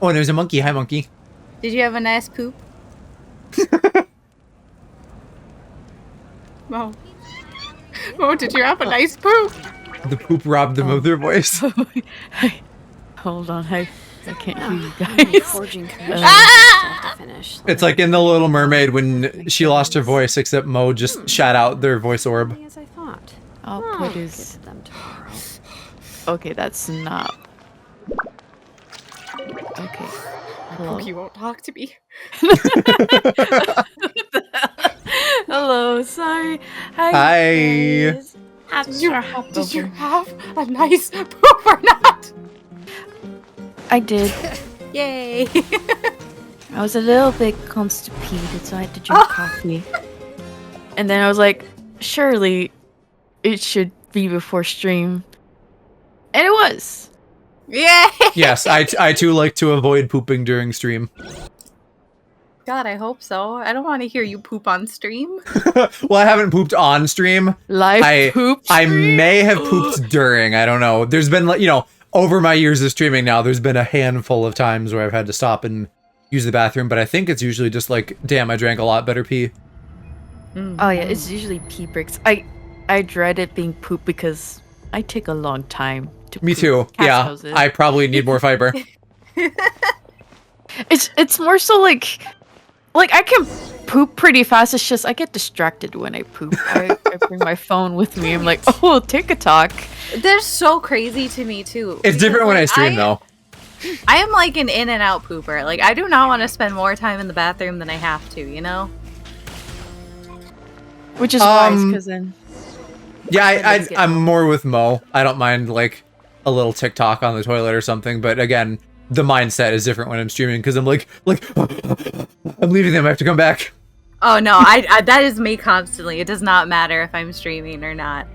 Oh, there's a monkey. Hi, monkey. Did you have a nice poop? Mo. Mo, did you have a nice poop? The poop robbed them of their voice. Hey, hold on. I can't hear you I'm guys. forging commissions to finish. It's like in The Little Mermaid when she lost her voice, except Mo just shot out their voice orb. As I thought. I'll I'll put get his... to them tomorrow. Okay, that's not... Okay. Hello? Pookie won't talk to me. Hello, sorry. Hi. Guys. Did you have a nice poop or not? I did. Yay! I was a little bit constipated, so I had to drink coffee. And then I was like, surely it should be before stream. And it was. Yay! Yes, I too like to avoid pooping during stream. God, I hope so. I don't want to hear you poop on stream. Well, I haven't pooped on stream. Live poop I stream? may have pooped during. I don't know. There's been, like, you know, over my years of streaming now, there's been a handful of times where I've had to stop and use the bathroom, but I think it's usually just like, damn, I drank a lot better pee. Oh yeah, it's usually pee breaks. I dread it being poop because I take a long time to Me poop. too. Cass Yeah, knows it. I probably need more fiber. It's more so like I can poop pretty fast. It's just I get distracted when I poop. I bring my phone with me. I'm like, oh, TikTok. They're so crazy to me too. It's different when I because, stream, though. I am like an in and out pooper. Like I do not want to spend more time in the bathroom than I have to, you know? Which is wise, because then... Yeah, I'm more with Mo. I don't mind, like, a little TikTok on the toilet or something, but again, the mindset is different when I'm streaming, because I'm like, I'm leaving them, I have to come back. Oh no, I that is me constantly. It does not matter if I'm streaming or not.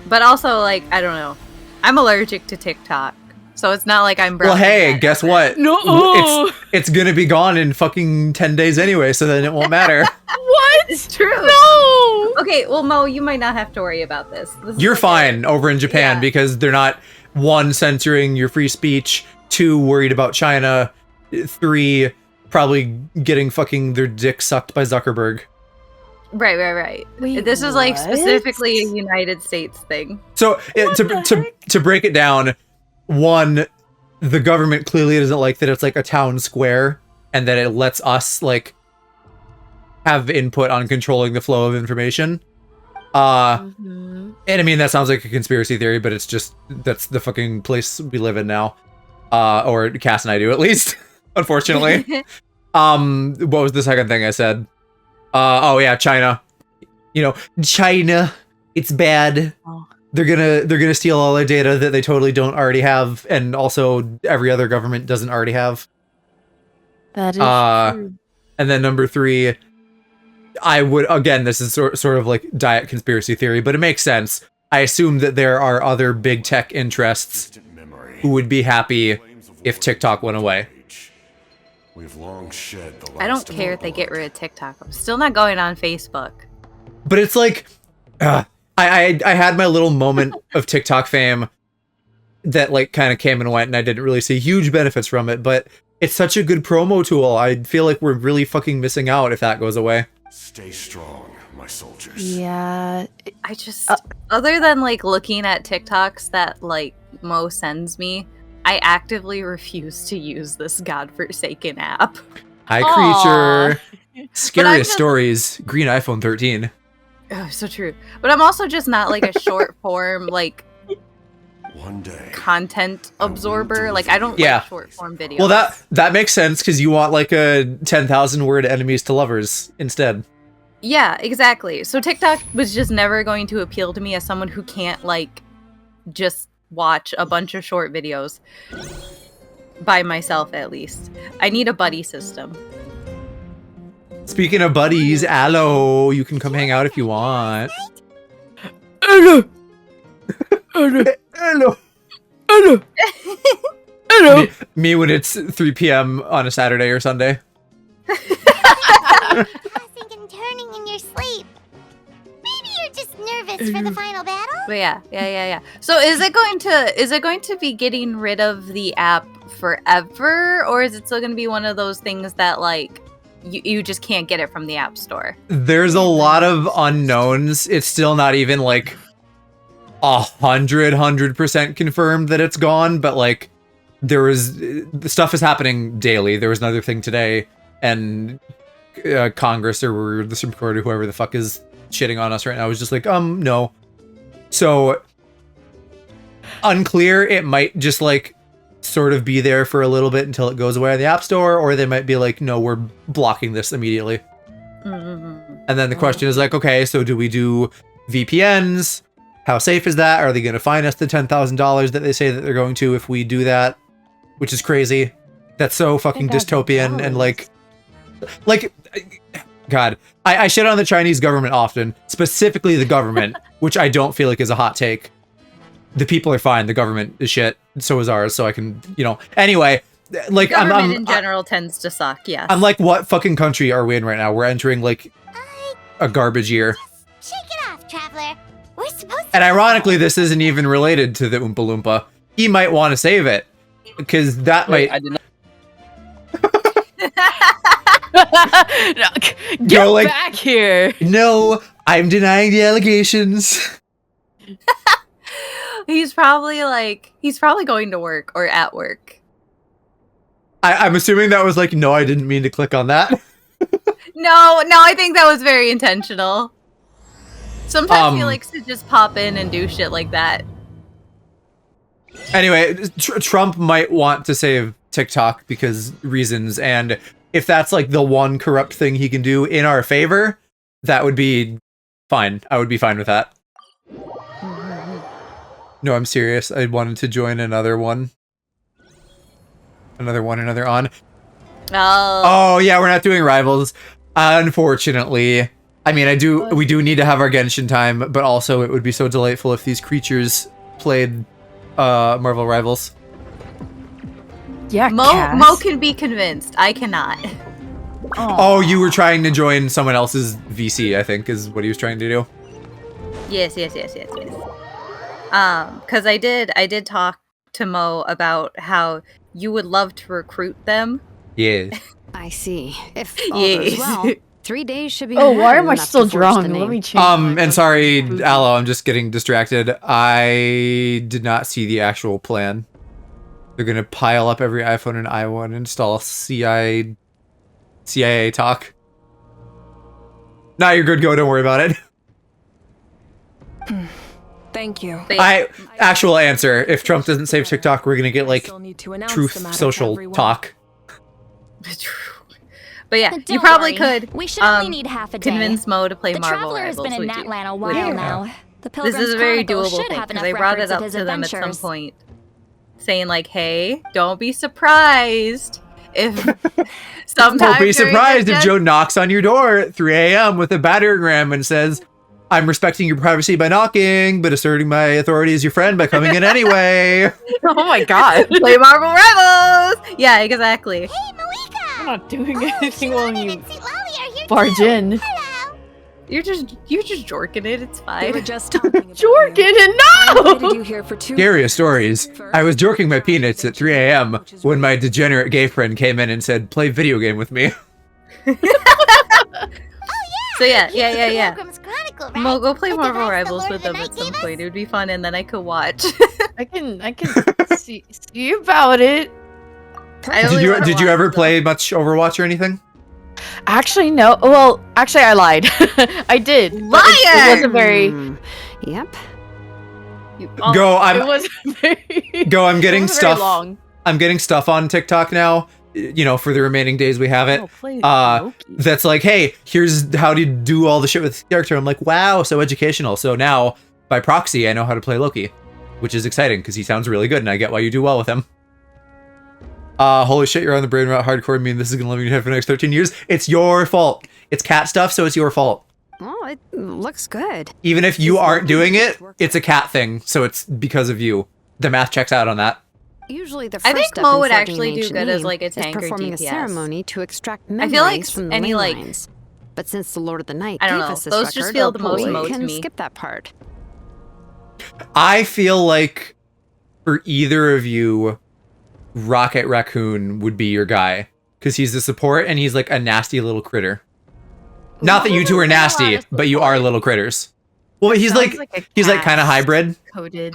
But also, like, I don't know. I'm allergic to TikTok. So it's not like I'm Well, hey, guess what? No! It's gonna be gone in fucking 10 days anyway, so then it won't matter. What? It's true. No! Okay, well, Mo, you might not have to worry about this. You're fine over in Japan Yeah. because they're not, 1, censoring your free speech, 2, worried about China, 3, probably getting fucking their dick sucked by Zuckerberg. Right. Wait, This is like what? specifically a United States thing. So to break it down, 1, the government clearly doesn't like that it's like a town square and that it lets us like have input on controlling the flow of information. And I mean that sounds like a conspiracy theory, but it's just that's the fucking place we live in now. Or Cass and I do at least, unfortunately. What was the second thing I said? Oh yeah, China. You know, China, it's bad. Oh. They're gonna steal all our data that they totally don't already have, and also every other government doesn't already have. That is true. And then number 3, I would, again, this is sort of like diet conspiracy theory, but it makes sense. I assume that there are other big tech interests who would be happy if TikTok went away. We've long shed the last I don't care if they get rid of TikTok. I'm still not going on Facebook. But it's like, I had my little moment of TikTok fame that like kind of came and went, and I didn't really see huge benefits from it, but it's such a good promo tool. I feel like we're really fucking missing out if that goes away. Stay strong, my soldiers. Yeah. I just, other than like looking at TikToks that like Mo sends me, I actively refuse to use this godforsaken app. Hi, Aw. creature. Scariest I'm just- stories. Green iPhone 13. Oh, so true. But I'm also just not like a short form like One day. content absorber. Like I don't Yeah. like short form videos. Well, that makes sense because you want like a 10,000 word enemies to lovers instead. Yeah, exactly. So TikTok was just never going to appeal to me as someone who can't like just watch a bunch of short videos by myself at least. I need a buddy system. Speaking of buddies, Aloe, you can come hang out if you want. Hello. Hello. Hello. Hello. Hello. Me when it's 3 p.m. on a Saturday or Sunday. Tossing and turning in your sleep. Maybe you're just Nervous for the final battle? But yeah. So is it going to be getting rid of the app forever, or is it still going to be one of those things that like you just can't get it from the app store? There's a lot of unknowns. It's still not even like 100% confirmed that it's gone, but like the stuff is happening daily. There was another thing today, and Congress or the Supreme Court or whoever the fuck is shitting on us right now was just like, no. So unclear. It might just like sort of be there for a little bit until it goes away on the App Store, or they might be like, no, we're blocking this immediately. And then the question is like, okay, so do we do VPNs? How safe is that? Are they going to fine us the $10,000 that they say that they're going to if we do that? Which is crazy. That's so fucking dystopian and like, God, I shit on the Chinese government often, specifically the government, which I don't feel like is a hot take. The people are fine. The government is shit. So is ours. So I can, anyway, like Government in general tends to suck. Yes. I'm like, what fucking country are we in right now? We're entering like a garbage year. Shake it off, traveler. We're supposed to. And ironically, this isn't even related to the Oompa Loompa. He might want to save it because that might. I did not. Get back here! No, I'm denying the allegations. He's probably going to work or at work. I'm assuming that was like, no, I didn't mean to click on that. No, I think that was very intentional. Sometimes he likes to just pop in and do shit like that. Anyway, Trump might want to save TikTok because reasons, and if that's like the one corrupt thing he can do in our favor, that would be fine. I would be fine with that. No, I'm serious. I wanted to join another one. Another on. Oh yeah, we're not doing rivals. Unfortunately. I mean, we do need to have our Genshin time, but also it would be so delightful if these creatures played Marvel Rivals. Yeah, Mo can be convinced. I cannot. Oh, you were trying to join someone else's VC, I think, is what he was trying to do. Yes. Because I did talk to Mo about how you would love to recruit them. Yeah. I see. If all goes well, 3 days should be. Oh, why am I enough still to forge the drunk? Let name. me change. And sorry, Aloe, I'm just getting distracted. I did not see the actual plan. They're gonna pile up every iPhone and i1, install CIA talk. Nah, you're good, go, don't worry about it. Thank you. Actual answer, if Trump doesn't save TikTok, we're gonna get like truth social talk. But yeah, But you don't probably worry. could We should only need half a day. convince Mo to play The Marvel traveler has Rivals been in with you. Natlan a while now. The This Pilgrim's is a very Chronicle doable should thing have because enough I brought it records of up his to them at some adventures. point, saying like, "Hey, don't be surprised if sometimes Don't be surprised if Joe knocks on your door at 3 a.m. with a battering ram and says, I'm respecting your privacy by knocking, but asserting my authority as your friend by coming in anyway. Oh my god. play Marvel Rivals." Yeah, exactly. Hey, Malika! I'm not doing Oh, anything Shalom while and you St. Lolly are here barge too. in. Hello. You're just jorking it. It's We fine. were just talking about Jorgen you. and I invited no! you here for 2 Scariest stories. I was jerking my peanuts at 3 a.m. when my degenerate gay friend came in and said, play video game with me. So yeah. Pilgrim's Chronicle, right? Mo, go play Like Marvel the rest Rivals the with Lord them of the at some Night gave point. It would be fun, and then I could watch. I can see about it. I only wanna Did you watch ever them. play much Overwatch or anything? Actually, no. Well, actually, I lied. I did. but It Liar! wasn't very. Yep. Go, It wasn't very. Go, I'm it getting wasn't very stuff. long. I'm getting stuff on TikTok now, for the remaining days we have it. Oh, play Loki. That's like, hey, here's how to do all the shit with this character. I'm like, wow, so educational. So now, by proxy, I know how to play Loki, which is exciting because he sounds really good, and I get why you do well with him. Holy shit, you're on the brain rot hardcore. I mean, this is gonna live in your head for the next 13 years. It's your fault. It's cat stuff, so it's your fault. Oh, it looks good. Even if you aren't doing it, it's a cat thing, so it's because of you. The math checks out on that. Usually, the I first think step Mo in would forging actually an do ancient good as, name like, a is tank or performing DPS. a ceremony to extract I memories feel like from the any, ley like, lines. But since the Lord of the Night I don't gave know. us this Those record, just feel the most we mo to can me. skip that part. I feel like for either of you, Rocket Raccoon would be your guy. Because he's the support and he's like a nasty little critter. Not that you two are nasty, but you are little critters. Well, he's like kind of hybrid. Coded.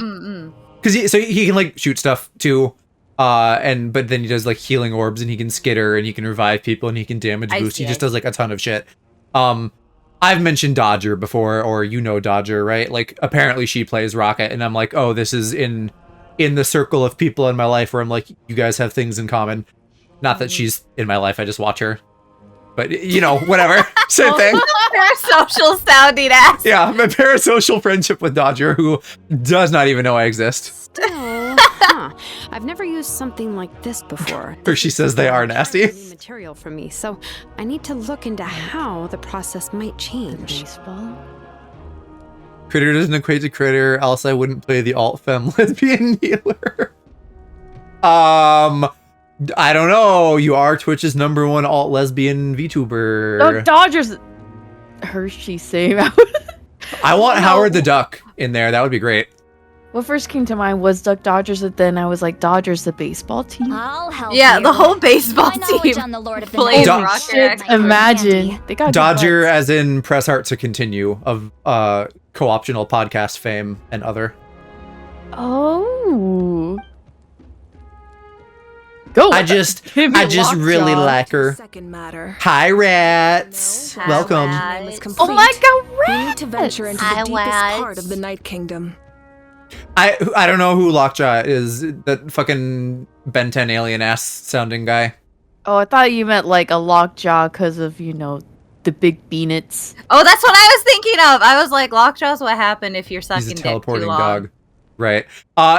Because he can like shoot stuff too. But then he does like healing orbs and he can skitter and he can revive people and he can damage boost. He just does like a ton of shit. I've mentioned Dodger before, or Dodger, right? Like apparently she plays Rocket and I'm like, oh, this is in the circle of people in my life where I'm like, you guys have things in common. Not that she's in my life, I just watch her. But, whatever. Same thing. Parasocial sounding ass. Yeah, my parasocial friendship with Dodger, who does not even know I exist. Still, I've never used something like this before. Or she says they are nasty. New material for me, so I need to look into how the process might change. Baseball. Critter doesn't equate to critter, else I wouldn't play the alt-femme lesbian healer. I don't know. You are Twitch's #1 alt lesbian VTuber. Oh, Dodgers. Hershey same. I want Howard the Duck in there. That would be great. What first came to mind was Duck Dodgers, and then I was like, Dodgers, the baseball team. I'll help Yeah, you. the whole baseball My knowledge team. on the Lord of the plays Night Rocket shit, Raccoon. Imagine. They got Dodger, good as in press heart to continue, of co-optional podcast fame and other. butts. Oh. Go. I just really like her. Second matter. Hi, rats. Hi, Welcome. rats. Time is complete. Oh my god, We need to venture into Hi, the deepest lads. part of the Night Kingdom. I don't know who Lockjaw is. That fucking Ben 10 alien ass sounding guy. Oh, I thought you meant like a lockjaw because of, the big beanets. Oh, that's what I was thinking of. I was like, Lockjaw's what happened if you're sucking He's a dick too teleporting long. dog. Right.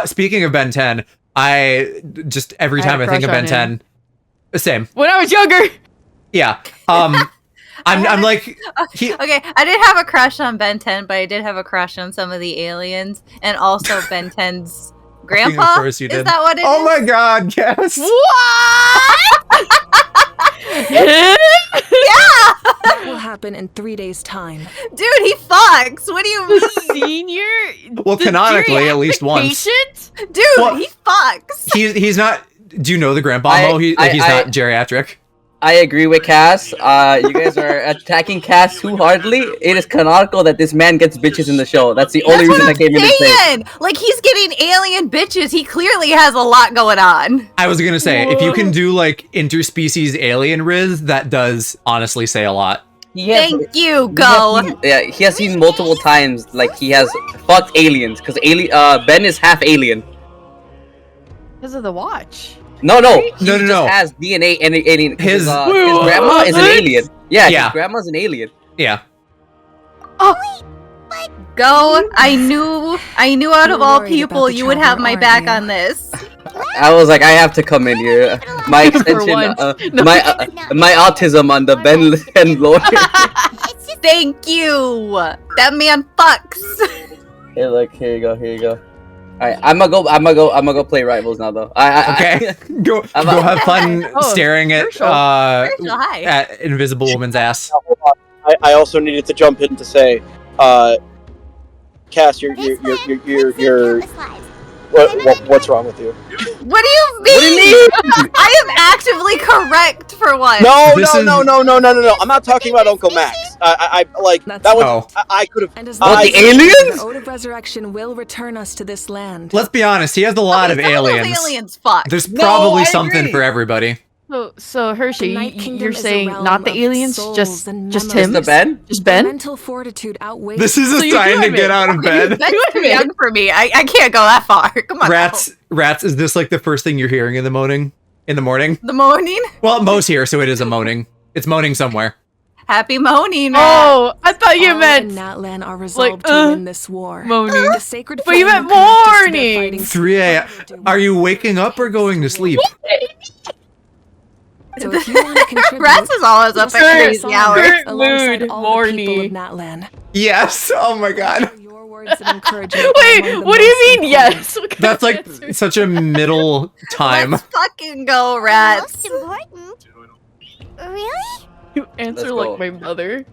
Speaking of Ben 10, I just every I had time a I think of crush Ben on 10, same. When I was younger! Yeah. I'm like Okay, I did have a crush on Ben 10, but I did have a crush on some of the aliens, and also Ben 10's grandpa. Of course you Is did. that what it is? Oh my god, yes. That will happen in 3 days' time. Dude, he fucks. What do you mean? Senior? Well, The canonically, at least once. patient? Dude, Well- he fucks. He's not. Do you know the grandpa? Mo? He's not geriatric. I agree with Cass. You guys are attacking Cass too hardly. It is canonical that this man gets bitches in the show. That's the only reason I came in to say. Saying. Like, he's getting alien bitches. He clearly has a lot going on. I was gonna say, if you can do like interspecies alien riz, that does honestly say a lot. Thank you, Go. He has seen multiple times. Like he has fucked aliens because Ben is half alien. Because of the watch. No. No. He just has DNA and alien. His- His grandma is an What? alien. Yeah, Yeah. his grandma's an alien. Yeah. Go. I knew out of We're all worried people, about the you would have traveler, my aren't back you? on this. I was like, I have to come in here. My extension, once. No. my autism on the Ben and lawyer. Thank you. That man fucks. Hey, look, here you go. Alright, I'm gonna go play Rivals now though. Okay. Go have fun Oh, staring at Rachel, hi. at Invisible Woman's ass. Hold on. I also needed to jump in to say, Cass, you're what's wrong with you? What do you mean? I am actively correct for once. No. I'm not talking about Uncle Max. I like That's that was Oh. I could have. And as What, long the as aliens? the Ode of Resurrection will return us to this land. Let's be honest, he has a lot of Some those aliens. aliens fuck. There's No, probably I something agree. for everybody. So Hershey, The Night Kingdom you're is a saying realm not the of aliens, souls just and Just him? the Ben? Just Their Ben? mental fortitude outweighs. This is So a you sign do to have get it. out of bed. That's too young for me. I can't go that far. Come on. Rats, is this like the first thing you're hearing in the morning? The moaning. Well, Mo's here, so it is a moaning. It's moaning somewhere. Happy moaning. Oh, I thought you All meant in Natlan are resolved to win this war. moaning. The sacred But you flame meant connects us to their morning. fighting 3 a.m. Are you waking up or going to sleep? So if you want to contribute, Rats is always up at Current- crazy hours. current alongside mood, all the people morning. of Natlan. Yes. Oh my god. Your words of encouragement are Wait, among the what do you most mean, important. yes? What kind That's of like answer? such a middle time. Let's fucking go, rats. Most important. Really? You answer Let's go. like my mother.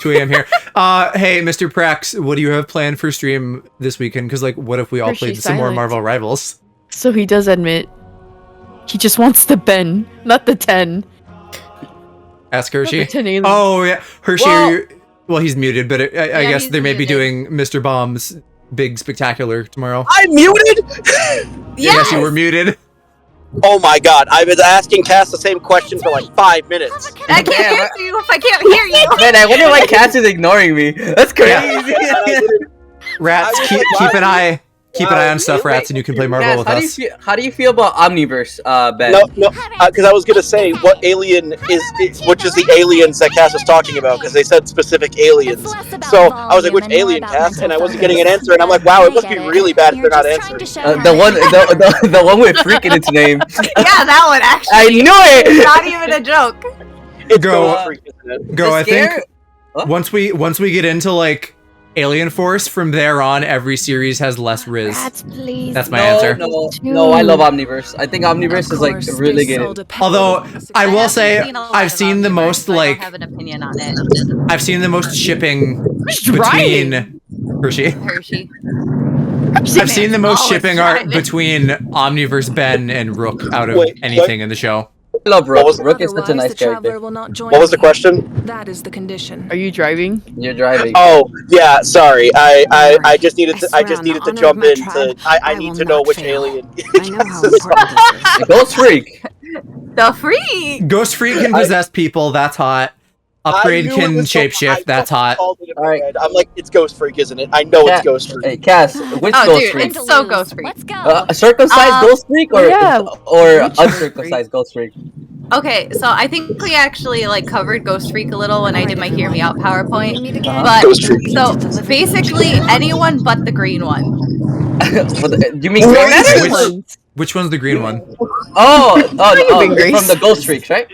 2 a.m. here. Hey, Mr. Prax, what do you have planned for stream this weekend? Because, like, what if we all Hershey played some more silence. Marvel Rivals? So he does admit he just wants the Ben, not the 10. Ask Not Hershey. the 10 aliens. Oh, yeah. Hershey, Well- well, he's muted, but I Yeah, guess he's they may be muted. doing Mr. Bomb's big spectacular tomorrow. I'm muted. Yes, you were muted. Oh my god! I've been asking Cass the same question for like 5 minutes. I can't Damn, answer you if I can't hear you. Man, I wonder why Cass is ignoring me. That's crazy. Rats, I was keep like, an eye on stuff, Wait, Rats, and you can play Marvel Cass, with how us. how do you feel about Omniverse, Ben? No, because I was gonna say what alien which is the aliens that Cass was talking about, because they said specific aliens. So I was like, which alien, Cass? And I wasn't getting an answer, and I'm like, wow, it must be really bad if they're not answering. The one with freak in its name. Yeah, that one actually. I knew it. Not even a joke. It's Go, Ghost Freak, isn't it? Go, I think What? once we get into like Alien Force, from there on every series has less Riz. Rats, please. That's my No, answer. no, I love Omniverse. I think Omniverse is like really good. Although I will say a lot I've of seen the Omniverse, most so I don't like have an opinion on it. I've seen the most shipping driving? between Hershey. Hershey. I've seen the most always shipping art driving. between Omniverse Ben and Rook out of Wait, anything in the show. I love Rook. was- Rook is such a Otherwise, nice the traveler character. will not join What was the me. question? That is the condition. Are you driving? You're driving. Oh yeah, sorry. I just needed to I swear on the to honor jump of my in tribe, I I need will to know not which fail. alien. I know how important this is. Ghost Freak. The freak. Ghost Freak can possess people, that's hot. Upgrade I knew can it was shapeshift, that's hot. Alright. I'm like, it's Ghost Freak, isn't it? I know it's Ghost Freak. Hey, Cass, which Oh, Ghost dude, Freak? it's so Ghost Freak. Let's go. A circumcised Ghost Freak or Yeah, or which Ghost uncircumcised Ghost Freak? Okay, so I think we actually like covered Ghost Freak a little when I did my Hear Me Out PowerPoint. Meet again. But Ghost Freak. so basically anyone but the green one. You mean Grey Matter? Which one's the green one? being Grace? From the Ghost Freaks, right?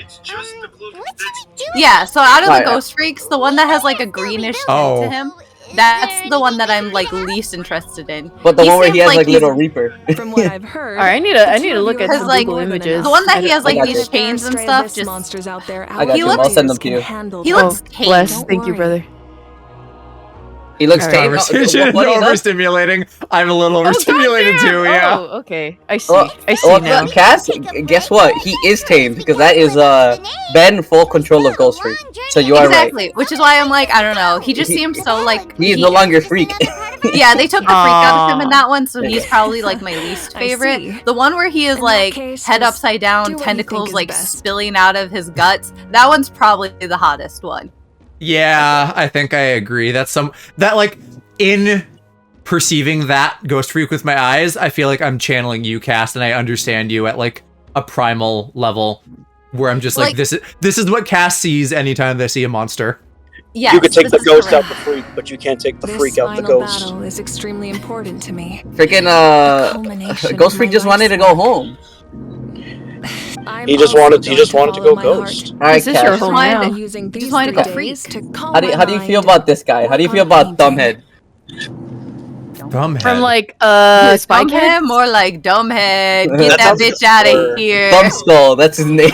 Yeah, so out of the Alright. Ghost Freaks, the one that has like a greenish tint Oh. to him, that's the one that I'm like least interested in. But the one where he seems has like he's- little Reaper. From what I've heard, Alright, I need to look at Because, some like, Google images. the one that he has like I got these you. chains and stuff, just monsters out there. I got you. I'll send them to you. he looks tame. bless. Don't Thank you, worry. brother. He looks Alright. tame. Conversation What he does- overstimulating. I'm a little overstimulated too, yeah. Oh, okay. I see. Well, I see well, now. Cass, guess what? He is tame because that is Ben full control of Ghost Freak. So you are right. Exactly, which is why I'm like, I don't know. He just seems so like He is no longer freak. Yeah, they took the freak out of him in Aw. that one, so he's probably like my least I favorite. see. The one where he is In that like case, head just upside do down, what you tentacles think is like best. spilling out of his guts. That one's probably the hottest one. Yeah, I think I agree. That like in perceiving that Ghost Freak with my eyes, I feel like I'm channeling you, Cass, and I understand you at like a primal level where I'm just like, Like- this is what Cass sees anytime they see a monster. Yes, You could take this the is ghost correct. out the freak, but you can't take the This freak out the final ghost. battle is extremely important to me. Freaking Culmination Ghost of Freak my just wanted to life's go work. home. I'm He just also wanted going to go follow my ghost. All right, This is your Cass. home wanted now. to- Using just these wanted to 3 go days to calm How do you my feel mind, about this guy? How do you feel about Dumbhead? Dumbhead. From like Spy Dumbhead, Kids. more like dumbhead. Get That that sounds bitch like out a of slur. here. Thumbskull, that's his name.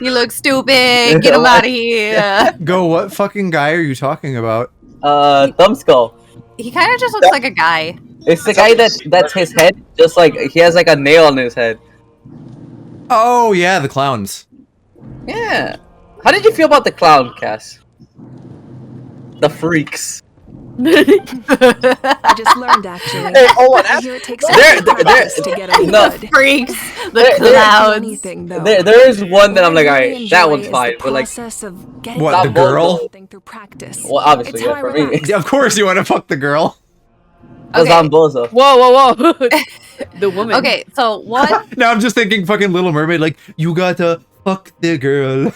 You look stupid. Get him out of here. Go, what fucking guy are you talking about? Thumbskull. He kind of just looks like a guy. It's the guy that's his head, just like he has like a nail on his head. Oh yeah, the clowns. Yeah. How did you feel about the clown, Cass? The freaks. I just learned actually. Hey, hold on. I hear it takes There- some practice to get a no. good. Freaks. The There- clouds. Anything, though. There is one that I'm like, What I alright, really that enjoy one's is fine, the but like, process of getting What, Stop the girl? something through practice. well, obviously, It's how yeah, I for me, relax. Of course you want to fuck the girl. because Okay. I'm Bozo. Whoa! The woman. Okay, so one. Now I'm just thinking fucking Little Mermaid, like, you gotta fuck the girl.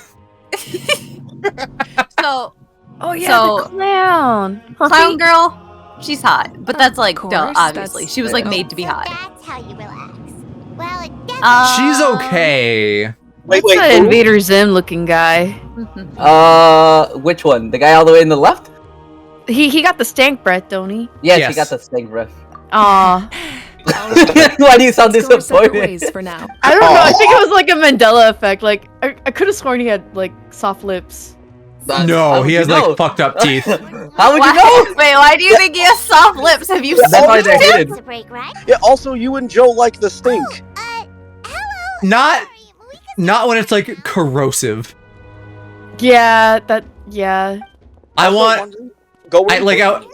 So Oh yeah, So- the clown. clown girl, she's hot, but that's like Of duh. course, Obviously, that's- she was like yeah. made to be hot. That's how you relax. Well, it definitely She's okay. Wait, What's that who? Invader Zim looking guy? Which one? The guy all the way in the left? He got the stank breath, don't he? Yes, Yes. he got the snake breath. Aw. Why do you sound Let's go our separate disappointed? ways for now. I don't know. I think it was like a Mandela effect. Like I could have sworn he had like soft lips. How No, would he you has know? like fucked up teeth. How would Why- you know? Wait, why do you think he has soft lips? Have you That's seen why they're him? hidden. It's a break, right? Yeah. Also, you and Joe like the stink. Hello. Not Sorry, we can not when it's like corrosive. Yeah, yeah. I Also, want wondering- Go I with like the-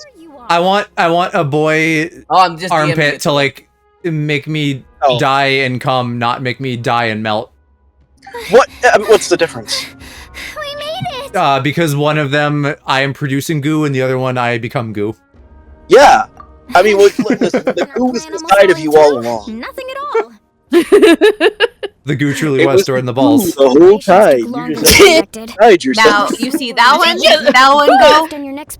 I want a boy Oh, I'm just DMing armpit it. to like make me Oh. die and come, not make me die and melt. What? What's the difference? We made it. Because one of them I am producing goo and the other one I become goo. Yeah. I mean, the goo was inside of you all along. Nothing at all. The goo truly It was stored in the balls. goo the whole time. You just hide yourself. Now you see that one. That one go.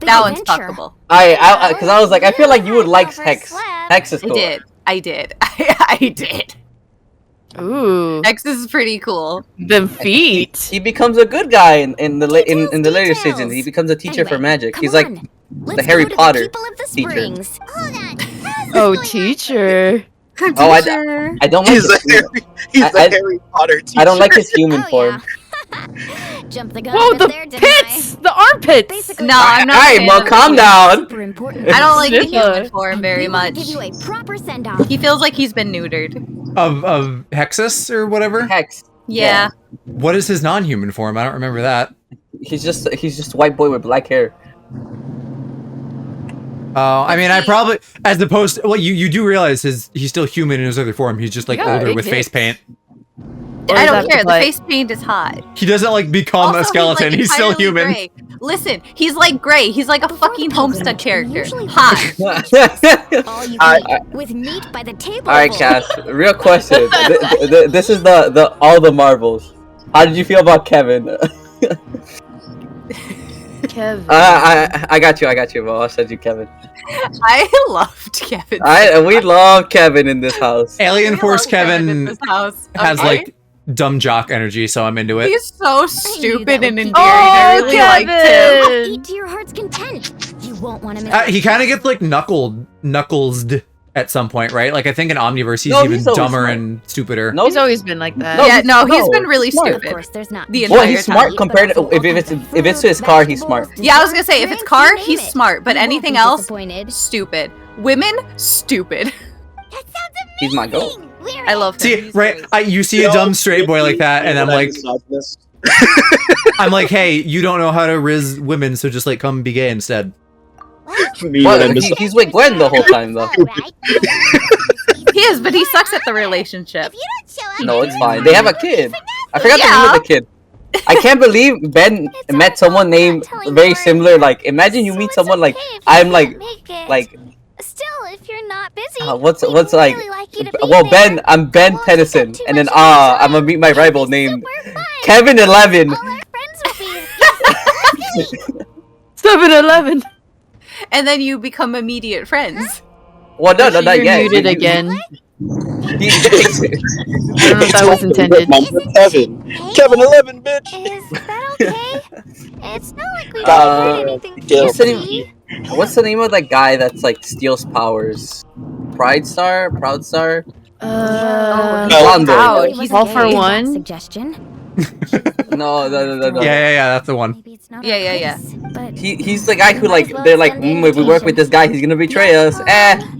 That one's fuckable. Because I was like, I feel like you would like Hex. Hex is I cool. did. I did. I did. Ooh, X is pretty cool. them feet. He becomes a good guy in the later seasons. He becomes a teacher for magic. He's like the Harry Potter teacher. Hold on. Oh, teacher. Oh, I don't like He's his the I- Harry Potter teacher. I don't like his human Oh, form. Jump the gun. Whoa, up the in there, didn't pits, the armpits. Basically, No, I'm not. Alright, a fan well, of calm the down. Super important. I don't like the Sniffer. human form very much. Give you a proper send off. He feels like he's been neutered. Of Hexus or whatever? Hex. Yeah. What is his non-human form? I don't remember that. He's just a white boy with black hair. Oh, I mean, I probably, as opposed to, well, you do realize he's still human in his other form. He's just like Yeah, older big with face hits. paint. Or I is don't that care. The like- face paint is hot. He doesn't like become Also, a skeleton. like, He's still entirely human. gray. Listen, he's like gray. He's like a fucking Homestuck character. Usually- Hot. All you I- can eat with meat by the table. Alright, Cass. Real question. This is the all the marbles. How did you feel about Kevin? Kevin. I got you, bro. I'll send you Kevin. I loved Kevin. We love Kevin in this house. Alien I Force love Kevin in Kevin this house. has Okay? like dumb jock energy, so I'm into it. He's so stupid and endearing. Oh, I really liked him. Kevin. Eat to your heart's content. You won't want to miss. He kind of gets like knucklesed at some point, right? Like I think in Omniverse he's No, even he's always dumber smart. and stupider. No, He's always been like that. No, Yeah, no, he's no, been really smart. Of stupid. course, there's not. The well, entire he's time. smart compared to if it's to his car, he's smart. Yeah, I was gonna say if it's car, he's smart, but You won't anything be else, disappointed. stupid. Women, stupid. That sounds amazing. He's my goat. We're I love him. See, He's right? great. You see a dumb straight boy like that, and I'm like, hey, you don't know how to riz women, so just like come be gay instead. Me Well, and he's with Gwen the whole time though. He is, but he sucks at the relationship. If you don't show up, No, it's fine. They have a kid. I forgot the Yeah. name of the kid. I can't believe Ben met someone named very similar. Like, imagine you meet someone like I'm like Still, if you're not busy, what's we'd like really like you to be well there. I'm Ben Well, Tennyson, if you and then got too much I'm gonna on, meet my rival it'd be named super fun. Kevin 11. All our friends will be. 7-Eleven. And then you become immediate friends. Well, no, not You're yet. muted again. He- I don't know if that was intended. Kevin. Kevin 11, bitch. Is that okay? It's not like we've Uh, heard anything what's the fishy. name? What's the name of that guy that's like steals powers? Proud Star? Uh, No. Rondo. Proud. He's He's all for gay. one. Suggestion. No. Yeah, that's the one. Maybe it's not Yeah, our yeah, yeah. place, but He's the guy who like they're like if we work with this guy he's gonna betray us.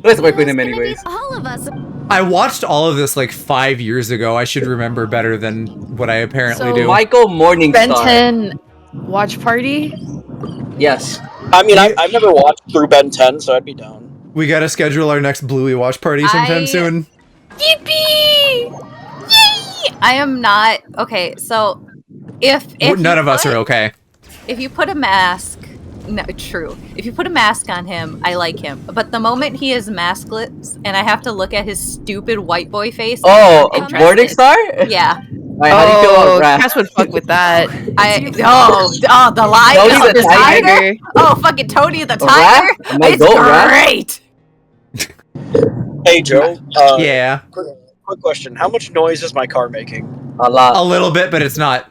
Let's work with him Who's gonna anyways. be all of us. I watched all of this like 5 years ago. I should remember better than what I apparently So do. Michael Morningstar. Ben 10 watch party. Yes. I mean, I've never watched through Ben 10, so I'd be down. We gotta schedule our next Bluey watch party sometime I- soon. Yippee! Yay! I am not okay. So, if None you of us put- are okay. If you put a mask, no, true. If you put a mask on him, I like him. But the moment he is maskless, and I have to look at his stupid white boy face, Oh, I'm interested. Morningstar? Yeah, Alright, how do you feel about Raph? Cass would fuck with that. the lion, Tony the the tiger. Tiger. Oh, fucking Tony the Raph? tiger. My It's goat, Raph? great. Hey, Joe. Yeah, Quick question. How much noise is my car making? A lot. a little bit, but it's not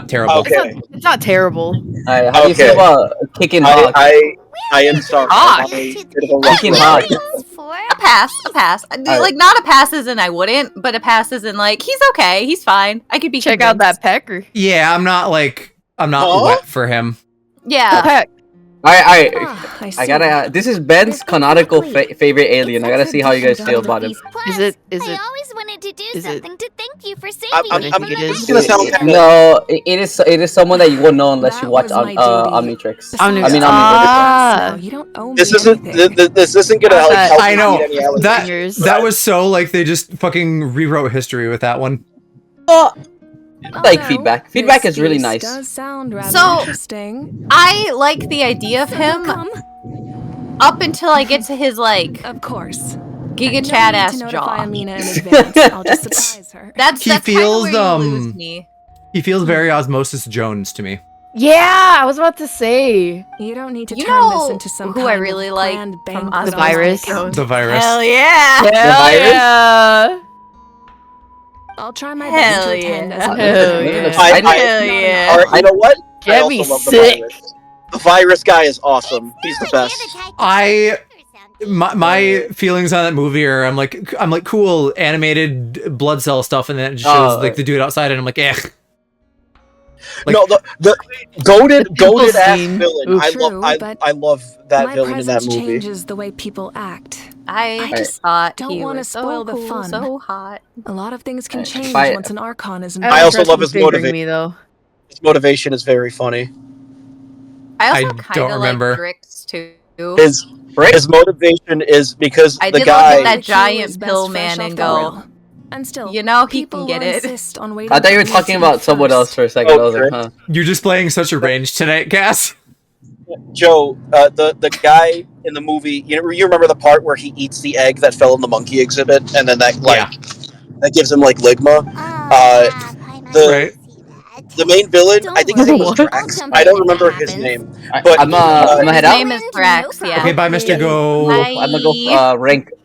terrible. Okay. It's not terrible. Alright, how do you feel Okay. about kicking hog? I am sorry. Ah. I'm a bit of a rough Kicking guy. hog. For a pass. Like, not a pass as in I wouldn't, but a pass as in like he's okay, he's fine. I could be Check out that pecker. Yeah, I'm not wet for him. Yeah. Peck. Alright, I gotta. This is Ben's canonical favorite alien. I gotta see how you guys feel about him. Plus, Is I always wanted to do is it- something to thank you for saving I'm me think from it the is. gonna sound kind of No, it is someone that you won't know unless you That watch was my duty. Omnitrix. I mean, No, you don't owe me This isn't anything. this isn't gonna like I help I me know beat any alien. that was so like they just fucking rewrote history with that one. Like Although, feedback. Feedback your is really excuse nice. Does sound rather So- interesting. I like the idea of him up until I get to his like Of course. Giga No Chad need ass to notify jaw. Amina in advance. I'll just surprise her. That's He that's feels, kinda where you lose me. He feels very Osmosis Jones to me. Yeah, I was about to say. You don't need to You turn know this into some who kind I of really like planned from banquet The on my virus. account. The virus. Hell yeah! Hell virus? yeah. I'll try my Hell best to attend yeah. as Hell a yeah. Hell yeah. Alright, you know what? I Get also me love sick. the virus. The virus guy is awesome. He's the best. My feelings on that movie are I'm like cool animated blood cell stuff, and then it just shows like the dude outside, and I'm like, eh. Like, No, the goated ass scene. villain. Oof. I love that my villain in that presence movie. changes the way people act. I I just thought don't he wanna was spoil so the cool, fun. so hot. A lot of things can change Fi- once an Archon is I I don't also trust love him his fingering motivation. me though. His motivation is very funny. I also I kind don't of like remember. Drix too. His motivation is because I the did guy. look at that He giant was best pill fresh man off and the go, grill. And still, you know, he people can get will it. insist on waiting I thought you were for me talking to about eat someone first. else for a second. I was like, huh. you're just playing such a range tonight, Cass. Joe, the guy in the movie, you remember the part where he eats the egg that fell in the monkey exhibit, and then that that gives him like ligma. The main villain, I think his name was Drax. I don't remember his name, but I'm gonna head His out. name is Drax, yeah. Okay, bye, Mister. Go. I'm gonna go rank. Go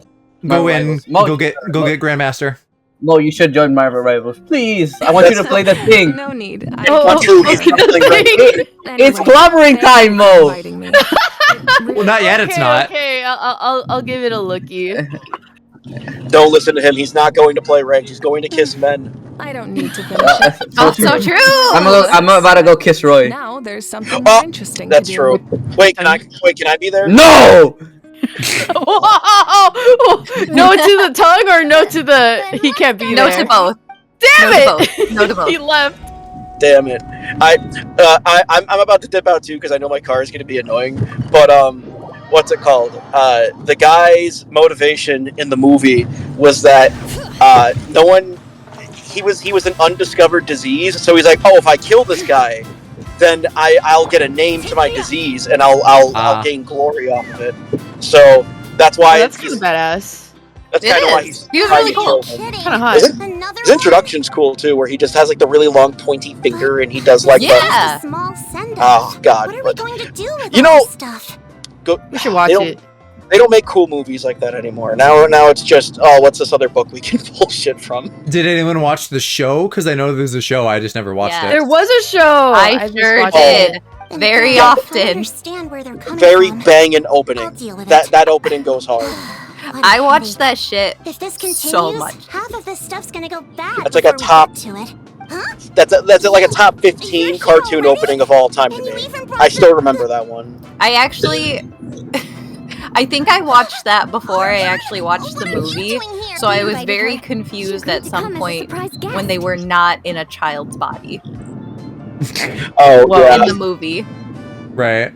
Marvel in. Rivals. Mo, Go get Grandmaster. Mo, you should join Marvel Rivals, please. I want you to play the thing. No need. want you to stop playing Ranked. It's clobbering time, Mo. Well, not yet. It's not. Okay, I'll give it a looky. Don't listen to him. He's not going to play ranked. He's going to kiss men. I don't need to finish it. Oh, so true. I'm about to go kiss Roy. Now there's something more interesting That's to do. true. Wait, can I be there? No. Whoa! No to the tongue or no to the he can't be No there. to both. Damn No to it! both. No to both. He left. Damn it. I'm about to dip out too because I know my car is going to be annoying. But what's it called? The guy's motivation in the movie was that no one. He was an undiscovered disease, so he's like, oh, if I kill this guy, then I'll get a name to my disease and I'll gain glory off of it. So that's why That's kind of badass. That's It kind of why is. he's He was trying really to cool. kill him. Kind of hot. His introduction's cool too, where he just has like the really long pointy finger and he does like Yeah. Small send oh god. What are we But going to do with you all know- this stuff? We should watch they don't- it. They don't make cool movies like that anymore. Now it's just, oh, what's this other book we can pull shit from? Did anyone watch the show? Because I know there's a show. I just never watched Yeah. it. There was a show. I just sure watched did. it. And Very if I often. understand where they're coming Very from, banging I'll opening. deal with That it. that opening goes hard. What I a watched pity. that shit If this continues, so much. half of this stuff's gonna go bad. That's like a before we top- get to it. Huh? That's like a top 15 cartoon opening of all time to And you me. even brought I still the- remember that one. I actually, I think I watched that before I actually watched the movie, so I was very confused at some point when they were not in a child's body Oh Well, in the movie. Right.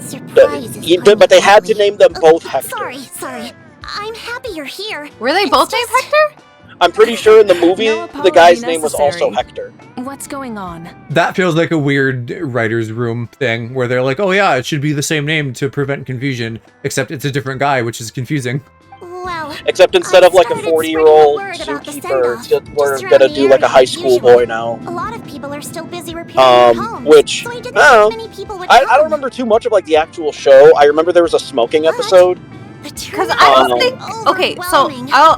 Surprise is but they had to unlikely. name them both Hector. Sorry. I'm happy you're here. Were they It's both named just- Hector? I'm pretty sure in the movie No the guy's apology name was also necessary. Hector. What's going on? That feels like a weird writer's room thing where they're like, oh yeah, it should be the same name to prevent confusion, except it's a different guy, which is confusing. Well, Except instead I of like a started 40-year-old spreading the word about the zookeeper, send-off, we're just gonna around do the like a area high as school usual. boy now. a lot of people are still busy repairing their homes, Which, so I didn't I don't think many people would I come. don't remember too much of like the actual show. I remember there was a smoking episode Because I don't think. Okay, so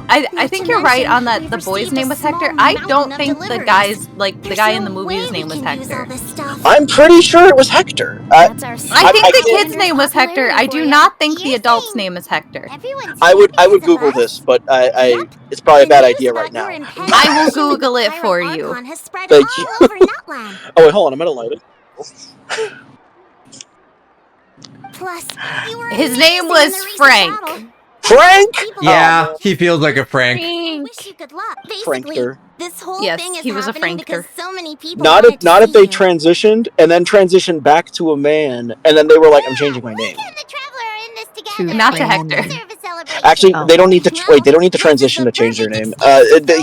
I think you're right on that. The boy's name was Hector. I don't think the guy in the movie's name was Hector. I'm pretty sure it was Hector. I think the kid's name was Hector. I do not think the adult's name is Hector. I would Google this, but I it's probably a bad idea right now. I will Google it for you. Thank you. Oh wait, hold on, I'm gonna light it. His name was Frank. Frank? Yeah, he feels like a Frank. Frankter. This whole Yes, thing is he was a happening Franker. because so many people Not wanted if to they see you. transitioned and then transitioned back to a man and then they were like, I'm changing my name. Not to Hector. Actually, they don't need to wait. They don't need to transition to change their name.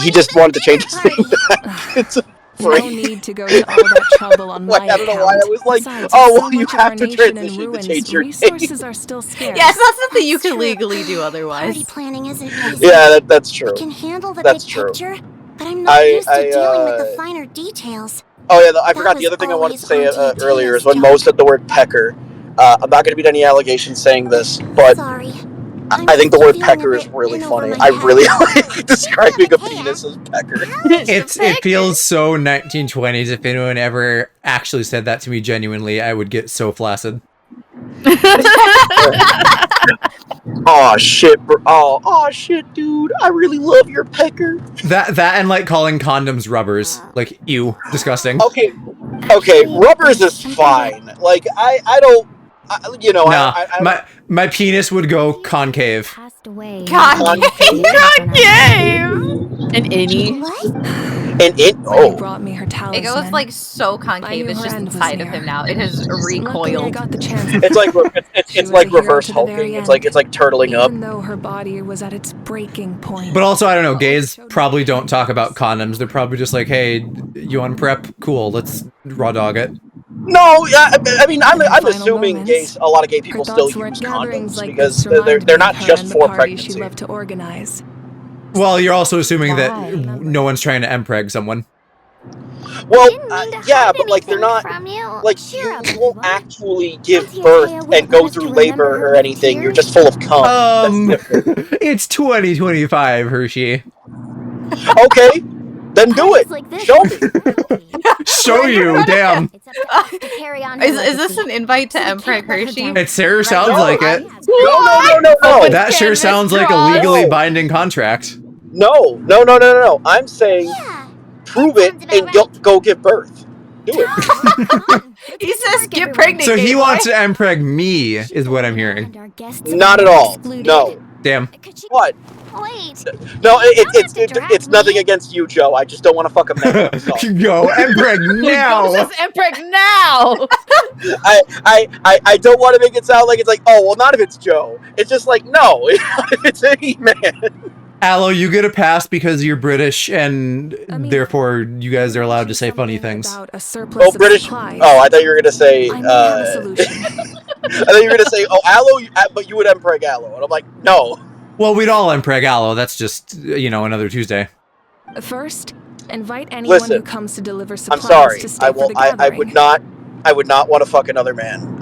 He just wanted to change his name back. It's No need to go to all that trouble on my like, I don't know why I account. was like, Besides, oh, with well, so you much of have our to nation in transition to ruins, change your name. resources are still scarce. Yes, that's something you can legally do Party otherwise. planning isn't easy. Yeah, that's true. I can handle the That's big true. picture, but I'm not used to dealing with the uh, finer details. Oh yeah, I That forgot the was other thing I wanted to say always Auntie earlier is Tia's when job. Mo said the word pecker. I'm not going to beat any allegations saying this, but Sorry. I think the word feeling a pecker is bit really in over funny. my I head. really like describing a penis as pecker. It feels so 1920s. If anyone ever actually said that to me genuinely, I would get so flaccid. Oh shit, bro. Oh shit, dude. I really love your pecker. That and like calling condoms rubbers. Like, ew, disgusting. Okay, rubbers is fine. Like I don't. You know, Nah, I my penis would go concave. Concave. An innie. and it. When you Oh, brought me her It talisman, goes like so I concave. knew It's her just end was inside of near. him now. It has Luckily, I recoiled. got the chance. it's like She it's was like a hero reverse to the very hulking. It's end, like turtling up. even though her body was at its breaking point. But also, I don't know, gays probably don't talk about condoms. They're probably just like, hey, you on prep? Cool, let's raw dog it. No, I mean, I'm final assuming moments, a lot of gay Her people still thoughts were use at gatherings condoms like because this reminded they're me not of her just and the for parties she pregnancy. loved to organize. Well, you're also assuming Why? that no one's trying to empreg someone. Well, Didn't mean to yeah, hide but like they're anything not from you. like Cheer up, you won't everyone. actually give Auntie birth Akea and wouldn't go want us to through remember labor her or with anything. You're tears. just full of cum. That's different. It's 2025, Hershey. Okay, then do it. Parties like this Show are me. therapy. Show you, damn. It's up to us to carry on her Is this legacy. an invite to So we Emperor can't let her Hershey? down. It sure Right sounds now, like I it. have to- No. That sure Canvas sounds like a draws. legally No. binding contract. No. I'm saying Yeah. prove it Sounds about and right. go give birth. Do it. He says Work, get everyone. pregnant. So gay he boy. wants to empreg me, is what I'm hearing. And our guests Not at are all. excluded. No. Damn. Could you What? wait? No, don't have to drag it's nothing me. against you, Joe. I just don't want to fuck a man. I'm sorry. Go, empreg now! Empreg now! I don't want to make it sound like it's like, oh, well, not if it's Joe. It's just like, no, it's any man. Aloe, you get a pass because you're British, and I mean, therefore you guys are allowed to say funny things. About a surplus Oh, of British. supplies. Oh, I thought you were gonna say. I may have a solution. I thought you were gonna say, oh, aloe, but you would empreg aloe, and I'm like, no. Well, we'd all empreg Aloe. That's just, another Tuesday. First, invite anyone Listen, who comes to deliver I'm supplies sorry. to stay I for will. the I gathering. would not want to fuck another man.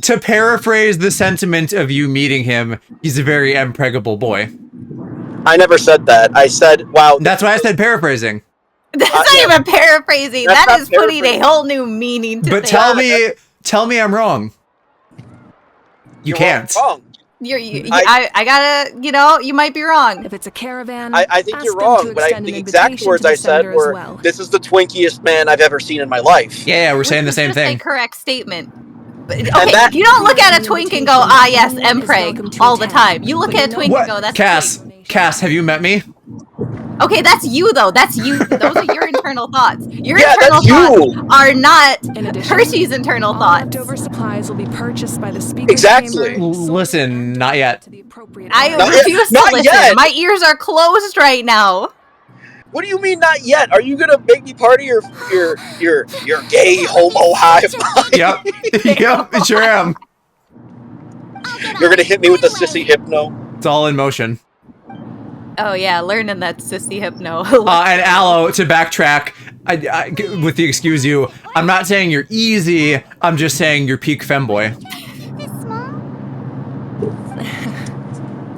To paraphrase the sentiment of you meeting him, he's a very empregable boy. I never said that. I said, wow. That's why I said paraphrasing. That's not yeah. even paraphrasing. That's That not is putting a paraphrasing. whole new meaning to But things. tell me I'm wrong. You You're can't. wrong. I gotta, you might be wrong. If it's a caravan, I think ask you're them wrong, to but extend the an exact invitation words to the I said sender as were, well. "This is the twinkiest man I've ever seen in my life." Yeah, we're saying the Which is same just thing. a correct statement. But, okay, that- you don't look at a twink and go, ah, yes, Everyone is welcome empreg, to all the attend. time. You look But at a you twink know and go, that's Cass, have you met me? Okay, that's you though. That's you. Those are your internal thoughts. Your Yeah, internal that's you. thoughts are not In addition, Hershey's internal all thoughts. leftover supplies will be purchased by the speaker's Exactly. chamber, sold Listen, and not yet. to the appropriate I area. refuse to Not listen. yet. My ears are closed right now. What do you mean not yet? Are you gonna make me part of your gay homo hive? Yep. Yep, sure am. You're gonna hit me with the sissy hypno. It's all in motion. Oh yeah, learning that sissy hypno. And Aloe, to backtrack, with the excuse you, I'm not saying you're easy, I'm just saying you're peak femboy.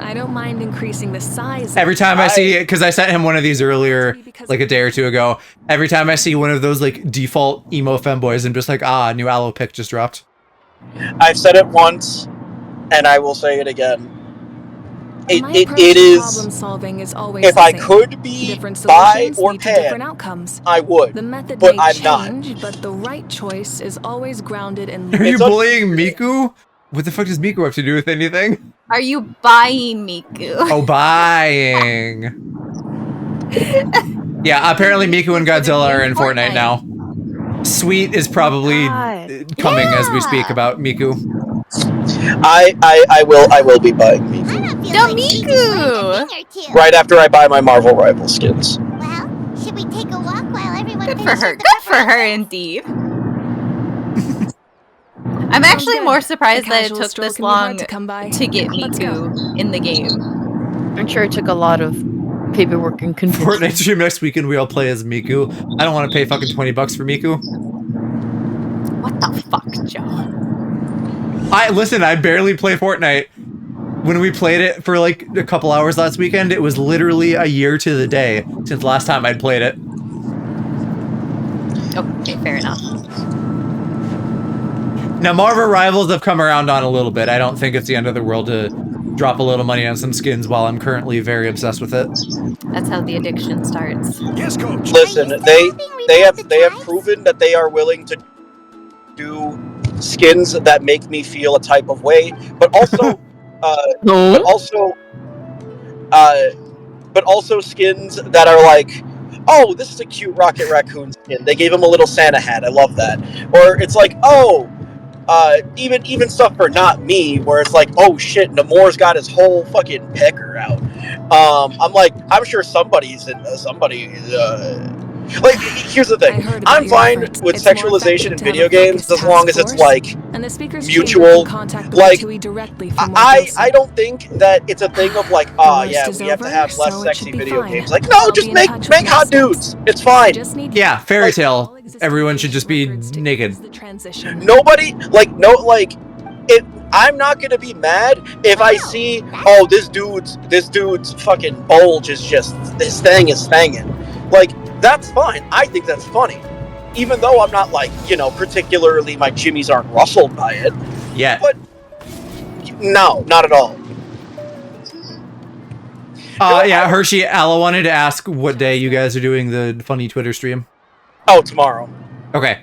I don't mind increasing the size. Every time I see it, because I sent him one of these earlier, like a day or two ago. Every time I see one of those like default emo femboys, I'm just like, ah, new aloe pick just dropped. I've said it once, and I will say it again. My It approach to is. problem solving is always If the I same. could be Different bi solutions or lead to different pan, outcomes. I would. The method but may I'm not. change, but the right choice is always grounded in. Are you It's bullying Miku? What the fuck does Miku have to do with anything? Are you buying Miku? Oh, buying. Yeah, apparently Miku and Godzilla are in Fortnite now. Sweet is probably God. coming as we speak about Miku. I will be buying Miku I don't feel Yo, like speaking Miku! right a thing or two. right after I buy my Marvel Rival skins. Well, should we take a walk while everyone Good for finishes her. the Good for her, preparations? indeed. I'm actually good. more A surprised that it casual took stroll this can be hard long to come by. to get Let's go. Miku in the game. I'm sure it took a lot of paperwork and Fortnite convincing. stream next weekend, we all play as Miku. I don't want to pay fucking $20 for Miku. What the fuck, Joe? Listen, I barely play Fortnite. When we played it for like a couple hours last weekend, it was literally a year to the day since last time I'd played it. Okay, fair enough. Now, Marvel Rivals have come around on a little bit. I don't think it's the end of the world to drop a little money on some skins while I'm currently very obsessed with it. That's how the addiction starts. Yes, coach. Listen, Are you they still helping they have rebuild the they have tribes? proven that they are willing to do skins that make me feel a type of way, but also No. but also skins that are like, oh, this is a cute Rocket Raccoon skin. They gave him a little Santa hat. I love that. Or it's like, oh, even stuff for not me, where it's like, oh shit, Namor's got his whole fucking pecker out. I'm like, I'm sure somebody's in like, here's the I thing. heard about I'm your fine efforts. with It's more sexualization effective in to have video a games focused as long as task it's force, like and the speaker's mutual. chamber can contact the Like, Tui directly for more I dosing. don't think that it's a thing of like, The ah, worst yeah, is we have to over, have less so it sexy should be video fine. games. Like, no, I'll just be in make touch with hot next steps. dudes. It's I fine. just need Yeah, fairy Like, tale. all existing Everyone should just be records to naked. ease the transition. Nobody, like, no, like, it. I'm not gonna be mad if I see, oh, this dude's fucking bulge is just, this thing is thangin'. Like, that's fine. I think that's funny. Even though I'm not, like, particularly my jimmies aren't rustled by it. Yeah. But, no, not at all. Yeah, Hershey, Alla wanted to ask what day you guys are doing the funny Twitter stream. Oh, tomorrow. Okay.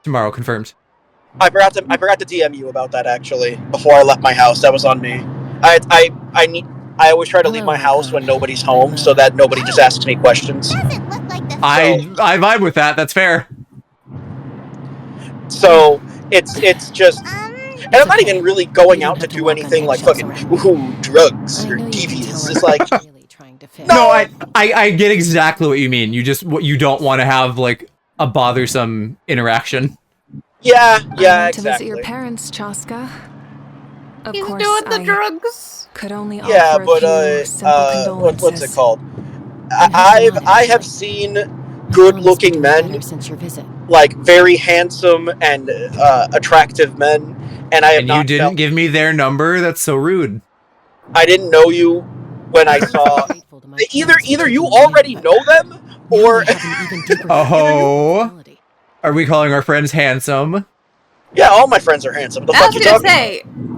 Tomorrow, confirmed. I forgot to DM you about that, actually, before I left my house. That was on me. I always try to leave my house when nobody's home, so that nobody just asks me questions. Doesn't look like the I vibe with that. That's fair. So it's just, and I'm not even really going out to do anything like fucking drugs or devious. It's like, No, I get exactly what you mean. You don't want to have like a bothersome interaction. yeah, I need to visit exactly. your parents, Chaska. Of He's course, doing the I drugs. could only Yeah, offer but a few simple condolences. what's it called? I have seen good-looking men, since your visit. like very handsome and attractive men, and I have And not you didn't felt- give me their number? That's so rude. I didn't know you when I saw. Either you already know them, or Oh. Are we calling our friends handsome? yeah, all my friends are handsome. The I fuck was you gonna talking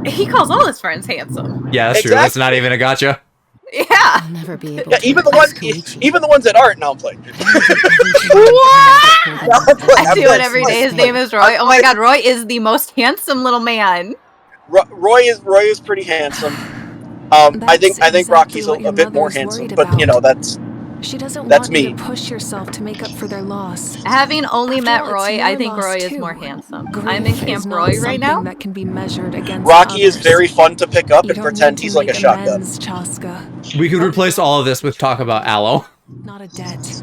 say, he calls all his friends handsome. Yeah, that's true. That's not even a gotcha. Yeah. I'll never be able Yeah, to even the replace ones, Koichi. even the ones that aren't. Now I'm playing. I do it every day. His name is Roy. Oh my god, Roy is the most handsome little man. Roy is pretty handsome. I think That's Rocky's exactly what a your bit more mother's handsome, worried but about. She doesn't that's want me. you to push yourself to make up for their loss. Having only After met all, it's Roy, your I think loss Roy is too. more handsome. Grief I'm in is Camp not Roy right something now. that can be measured against Rocky is others. very fun to pick up You and don't pretend need to he's like a make shotgun. amends, Chaska. We could replace all of this with talk about Aloe. Not a debt.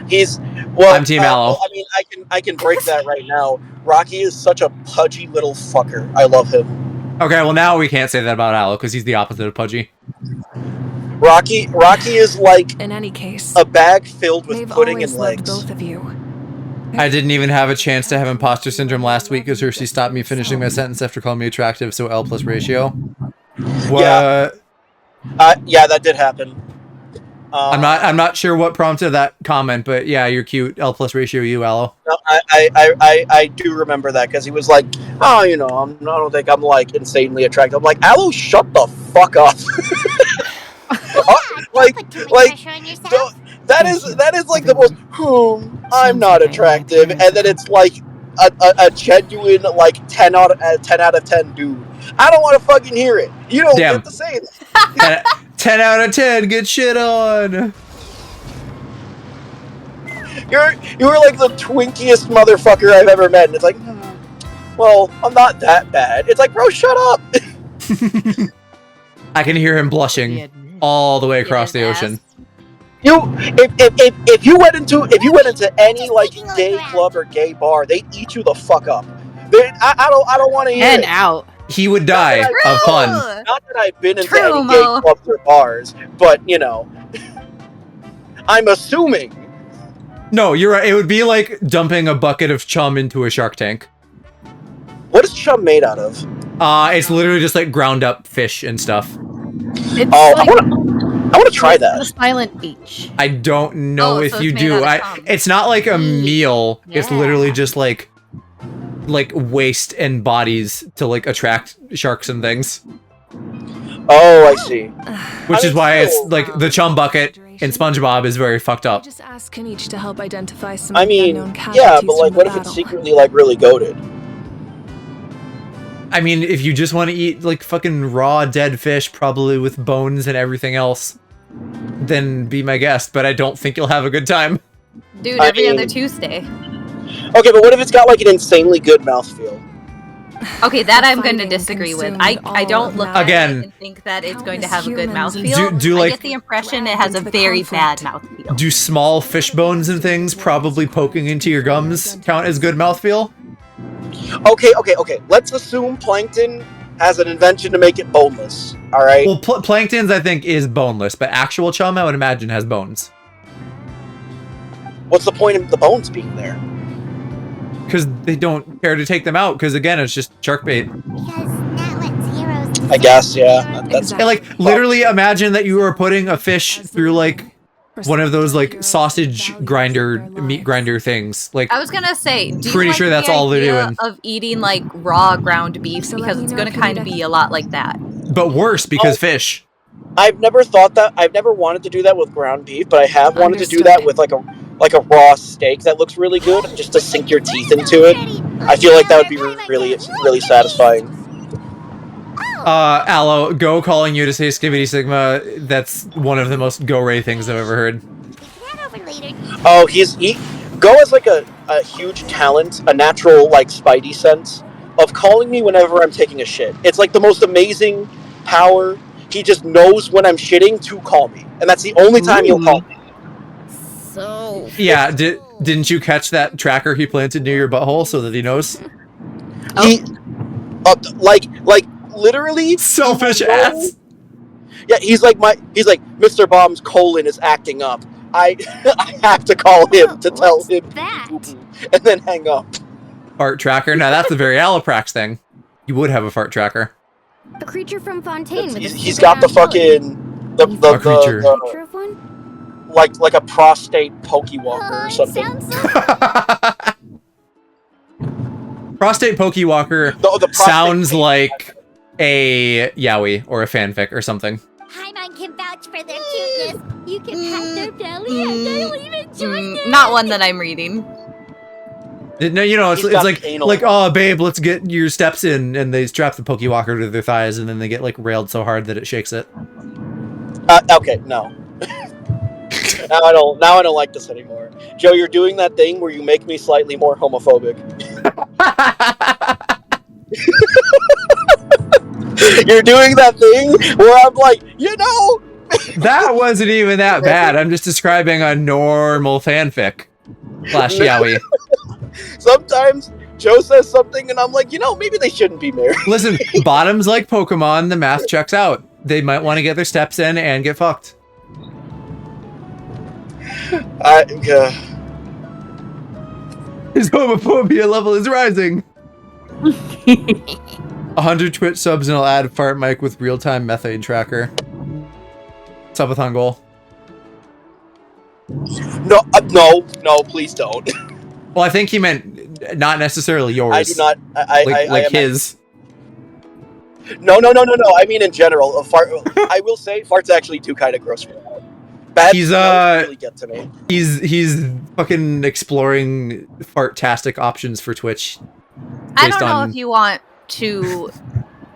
He's well. I'm Team Aloe. Well, I mean, I can break that right now. Rocky is such a pudgy little fucker. I love him. Okay, well now we can't say that about Aloe because he's the opposite of pudgy. Rocky is like In any case, a bag filled with they've pudding always and loved legs. both of you. I didn't even have a chance to have imposter syndrome last week because Hershey stopped me finishing my sentence after calling me attractive, so L plus ratio. What? Yeah. Yeah, that did happen. I'm not sure what prompted that comment, but yeah, you're cute. L plus ratio you, Aloe. No, I do remember that because he was like, oh, I don't think I'm like insanely attractive. I'm like, Aloe, shut the fuck up. That is like the most. I'm not attractive, and then it's like a genuine like 10 out of 10 dude. I don't want to fucking hear it. You don't get to say that. 10 out of 10, get shit on. You're like the twinkiest motherfucker I've ever met, and it's like, well, I'm not that bad. It's like, bro, shut up. I can hear him blushing all the way across the ocean. If you went into any like gay club or gay bar, they'd eat you the fuck up. I don't want to hear And it. out. He would die of fun. Not that I've been into any gay clubs or bars, but I'm assuming. No, you're right. It would be like dumping a bucket of chum into a shark tank. What is chum made out of? It's literally just like ground up fish and stuff. It's I want to try that. The silent H. I don't know if you do. It's not like a meal. Yeah. It's literally just like waste and bodies to like attract sharks and things. Oh, I see. Which is why it's like the chum bucket in SpongeBob is very fucked up. Just ask Kenichi to help identify some yeah, but like, what if it's secretly like really goated? I mean, if you just want to eat like fucking raw dead fish, probably with bones and everything else, then be my guest. But I don't think you'll have a good time. Dude, every other Tuesday. Okay, but what if it's got like an insanely good mouthfeel? Okay, that I'm going to disagree with. I don't look at again it and think that it's going to have a good mouthfeel. Do like, I get the impression it has a very bad mouthfeel. Do small fish bones and things probably poking into your gums count as good mouthfeel? Okay. Let's assume Plankton has an invention to make it boneless. All right. Well, Plankton's I think is boneless, but actual chum I would imagine has bones. What's the point of the bones being there? Because they don't care to take them out. Because again, it's just shark bait. I guess, yeah. That's like literally imagine that you were putting a fish through like one of those like sausage grinder, meat grinder things. Like I was gonna say, pretty sure that's all they're doing. Of eating like raw ground beef because it's gonna kind of be a lot like that. But worse because fish. I've never thought that. I've never wanted to do that with ground beef, but I have wanted to do that with like a raw steak that looks really good, just to sink your teeth into it. I feel like that would be really satisfying. Aloe, Go calling you to say Skibidi Sigma. That's one of the most Go-Ray things I've ever heard. Oh, Go has like a huge talent, a natural like spidey sense of calling me whenever I'm taking a shit. It's like the most amazing power. He just knows when I'm shitting to call me, and that's the only time he'll call me. So yeah, didn't you catch that tracker he planted near your butthole so that he knows? He, like literally selfish ass. Yeah, he's like Mr. Bomb's colon is acting up. I have to call him to tell him that, and then hang up. Fart tracker. Now that's a very Alloprax thing. You would have a fart tracker. The creature from Fontaine. He's got the fucking the like a prostate pokewalker or something. Prostate pokewalker sounds like a yaoi or a fanfic or something. Paimon can vouch for their cuteness. You can pat their belly and they'll even join it. Not one that I'm reading. No, it's like oh babe, let's get your steps in, and they strap the pokewalker to their thighs, and then they get like railed so hard that it shakes it. Okay, no. Now I don't like this anymore. Joe, you're doing that thing where you make me slightly more homophobic. You're doing that thing where I'm like, that wasn't even that bad. I'm just describing a normal fanfic / yaoi. Sometimes Joe says something and I'm like, maybe they shouldn't be married. Listen, bottoms like Pokemon, the math checks out. They might want to get their steps in and get fucked. His homophobia level is rising. 100 Twitch subs and I'll add fart mic with real-time methane tracker. Subathon goal. No, no, please don't. Well, I think he meant not necessarily yours. I do not. Like am his. No. I mean in general. I will say farts actually do kind of gross me out. Bad He's smells really get to me. He's fucking exploring fart-tastic options for Twitch. I don't know if you want to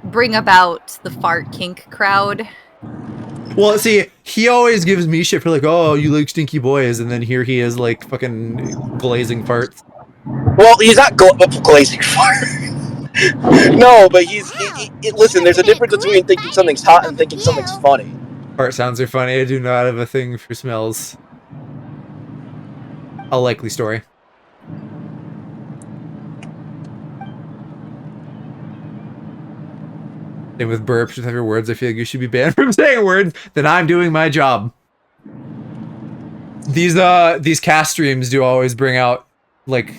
bring about the fart kink crowd. Well, see, he always gives me shit for like, oh, you like stinky boys, and then here he is like fucking glazing farts. Well, he's not glazing farts. No, but listen, there's a difference between thinking something's hot and thinking something's funny. Fart sounds are funny. I do not have a thing for smells. A likely story. Same with burps with every words. I feel like you should be banned from saying words. Then I'm doing my job. These cast streams do always bring out like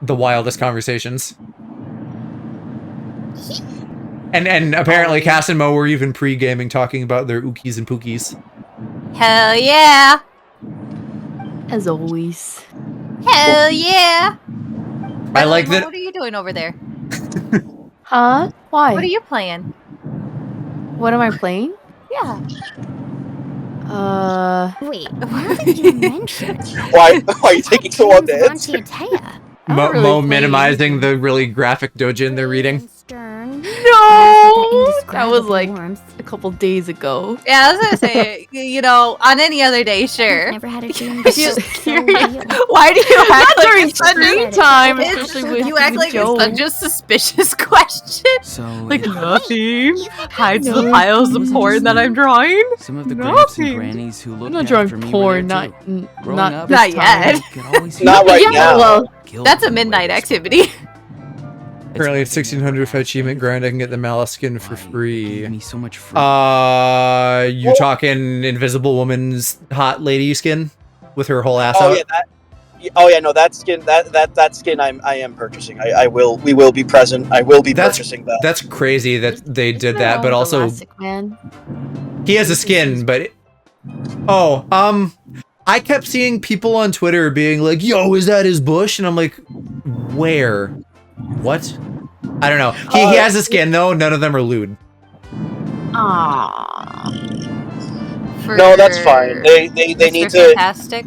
the wildest conversations. And apparently Cass and Mo were even pre-gaming talking about their ookies and pookies. Hell yeah! As always. Hell yeah! I like Mo, that. What are you doing over there? Huh? Why? What are you playing? What am I playing? Yeah. Wait, what did you mention? Why are you taking so long to answer? Mo minimizing the really graphic dojin they're reading. No! That was like a couple days ago. Yeah, I was gonna say, you know, on any other day, sure. Never had a dream. Why do you act like during it's such stream time, it's- especially with you act like Joe. it's such a suspicious question? So, Like nothing hides No. the piles of porn that I'm drawing. some of the gramps and Nothing. grannies who I'm looked not after drawing me porn, were there not too. Growing not up, this Not time. yet. could always Not right Yeah, now. well, guilt That's a in the way midnight they activity. Currently at 1600 for achievement grind, I can get the Malice skin for gave free. me so much fruit. You talking Invisible Woman's hot lady skin with her whole ass Oh out? yeah, no, that skin, that skin, I am purchasing. We will be present. I will be purchasing that. That's crazy that they did Isn't that, but all also Elastic Man? he has a skin, but I kept seeing people on Twitter being like, "Yo, is that his bush?" And I'm like, "Where? What?" I don't know. He has a skin though. None of them are lewd. Aww. No, that's fine. They need to. Fantastic.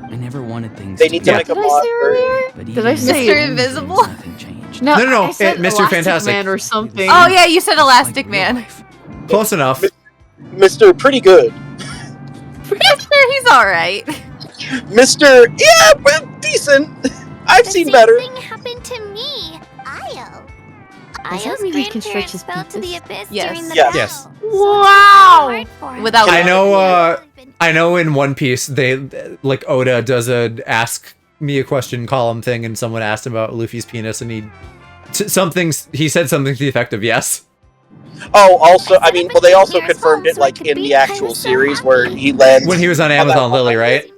I never wanted things. They need to Yeah. make a Did I mod say for. earlier? But Did I even say Mr. in Invisible? things, Nothing changed. No, No, I said Mr. Elastic Fantastic. Man or something. Oh yeah, you said Elastic Like Man. real life. Close enough. Mr. Pretty Good. He's all right. Mr. Yeah, but decent. I've seen better. The same thing happened to me. Io. Does that Io's mean he can stretch grandparents his fell to the penis? abyss Yes. during the Yes. Yes. Wow! Without I know. I know. In One Piece, they like Oda does a ask me a question column thing, and someone asked him about Luffy's penis, and he said something to the effect of yes. Oh, also, I mean, well, they also confirmed it like in the actual series where he lands When he was on Amazon Lily, right?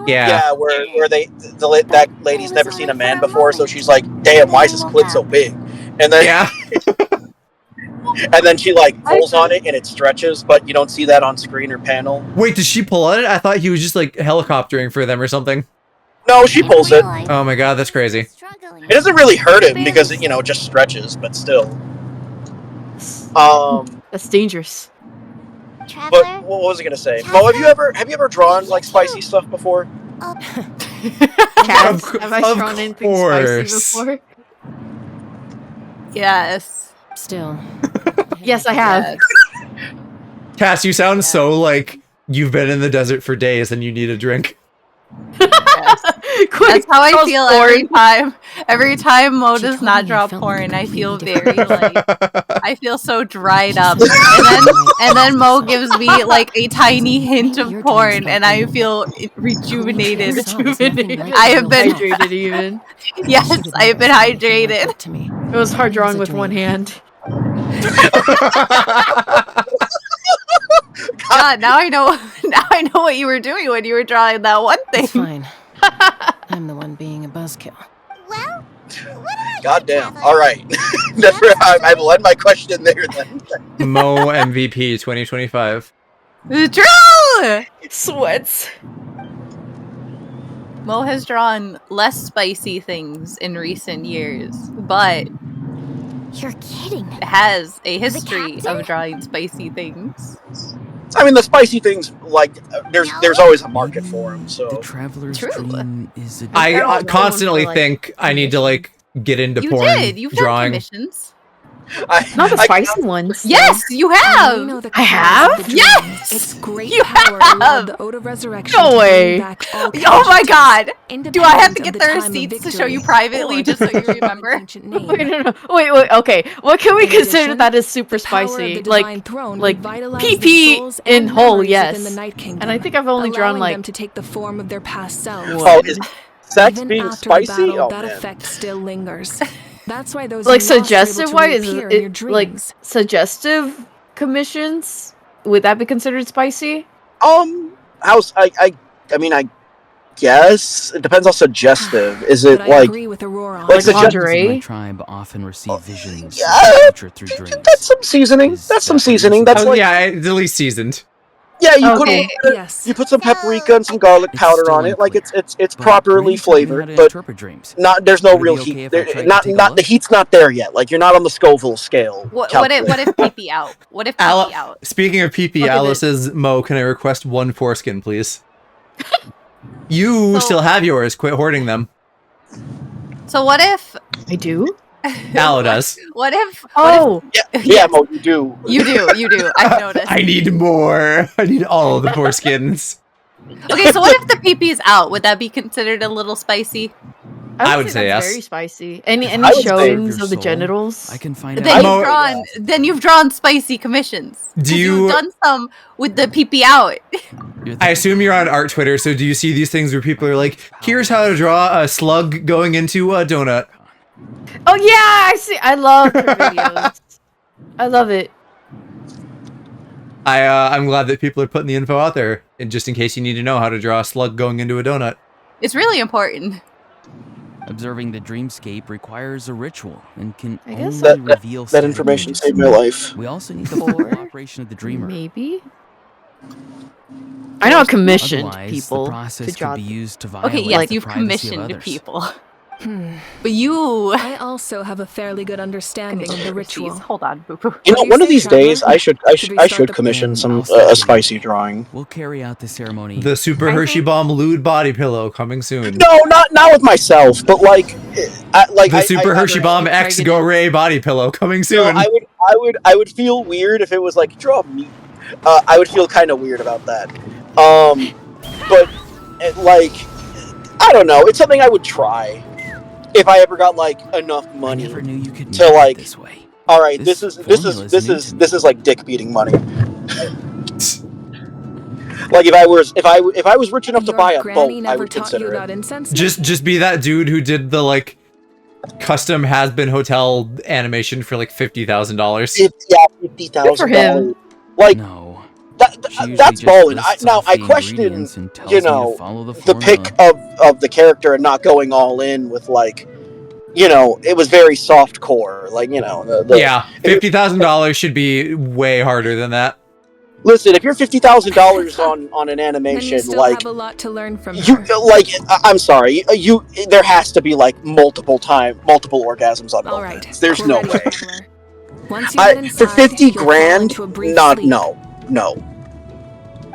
Yeah. Yeah, where that lady's never seen a man before, so she's like, "Damn, why is this clit so big?" And then Yeah. and then she like pulls on it and it stretches, but you don't see that on screen or panel. Wait, did she pull on it? I thought he was just like helicoptering for them or something. No, she pulls it. Oh my god, that's crazy. It doesn't really hurt him because it, just stretches, but still. That's dangerous. But what was I gonna say? Mo, have you ever drawn like spicy stuff before? Cats, have I of drawn anything course. spicy before? Yes. Still. Yes, I have. Yes. Cass, you sound so like you've been in the desert for days and you need a drink. Quick, That's how I draws feel porn. every time. Every time Mo She does told not me draw it felt like porn, a I feel complete very like I feel so dried up. And then Mo gives me like a tiny hint of porn, and I feel rejuvenated. I have been Hydrated even. Yes, I have been hydrated. To me. It was hard drawing with one hand. God, now I know. Now I know what you were doing when you were drawing that one It's thing. fine. I'm the one being a buzzkill. Well, Goddamn. All right. I've led my question there then. Mo MVP 2025. True. Ew! Sweats. Mo has drawn less spicy things in recent years, but You're kidding. has a history captain? of drawing spicy things. I mean, the spicy things, like, there's always a market for them. The So traveler's True. dream is a I They're all constantly known for, like, think I need to like get into You porn did. You've done drawing. commissions. Not the I- spicy ones. Yes, you You have. know the I cause have? of the dream. Yes! It's great You power have! allowed the Ode of Resurrection No to bring way. back all Oh my casualties, god! Do I have to independent get of the time of receipts to show you victory privately or just so you dependent on remember? its ancient name. Wait, okay. What can we In consider addition, that is super the power of spicy? the divine Like, throne like revitalized the PP souls in and whole, memories yes. within the Night Kingdom, And I think I've only drawn allowing like them to take the form of their past selves. Oh, is sex Even being after the spicy? battle, Oh that man. effect still lingers. That's why those like you lost are able suggestive to wise. reappear in your Like dreams. suggestive commissions. Would that be considered spicy? How's I mean, I guess it depends how suggestive. Is it But I like agree with Aurora. like Like suggest- Members of my lingerie? tribe often receive visions yeah, of the future through dreams. that's some seasoning. Is That's some that what you're seasoning. That's Oh, like yeah, it's at least seasoned. yeah, you Okay. put Yes. you put some paprika and some garlic It's powder still on it. Like unclear, it's but properly Green taught me how flavored, to but interpret dreams. not there's no Would it real be okay heat. if I There, tried to not take a not the look? heat's not there yet. Like you're not on the Scoville scale. What calculator. if PP out? What if PP out? Speaking of PP, Okay, Alice says, Mo, can I request one foreskin, please? You So- still have yours. Quit hoarding them. So what if I do. Aloe does. what if Oh, Yeah, Mo, you do. you do. I've noticed. I need more. I need all of the foreskins. Okay, so what if the PP is out? Would that be considered a little spicy? I would say that's yes. Very spicy. Any I would say- showings Your of the soul, genitals? I can find Then out. you've drawn spicy commissions. Do 'Cause you- you've done some with the PP out. I assume you're on art Twitter, so do you see these things where people are like, here's how to draw a slug going into a donut? Oh yeah, I see. I love her videos. I love it. I'm glad that people are putting the info out there, and just in case you need to know how to draw a slug going into a donut. It's really important. Observing the dreamscape requires a ritual and can I guess only That- reveal That static information images. saved my life. We also need the full cooperation of the dreamer. Maybe. I know I commissioned Otherwise, people the process to draw. could be used to violate Okay, yes, the you've privacy of commissioned others. people. But you I also have a fairly good understanding of the ritual. Jeez, hold on, boo boo. You know, What do you one of say, these days, Traveler? I should Should we start the commission plan? some I'll start a the- spicy drawing. We'll carry out the ceremony. The Super I Hershey think- Bomb lewd body pillow coming soon. No, not with myself, but like The Super Hershey Bomb I- X Go Ray body pillow coming No, soon. I would feel weird if it was like draw me. I would feel kind of weird about that. But like, I don't know. It's something I would try if I ever got like enough I money. never knew you could to, make it like, this way. All right, This formula is this is like dick beating money. Like if I was rich enough to Your buy a granny boat, I never would taught consider you it. about incense? Just be that dude who did the like custom has-been hotel animation for like $50,000. Yeah, $50,000. Like No. She usually that's just balling. lists Now off I the question, ingredients and tells you me to know, follow the the pick formula. of the character and not going all in with like, you know, it was very soft core. Like, you know, Yeah, $50,000 should be way harder than that. Listen, if you're $50,000 on an Then you animation, still like have a lot to learn from you her. like, I'm sorry, you there has to be like multiple orgasms on All both right, ends. There's we're no ready, way. Traveler. Once you get For inside, 50 you'll fall grand, into a brief not sleep. no.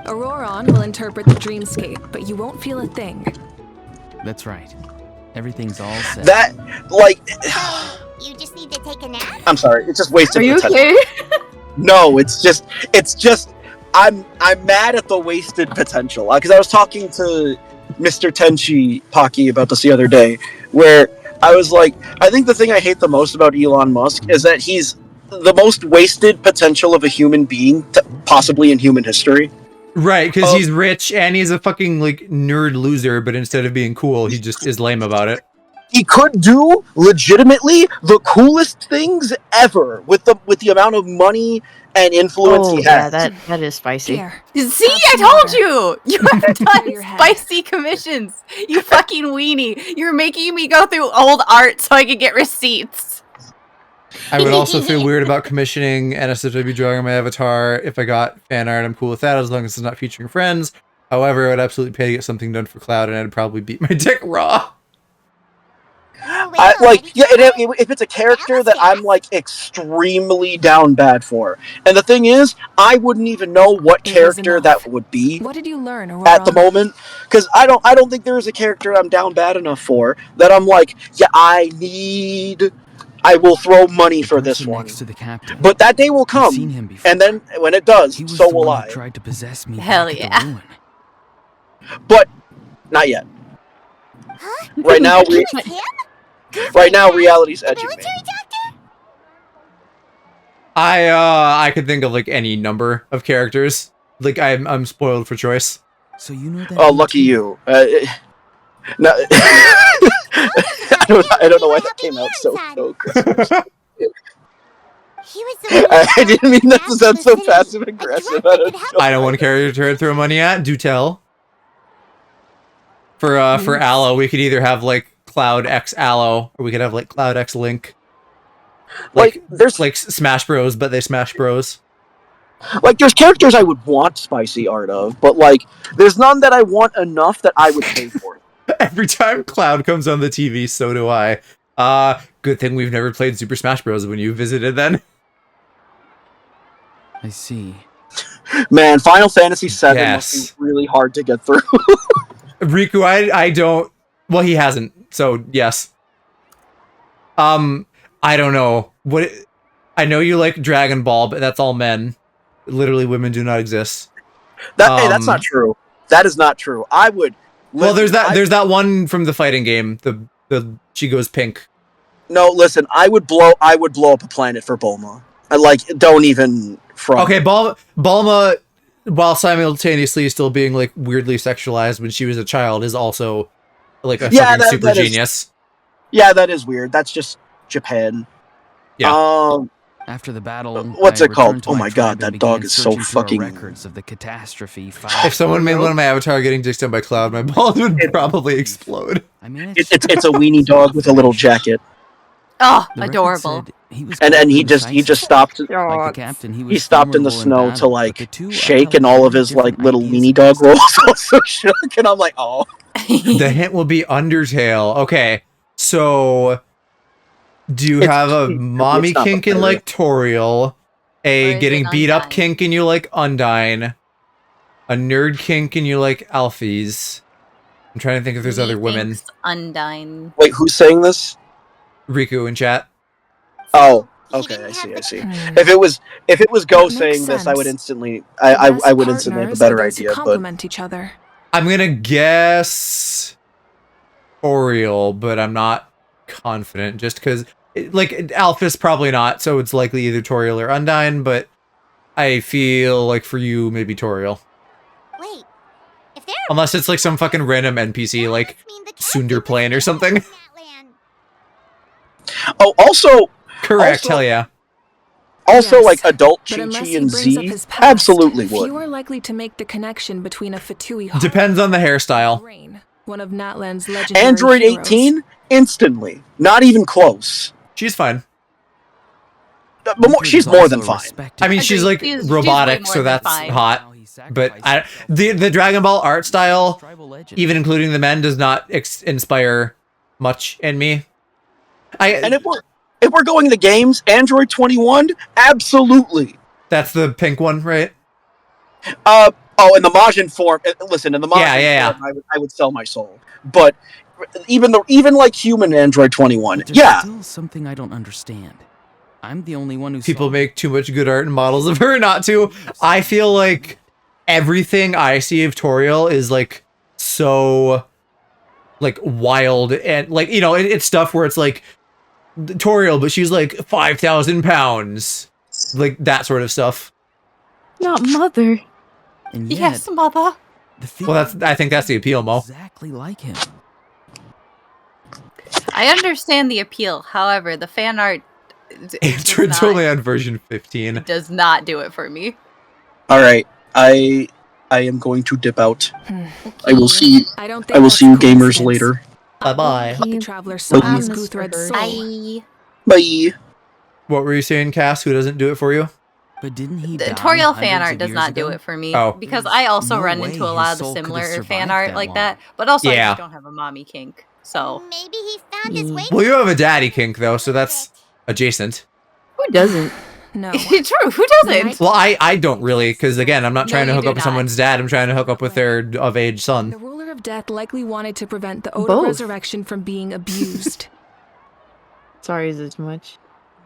Auroron will interpret the dreamscape, but you won't feel a thing. That's right. Everything's all set. That like, You just need to take a nap? I'm sorry, it's just wasted Are you potential. okay? No, it's just I'm mad at the wasted potential because I was talking to Mr. Tenchi Paki about this the other day, where I was like, I think the thing I hate the most about Elon Musk is that he's the most wasted potential of a human being, possibly in human history. Right, because Oh. he's rich and he's a fucking like nerd loser, but instead of being cool, he just is lame about it. He could do legitimately the coolest things ever with the amount of money and influence Oh he yeah, has. that is spicy. Here. See, Have I some told water. you! You have Clear your done head. spicy commissions! You fucking weenie! You're making me go through old art so I could get receipts! I would also feel weird about commissioning NSFW drawing on my avatar. If I got fan art, I'm cool with that as long as it's not featuring friends. However, I would absolutely pay to get something done for Cloud, and I'd probably beat my dick raw. If it's a character that I'm like extremely down bad for, and the thing is, I wouldn't even know what character that would be. What did you learn, Aurora? At the moment? Because I don't think there is a character I'm down bad enough for that I'm like, yeah, I will throw money for this one. To the captain. But that day will come, Seen him before. and then when it does, He was so the will one I. who tried to possess me. Hell back at the yeah. ruin. But not yet. Huh? Right now, It was him? Good right for now, him. reality's The edging me. military doctor? I could think of like any number of characters. Like I'm spoiled for choice. So you know that. Oh, lucky you. No, I don't know why that came out so Christmas. He was the one who I didn't mean that to asked sound the so city. passive A aggressive. drug that could help I know one character to throw money at. Do tell. For Aloe, we could either have like Cloud X Aloe, or we could have like Cloud X Link. Like there's like Smash Bros, but they Smash Bros. Like there's characters I would want spicy art of, but like there's none that I want enough that I would pay for. Every time Cloud comes on the TV, so do I. Good thing we've never played Super Smash Bros. When you visited then. I see. Man, Final Fantasy VII Yes. must be really hard to get through. Riku, I don't. Well, he hasn't. So yes. I don't know what. I know you like Dragon Ball, but that's all men. Literally, women do not exist. Hey, that's not true. That is not true. I would. Well, there's that one from the fighting game. The she goes pink. No, listen. I would blow up a planet for Bulma. Don't even front. Okay, Bulma, while simultaneously still being like weirdly sexualized when she was a child, is also like a fucking super genius. Yeah, that is weird. That's just Japan. Yeah. After the battle, what's I it called? returned to Oh my my tribe god, that and dog began is so searching through our fucking. records of the catastrophe. If someone made one of my avatar getting dicked down by Cloud, my balls would probably explode. I mean, It's a weenie dog with a little jacket. Oh, the record adorable. said he was And he quick just decisive. stopped. Like the captain, He stopped in the snow to battle, but like the two shake, upheld and all of very his like different little ideas weenie of dog justice. rolls also shook, and I'm like, oh. The hint will be Undertale. Okay, so do you have a mommy it's not kink in like Toriel, Or a is getting it beat up Undyne? kink and you like Undyne, a nerd kink and you like Alphys? I'm trying to think if there's other women. Methinks Undyne. Wait, who's saying this? Riku in chat. Oh, He okay, didn't I see, have I see. Hmm. If it was Go That makes saying this, I would sense. instantly, The I best would instantly have a partners better are those who idea. But complement each other. I'm gonna guess Oriel, but I'm not confident just because like Alphys probably not, so it's likely either Toriel or Undyne, but I feel like for you maybe Toriel. Wait. If they're Unless it's like some fucking random NPC like Sunderplane or something. oh, also, Correct, Also- hell yeah. Yes, like adult But unless Chi-Chi he and brings up Z, his past, absolutely would. few are likely to make the connection between a Fatui heart Depends on the and hairstyle. Rain, one of Natlan's legendary Android heroes. 18, instantly, not even close. She's fine. But she's more than fine. I mean, she's Agreed. like She's robotic, way more so than that's fine. hot. But the Dragon Ball art style, even including the men, does not inspire much in me. And if we're going to games, Android 21, absolutely. That's the pink one, right? In the Majin form. Listen, in the Majin Yeah. form, I would sell my soul. But even like human Android 21, But there's yeah. still something I don't understand. I'm the only one who People saw make too much good art and models of her not to. I feel like everything I see of Toriel is like so like wild and like, you know, it's stuff where it's like Toriel, but she's like 5,000 pounds, like that sort of stuff. Not mother. And yet, Yes, mother. the Well, I think that's the appeal, Mo. exactly like him. I understand the appeal. However, the fan art It's only on version 15. does not do it for me. All right, I am going to dip out. Hmm. I will see. I don't I think will that's see you gamers coincidence. later. Bye bye. The traveler saw Bye. his Guthred's soul. Bye. Bye. What were you saying, Cass? Who doesn't do it for you? But didn't he The die tutorial fan hundreds art of does years not do ago? it for me Oh. because I also No run way into a his lot of the soul could've similar fan survived art that like long. that. But also, I Yeah. just don't have a mommy kink. So Maybe he found his way. Well, you have a daddy kink though, so that's adjacent. Who doesn't? No. true. Who doesn't? Well, I don't really, because again, I'm not No, trying to you hook do up with not. someone's dad. I'm trying to hook up with their of-age The son. ruler of death likely wanted to prevent the Ode Both. of Resurrection from being abused. Sorry, is it too much?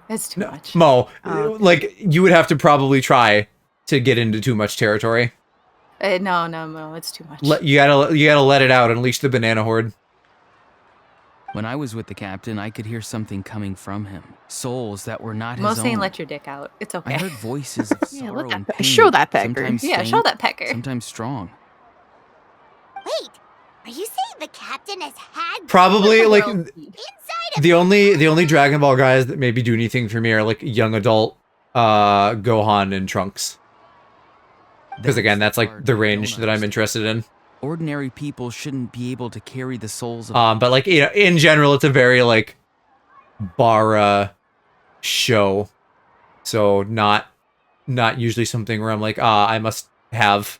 It's too much. Mo, Oh. like, you would have to probably try to get into too much territory. No, it's too much. You gotta let it out, unleash the banana horde. When I was with the captain, I could hear something coming from him. Souls that were not Mo his saying own. let your dick out. It's I okay. heard voices of Yeah, sorrow let and that pain. show that pecker. Sometimes Yeah, faint, show that pecker. Sometimes strong. Wait, are you saying the captain has had Probably, like, inside of the only Dragon Ball guys that maybe do anything for me are, like, young adult Gohan and Trunks. Because, again, that's, like, the range that I'm interested in. Ordinary people shouldn't be able to carry the souls of But, like, you know, in general, it's a very, like, Bara show. So not usually something where I'm like, I must have.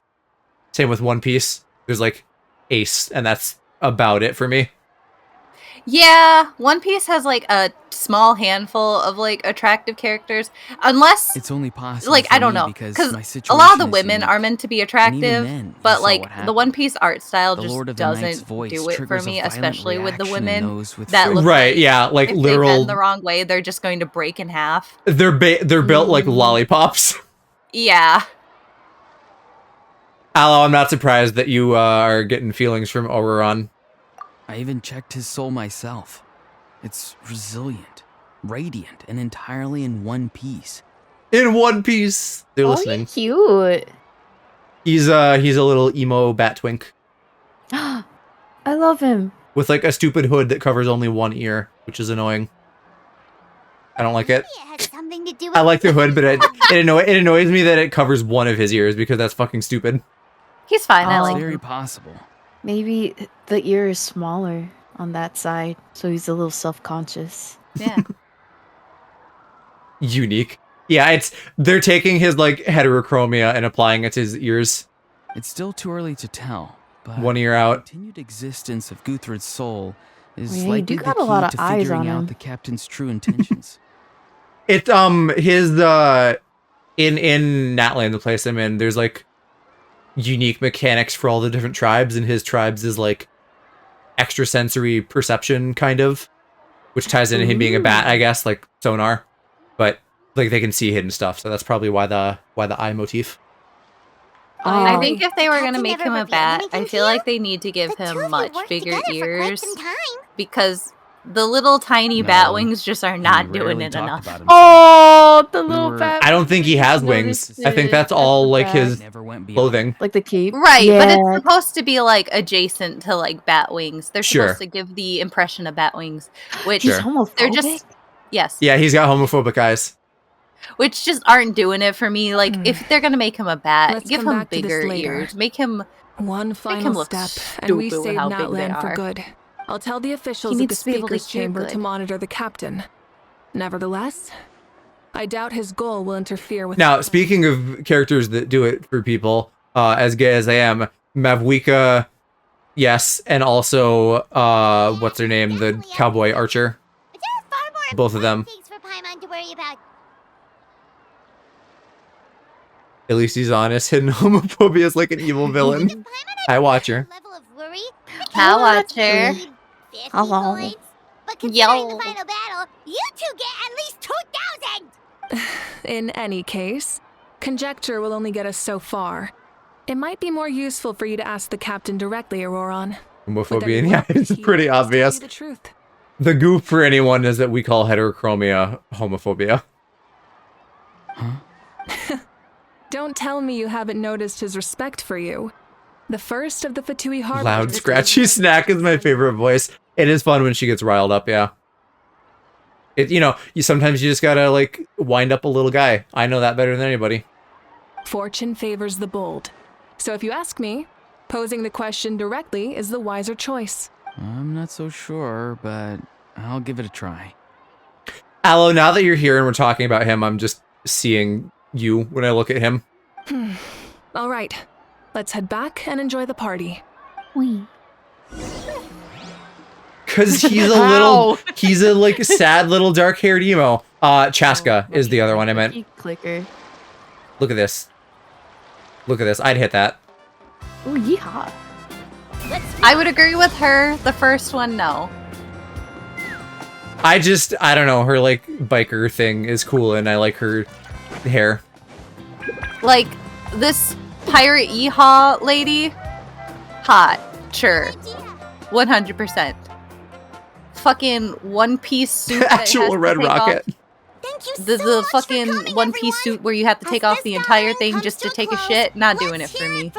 Same with One Piece. There's, like, Ace, and that's about it for me. Yeah, One Piece has like a small handful of like attractive characters, unless It's only possible like for I don't me know, because because my a lot of situation the is women unique. are meant to be And attractive, even then, you but saw like what the happened. One Piece art style The just Lord of the Night's doesn't voice do it for triggers a me, violent especially with the reaction in women those with that look Right, like yeah, like if literal. they bend the wrong way, they're just going to break in half. They're built like lollipops. Yeah. Aloe, I'm not surprised that you are getting feelings from Oreron. I even checked his soul myself. It's resilient, radiant, and entirely in one piece. In One Piece. They're listening. Cute. He's a little emo bat twink I love him. with like a stupid hood that covers only one ear, which is annoying. I don't like it. It has something to do with I like the hood, but it annoys me that it covers one of his ears because that's fucking stupid. He's fine, I Oh. like It's very him. possible. Maybe the ear is smaller on that side, so he's a little self-conscious. Yeah. Unique. Yeah, they're taking his like heterochromia and applying it to his ears. It's still too early to tell, but One ear out. the continued existence of Guthrud's soul is Yeah, you likely do the got a key lot of to eyes figuring on out him. the captain's true intentions. It his in Natlan, the place I'm in, there's like unique mechanics for all the different tribes, and his tribes is like extrasensory perception kind of, which ties into him being a bat, I guess, like sonar. But like they can see hidden stuff, so that's probably why the eye motif. I think if they were gonna Captain make never him a revealed bat, anything I to feel you? like they need to give The two him of you much worked bigger together for quite ears some time. because the little tiny bat No, wings just are He not doing rarely it talked enough. about himself. Oh, the We little were- bat. I don't think he has wings. I think that's all like his Never went beyond. clothing. like the cape. Right, but Yeah. it's supposed to be like adjacent to like bat wings. They're Sure. supposed to give the impression of bat wings, which He's Sure. homophobic. they're just yes, Yeah, he's got homophobic eyes. which just aren't doing it for me. Like if they're gonna make him a bat, Let's give come him back to this bigger later. ears. Make him One final look step, and we stupid with save how big they Natlan for are. good. I'll tell the officials at the needs to be able to speaker's hear chamber good. to monitor the captain. Nevertheless, I doubt his goal will interfere with. Now, speaking of characters that do it for people, as gay as I am, Mavwika, yes, and also what's her name, the cowboy archer. But there are far more Both of them. important things for Paimon to worry about. At least he's honest. Hidden homophobia is like an evil villain. If Paimon I watch her. level of worry, I'll watch her. 50 Hello. points. But considering Yo. the final battle, you two get at least 2,000. In any case, conjecture will only get us so far. It might be more useful for you to ask the captain directly, Auroron. Homophobia in the eyes is pretty obvious. The truth. The goof for anyone is that we call heterochromia homophobia. Don't tell me you haven't noticed his respect for you. The first of the Fatui Harbor. Loud, scratchy snack is my favorite voice. It is fun when she gets riled up, yeah. Sometimes you just gotta, like, wind up a little guy. I know that better than anybody. Fortune favors the bold. So if you ask me, posing the question directly is the wiser choice. I'm not so sure, but I'll give it a try. Aloe, now that you're here and we're talking about him, I'm just seeing you when I look at him. All right, let's head back and enjoy the party. Cause he's he's a like sad little dark-haired emo. Chaska is the other one I meant. Clicker. Look at this. Look at this. I'd hit that. Oh, yeehaw. I would agree with her. The first one, no. I don't know, her like biker thing is cool and I like her hair. Like, this pirate yeehaw lady, hot, sure. 100%. Fucking one-piece suit that Actual has to Red take Rocket. Off, the fucking one-piece suit where you have to take off the entire thing just to take a shit, not doing it for me.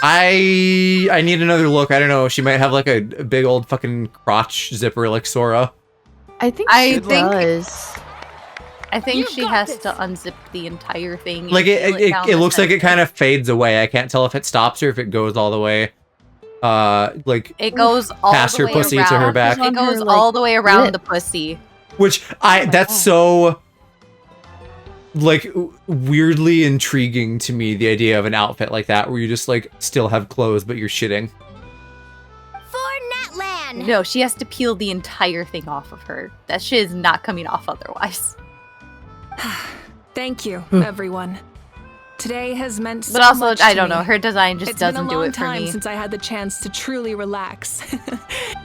I need another look. I don't know. She might have like a big old fucking crotch zipper like Sora. I think she does. I think she has to unzip the entire thing. Like it looks like it kind of fades away. I can't tell if it stops or if it goes all the way. Like it goes all past the her way pussy around. to her back. It goes all the way around the pussy. Which that's so like weirdly intriguing to me, the idea of an outfit like that where you just like still have clothes but you're shitting. For Natlan. No, she has to peel the entire thing off of her. That shit is not coming off otherwise. Thank you, everyone. Today has meant so But also, much I to don't me. know, her design just It's doesn't been a do long it for time me. since I had the chance to truly relax.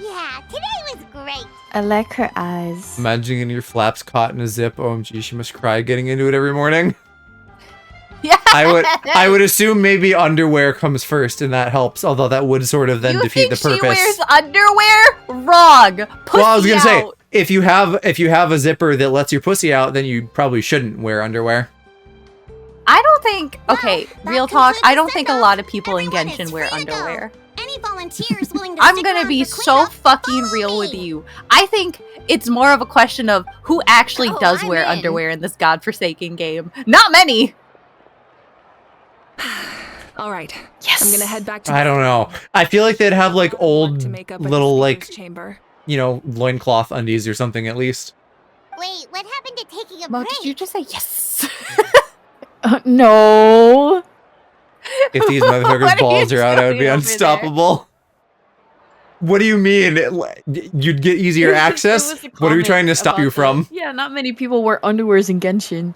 Yeah, today was great. I like her eyes. Imagine getting your flaps caught in a zip. OMG, she must cry getting into it every morning. Yeah. I would assume maybe underwear comes first and that helps, although that would sort of then defeat the purpose. She wears underwear? Wrong. Pussy Well, I was gonna say, out. if you have a zipper that lets your pussy out, then you probably shouldn't wear underwear. I don't think. Okay, Well, real that talk. I concludes don't the think a send-off. lot of people in Everyone is Genshin wear free to go. underwear. Any volunteers willing to I'm stick gonna around be for so cleanup, fucking follow real with me. you. I think it's more of a question of who actually Oh, does I'm wear in. underwear in this godforsaken game. Not many. All right. Yes. I'm gonna head back to. I don't know. I feel like they'd have like old to make up at the little like speaker's chamber. loincloth undies or something at least. Wait, what happened to taking a Mo, break? did you just say yes? No. If these What motherfuckers' are balls you are out, I would be doing over unstoppable. What do you mean? You'd get easier access? There was a What are we comment trying to stop about you from? that. Yeah, not many people wear underwears in Genshin.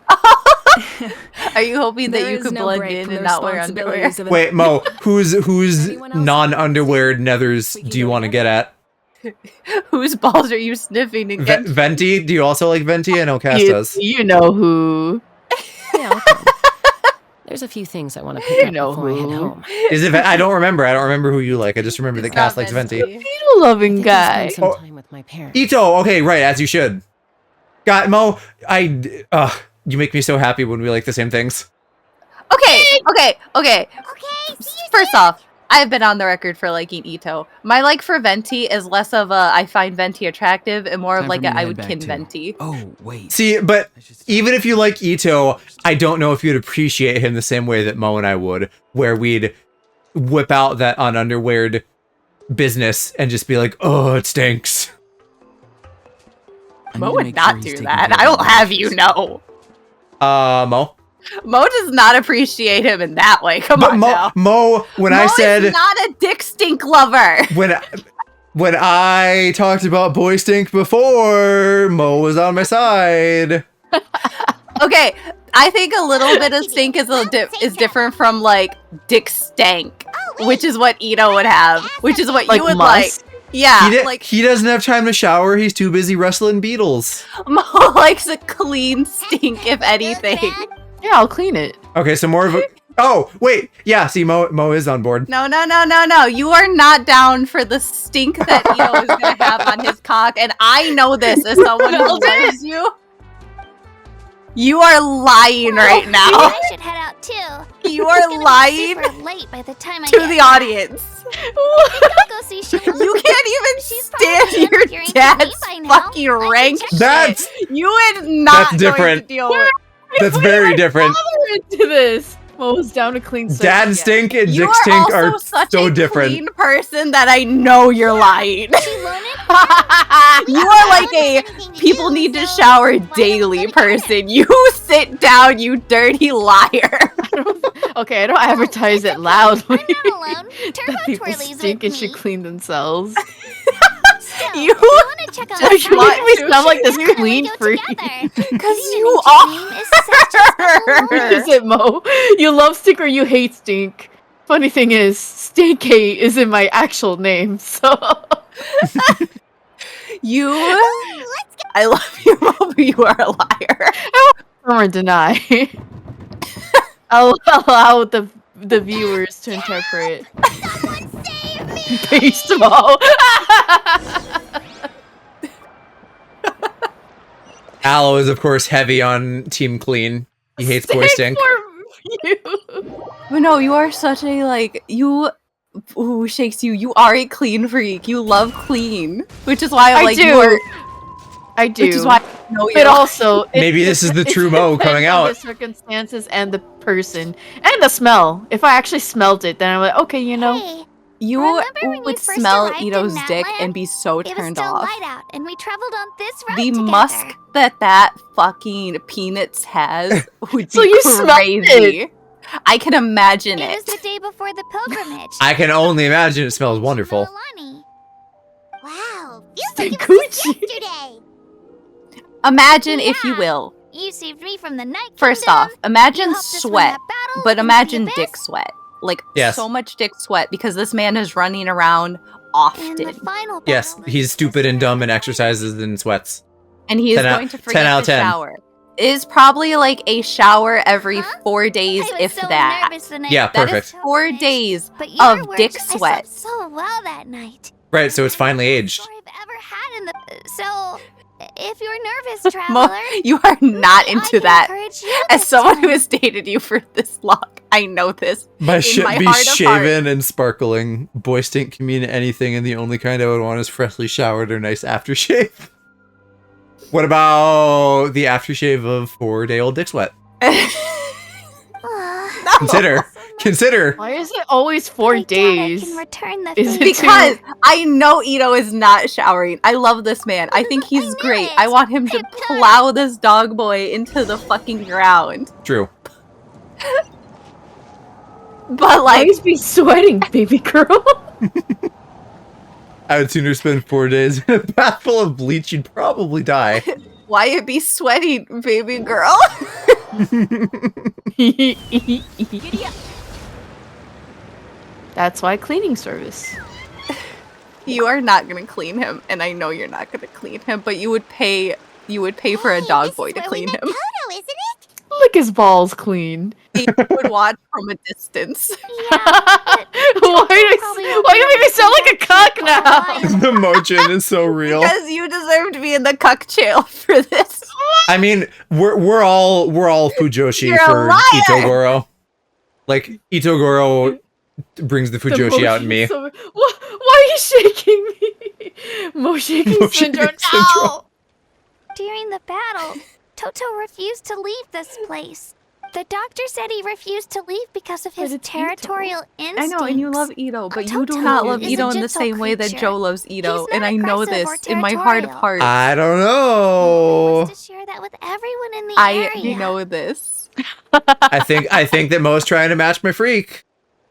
Are you hoping that There you is could no blend break in from the and not wear underwear? responsibilities of an- Wait, Mo, whose Anyone else? non-underwear nethers We can do you go want to there? get at? Whose balls are you sniffing again? Venti? Do you also like Venti? I know Cass You, does. you know who. Yeah, okay. There's a few things I want to pick You up know before I head who. home. Is it? I don't remember. I don't remember who you like. I just remember that It's Cass not likes Venti. Venti. Beetle loving I think I'll guy. spend some time with my parents. Ito. Okay, right, as you should. God, Mo, you make me so happy when we like the same things. Okay. Okay, see you First off, I've been on the record for liking Ito. My like for Venti is less of a I find Venti attractive and more of Time like for me a to I head would back kin too. Venti. Oh, wait. See, but I should stop. even if you like Ito, I don't know if you'd appreciate him the same way that Mo and I would, where we'd whip out that ununderweared business and just be like, oh, it stinks. I need Mo to would make not sure he's do taken that. care I of will have you know. Mo? Mo does not appreciate him in that way. Come But on now. Mo, when Mo I said, is not a dick stink lover. when I talked about boy stink before, Mo was on my side. Okay, I think a little bit of stink is different from like dick stank, which is what Ito would have, which is what Like you would must? like. Yeah, He doesn't have time to shower. He's too busy wrestling beetles. Mo likes a clean stink, if anything. Yeah, I'll clean it. Okay, so more of a... Oh, wait. Yeah, see, Mo is on board. No. You are not down for the stink that Ito is gonna have on his cock, and I know this as someone who loves you. You are lying right now. I should head out too. You It's are gonna be lying super late by the time I to get the back. audience. I'll go see Sheila. You can't even She's stand probably your figuring for me dad's by now. fucking I can rank check shit. That's- You would not that's going different. to deal with. That's very different. Into this. Mo's down to clean circle. Dad stink and You dick are stink also are such so a different. clean person that I know you're lying. She loan it? You are like a people need to shower daily person. You sit down, you dirty liar. Okay, I don't advertise it loudly. I'm not alone. Turbo That people Twirly's stink with and should me. clean themselves. So, You if you want to check out Why the do we sound like this then we clean go freak? together. Because Using you the are. name is such a special What is moment. it, Mo? You love stink or you hate stink? Funny thing is, Stinkate is in my actual name, so... You. I love you, Mo, but you are a liar. Or deny. I'll allow the viewers to interpret. Someone save me! Based Mo. Aloe is, of course, heavy on Team Clean. He hates boy stink. But no, you are such a, like, you. Ooh, Shakes you. You are a clean freak. You love clean. Which is why I'm like, you are. I do. Which is why I know But you're also, Maybe this is the true Mo coming depends on out. the circumstances and the person and the smell. If I actually smelled it, then I'm like, okay, you know. Hey, You remember when would you first smell arrived in Ito's dick Natlan? and be so It was turned still off. light out, and we traveled on this road The together. musk that fucking Peanuts has would So be you smelled crazy. I can imagine It was it. the day before the pilgrimage. I can only imagine it smells wonderful. Milani. Wow, feels like it Gucci. was just yesterday. Imagine, if you Yeah. will. You saved me from the night First kingdom. off, imagine You helped us win sweat, that battle but into the imagine abyss. dick sweat. Like, Yes. so much dick sweat because this man is running around And the often. final Yes, battle he's was stupid and dumb and surrounded. exercises and sweats. And he is 10 out- going to 10 forget out of to 10. shower. It is probably like a shower every Huh? 4 days, I was if so that. nervous the night Yeah, before the perfect. That is 4 pilgrimage. days But your of words, dick I sweat. slept so well that night. Right, so it's finally aged. Before I've ever had in the. So, if you're nervous, Mo, traveler, you are not maybe I into can that. encourage you As this someone who time. has dated you for this long, I know this. My In shit my be heart of shaven and sparkling. Boy stink can mean anything, and the only kind I would want is freshly showered or nice aftershave. What about the aftershave of 4-day-old dick sweat? Consider. Why is it always 4 I doubt I days? can return the Is it favor. Because I know Ito is not showering. I love this man. I think he's knew great. it. I want him to plow this dog boy into the fucking ground. True. But Why like, is be sweating, baby girl? I would sooner spend 4 days in a bath full of bleach. You'd probably die. why it be sweaty, baby girl? That's why cleaning service. You are not gonna clean him, and I know you're not gonna clean him. But you would pay for a Hey, dog this boy is to where we clean met him. Kodo, isn't it? Lick his balls clean. He would watch from a distance. Yeah. Why do you make me sound like a cuck now? The motion is so real. Because you deserve to be in the cuck jail for this. I mean, we're all Fujoshi You're a for liar! Itogoro. Like Itogoro brings the Fujoshi out in me. So, why are you shaking me? Mo shaking Mo shaking syndrome. syndrome. No! During the battle, Toto refused to leave this place. The doctor said he refused to leave because of his it's territorial I instincts. know, and you love Ito, but you do Toto not love is a Ito in the gentle same way that creature. Joe loves Ito, He's and not I know aggressive this or in my heart of territorial. hearts. I don't He know. wants to share that with everyone in the I area. know this. I think that Mo's trying to match my freak.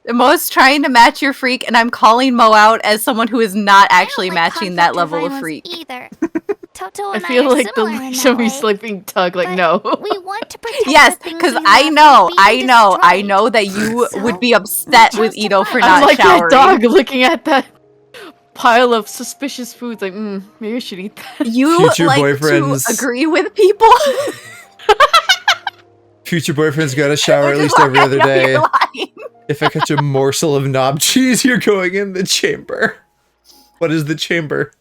Mo's trying to match your freak, and I'm calling Mo out as someone who is not actually I don't like matching that conflict or level of violence freak. Either. Toto I and feel are like the similar in show that me way. sleeping tug. Like, But no. We want to protect Yes, the things because we I love know, from being I destroyed. know that you So, would be upset we with chose to Ito for fight. not I'm like showering. that dog looking at that pile of suspicious foods. Like, maybe I should eat that. You Future like boyfriends. to agree with people. Future boyfriend's got to shower at Which is least why every I other know day. you're lying. If I catch a morsel of knob cheese, you're going in the chamber. What is the chamber?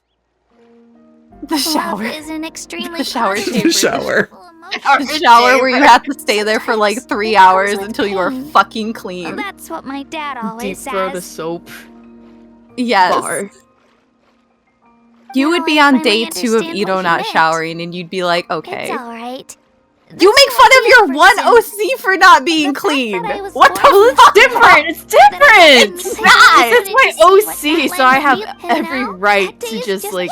The shower. Love is an extremely The shower positive, chamber. The shower. beautiful emotion. The shower where you have to stay there for like Sometimes 3 it comes hours with until you are pain. fucking clean. That's what my dad Deep always throw the says. soap Yes. bar. You Now would be I on finally day 2 of understand Ito what he not meant. showering, and you'd be like, okay. It's all right. You make fun of your one OC for not being clean. What the fuck? Different. It's different. It's not. It's my OC, so I have every right to just like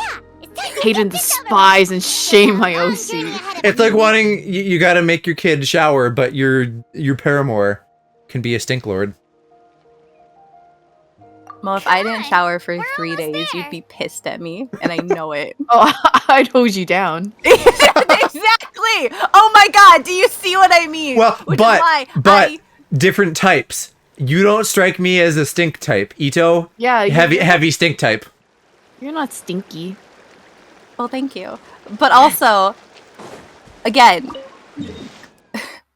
hate and despise and shame my OC. It's like wanting you got to make your kid shower, but your paramour can be a stink lord. Well, if I didn't shower for 3 days, you'd be pissed at me, and I know it. Oh, I'd hose you down. Exactly. Oh my god, do you see what I mean? Well, Which is why but different types. You don't strike me as a stink type. Ito, Yeah, heavy stink type. You're not stinky. Well, thank you. But also, again,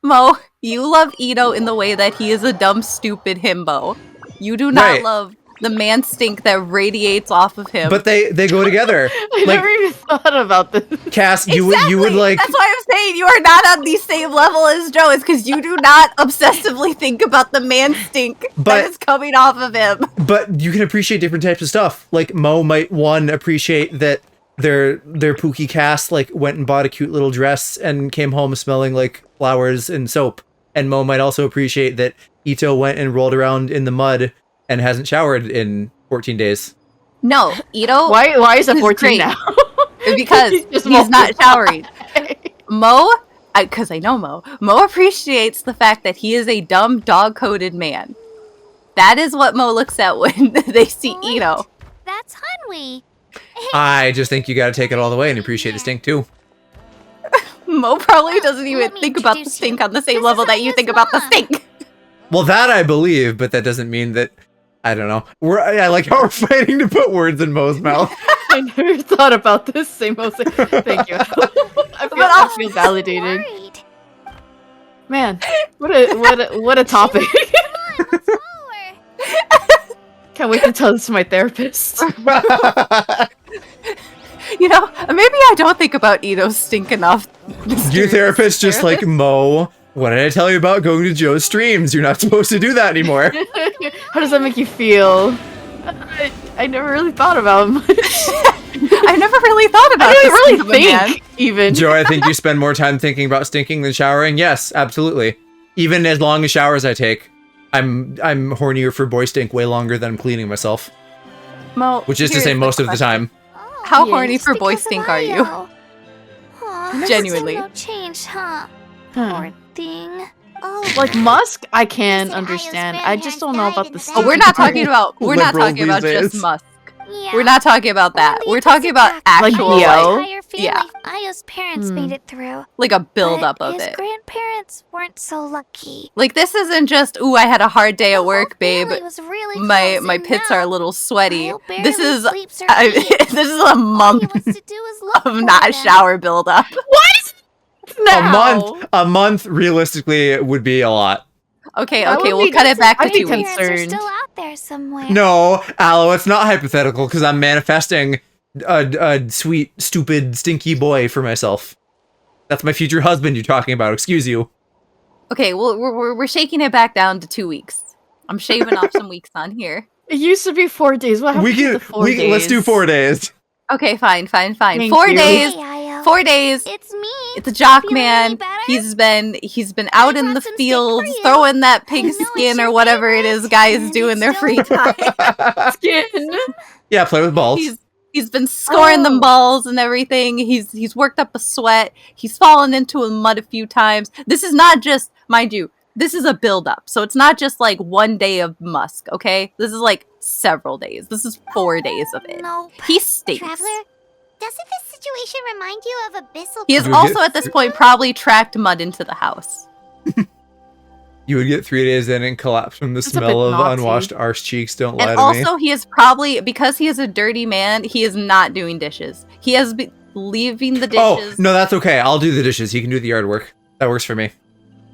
Mo, you love Ito in the way that he is a dumb, stupid himbo. You do not Right. love the man stink that radiates off of him. But they go together. I never even thought about this. Cass, you would like. That's why I'm saying you are not on the same level as Joe. Is because you do not obsessively think about the man stink that is coming off of him. But you can appreciate different types of stuff. Like Mo might appreciate that their Pookie Cass like went and bought a cute little dress and came home smelling like flowers and soap. And Mo might also appreciate that Ito went and rolled around in the mud and hasn't showered in 14 days. No, Ito. Why is it 14 great. now? Because he's not showering. Mo, because I know Mo. Mo appreciates the fact that he is a dumb, dog-coded man. That is what Mo looks at when they see Ito. That's Hunwy. I just think you got to take it all the way and appreciate the stink too. Mo probably doesn't even think about the stink on the same level that you think about the stink. Well, that I believe, but that doesn't mean that. I don't know. I like how we're fighting to put words in Mo's mouth. I never thought about this. Same OC. Thank you. I feel validated. Man, what a topic. Can't wait to tell this to my therapist. You know, maybe I don't think about Ito's stink enough. Your therapist just like, Mo, what did I tell you about going to Joe's streams? You're not supposed to do that anymore. How does that make you feel? I never really thought about it much. I never really thought about I this didn't really stink of a man. think, even. Joe, I think you spend more time thinking about stinking than showering. Yes, absolutely. Even as long as showers I take, I'm hornier for boy stink way longer than I'm cleaning myself. Mo, Which is to say most of the time. How horny for boy stink are you? Genuinely. No change, huh? Huh. Poor thing. Like Musk, I can understand. I just don't know about the. Oh, we're not talking about. We're not Liberals talking about these just days. Musk. We're not talking about that. We're talking about actual, yeah, Aya's parents made it through. like a buildup But of his it. grandparents weren't so lucky. Like this isn't just, ooh, I had a hard day at work, babe. family was really My close, and pits now are a little sweaty. Kyle This barely is sleeps or this is a month of not shower buildup. What? A month realistically would be a lot. Okay, That okay, would we'll be- cut it back to I'd be 2 weeks. Parents are concerned. still out there somewhere. No, Aloe, it's not hypothetical because I'm manifesting a sweet, stupid, stinky boy for myself. That's my future husband you're talking about. Excuse you. Okay, well, we're shaking it back down to 2 weeks. I'm shaving off some weeks on here. It used to be 4 days. What happened to the 4 days? Let's do 4 days. Okay, fine. Thank 4 you. days. Hey, Ayo. 4 days. It's me. It's a jock Feeling man. any better? He's been out in brought the some steak fields for you. throwing that I pig know it's skin your or whatever it is favorite, guys and do in it's their free still time. Skin. Yeah, play with balls. He's been scoring them balls and everything. He's worked up a sweat. He's fallen into a mud a few times. This is not just, mind you, this is a build-up. So it's not just like 1 day of musk, okay? This is like several days. This is 4 days of it. Nope. He stinks. Traveler, doesn't this situation remind you of Abyssal? He has You also get- at this point probably tracked mud into the house. You would get 3 days in and collapse from the It's a smell bit of naughty. unwashed arse cheeks. Don't lie And to me. also, he is probably, because he is a dirty man, he is not doing dishes. He has been leaving the Oh, dishes. no, that's okay. I'll do the dishes. He can do the yard work. That works for me.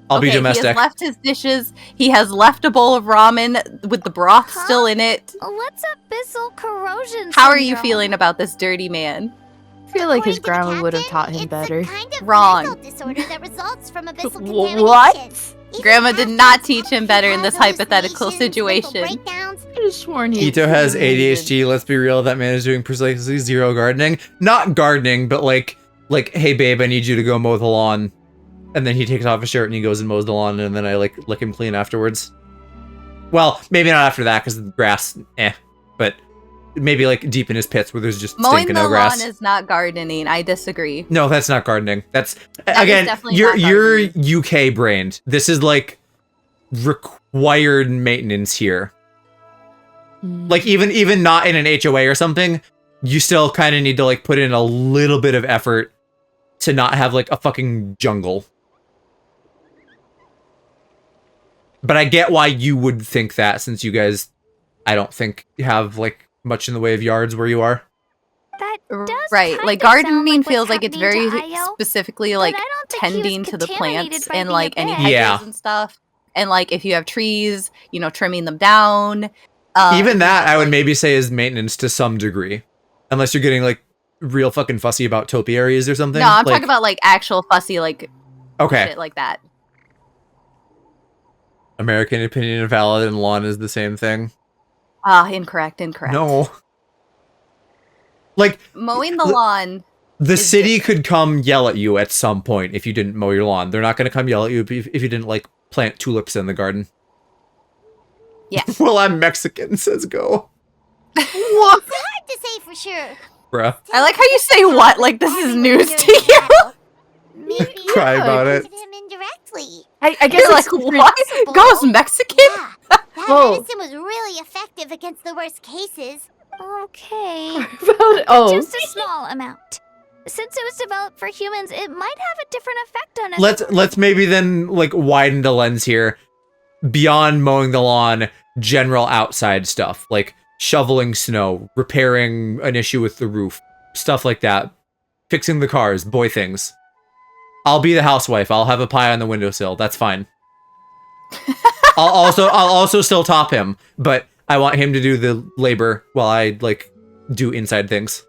I'll be He domestic. has left his dishes. He has left a bowl of ramen with the broth still in it. What's Abyssal corrosion? How are you syndrome? feeling about this dirty man? I feel like his According to the grandma would have captain, taught him it's better. a kind of Wrong. mental disorder that results from abyssal What? contamination. Even Grandma did after not it's teach him helped, better he in this has hypothetical hallucinations, mental situation. breakdowns. I could have sworn he. Ito has ADHD. Let's be real. That man is doing precisely zero gardening. Not gardening, but like, hey babe, I need you to go mow the lawn. And then he takes off his shirt and he goes and mows the lawn, and then I like lick him clean afterwards. Well, maybe not after that because the grass, but maybe like deep in his pits where there's just Mowing stink and the no grass. lawn is not gardening. I disagree. No, that's not gardening. That's That is again, definitely you're not UK brained. This is like required maintenance here. Like even not in an HOA or something, you still kind of need to like put in a little bit of effort to not have like a fucking jungle. But I get why you would think that, since you guys, I don't think, have like much in the way of yards where you are. That does Right, kinda like sound gardening like what's feels like it's happening very to Io, specifically but like I don't think he was tending to the contaminated plants by and being like a any pet. hedges Yeah. and stuff. And like if you have trees, you know, trimming them down. Even that, I would maybe say is maintenance to some degree. Unless you're getting like real fucking fussy about topiaries or something. No, I'm like, talking about like actual fussy like okay. shit like that. American opinion invalid and lawn is the same thing. Incorrect. No. Like, Mowing the lawn. the city could come yell at you at some point if you didn't mow your lawn. They're not going to come yell at you if you didn't, like, plant tulips in the garden. Yeah. Well, I'm Mexican, says Go. What? It's hard to say for sure. Bruh. I like how you say what like this is news to you. Maybe Cry about it. him indirectly. I guess You're it's like, different. what? Goes Mexican? Yeah, that Whoa. medicine was really effective against the worst cases. Okay. Oh. Just a small amount. Since it was developed for humans, it might have a different effect on us. Let's maybe then, like, widen the lens here. Beyond mowing the lawn, general outside stuff. Like, shoveling snow, repairing an issue with the roof, stuff like that. Fixing the cars, boy things. I'll be the housewife. I'll have a pie on the windowsill. That's fine. I'll also still top him, but I want him to do the labor while I like do inside things.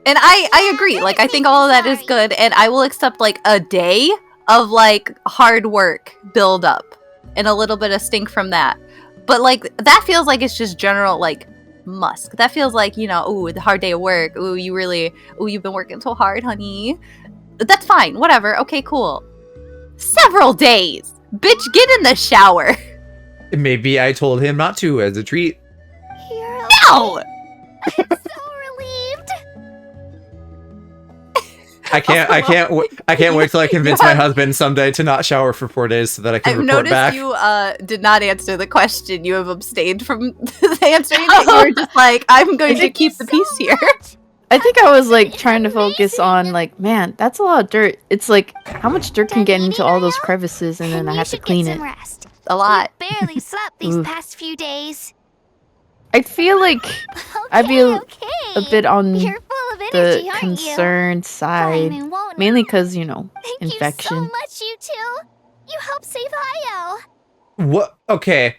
And I agree. Like I think all of that is good, and I will accept like a day of like hard work build up and a little bit of stink from that. But like that feels like it's just general like musk. That feels like, you know, ooh, the hard day of work. Ooh, you've been working so hard, honey. That's fine. Whatever. Okay, cool. Several days. Bitch, get in the shower. Maybe I told him not to as a treat. No! I'm so relieved. I can't wait till I convince my husband someday to not shower for 4 days so that I can I've report noticed back. you did not answer the question. You have abstained from answering it. You were just like, I'm going to keep the peace here. I think I was like trying to focus on like, man, that's a lot of dirt. It's like, how much dirt can get into all those crevices and then I have to clean it. Rest. A lot. You barely slept these past few days. I feel like I'd be a bit on You're full of the energy, aren't you? concerned side, Fine, won't mainly because, you know, Thank infection. you so much, you two. You helped save Io. What? Okay.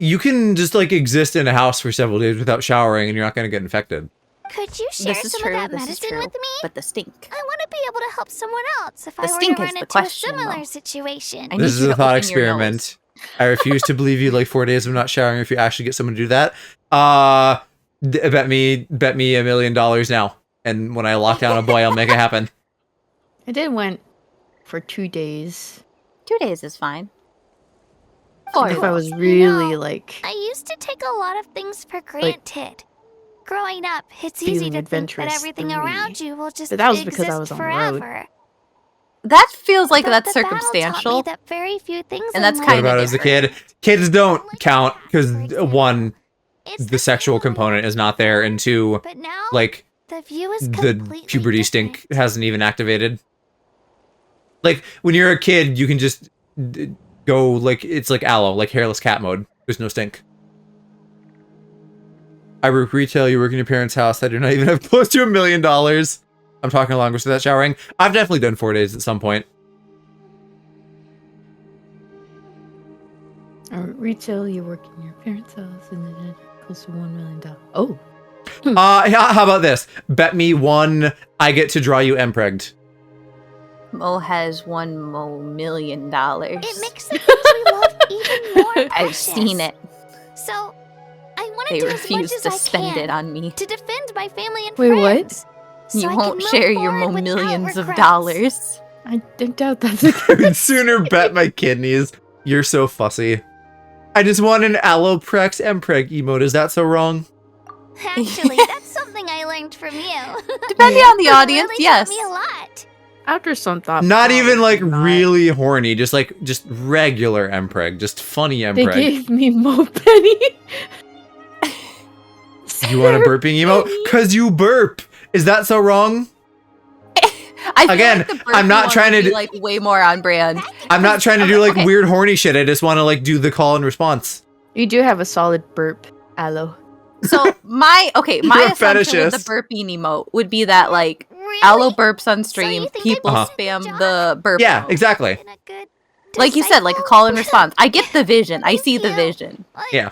You can just like exist in a house for several days without showering and you're not going to get infected. Could you share This is some true. of that This is medicine true. with me? But the stink. I want to be able to help someone else if The I were stink to is run the into question, a similar though. situation. I This need is you a to thought open your experiment. I refuse to believe you like 4 days of not showering if you actually get someone to do that. Bet me $1 million now. And when I lock down a boy, I'll make it happen. I did went for 2 days. 2 days is fine. If I was really like I used to take a lot of things for granted. Growing up, it's easy feeling to think that adventurous everything 3. around you will just But that was because I exist was on the forever. road. That feels like But that's the battle taught me circumstantial. that very few things And that's in What life about as a kid? Kids don't count because one, It's the sexual component is not there, and two, But now, like the view is the completely puberty stink hasn't even activated. Like when you're a kid, you can just go like it's like aloe, like hairless cat mode. There's no stink. I work retail. You work in your parents' house. I do not even have close to $1 million. I'm talking along with that showering. I've definitely done 4 days at some point. retail, you work in your parents' house, and then it goes to $1 million. Oh. How about this? Bet me one. I get to draw you empregged. Mo has $1 million. It makes the things we love even more precious. I've seen it. So, I want to They do as much refuse as to I spend can it on me. to defend my family and Wait, what? friends. So You I won't can share move your forward without millions of regrets. dollars. I doubt that's a I would sooner bet my kidneys. You're so fussy. I just want an Alloprex Mpreg emote. Is that so wrong? Actually, that's something I learned from you. Depending on the audience, really yes. taught me a lot. After some thought. Not even like not. really horny, just regular Mpreg, just funny They Mpreg. gave me Mo Penny. You want a burping emote? Cause you burp. Is that so wrong? I feel Again, like the I'm burpee not one trying would to be, do- like way more on brand. I'm not trying to do like Okay. weird horny shit. I just want to like do the call and response. You do have a solid burp, Aloe. So my You're a assumption with the fetishist. burping emote would be that like Really? Aloe burps on stream, you think people Uh-huh. spam the burp. Yeah, emote. exactly. Been a good Like you said, like a call and response. I get the vision. I see the vision. Yeah.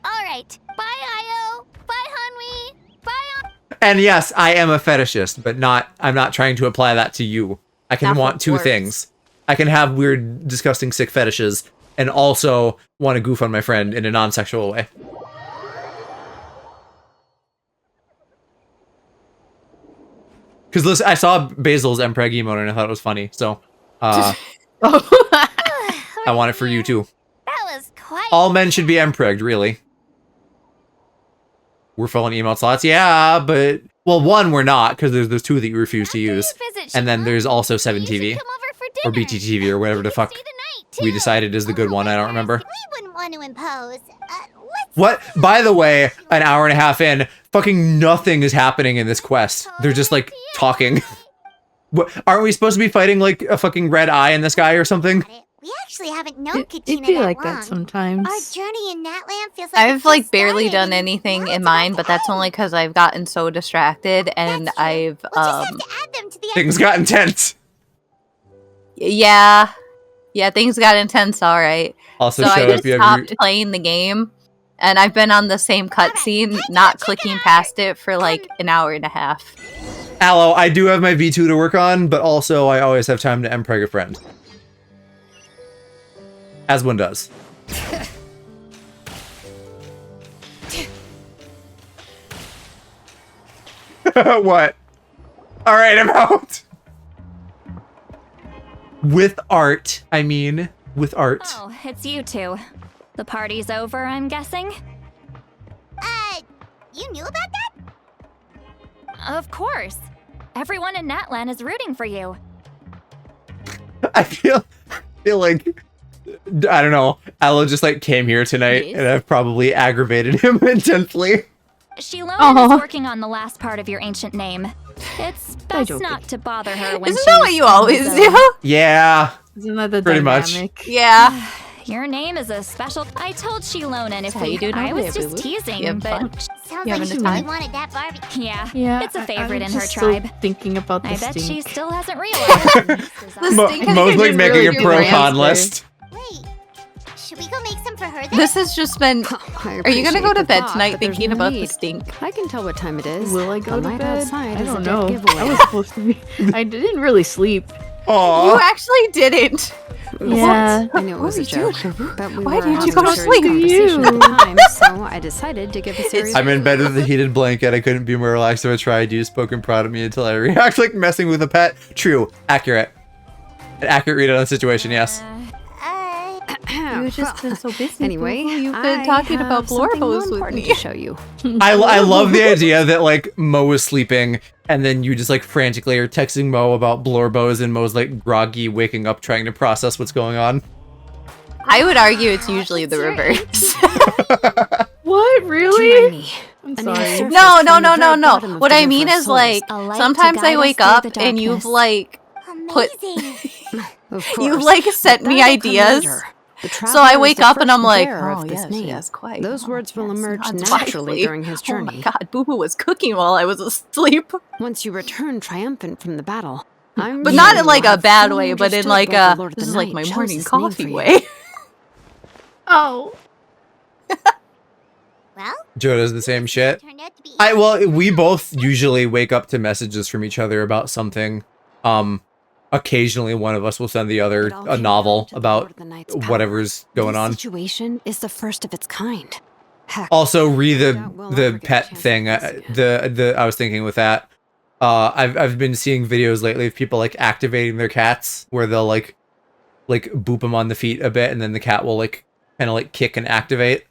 All right. Bye, Io. Bye, Hanwi. Bye. And yes, I am a fetishist, but I'm not trying to apply that to you. I can Not want for two words. things. I can have weird, disgusting, sick fetishes and also want to goof on my friend in a non-sexual way. Because listen, I saw Basil's Mpreg emote and I thought it was funny, so I want it for you too. That was quite. All men should be Mpregged, really. We're full on email slots, yeah, but well, one we're not because there's two that you refuse to use, and then there's also 7TV or BTTV or whatever the fuck we decided is the good one. I don't remember. We wouldn't want to impose. What? By the way, an hour and a half in, fucking nothing is happening in this quest. They're just like talking. What? Aren't we supposed to be fighting like a fucking red eye in the sky or something? We actually haven't known Katina It'd be that like long. that sometimes. Our journey in Natlan feels like I've it's like just barely started done and anything world's in about mine, to but that's end. only because I've gotten so distracted and That's true. I've We'll just have to add them to the Things got intense. yeah, things got intense. All right, Also, so I show just if you have stopped playing the game, and I've been on the same cutscene, not clicking past it for like an hour and a half. Aloe, I do have my V2 to work on, but also I always have time to Mpreg a friend. As one does. What? Alright, I'm out! With art, I mean. With art. Oh, it's you two. The party's over, I'm guessing? You knew about that? Of course. Everyone in Natlan is rooting for you. I feel like, I don't know, Aloe just like came here tonight and I've probably aggravated him intensely. Shilona is working on the last part of your ancient name. It's best not to bother her when Isn't that what she's you always so- do? Yeah. Isn't that the Pretty dynamic? much. Yeah. Your name is a special. I told Shilona if how you do I now, was baby just boo? teasing, You having fun? but Sounds You like having she a really time? wanted that Barbie. yeah, it's a favorite in her just still tribe. thinking about the I bet she stink. still hasn't realized. Mo's like making a pro-con list. Wait, should we go make some for her then? This has just been. Are you gonna go to bed tonight thinking about the stink? I can tell what time it is. Will I go The to light bed? outside I is a don't dead know. giveaway. I was supposed to be. I didn't really sleep. You Aww. actually didn't. Yeah. I knew it was a joke, but we Why were didn't you having go a to serious sleep? conversation at the time, so I decided to give a serious. I'm in bed with a heated blanket. I couldn't be more relaxed if I tried. You spoken proud of me until I react like messing with a pet. True. Accurate. An accurate read on the situation, yes. You've just been so busy. Anyway, Boo-boo. You've been talking about Blorhos with me. to show you. I love the idea that like Mo is sleeping and then you just like frantically are texting Mo about Blorbos and Mo's like groggy waking up trying to process what's going on. I would argue it's usually the reverse. What? Really? I'm sorry. No. What I mean is like sometimes I wake up and you've like put you've like sent me ideas. So I wake up and I'm like, oh yes, quite. Those words will emerge That's naturally likely. during his Oh my journey. god, Boo Boo was cooking while I was asleep. Once you return triumphant from the battle, But not in like a bad way, but in like a this is like my morning coffee way. Oh. Well, Joe does the same shit. turned out to be. Well, we both usually wake up to messages from each other about something. Occasionally one of us will send the other a novel about whatever's going on. This situation is the first of its kind. Heck, Also, re that will the never get a pet chance to thing. face again. The I was thinking with that. I've been seeing videos lately of people like activating their cats, where they'll like boop them on the feet a bit, and then the cat will like kind of like kick and activate.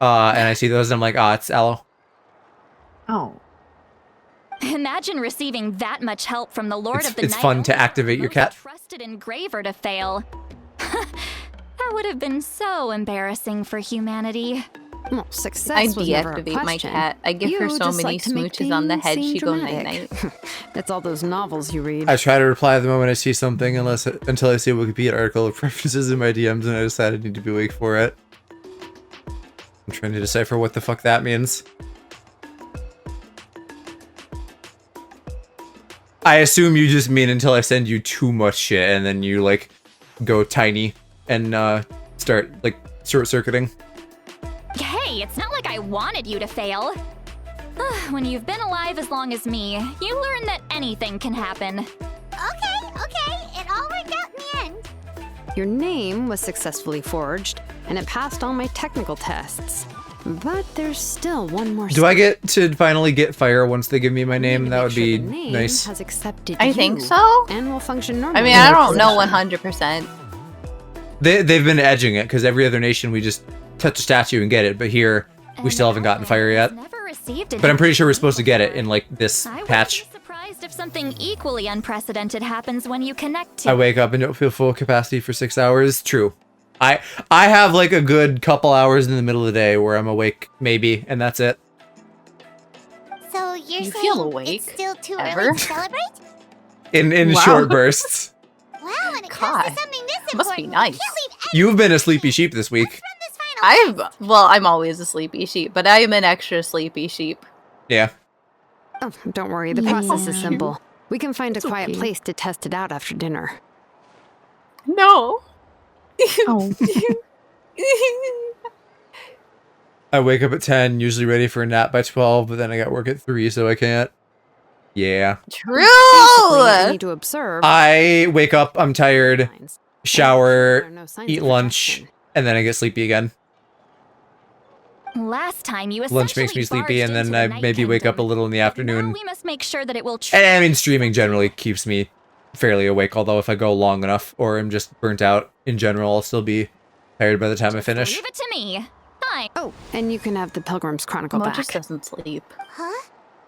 And I see those, and I'm like, it's Aloe. Oh. Imagine receiving that much help from the Lord of the It's Night. fun to activate your cat. Trusted engraver to fail. That would have been so embarrassing for humanity. Well, success I was never a deactivate my question. cat. I give her You so just many like to make smooches on the things head. seem She goes dramatic. night-night. That's all those novels you read. I try to reply the moment I see something, until I see a Wikipedia article of references in my DMs, and I decide I need to be awake for it. I'm trying to decipher what the fuck that means. I assume you just mean until I send you too much shit, and then you like go tiny and start like short-circuiting. Hey, it's not like I wanted you to fail. When you've been alive as long as me, you learn that anything can happen. Okay, it all worked out in the end. Your name was successfully forged, and it passed all my technical tests. But there's still one more Do I get to finally get fire once they give me my name? That would be nice. Has accepted I you think so. and will function normally. I mean, I don't know 100%. They've been edging it, because every other nation we just touch a statue and get it, but here we still haven't gotten fire yet. But I'm pretty sure we're supposed to get it in like this patch. I'd be surprised if something equally unprecedented happens when you connect to I wake up and don't feel full capacity for 6 hours. True. I have like a good couple hours in the middle of the day where I'm awake, maybe, and that's it. So you're You saying feel awake? it's still too Ever? early to celebrate? In Wow. short bursts. Wow, when it God, comes to something this must be important, nice. we can't leave You've been a sleepy sheep this week. I'm always a sleepy sheep, but I am an extra sleepy sheep. Yeah. Oh, don't worry, the process is simple. We can find a quiet place to test it out after dinner. No. Oh. I wake up at 10, usually ready for a nap by 12, but then I got work at 3, so I can't. Yeah. True. I need to observe. I wake up, I'm tired, shower, eat lunch, and then I get sleepy again. Last time you Lunch makes me sleepy, and then I maybe wake up a little in the afternoon. we must make sure that it will And I mean, streaming generally keeps me fairly awake, although if I go long enough, or I'm just burnt out in general, I'll still be tired by the time I finish. Leave it to me. Fine. Oh, and you can have the Pilgrim's Chronicle Mo back. just doesn't sleep.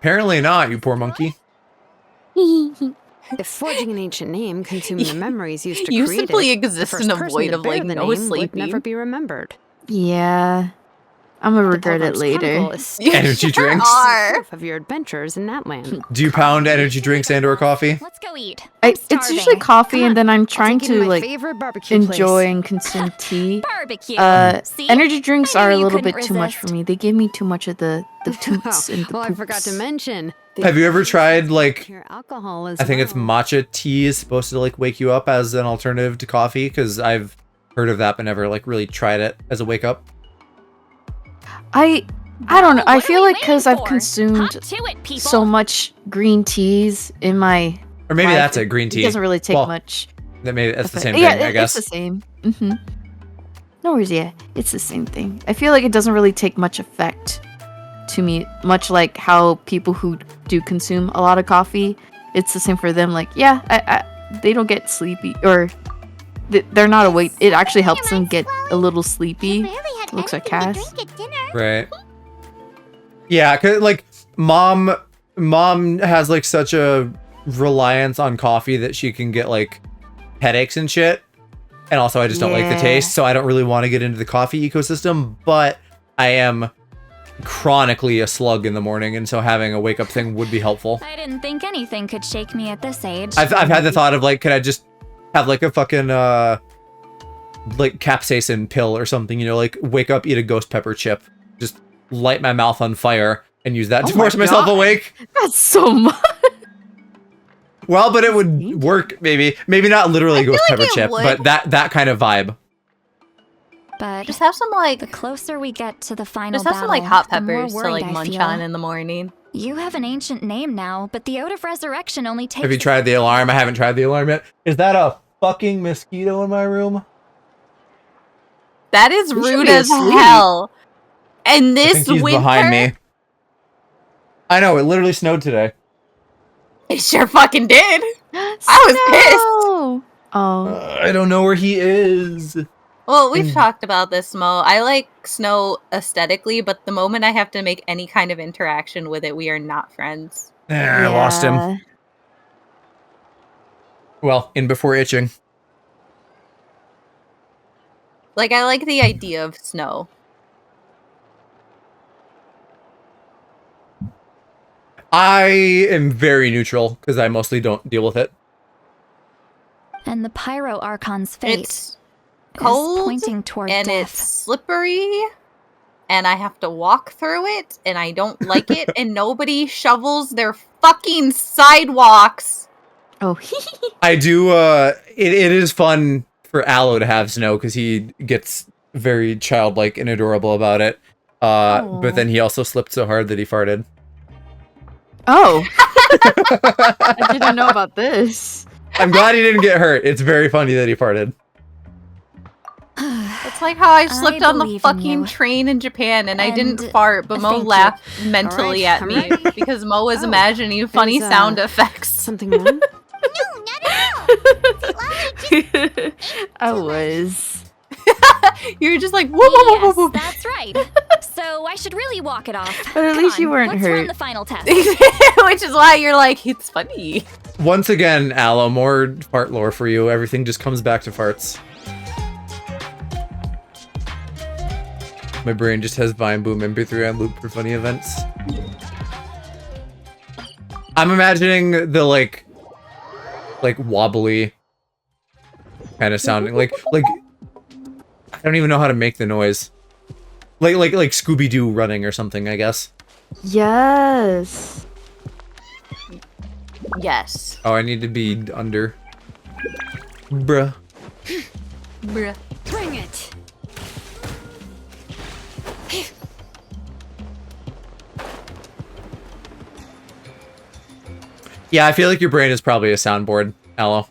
Apparently not, you poor monkey. If forging an ancient name consumed the memories used to You create simply it, the exist first in a person void to of, bear like, the no name sleeping. would never be remembered. Yeah. I'm gonna regret it Pilgrim's later. Chronicle is still Energy drinks. proof of your adventures in Natlan. Do you pound energy drinks and or coffee? Let's go eat. It's usually coffee, and then I'm trying take you to to my like favorite barbecue enjoy place. and consume tea. Barbecue. See? Energy drinks I are knew a you little couldn't bit too much for me. They give me too much of the toots and the Well, I forgot to poops. mention. Have you ever tried, like, Pure alcohol as I think it's well. matcha tea is supposed to, like, wake you up as an alternative to coffee? Because I've heard of that, but never, like, really tried it as a wake-up. I don't know. I what are feel we like because waiting I've for? consumed Hop to it, people. so much green teas in my Or maybe life, that's it, green tea. It doesn't really take Well, much. That's the effect. same Yeah, thing, I guess. it's the same. No worries, yeah. It's the same thing. I feel like it doesn't really take much effect to me, much like how people who do consume a lot of coffee, it's the same for them. Like, yeah, they don't get sleepy, or they're not awake. It actually helps them get a little sleepy. Looks like Cass. Right. Yeah, 'cause, like, mom has, like, such a reliance on coffee that she can get, like, headaches and shit. And also, I just don't like the Yeah. taste, so I don't really want to get into the coffee ecosystem, but I am chronically a slug in the morning, and so having a wake-up thing would be helpful. I didn't think anything could shake me at this age. I've had the thought of, like, could I just have, like, a fucking, like, capsaicin pill or something, you know, like, wake up, eat a ghost pepper chip, just light my mouth on fire, and use that to Oh my force myself God. awake. That's so much. Well, but it would work, maybe. Maybe not literally ghost like pepper it chip, would. but that kind of vibe. But Just have some, like, the closer we get to the final just have some, like, battle, hot the more peppers to, worried like, I munch feel. on in the morning. You have an ancient name now, but the Oath of Resurrection only takes. Have you tried the alarm? I haven't tried the alarm yet. Is that a fucking mosquito in my room? That is You should rude be as asleep. hell. And I this think he's winter, behind me. I know, it literally snowed today. It sure fucking did. I was pissed. Oh. I don't know where he is. Well, we've talked about this, Mo. I like Snow aesthetically, but the moment I have to make any kind of interaction with it, we are not friends. I lost him. Well, in before itching. Like, I like the idea of Snow. I am very neutral because I mostly don't deal with it. And the Pyro Archon's fate It's cold pointing toward and death. it's slippery, and I have to walk through it, and I don't like it, and nobody shovels their fucking sidewalks. Oh, I do. It is fun for Aloe to have Snow because he gets very childlike and adorable about it. But then he also slipped so hard that he farted. Oh. I didn't know about this. I'm glad he didn't get hurt. It's very funny that he farted. It's like how I slipped on the believe in fucking you. train in Japan, and I didn't And fart, but Mo thank you. laughed mentally Alright, at me I'm ready. because Mo was Oh, imagining funny is, sound effects. Something wrong? No, not at all. I was. You were just like, whoop, whoop, whoop, Yes, whoop, whoop. that's right. So I should really walk it off. But at Come least you on, weren't let's hurt. run the final test. Which is why you're like, it's funny. Once again, Aloe, more fart lore for you. Everything just comes back to farts. My brain just has Vine Boom MP3 on loop for funny events. I'm imagining the like wobbly kind of sounding like I don't even know how to make the noise. Like Scooby-Doo running or something, I guess. Yes. Yes. Oh, I need to be under. Bruh. Bruh. Bring it. Yeah, I feel like your brain is probably a soundboard, Aloe.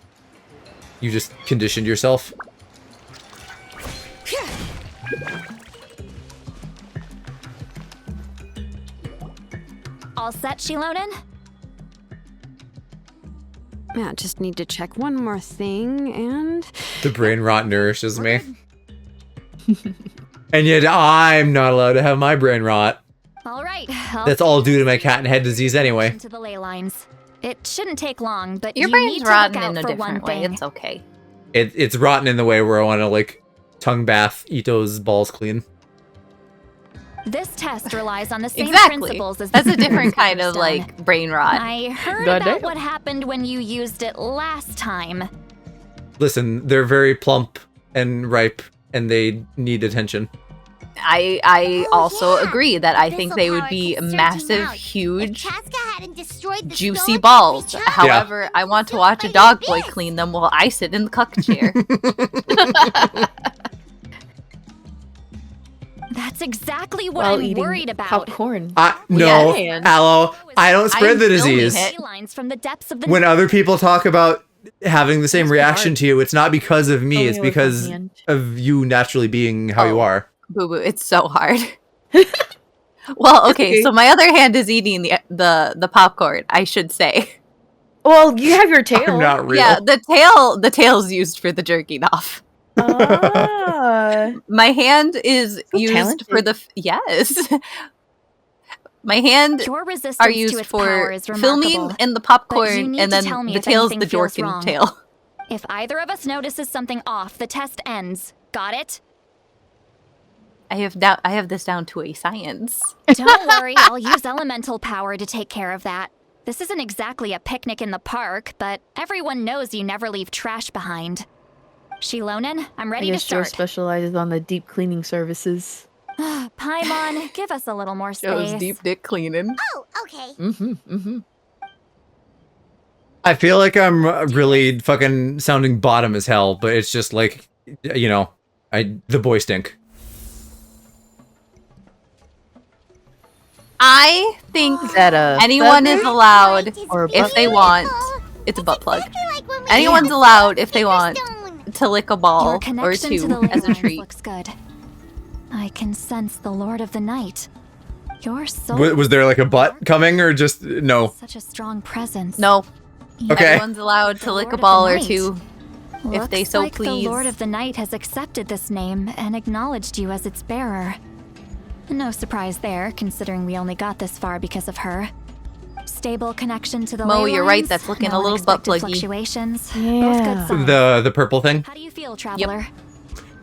You just conditioned yourself. All set, Shilonen? Yeah, just need to check one more thing, and The brain rot nourishes me. And yet I'm not allowed to have my brain rot. All right. That's all due to my cat and head disease anyway. To the ley lines. It shouldn't take long, but Your you brain's need to rotten look out in a for one different way. thing. It's okay. It's rotten in the way where I want to like tongue bath Ito's balls clean. This test relies on the same Exactly. principles as That's the a different previous kind of stone. like brain rot. I heard Goddamn. about what happened when you used it last time. Listen, they're very plump and ripe and they need attention. I also yeah. agree that I think they would This'll be power concerts massive, amount. huge, If Casca hadn't destroyed the juicy stone, balls. we tried. However, I want to watch a dog boy clean them while I sit in the cuck chair. That's exactly what While I'm eating worried about. popcorn. No, Yes. Aloe, I don't spread I'm the filming disease. it. Ley lines from the depths of the When other people talk about having the same That's reaction hard. to you, it's not because of me, Only it's with my because hand. of you naturally being how you Oh. are. Boo boo, it's so hard. Well, okay, so my other hand is eating the popcorn, I should say. Well, you have your tail. I'm not real. Yeah, the tail's used for the jerking off. Ah. My hand is So used talented. for the yes. My hand Pure resistance are to used its power for is filming remarkable. and the But you popcorn, need and to then tell me the if tail's anything the feels jorking wrong. tail. If either of us notices something off, the test ends. Got it? I have this down to a science. Don't worry, I'll use elemental power to take care of that. This isn't exactly a picnic in the park, but everyone knows you never leave trash behind. Shilonen, I'm I ready to guess Joe start. specializes on the deep cleaning services. Paimon, give us a little more Joe's space. deep dick cleaning. Oh, okay. I feel like I'm really fucking sounding bottom as hell, but it's just like, you know, the boy stink. I think Is that a anyone is feather? allowed Or a if butt they plug? want. It's a butt plug. Like when we Anyone's had allowed if they the want stone. to lick a Your ball or connection two to the ley as a lines treat. looks good. I can sense the Lord of the Night. Your soul. Was there like a butt coming or just no? Such a strong presence. No. Okay. Everyone's allowed to The lick a Lord of ball the or Night. two if they Looks so like please. the Lord of the Night has accepted this name and acknowledged you as its bearer. No surprise there, considering we only got this far because of her. Stable connection to the Mo, ley you're right, lines, that's looking no a little butt unexpected pluggy. Fluctuations. Yeah. Both good signs. The purple thing. How do you feel, traveler?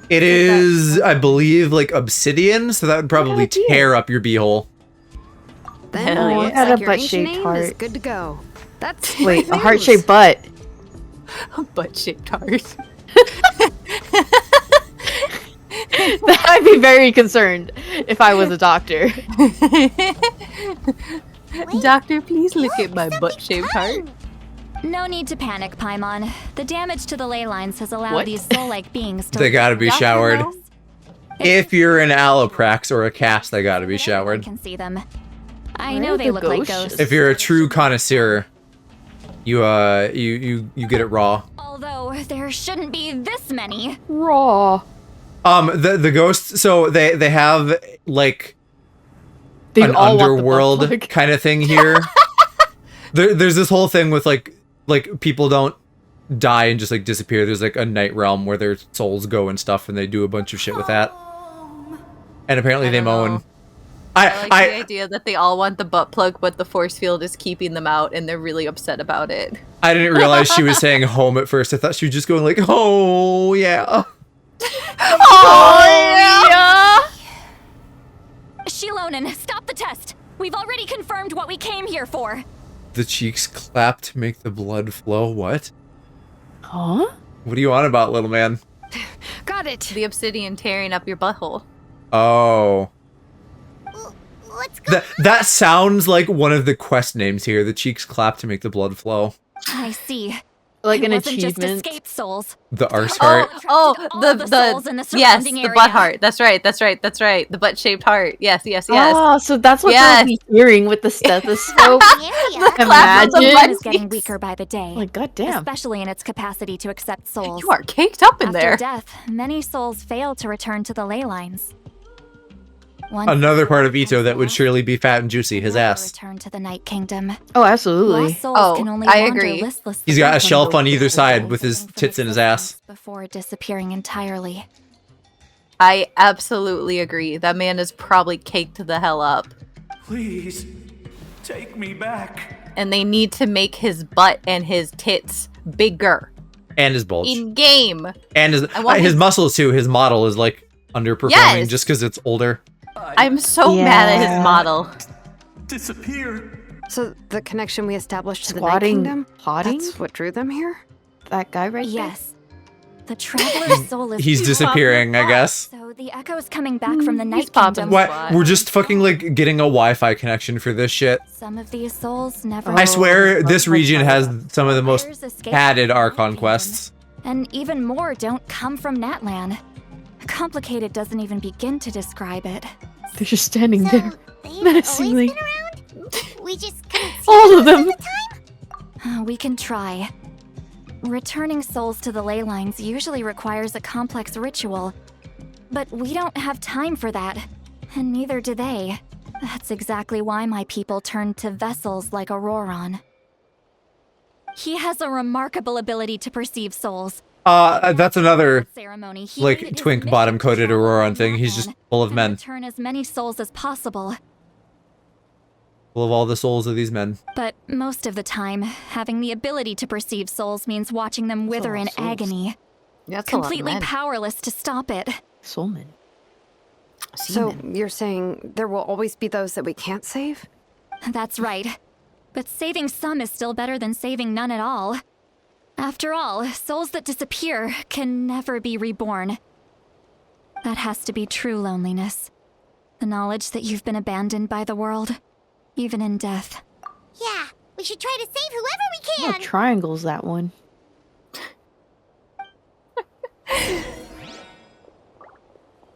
It is, I believe, like obsidian, so that would probably idea. tear up your beehole. Then Hell it yeah. looks I had like a your ancient butt-shaped name is heart. good to go. That's Wait, great a heart-shaped news. butt. A butt-shaped heart. I'd be very concerned if I was a doctor. Doctor, please look at my butt-shaped heart. No need to panic, Paimon. The damage to the ley lines has allowed What? these soul-like beings to They gotta be Doctor showered. knows. If you're an alloprax or a cast, they gotta be Everyone showered. can see them. I Where know are they the look like ghosts? ghosts. If you're a true connoisseur, you get it raw. Although there shouldn't be this many. Raw. The ghosts, so they have like They an all want the butt underworld plug. kind of thing here. There's this whole thing with like people don't die and just like disappear. There's like a night realm where their souls go and stuff, and they do a bunch of shit with that. And apparently I they don't moan. know. I like the idea that they all want the butt plug, but the force field is keeping them out, and they're really upset about it. I didn't realize she was saying home at first. I thought she was just going like, oh yeah. Oh yeah! Shilonen, stop the test. We've already confirmed what we came here for. The cheeks clap to make the blood flow. What? Huh? What are you on about, little man? Got it. The obsidian tearing up your butthole. Oh. Let's go. That sounds like one of the quest names here. The cheeks clap to make the blood flow. I see. Like It an wasn't just achievement. escaped souls. The arse heart. Oh, All the souls in the yes, surrounding the area. butt heart. That's right. The butt-shaped heart. Yes. Oh, so that's what Yes. they'll be hearing with the stethoscope. Yeah. clap of the The Imagine. one is getting weaker by the day. Like, goddamn. Especially in its capacity to accept souls. You are caked up in After there. death, many souls fail to return to the ley lines. Once Another part of the soul Ito has that would passed, surely be fat and juicy, his never ass. Return to the Night Kingdom. Oh, absolutely. Lost souls Oh, can only I wander agree. listlessly He's got a from shelf those on either places, side with his waiting for tits in his ass. existence Before disappearing entirely. I absolutely agree. That man is probably caked the hell up. Please, take me back. And they need to make his butt and his tits bigger And his bulge. in game. And I want his his- muscles too. His model is like underperforming Yes. just because it's older. I'm so mad at his Yeah. model. Disappeared. So the connection we established to the Night Squatting, Kingdom, plotting? that's what drew them here? That guy right Yes. The traveler's soul is He's disappearing, I guess. So the echoes coming back from the Night popping Kingdom. What? We're just fucking like getting a Wi-Fi connection for this shit. Some of these souls never. I swear this region has some of the most Others escape padded the Night Archon Kingdom. quests. And even more don't come from Natlan. Complicated doesn't even begin to describe it. there. They're just standing So, there. they've always menacingly. been around? We just couldn't see All of them them. at the time? We can try. Returning souls to the ley lines usually requires a complex ritual. But we don't have time for that. And neither do they. That's exactly why my people turned to vessels like Auroron. He has a remarkable ability to perceive souls. That's another Ceremony, he like made it his twink mission bottom to coated travel Auroron to thing. He's just Natlan full of and men. return as many souls as possible. Full of all the souls of these men. But most of the time, having the ability to perceive souls means watching them wither in agony. That's a lot of Completely men. powerless to stop it. Soulman. So you're saying there will always be those that we can't save? That's right. But saving some is still better than saving none at all. After all, souls that disappear can never be reborn. That has to be true loneliness. The knowledge that you've been abandoned by the world, even in death. Yeah, we should try to save whoever we Oh, can. triangles, that one.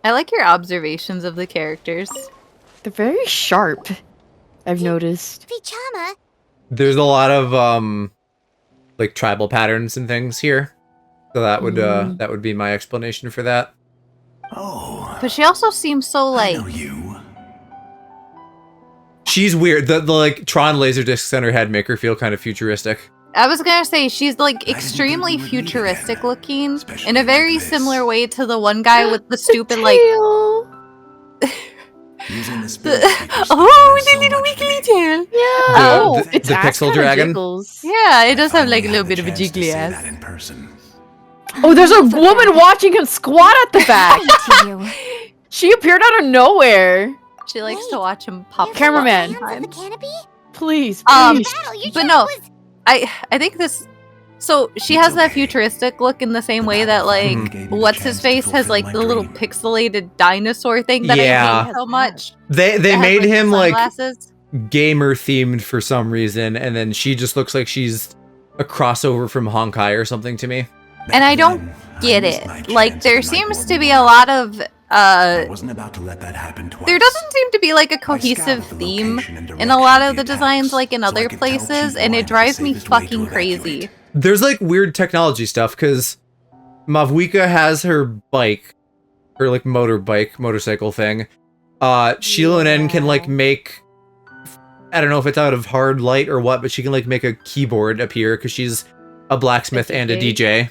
I like your observations of the characters. They're very sharp, I've noticed. Vichama, There's a lot of like tribal patterns and things here. So that would be my explanation for that. Oh, But she also seems so I like know you. She's weird. The like Tron laser discs on her head make her feel kind of futuristic. I was gonna say she's like extremely futuristic looking in a very similar way to the one guy with the stupid like. Using the the little wiggly tail. Yeah. The pixel dragon. Jiggles. Yeah, it does have like a little bit of a jiggly ass. in person. Oh, there's a woman watching him squat at the back. She appeared out of nowhere. She likes to watch him pop. Cameraman. Canopy? Please, Um, please. but no, I think this. So she has that futuristic look in the same way that like what's his face has like the little pixelated dinosaur thing that I hate so much. They That made has, him like sunglasses. gamer themed for some reason, and then she just looks like she's a crossover from Honkai or something to me. And I don't get it. Like there seems to be a lot of I wasn't about to let that happen twice. there doesn't seem to be like a cohesive theme in a lot of the designs like in other places, and it drives me fucking crazy. There's like weird technology stuff because Mavuika has her bike, her like motorcycle thing. Shilonen can like make, I don't know if it's out of hard light or what, but she can like make a keyboard appear because she's a blacksmith and a DJ.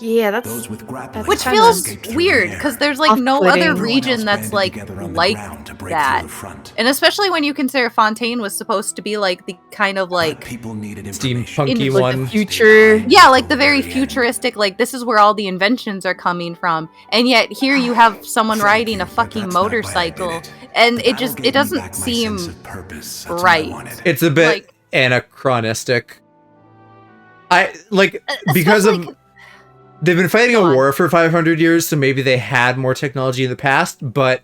Yeah, that's Those with grappling Which kinda feels weird because there's like no off-putting. other region that's like that. And especially when you consider Fontaine was supposed to be like the kind of like people needed steampunky like one. the future. yeah, like the very futuristic, like this is where all the inventions are coming from. And yet here you have someone riding a fucking motorcycle, and it doesn't seem right. It's a bit Like- anachronistic. Because Especially of they've been fighting a war for 500 years, so maybe they had more technology in the past, but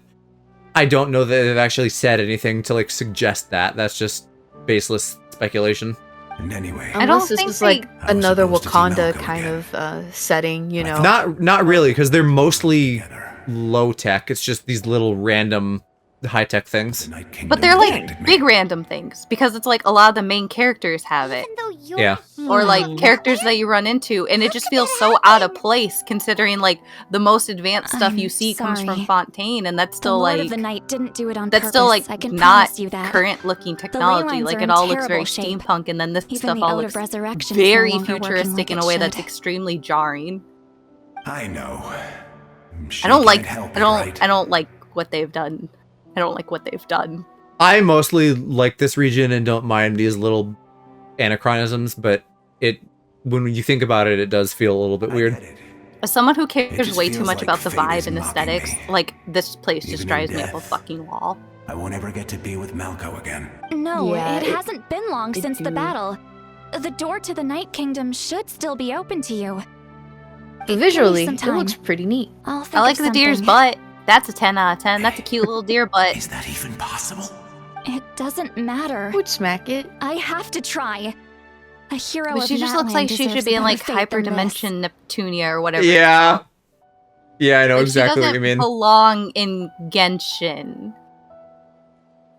I don't know that they've actually said anything to like suggest that. That's just baseless speculation. And anyway, I don't Unless this think is like I was another supposed to see Wakanda Malco kind again. of setting, you know. Not really, because they're mostly low tech. It's just these little random high tech things. But they're like big random things because it's like a lot of the main characters have it. Yeah. Or like characters that you run into, and it just feels so out of place considering like the most advanced stuff you see comes from sorry. Fontaine, and that's The still Lord like of the Night didn't do it on that's purpose. still like I can not promise you that. current looking ley technology. lines Like are it in all looks very terrible shape. steampunk, and then this Even stuff the all Ode looks of Resurrection is no very longer working futuristic like in it a way that's should. extremely jarring. I know. I don't like what they've done. I don't like what they've done. I mostly like this region and don't mind these little anachronisms, but when you think about it, it does feel a little bit weird. As someone who cares just way too feels much like about the fate is vibe and mocking aesthetics, me. like this place just Even in drives me up a death. fucking wall. I won't ever get to be with Malco again. No, Yeah, it it- hasn't been long I since the do. battle. The door to the Night Kingdom should still be open to you. Visually, some it time. looks pretty neat. I'll think I like of the deer's something. butt. That's a 10 out of 10. That's a cute little deer butt. Is that even possible? It doesn't matter. I would smack it. I have to try. A hero But of she just looks Natlan like she should deserves be in better like fate than this. hyperdimension Neptunia or whatever. Yeah. it's called. Yeah, I know Like, exactly she what you doesn't mean. belong in Genshin.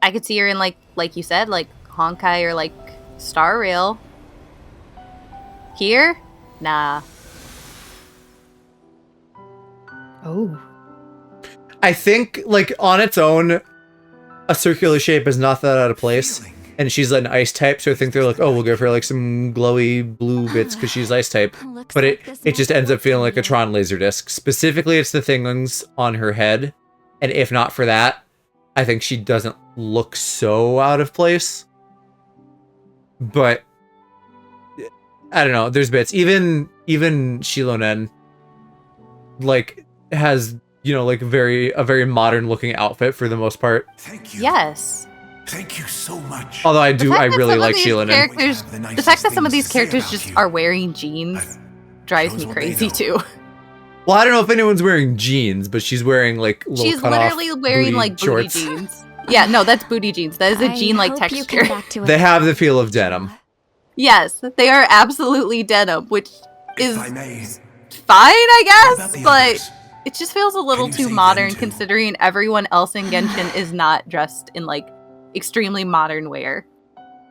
I could see her in like you said, like Honkai or like Star Rail. Here? Nah. Oh. I think, like, on its own, a circular shape is not that out of place. And she's an ice type, so I think they're like, oh, we'll give her, like, some glowy blue bits because she's ice type. Looks But like this it just might ends up work feeling for like a you. Tron laser disc. Specifically, it's the things on her head. And if not for that, I think she doesn't look so out of place. But, I don't know, there's bits. Even Shilonen, like, has, you know, like, a very modern looking outfit for the most part. Thank you. Yes. Thank you so much. Although I The fact that really some of like these Shilonen. characters- The fact that some of these characters just are wearing jeans drives me knows what they crazy know. too. Well, I don't know if anyone's wearing jeans, but she's wearing like little She's cut-off literally wearing booty like booty shorts. jeans. Yeah, no, that's booty jeans. That is a I jean-like hope you texture. come back to They it. have the feel of denim. Yes, they are absolutely denim, which is If I may, fine, I about guess, the but others? it just feels a little Can you too save them modern too? considering everyone else in Genshin is not dressed in like extremely modern wear.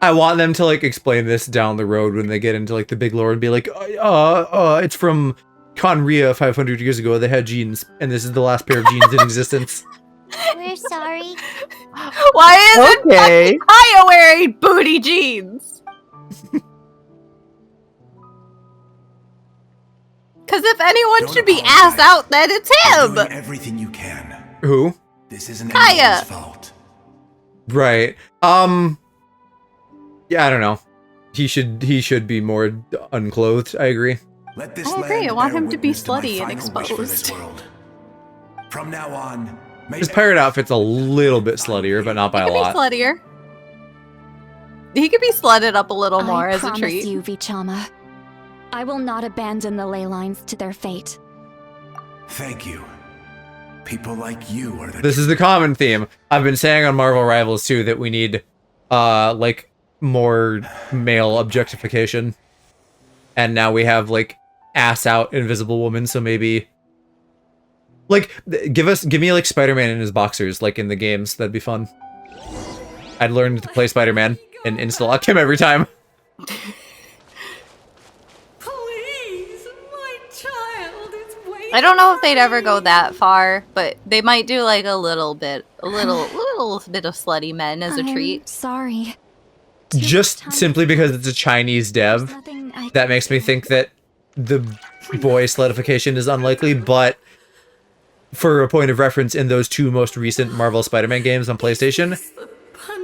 I want them to like explain this down the road when they get into like the big lore and be like, it's from Conria 500 years ago. They had jeans, and this is the last pair of jeans in existence. We're sorry. Why isn't Okay. Kaya wearing booty jeans? Because if anyone Don't should be apologize. ass out, then it's You're him. doing everything you can. Who? This isn't Kaya. anyone's fault. Right. Yeah, I don't know. He should be more unclothed. I agree. Let this I agree. land I want bear him to be witness my slutty and final wish for this exposed. world. From now on, may His pirate outfit's a little bit sluttier, but not by He a could be lot. sluttier. He could be slutted up a little more I as a promise treat. you, Vichama, I will not abandon the ley lines to their fate. Thank you. People like you are the This is the common theme. I've been saying on Marvel Rivals too that we need like more male objectification. And now we have like ass out Invisible Woman, so maybe like give me like Spider-Man in his boxers like in the games. That'd be fun. I'd learn to play Spider-Man and insta-lock him every time. I don't know if they'd ever go that far, but they might do like a little bit of slutty men as a treat. Sorry. Just simply because it's a Chinese dev, that makes me think that the boy slutification is unlikely, but for a point of reference, in those two most recent Marvel Spider-Man games on PlayStation,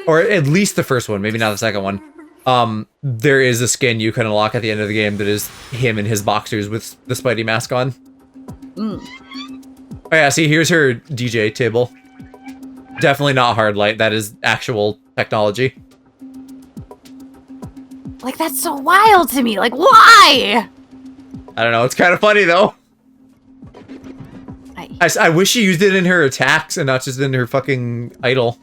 or at least the first one, maybe not the second one, there is a skin you can unlock at the end of the game that is him in his boxers with the Spidey mask on. Oh yeah, see, here's her DJ table. Definitely not hard light, that is actual technology. Like, that's so wild to me. Like, why? I don't know, it's kind of funny though. I wish she used it in her attacks and not just in her fucking idol.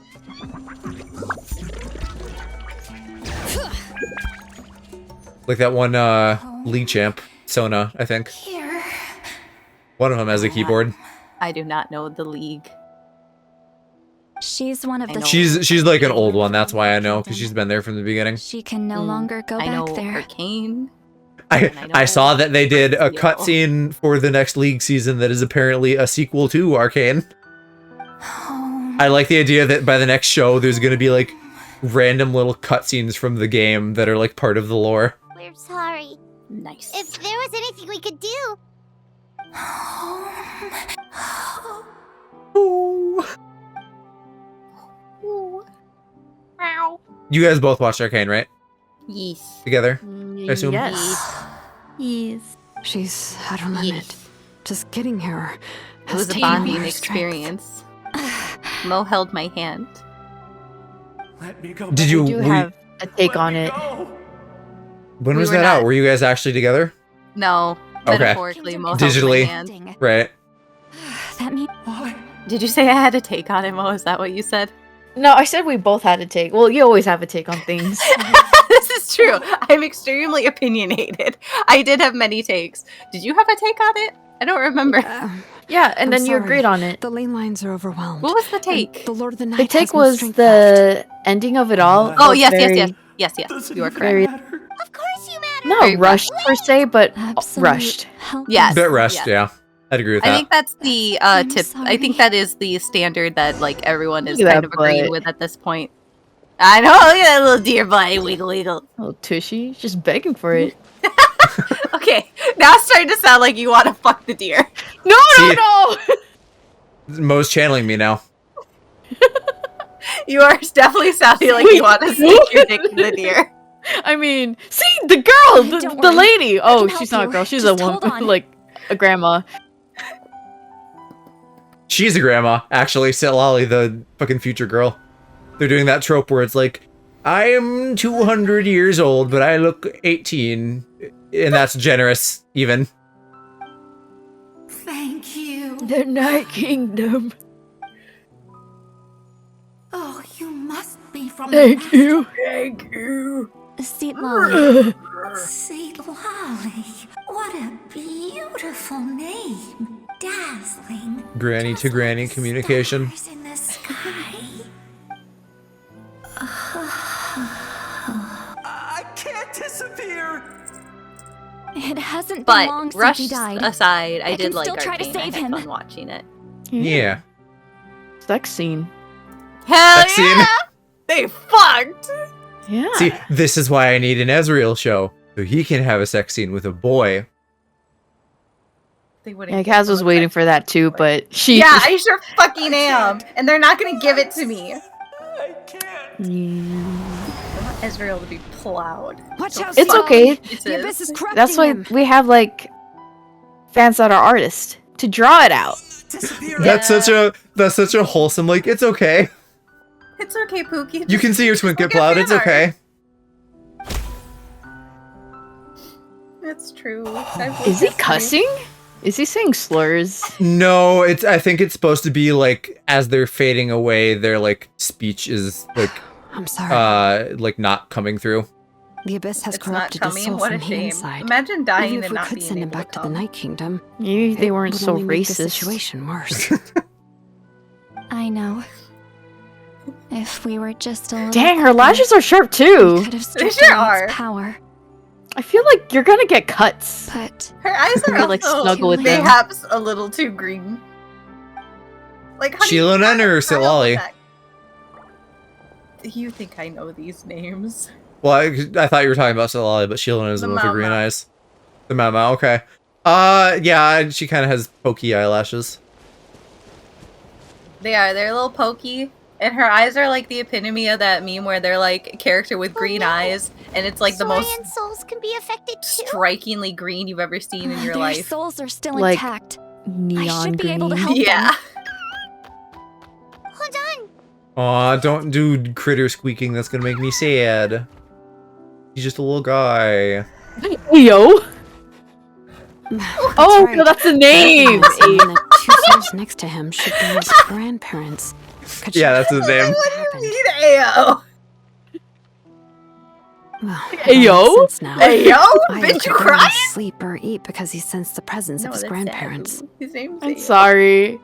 Like that one league champ, Sona, I think. One of them has a keyboard. I do not know the league. She's one of the. She's like an old one, that's why I know, because she's been there from the beginning. She can no longer go I know back there. Arcane. I saw that they did a cutscene for the next League season that is apparently a sequel to Arcane. I like the idea that by the next show there's gonna be like random little cutscenes from the game that are like part of the lore. We're sorry. Nice. If there was anything we could do. You guys both watched Arcane, right? Yes. Together? I assume? Yes. She's at her limit. Just getting here. It was a bonding experience. Mo held my hand. Let me go. Did you? I do have a take on it. When We was were that not- out? Were you guys actually together? No, Okay. metaphorically, Mo held my Digitally, hand. right? That means. Did you say I had a take on it, Mo? Is that what you said? No, I said we both had a take. Well, you always have a take on things. This is true. I'm extremely opinionated. I did have many takes. Did you have a take on it? I don't remember. Yeah, and I'm then you sorry. agreed on it. The ley lines are overwhelmed. What was the take? And the Lord of the Night The take has no was strength the ending of it all. Oh, was yes, very- yes. You are correct. very- Of course you matter. Not Very rushed per se, but rushed. Yes. Bit rushed, yeah. yeah. I'd agree with I that. think that's the tip. I think that is the standard that like everyone is Look at kind that of agreeing butt. with at this point. I know. Look at that little deer body wiggle wiggle. Oh, Tushy, she's just begging for it. Okay, now it's starting to sound like you want to fuck the deer. No, See- no! Mo's channeling me now. You are definitely sounding like you want to stick your dick in the deer. I mean, see the girl, Don't the worry. lady. Oh, can she's help not a you. girl. She's Just a hold woman, on. like a grandma. She's a grandma, actually. Lolly, the fucking future girl. They're doing that trope where it's like, I am 200 years old, but I look 18. And that's generous, even. Thank you. The Night Kingdom. Oh, you must be from Thank you. Thank you. Seat Lolly. St. Lolly. What a beautiful name. Dazzling. Granny to granny communication. Stars in the sky. I can't disappear. It hasn't been But long since rush he died. aside, I I did can like still try to Arcane. I save had him. fun watching it. Yeah. Sex scene. Hell Sex scene. yeah! They fucked! Yeah. See, this is why I need an Ezreal show. So he can have a sex scene with a boy. They wouldn't Yeah, give Kaz him was a waiting sex for that too, boy. but she. Yeah, I sure fucking am. And they're not gonna give it to me. Ezreal to be plowed. Watch out, It's Sally. okay. The abyss is corrupting That's why him. we have like fans that are artists to draw it out. That's such a wholesome, like, it's okay. It's okay, Pookie. You can see your twin get plowed, it's okay. It's true. Is he cussing? Is he saying slurs? No, I think it's supposed to be like as they're fading away, their like speech is like I'm sorry. like not coming through. The abyss has It's not corrupted his coming. soul What from a the shame. inside. Imagine dying Maybe if and we not could being send him able back to the come. Night Kingdom. Maybe they it weren't would so only make the racist. situation worse. I know. If we were just a little Dang, her quicker, lashes are sharp we too. could have They stripped sure away are. its power. I feel like you're gonna get cuts. But Her eyes are You're, like, also snuggle with them. mayhaps a little too green. Like honey, Sheila Nen or style Silali? effect. You think I know these names? Well, I thought you were talking about Silali, but Sheila is the The one with the green Mama. eyes. The Mama, okay. Yeah, she kind of has pokey eyelashes. They're a little pokey, and her eyes are like the epitome of that meme where they're like a character with green eyes, and it's like the most Saurian souls can be affected too. strikingly green you've ever seen in your their life. souls are still Like, intact. Neon I should be green. able to help Yeah. them. Hold on. Aw, don't do critter squeaking, that's gonna make me sad. He's just a little guy. Yo. That's Oh, right. no, that's the name. And the two souls next to him should be his grandparents. Could Yeah, you- that's his name. What do you mean, Ayo? Well, Hey, it all yo? makes sense now. Ayo? I Bitch, you could barely crying? sleep or eat because he sensed the presence No, of his that's grandparents. sad. His name's I'm Ayo. sorry.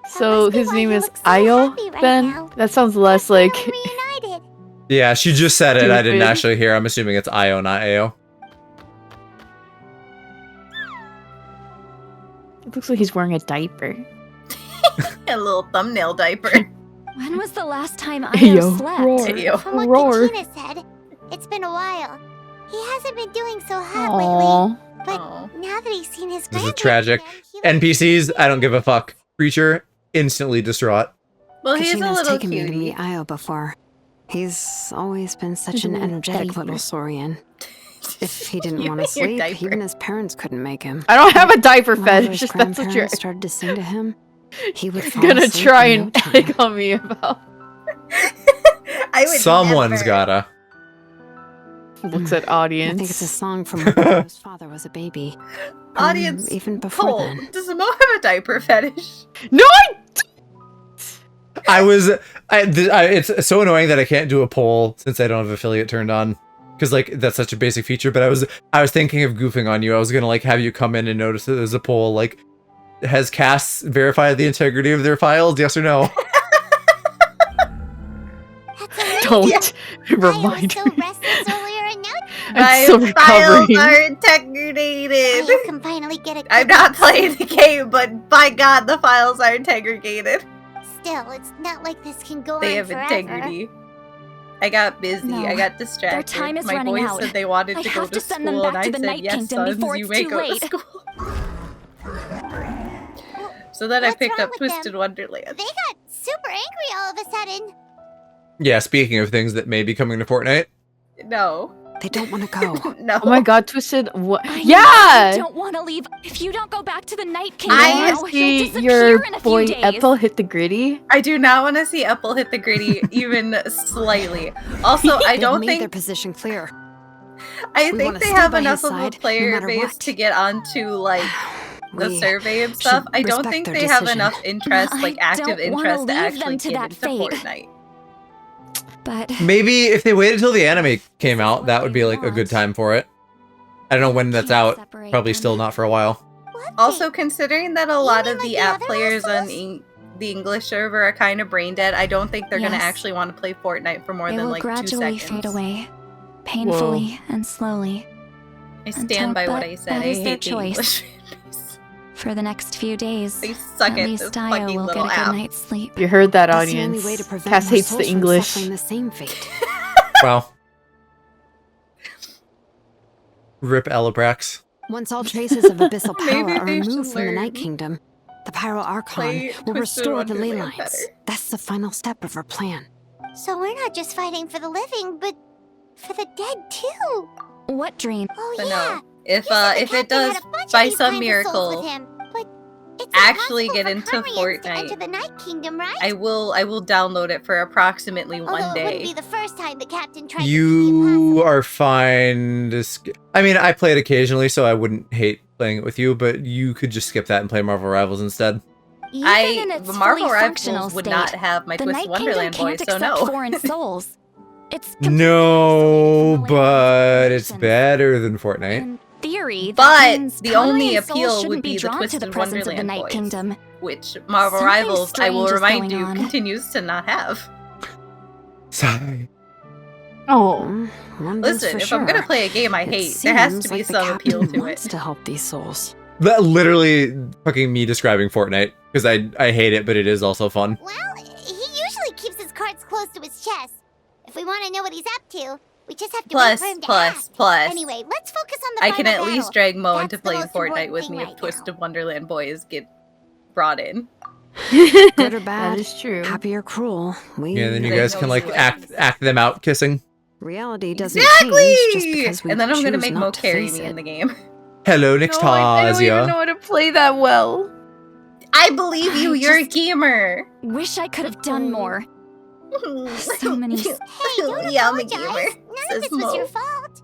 So must be his why name you is look so Ayo, happy right then? now. That sounds less like... Reunited. Yeah, she just said it, I didn't Stupid. actually hear. I'm assuming it's Io, not Ao. It looks like he's wearing a diaper. A little thumbnail diaper. When was the last time I Ayo, slept? roar. Ayo. From what Roar. Katrina said, it's been a while. He hasn't been doing so hot lately. Aww. But Aw. now that he's seen his This is grandparents tragic. again, he looks NPCs, I don't give a fuck. Creature, instantly distraught. Well, he's a Katrina's little taken me to cutie. meet Io before. He's always been such He's a an little energetic diaper. little Saurian. If he didn't You want to and your sleep, diaper. even his parents couldn't make him. I don't have a diaper Whenever fetish. his That's what you're grandparents started to sing to him, he would fall gonna asleep try in no and time. egg on me about. I would Someone's never. gotta. Looks at I audience. think it's a song from when his father was a baby. Audience, even before Cole, then. does Mo have a diaper fetish? No, It's so annoying that I can't do a poll since I don't have affiliate turned on. Because, like, that's such a basic feature, but I was thinking of goofing on you. I was gonna, like, have you come in and notice that there's a poll, like, has Cass verified the integrity of their files, yes or no? don't I remind was so me. restless earlier and now I'm still My files recovering. are integrated. I can finally get a I'm not playing the game, but by God, the files are integrated. Still, it's not like this can go They on have forever. integrity. I got busy. No, I got distracted. time is My running boys out. said they wanted I to go have to to send them school, back and to I the said, Night "Yes, Kingdom sons, before you it's may too go to late." school." So then I What's picked wrong up with them? Twisted Wonderland. They got super angry all of a sudden. Yeah, speaking of things that may be coming to Fortnite. No, They don't want to go. no. Oh my god, Twisted. What? I Yeah! don't want to leave. If you don't go back to the Night Kingdom I I now, want to he'll see disappear your in a boy few days. Apple hit the gritty. I do not want to see Apple hit the gritty even slightly. Also, I They've don't made their think position clear. I we think wanna they stay have by enough his of a side, no player matter base what. to get onto like the We survey and stuff. should I don't respect think their they have decision. enough interest, I like active don't wanna interest, to leave them actually to get that into fate. Fortnite. But Maybe if they waited till the anime came out, that would be, like, a good time for it. I don't know when that's out. Probably still not for a while. Also, considering that a lot mean of like the the app other players on assholes? the English server are kind of brain dead, I don't think they're gonna Yes. actually want to play Fortnite for more it than will like 2 gradually seconds. fade away, painfully and slowly. I stand Until- by what but I said. that I is their hate the choice. English fan base. For the next few days, They suck at at least this I fucking will get little a good app. night's sleep. You heard that, That's the audience. only way to prevent Cass more hates the souls from English. suffering the same fate. Well. Rip Elabrax. Once all traces of abyssal Maybe power are they should removed from the Night learn. Kingdom, the Pyro Archon Play will Twisted restore the ley Wonderland lines. better. That's the final step of our plan. So we're not just fighting for the living, but for the dead too. What dream? Oh But yeah. no, if You said the it captain does had a bunch of by these some kinds of souls miracle with him, but it's actually impossible get for into Carrions to enter Fortnite, the Night Kingdom, right? I will download it for approximately Although one it wouldn't day. be the first time the captain tried to do the impossible. You are fine to I mean, I play it occasionally, so I wouldn't hate playing it with you, but you could just skip that and play Marvel Rivals instead. Even in its Marvel fully functional Rivals would state, not have my the Twisted Night Kingdom Wonderland can't voice, so accept no. foreign souls. It's No, from the but it's populations. better than Fortnite. In theory, that But means the only Conrad souls appeal shouldn't would be be the drawn to Twisted the presence of the Wonderland Night voice, Kingdom. which Marvel Something Rivals, I will strange is remind going you, on. continues to not have. Sigh. Oh. One thing's Listen, for if sure. I'm gonna play a game I It hate, there has to seems be like the some appeal captain to wants it. to help these souls. That literally fucking me describing Fortnite, because I hate it, but it is also fun. Well, he usually keeps his cards close to his chest. If we want to know what he's up to, we just have to wait for him to ask. Plus. Anyway, let's focus on the I can final at least battle. drag Mo That's into the playing most Fortnite important with thing me right if Twisted Wonderland boys get brought in. Good or bad, That is true. happy or cruel, we Yeah, then you They guys know can like you act them out kissing. reality doesn't Exactly! change just because we And then I'm gonna choose make not Mo to carry face me it. in the game. Hello, No, I don't even know Nixtasia. how to play that well. I believe you, I you're a just gamer. Wish I could have done more. So many Hey, don't Yeah, I'm a apologize. gamer, None says of this was Mo. your fault.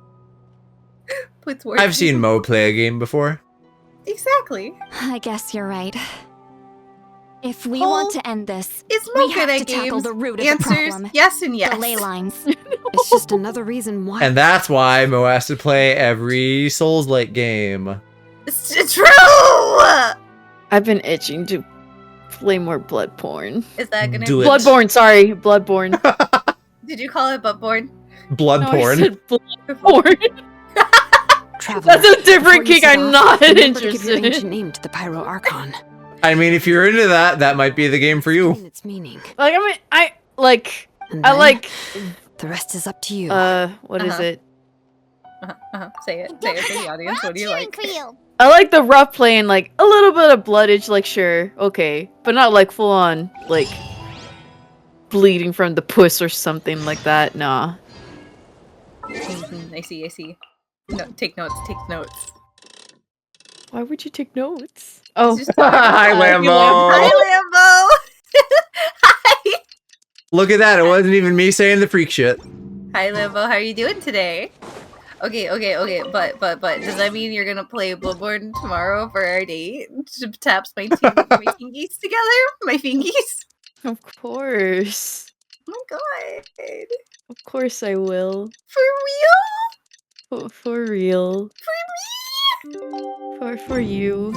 Puts words I've seen Mo play a game before. Exactly. I guess you're right. If we Cole, want to end this, Is Mo we good have at to tackle games? the root of Answers the problem. yes and yes. The ley lines. It's just another reason why. And that's why Mo has to play every Souls-like game. It's true! I've been itching to play more Bloodborne. Is that gonna Do be... it. Bloodborne, sorry, Bloodborne. Did you call it Buttborn? Blood No, I porn. said Bloodborne. Traveler, That's a different before you kick set I'm off, not remember to give your interested in. ancient name to the Pyro Archon. I mean, if you're into that, that might be the game for you. Its meaning. Like, I mean, And I then like, the rest is up to you. what is Uh-huh. it? Say it. Say it to the audience. What do you like? For you. I like the rough playing, like, a little bit of bloodage, like, sure, okay. But not, like, full on, like, bleeding from the puss or something like that, nah. I see. No, take notes. Why would you take notes? Oh, Just- Hi, Lambo. Hi, Lambo. Look at that. It wasn't even me saying the freak shit. Hi, Lambo. How are you doing today? Okay. But does that mean you're gonna play Bloodborne tomorrow for our date? To taps my fingies together? My fingies? of course. Oh my god. Of course I will. For real? For real. For me? For you.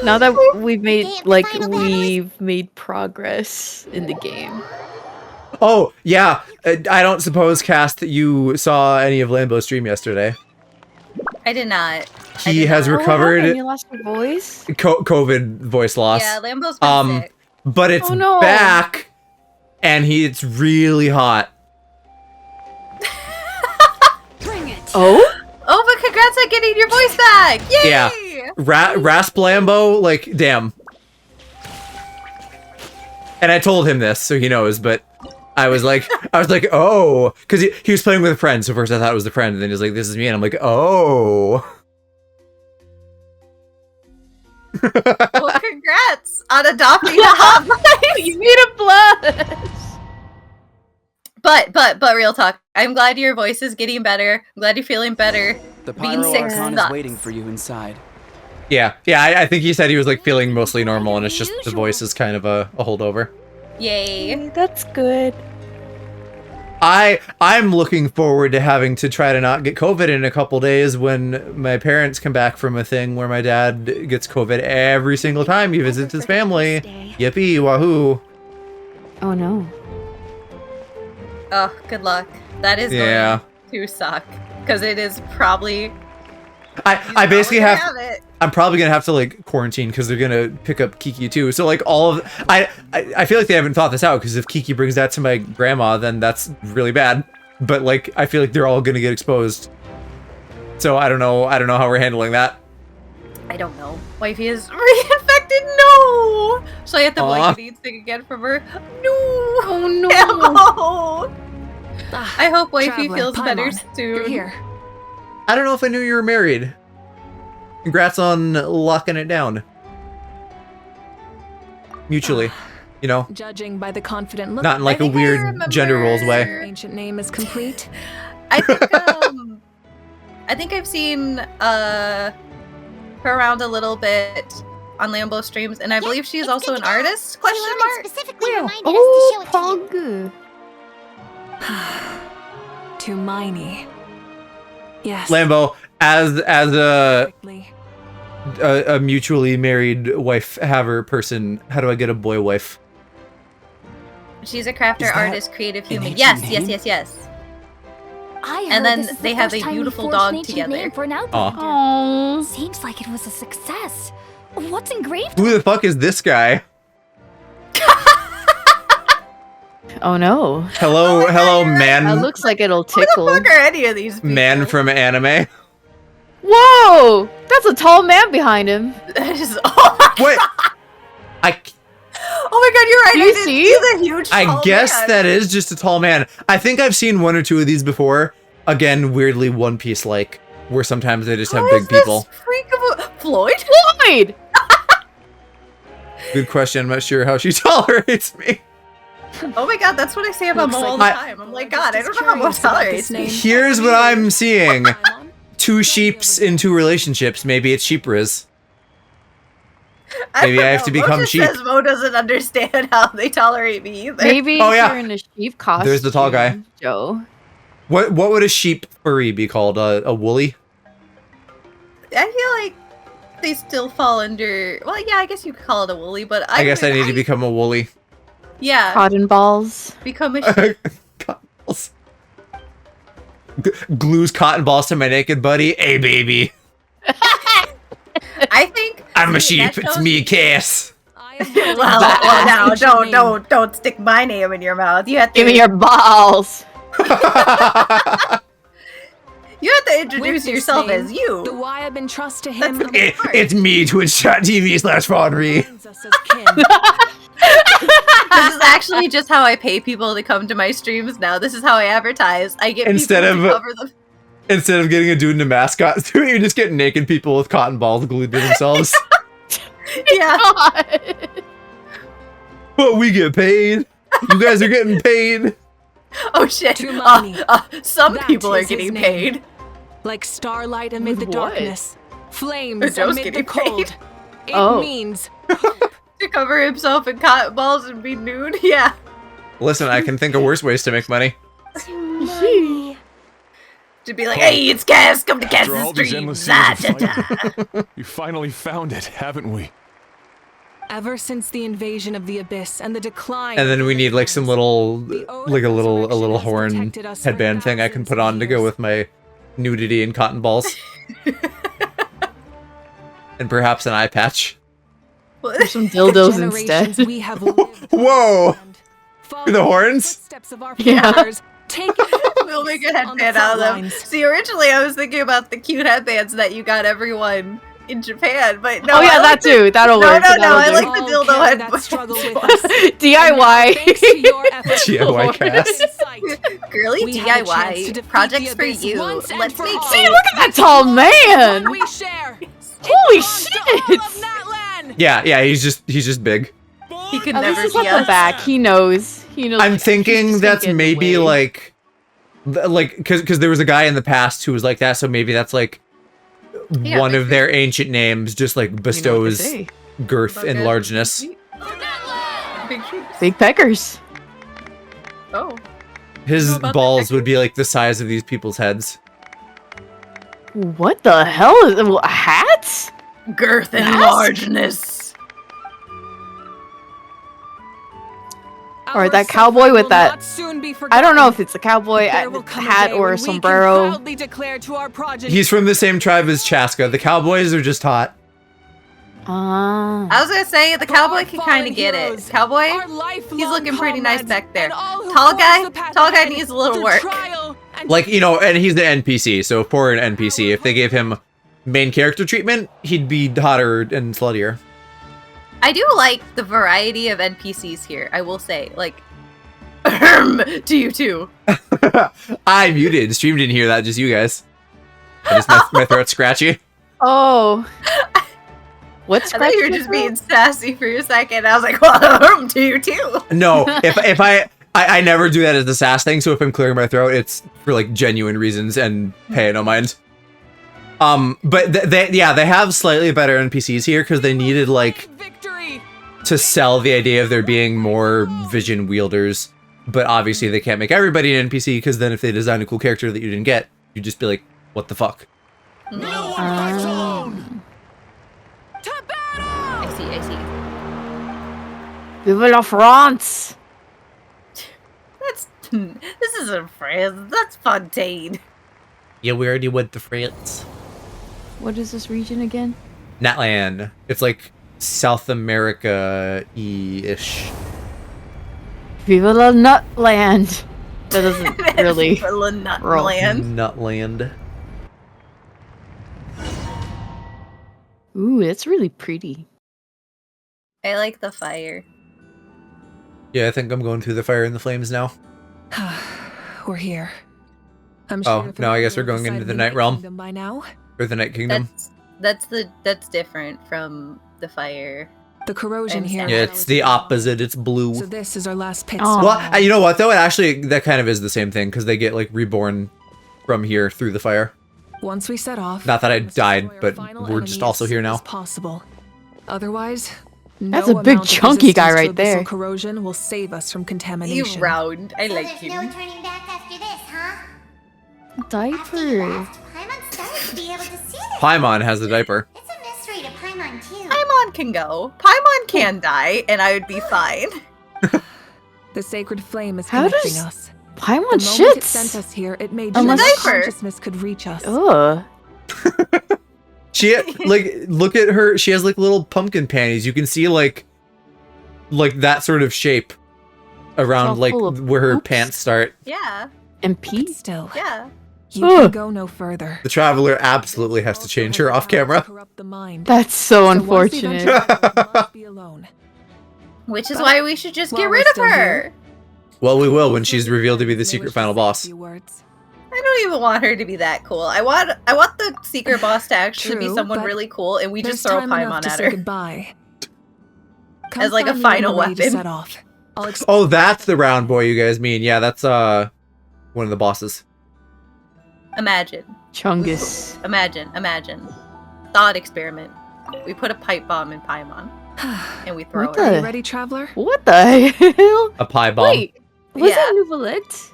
Now that we've made, Okay, like, final battle is- we've made progress in the game. Oh, yeah. I don't suppose, Cass, that you saw any of Lambo's stream yesterday. I did not. He has Oh, what happened? recovered You lost your voice? COVID voice loss. Yeah, Lambo's been sick. But it's Oh, no. back, and it's really hot. Bring it. Oh? Oh, but congrats on getting your voice back! Yay! Yeah. Rasp Lambo, like, damn. And I told him this, so he knows, but I was like, oh, because he was playing with a friend, so first I thought it was the friend, and then he was like, this is me, and I'm like, oh. Well, congrats on adopting the hot voice! You made a blush! But real talk, I'm glad your voice is getting better. I'm glad you're feeling better. The Being Pyro sick Archon sucks. is waiting for you inside. Yeah, I think he said he was, like, feeling mostly normal, and it's just the voice is kind of a holdover. Yay. That's good. I'm looking forward to having to try to not get COVID in a couple days when my parents come back from a thing where my dad gets COVID every single time he visits his family. Yippee, wahoo. Oh no. Oh, good luck. That is Yeah. going to suck. Because it is probably... I basically you have have it. I'm probably gonna have to like quarantine because they're gonna pick up Kiki too. So like all of I feel like they haven't thought this out, because if Kiki brings that to my grandma, then that's really bad. But like I feel like they're all gonna get exposed. So I don't know how we're handling that. I don't know. Wifey is reinfected. No. So I have to blanket eat thing again from her. No. Oh no. I hope Wifey feels better soon. You're here. I don't know if I knew you were married. Congrats on locking it down. Mutually, you know? Judging by the confident look. Not in like a weird gender roles way. Your ancient name is complete. I think I've seen her around a little bit on Lambo streams, and I believe she's also an artist? Question mark. Oh, Pog. To Miney. Yes. Lambo, as a mutually married wife haver person, how do I get a boy wife? She's a crafter, artist, creative human. Yes. And then they have a beautiful dog together. Oh, seems like it was a success. What's engraved? Who the fuck is this guy? Oh no. Hello, man. That looks like it'll tickle. Who the fuck are any of these people? Man from anime. Whoa! That's a tall man behind him. That is Wait. Oh my god, you're right. Do you see? He's a huge I guess man. that is just a tall man. I think I've seen one or two of these before. Again, weirdly One Piece like, where sometimes they just have big people. Freak of a Floyd? Floyd! Good question. I'm not sure how she tolerates me. Oh my god, that's what I say about Mo all the time. I'm like, God, I don't know how Mo tolerates me. Here's what I'm seeing. Two sheeps in two relationships. Maybe it's sheep riz. Maybe I have to become Mo just sheep. says Mo doesn't understand how they tolerate me either. Maybe Oh, yeah. you're in a sheep costume. There's the tall guy. Joe. What would a sheep furry be called? A woolly? I feel like they still fall under. Well, yeah, I guess you could call it a woolly, but I guess I need to become a woolly. Yeah. Cotton balls. Become a sheep. Cotton balls. Glues cotton balls to my naked buddy. Hey, baby. I think I'm a sheep. It's me, Cass. well, now don't stick my name in your mouth. You have to Give me your balls. You have to introduce yourself as you. The why I've been trust to him. It's me, twitch.tv/Fonry. This is actually just how I pay people to come to my streams now. This is how I advertise. I get people to cover them. Instead of getting a dude in a mascot suit, you just get naked people with cotton balls glued to themselves. Yeah. But we get paid. You guys are getting paid. Oh shit. Some people are getting paid. Like starlight amid the What? darkness. Flames Joe's amid the getting cold. paid. It means To cover himself in cotton balls and be nude. Yeah. Listen, I can think of worse ways to make money. To be like, hey, it's Cass, come to After all Cass's these endless streams. years of fighting, you finally found it, haven't we? ever since the invasion of the abyss and the decline. And then we need like some little, like a little horn headband thing I can put on to go with my nudity and cotton balls. And perhaps an eye patch. Some dildos instead. We have lived Whoa! The horns? Yeah. We'll make a headband out of them. See, originally I was thinking about the cute headbands that you got everyone in Japan, but no. Oh yeah, I that like too. That'll work. No, I That'll like do. the dildo headband. DIY. DIY cast. Girly DIY projects for you. Let's make. See, look at that tall man. Holy shit! Yeah, he's just big. He could At never least be it's at the us. back. He knows. He knows. I'm he's thinking just that's gonna get in the maybe way. like because there was a guy in the past who was like that, so maybe that's like one of their ancient names just like bestows say. girth and largeness. Big shoes. Big peckers. Oh. His about balls would be like the size of these people's heads. What the hell is it? Hats? Girth and Yes. largeness. Or that cowboy with that. I don't know if it's a cowboy hat or a sombrero. He's from the same tribe as Chaska. The cowboys are just hot. Ah. I was gonna say the cowboy can kind of get it. Cowboy, he's looking pretty nice back there. Tall guy needs a little work. Like, you know, and he's an NPC, so for an NPC, if they gave him main character treatment, he'd be hotter and sluttier. I do like the variety of NPCs here, I will say. Like, to you too. I muted. Stream didn't hear that, just you guys. My throat's scratchy. Oh. What's I thought you were just being sassy for a second. I was like, well, to you too. No, if I never do that as the sass thing, so if I'm clearing my throat, it's for like genuine reasons, and hey, I don't mind. But they have slightly better NPCs here because they needed like to sell the idea of there being more vision wielders, but obviously they can't make everybody an NPC because then if they design a cool character that you didn't get, you'd just be like, what the fuck? I see. Vive la France! This isn't France. That's Fontaine. Yeah, we already went to France. What is this region again? Natlan. It's like South America-ish. Viva la Nutland! That doesn't really Viva la Nutland. Nutland. Ooh, that's really pretty. I like the fire. Yeah, I think I'm going through the fire and the flames now. We're here. Oh, no, I guess we're going into the Night Realm. By now. Or the Night Kingdom. That's different from the fire. The corrosion here. Yeah, it's the opposite. It's blue. So this is our last pit stop. Well, you know what though? It actually, that kind of is the same thing because they get like reborn from here through the fire. Once we set off. Not that I died, but we're just also here now. Possible. Otherwise, that's a big chunky guy right there. Corrosion will save us from contamination. You round. I like you. No turning back after this, huh? Diaper. Paimon started to be able to see this. Paimon has the diaper. It's a mystery to Paimon too. Paimon can go. Paimon can die, and I would be fine. The sacred flame is How connecting does us. Paimon The moment it shits? sent us here, it made Unless- sure that consciousness could reach us. Ugh. She like look at her. She has like little pumpkin panties. You can see like that sort of shape around like where her pants start. Yeah. And pee? Still. Yeah. You can go no further. The traveler absolutely has to change her off camera. That's so unfortunate. Which is why we should just get rid of her. Well, we will when she's revealed to be the secret final boss. I don't even want her to be that cool. I want the secret boss to actually be True, someone but really cool, and we just there's throw time enough Paimon to at say her goodbye. as like a final weapon. Oh, that's the round boy you guys mean. Yeah, that's one of the bosses. Imagine. Chungus. Imagine. Thought experiment. We put a pipe bomb in Paimon, and we throw What her. Are the- you ready, traveler? What the hell? A pie bomb. Wait, was Yeah. that Nouvelette?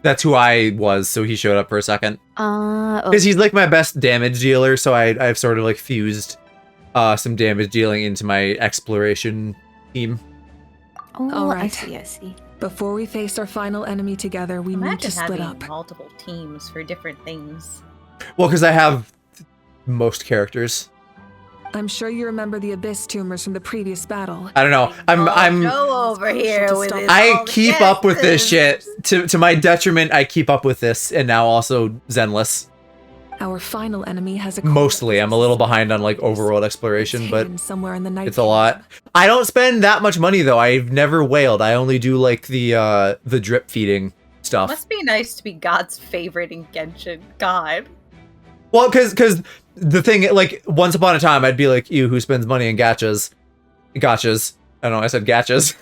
That's who I was. So he showed up for a second. Okay. Because he's like my best damage dealer, so I've sort of like fused some damage dealing into my exploration team. Oh, All I right. see. Before we face our final enemy together, we need to Imagine split having up. multiple teams for different things. Well, because I have most characters. I'm sure you remember the abyss tumors from the previous battle. I don't know. I'm Go over here with his I all the keep up with this guesses. shit. To my detriment, I keep up with this, and now also Zenless. Our final enemy has a Mostly, I'm a little behind on like overworld exploration, but hidden somewhere in the night. it's a lot. I don't spend that much money though. I've never whaled. I only do like the drip feeding stuff. Must be nice to be God's favorite in Genshin. God. Well, because the thing, like, once upon a time, I'd be like, ew, who spends money in gachas? Gachas. I don't know, I said gachas.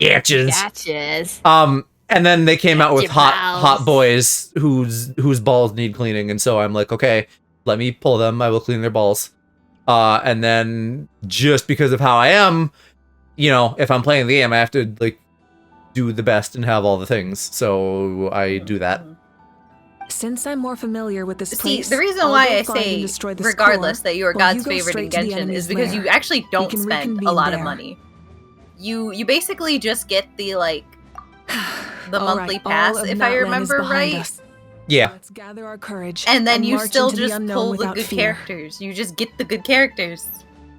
Gachas. Gotchas. And then they came out with Gotcha hot boys whose balls need cleaning, and so I'm like, okay, let me pull them, I will clean their balls. And then, just because of how I am, you know, if I'm playing the game, I have to, like, do the best and have all the things, so I do that. Since I'm more familiar with this See, place, the reason I'll why go I find and say, destroy this regardless, core, that you are while God's go favorite in straight to the Genshin, enemy's is because lair. you actually We don't can spend a reconvene lot of there. money. You basically just get the, like, the All monthly right, pass, all of if I Natlan is remember behind right. us. Yeah. Let's gather our courage. And then and you march still into the just unknown pull the without good fear. characters. You just get the good characters.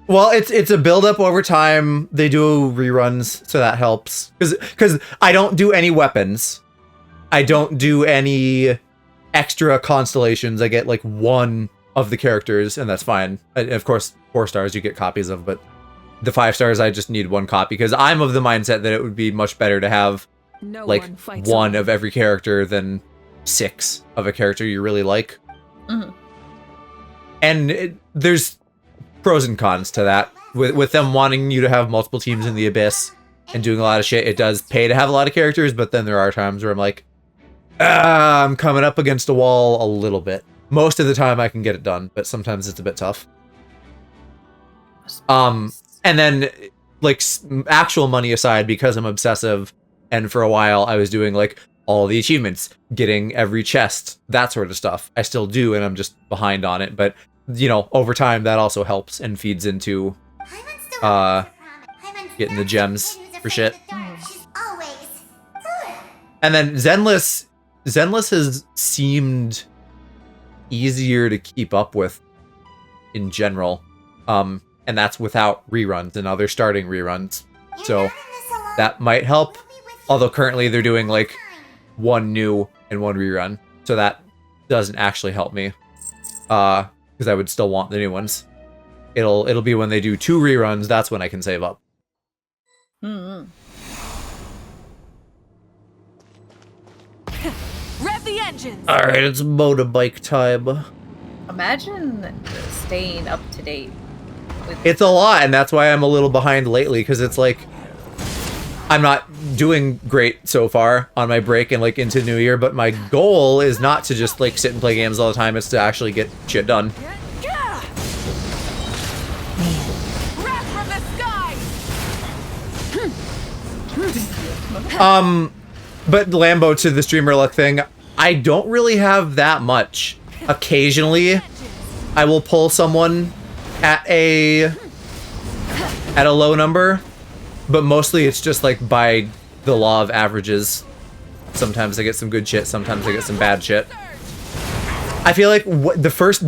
Well, it's a build up over time. They do reruns, so that helps. Because I don't do any weapons. I don't do any extra constellations. I get like one of the characters, and that's fine. And of course, 4 stars you get copies of, but the 5 stars I just need one copy because I'm of the mindset that it would be much better to have like one of every character than 6 of a character you really like. Mm-hmm. And there's pros and cons to that. With them wanting you to have multiple teams in the Abyss and doing a lot of shit, it does pay to have a lot of characters, but then there are times where I'm like, I'm coming up against a wall a little bit. Most of the time I can get it done, but sometimes it's a bit tough. And then, like, actual money aside, because I'm obsessive, and for a while I was doing, like, all the achievements, getting every chest, that sort of stuff. I still do, and I'm just behind on it, but, you know, over time that also helps and feeds into, getting the gems for shit. And then Zenless has seemed easier to keep up with in general. And that's without reruns, and now they're starting reruns. So that might help. Although currently they're doing like 1 new and 1 rerun. So that doesn't actually help me. Because I would still want the new ones. It'll be when they do 2 reruns, that's when I can save up. Mm-hmm. Rev the engines! Alright, it's motorbike time. Imagine staying up to date. It's a lot, and that's why I'm a little behind lately, because it's like I'm not doing great so far on my break and like into New Year, but my goal is not to just like sit and play games all the time, it's to actually get shit done. But Lambo, to the streamer luck thing, I don't really have that much. Occasionally, I will pull someone at a low number, but mostly it's just like by the law of averages. Sometimes I get some good shit, sometimes I get some bad shit. I feel like the first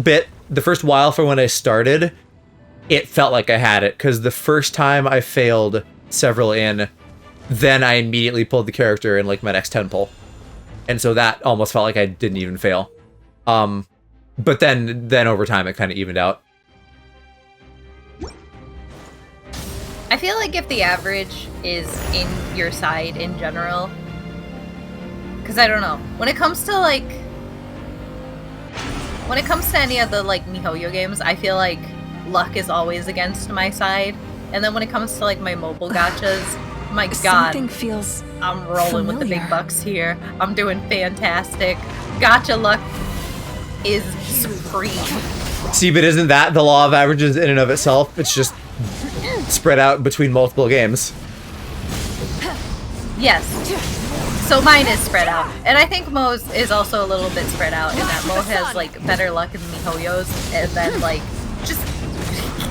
while for when I started, it felt like I had it, because the first time I failed several in, then I immediately pulled the character in like my next 10 pull. And so that almost felt like I didn't even fail. But then over time it kind of evened out. I feel like if the average is in your side in general, because I don't know, when it comes to any of the like MiHoYo games, I feel like luck is always against my side. And then when it comes to like my mobile gachas, my god, I'm rolling with the big bucks here. I'm doing fantastic. Gacha luck is supreme. See, but isn't that the law of averages in and of itself? It's just spread out between multiple games. Yes. So mine is spread out. And I think Mo's is also a little bit spread out in that Mo has like better luck in MiHoYos and then like just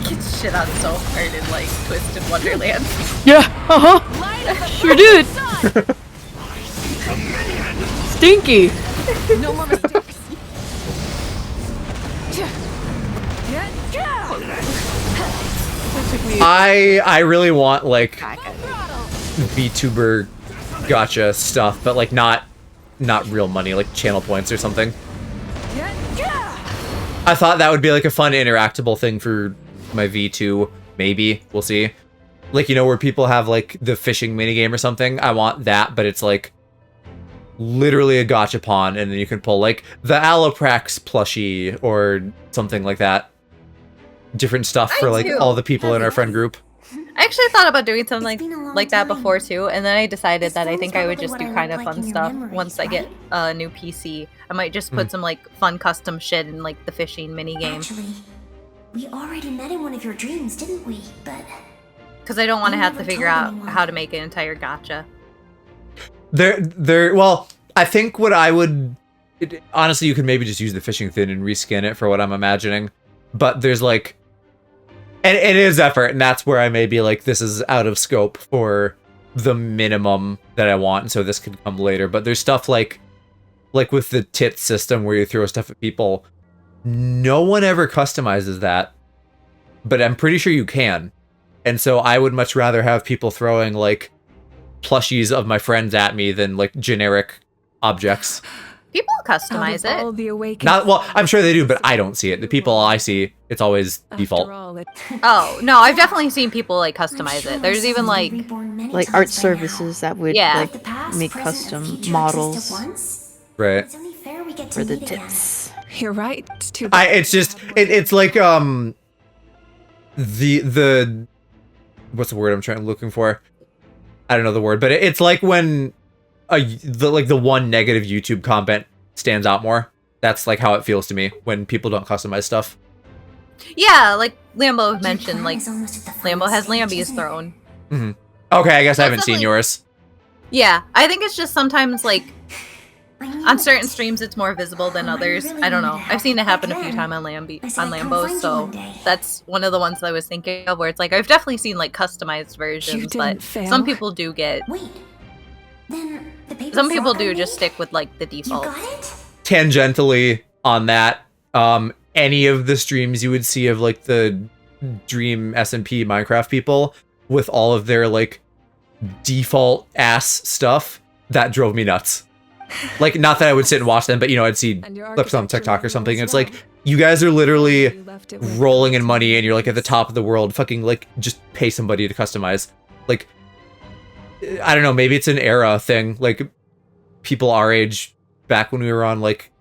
gets shit on so hard in like Twisted Wonderland. Yeah, sure did. Stinky. No more mistakes. I really want like VTuber gacha stuff, but like not real money, like channel points or something. I thought that would be like a fun interactable thing for my V2, maybe. We'll see. Like, you know, where people have like the fishing minigame or something. I want that, but it's like literally a gachapon, and then you can pull like the Alloprax plushie or something like that. Different stuff for like all the people in our friend group. I actually thought about doing something like that before too, and then I decided that I think I would just do kind of fun stuff once I get a new PC. I might just put some like fun custom shit in like the fishing minigame. Actually, we already met in one of your dreams, didn't we? But because I don't want to have to figure out how to make an entire gacha. Well, I think what I would honestly, you could maybe just use the fishing fin and reskin it for what I'm imagining. But there's like, and it is effort, and that's where I may be like, this is out of scope for the minimum that I want, so this could come later. But there's stuff like like with the tit system where you throw stuff at people, no one ever customizes that, but I'm pretty sure you can. And so I would much rather have people throwing like plushies of my friends at me than like generic objects. People customize it. Not well, I'm sure they do, but I don't see it. The people I see, it's always default. Oh, no, I've definitely seen people like customize it. There's even like art services that would Yeah. like make custom models Right. for the tits. You're right. Too It's just it's like the what's the word I'm looking for? I don't know the word, but it's like when the one negative YouTube comment stands out more. That's like how it feels to me when people don't customize stuff. Yeah, like Lambo mentioned, like Lambo has Lambies thrown. Mm-hmm. Okay, I guess I haven't seen definitely- yours. Yeah, I think it's just sometimes like on certain streams it's more visible than others. I don't know. I've seen it happen a few times on Lambos, so that's one of the ones I was thinking of where it's like I've definitely seen like customized versions, but some people do get. Some people do just stick with like the default. Tangentially on that, any of the streams you would see of like the Dream SMP Minecraft people with all of their like default ass stuff, that drove me nuts. Like, not that I would sit and watch them, but you know, I'd see clips on TikTok or something. It's like, you guys are literally rolling in money and you're like at the top of the world. Fucking like, just pay somebody to customize. Like, I don't know, maybe it's an era thing. Like, people our age, back when we were on like,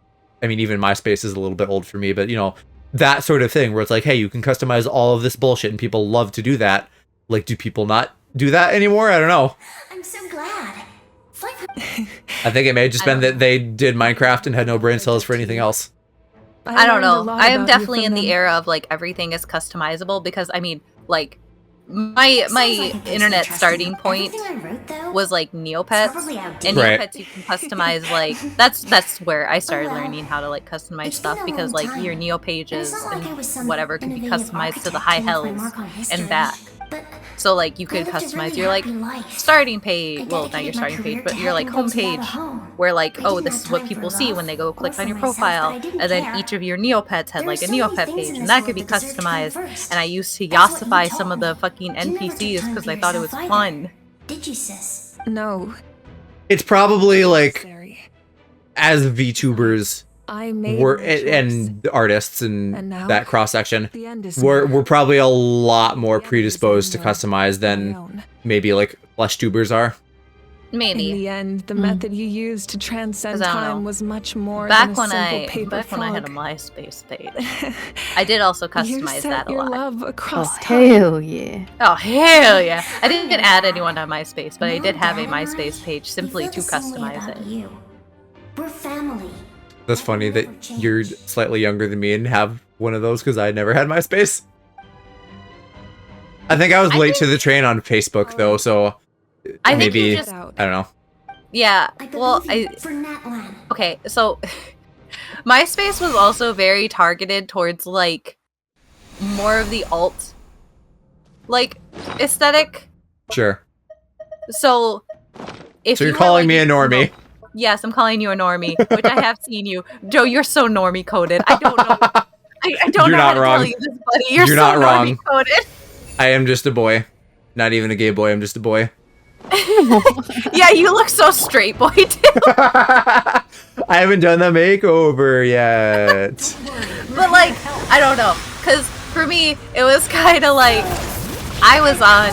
I mean, even MySpace is a little bit old for me, but you know, that sort of thing where it's like, hey, you can customize all of this bullshit and people love to do that. Like, do people not do that anymore? I don't know. I'm so glad. I think it may have just been that they did Minecraft and had no brain cells for anything else. I don't know. I am definitely in the era of like everything is customizable because I mean, like my internet starting point was like Neopets, and Right. Neopets you can customize like that's where I started learning how to like customize stuff because like your Neo pages and whatever can be customized to the high hells and back. So like you could customize your like starting page, well not your starting page, but your like home page where like, oh, this is what people see when they go click on your profile, and then each of your Neopets had like a Neopet page and that could be customized. And I used to yassify some of the fucking NPCs because I thought it was fun. Did you, sis? No. It's probably like, as VTubers I made we're my and artists and now that cross section, the end is we're probably a lot more predisposed to customize than maybe like flesh tubers are. Maybe. In the end, the method you used to transcend 'Cause I don't know. time was much more Back than a when simple I paper back when I had a frog. MySpace page, I did also You customize set that a your lot. love across Oh, time. hell yeah. Oh hell yeah! I didn't add anyone on MySpace, but I did have a MySpace page simply to customize it. We're family. That's funny that you're slightly younger than me and have one of those because I never had MySpace. I think I was late to the train on Facebook though, so I think maybe you just- I don't know. Yeah, well, For Natlan. okay, so MySpace was also very targeted towards like more of the alt like aesthetic. Sure. So if So you're you were, calling like, me a normie. Yes, I'm calling you a normie, which I have seen you. Joe, you're so normie coded. I don't know. I don't You're know how not to wrong. tell you this, buddy. You're You're so not wrong. normie coded. I am just a boy. Not even a gay boy, I'm just a boy. Yeah, you look so straight, boy, too. I haven't done the makeover yet. But like, I don't know, cause for me it was kind of like I was on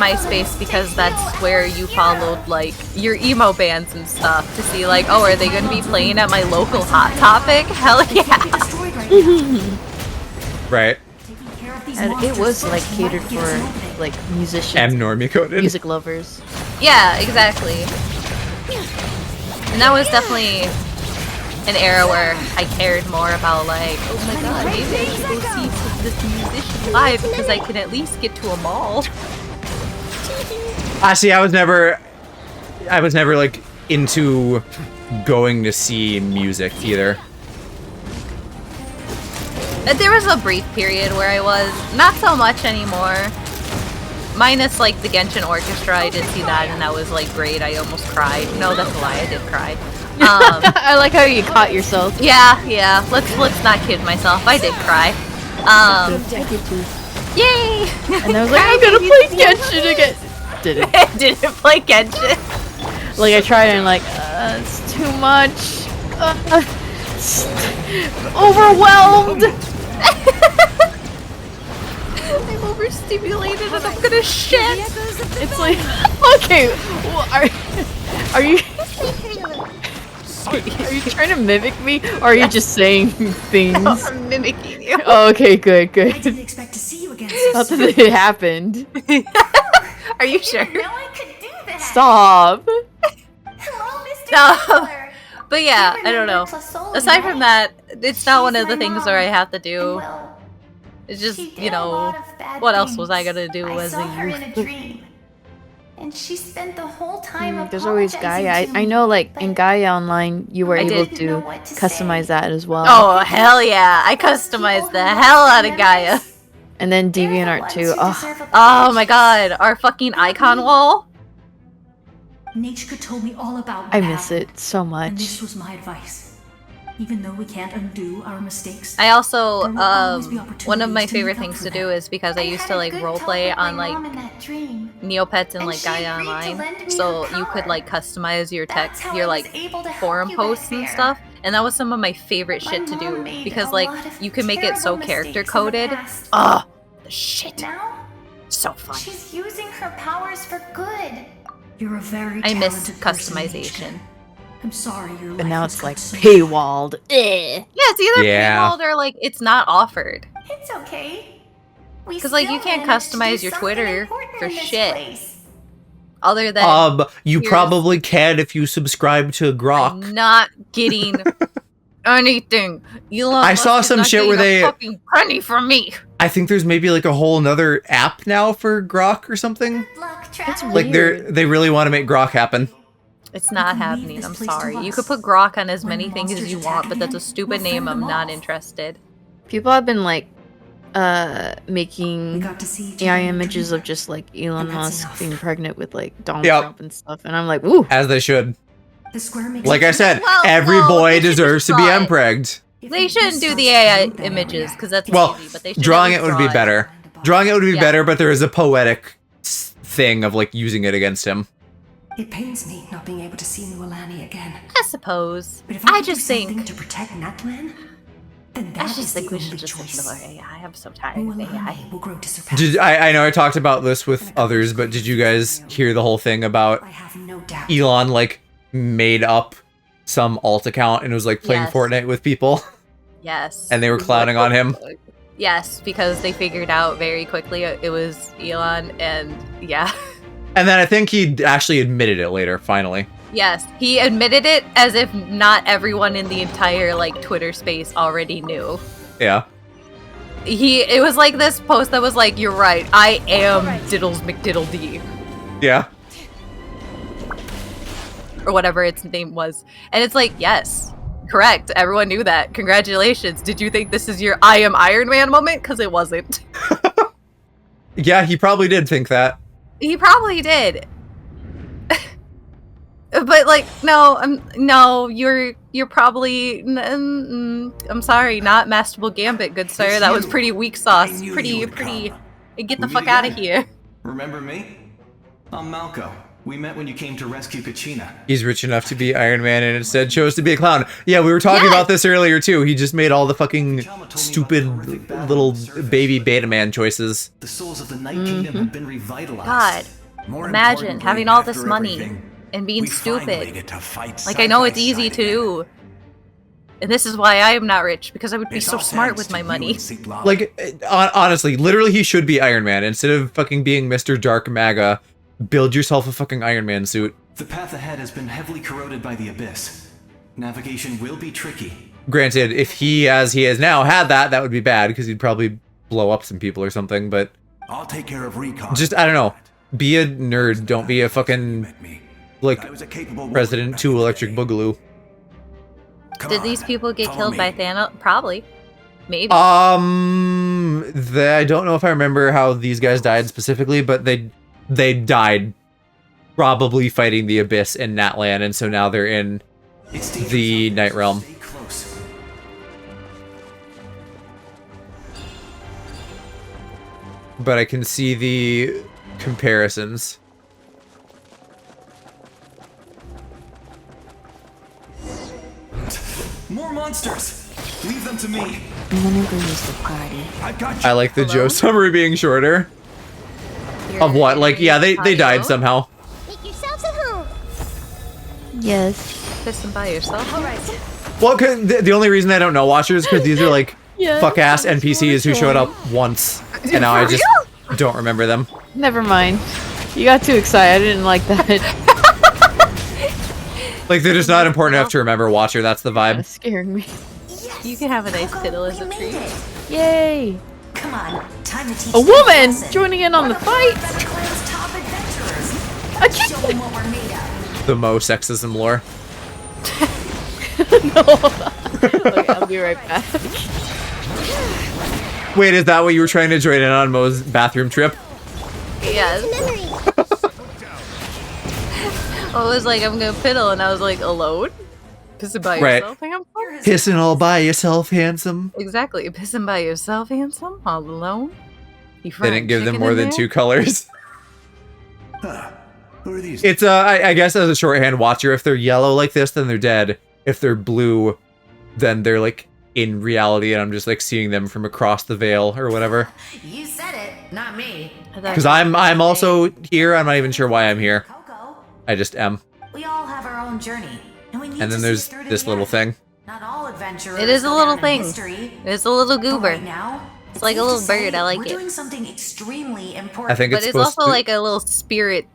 MySpace because that's where you followed like your emo bands and stuff to see like, oh, are they going to be playing at my local Hot Topic? Hell yeah! Right. And it was like catered for like musicians, I'm normie coded. music lovers. Yeah, exactly. And that was definitely an era where I cared more about like, oh my god, maybe I should go see this musician live because I can at least get to a mall. See, I was never like into going to see music either. There was a brief period where I was, not so much anymore. minus like the Genshin Orchestra, I did see that, and that was like great. I almost cried. No, that's a lie. I did cry. I like how you caught yourself. Yeah. Let's not kid myself. I did cry. Yay! And I was like, I'm gonna play Genshin again. Didn't play Genshin. Like I tried and like, it's too much. Overwhelmed. I'm overstimulated and I'm gonna shit. It's like, okay, well, are you trying to mimic me, or are you just saying things? No, I'm mimicking you. Oh, okay, good. I didn't expect to see you again. Not that it happened. Are you sure? Stop. No. But yeah, I don't know. Aside from that, it's not one of the things where I have to do. It's just, you know, what else was I gonna do as a youth? And she spent the whole time There's always Gaia. I know, like, in Gaia Online, you were able to customize that as well. Oh, hell yeah. I customized the hell out of Gaia. And then DeviantArt too. Oh my god, our fucking icon wall. Nachika told me all about what I miss happened, it so and much. this was my advice. Even though we can't undo our mistakes, I also, there will always be opportunities one of my to favorite make up things for to do them. is because I used to like roleplay on like Neopets and like Gaia Online, so you could like customize your text, your like forum posts and stuff, and that was some of my favorite shit to do because like you can make it so character coded. Oh, the shit! Now, so fun. she's using her powers for good. You're a very I miss talented person, customization. Nachika. I'm sorry your life But now was it's cut like so paywalled. Yeah, it's either paywalled or like it's not offered. It's okay. Because like you can't customize your Twitter for shit. Other than you here's- probably can if you subscribe to Grok. not getting anything. Elon I saw Musk is some not shit where getting a they- fucking penny from me. I think there's maybe like a whole nother app now for Grok or something. It's Like they really want to make Grok happen. It's not happening. I'm sorry. You could put Grok on as many things as you want, but that's a stupid name. I'm not interested. People have been like making AI images of just like Elon Musk being pregnant with like Donald Yep. Trump and stuff, and I'm like, ooh. As they should. The square makes Like I said, every boy deserves to be empregged. They shouldn't do the AI images because that's Well, easy, but they should drawing at it least would be draw better. Drawing it would be Yeah. better, but there is a poetic thing of like using it against him. It pains me not being able to see New Alani again. I suppose. But if I can just do something think. to protect Natlan, then I that just is think the we should only just choice. ignore AI. I'm so tired of AI. Will grow to surpass. Did I know I talked about this with others, but did you guys hear the whole thing about Elon like made up some alt account and was like playing Yes. Fortnite with people? Yes. And they were clowning on him. Yes, because they figured out very quickly it was Elon, and yeah. And then I think he actually admitted it later, finally. Yes, he admitted it as if not everyone in the entire like Twitter space already knew. Yeah. It was like this post that was like, "You're right, I am Diddles McDiddledee," Yeah. or whatever its name was, and it's like, yes, correct. Everyone knew that. Congratulations. Did you think this is your "I am Iron Man" moment? Because it wasn't. Yeah, he probably did think that. He probably did. But like, no, you're probably. I'm sorry, not Masterable Gambit, good sir. That was pretty weak sauce. Pretty. Get the fuck out of here. Remember me? I'm Malco. We met when you came to rescue Kachina. He's rich enough to be Iron Man and instead chose to be a clown. Yeah, we were talking about this earlier too. He just made all the fucking stupid little baby beta man choices. The souls of the Night Kingdom have been revitalized. God, imagine having all this money and being stupid. Like, I know it's easy to do. And this is why I am not rich, because I would be so smart with my money. Like, honestly, literally he should be Iron Man. Instead of fucking being Mr. Dark MAGA, build yourself a fucking Iron Man suit. The path ahead has been heavily corroded by the Abyss. Navigation will be tricky. Granted, if he, as he is now, had that would be bad, because he'd probably blow up some people or something, but... I'll take care of recon. Just, I don't know. Be a nerd. Don't be a fucking, like, President 2 Electric Boogaloo. Did these people get killed by Thanos? Probably. Maybe. I don't know if I remember how these guys died specifically, but they died probably fighting the Abyss in Natlan, and so now they're in the Night Realm. But I can see the comparisons. More monsters! Leave them to me! I'm gonna go use the party. I've got you. I like the Joe summary being shorter. Of what? Like, yeah, they died somehow. Make yourselves at home. Yes. Pissing by yourself. All right. Well, the only reason I don't know Watchers is because these are like Yes, fuck-ass NPCs who showed up once, and now I just don't remember them. Never mind. You got too excited. I didn't like that. Like, they're just not important enough to remember Watcher, that's the vibe. That scared me. You can have a nice fiddle as a treat. Yay! Come on, time to teach A woman joining in on the fight. Show them what we're made of. The Mo sexism lore. Okay, I'll be right back. Wait, is that what you were trying to join in on, Mo's bathroom trip? Yes. I was like, I'm gonna fiddle, and I was like, alone? Pissing by yourself, handsome? Pissing all by yourself, handsome. Exactly. Pissing by yourself, handsome? All alone? You They didn't give them chicken more in than there? 2 colors. Who are these? It's, I guess as a shorthand, Watcher, if they're yellow like this, then they're dead. If they're blue, then they're, like, in reality, and I'm just, like, seeing them from across the veil or whatever. You said it, not me. Because I'm also here, I'm not even sure why I'm here. I just am. We all have our own journey, and we need And then to there's see through to this the little end. thing. Not all adventurers It is a go little down in thing. history. It's a little But goober. right now, It's like a safe little to say bird. I like we're it. doing something extremely important. I think But it's it's supposed also to- like a little spirit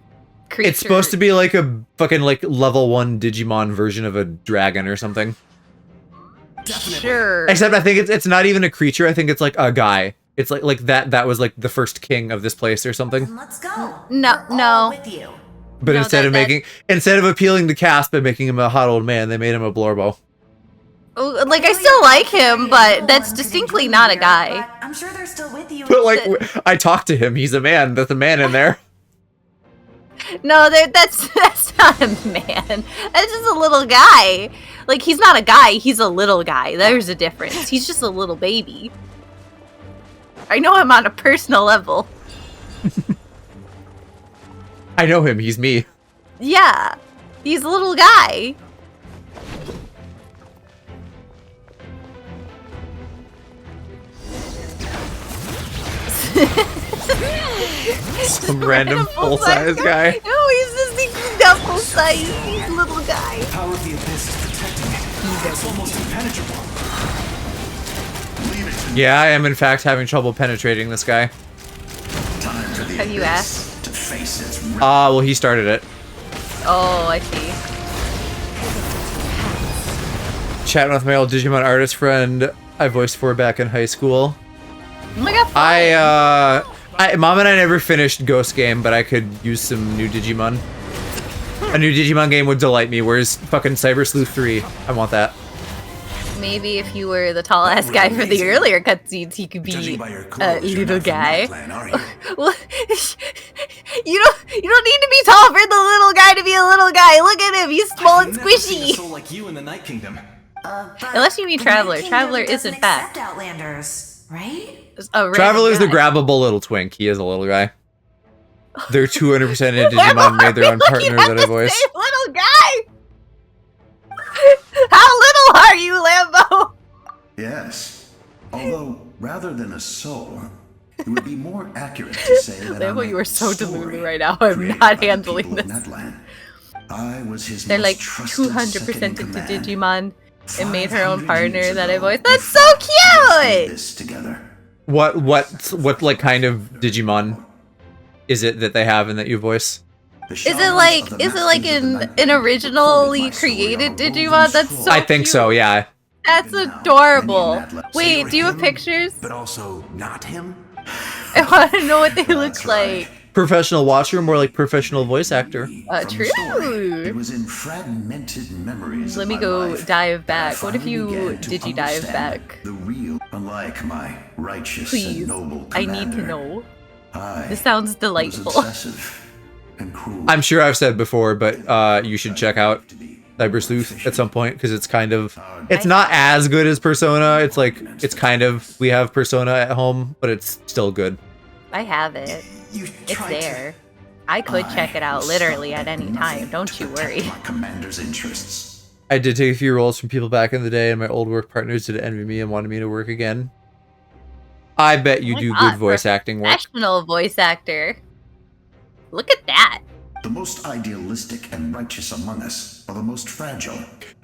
creature. It's supposed to be like a fucking, like, level 1 Digimon version of a dragon or something. Sure. Except I think it's not even a creature, I think it's like a guy. It's like that was like the first king of this place or something. Let's go. No. With you. But No, instead of appealing to Cass by making him a hot old man, they made him a Blorbo. Oh, like, I still like him, but that's distinctly not a guy. I'm sure they're still with you. But like, I talked to him. He's a man. There's a man in there. No, that's not a man. That's just a little guy. Like, he's not a guy, he's a little guy. There's a difference. He's just a little baby. I know him on a personal level. I know him. He's me. Yeah. He's a little guy. Some random full-size guy. No, he's just not full-size. He's a little guy. The power of the abyss is protecting it. It's almost impenetrable. Yeah, I am in fact having trouble penetrating this guy. Have you asked? To face its Well, he started it. Oh, I see. Chatting with my old Digimon artist friend I voiced for back in high school. Oh my god. Mom and I never finished Ghost Game, but I could use some new Digimon. A new Digimon game would delight me. Where's fucking Cyber Sleuth 3? I want that. Maybe if you were the tall ass guy for the earlier cutscenes, he could be a little guy. Well, you don't need to be tall for the little guy to be a little guy. Look at him, he's small and Never seen a squishy. soul like you in the Night Kingdom. Unless you mean Traveler. Traveler is in fact. Outlanders, right? Traveler's the grabbable little twink. He is a little guy. They're 200% in Digimon made their own partner that I voice. Little guy. How little are you, Lambo? Yes. Although, rather than a soul, it would be more accurate to say that Lambo, you are so delulu right now. I'm not handling this. I was his They're like 200% into Digimon and made her own partner that I voiced. That's so cute! What like kind of Digimon is it that they have and that you voice? Is it like an originally created Digimon? That's so I think cute. so, yeah. That's adorable. Wait, do you have pictures? But also not him. I want to know what they look like. professional watcher, more like professional voice actor. True. It was in fragmented memories. Let of me my go life dive that I back. What if finally you began to digi dive understand back? The real, unlike my righteous Please, and noble I commander. need to know. I This sounds was delightful. obsessive and cruel. I'm sure I've said before, but you should check out Cyber Sleuth at some point because it's kind of, it's not as good as Persona. It's like, it's kind of, we have Persona at home, but it's still good. I have it. It's there. I could check it out literally at any time. Don't you worry. My commander's interests. I did take a few roles from people back in the day, and my old work partners did envy me and wanted me to work again. I bet you do good voice acting work. Professional voice actor. Look at that. The most idealistic and righteous among us are the most fragile.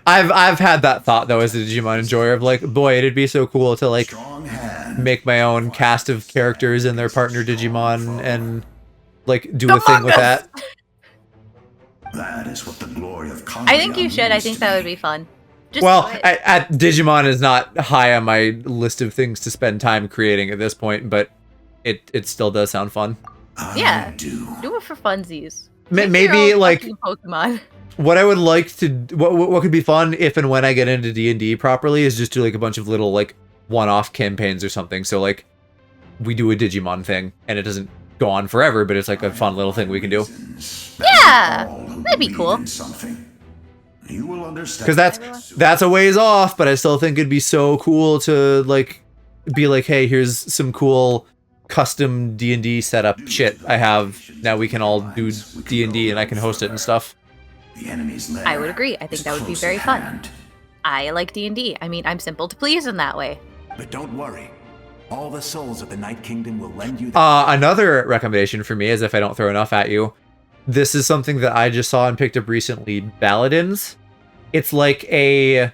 I've had that thought though as a Digimon enjoyer of like, boy, it'd be so cool to like make my own cast of characters and their partner Digimon and like do a thing with that. That is what the glory of I think you should. I think that would be fun. Just Well, do it. Digimon is not high on my list of things to spend time creating at this point, but it still does sound fun. Yeah. Do it for funsies. Maybe like Pokemon. what I would like to what could be fun if and when I get into D&D properly is just do like a bunch of little like one-off campaigns or something. So like we do a Digimon thing and it doesn't go on forever, but it's like a fun little thing we can do. Yeah, that'd be cool. You will understand. Because that's a ways off, but I still think it'd be so cool to like be like, hey, here's some cool custom D&D setup shit I have. Now we can all do D&D and I can host it and stuff. The enemy's lair I would agree. I think that would be very fun. I like D&D. I mean, I'm simple to please in that way. But don't worry. All the souls of the Night Kingdom will lend you Another recommendation for me is if I don't throw enough at you. This is something that I just saw and picked up recently, Paladins. It's like a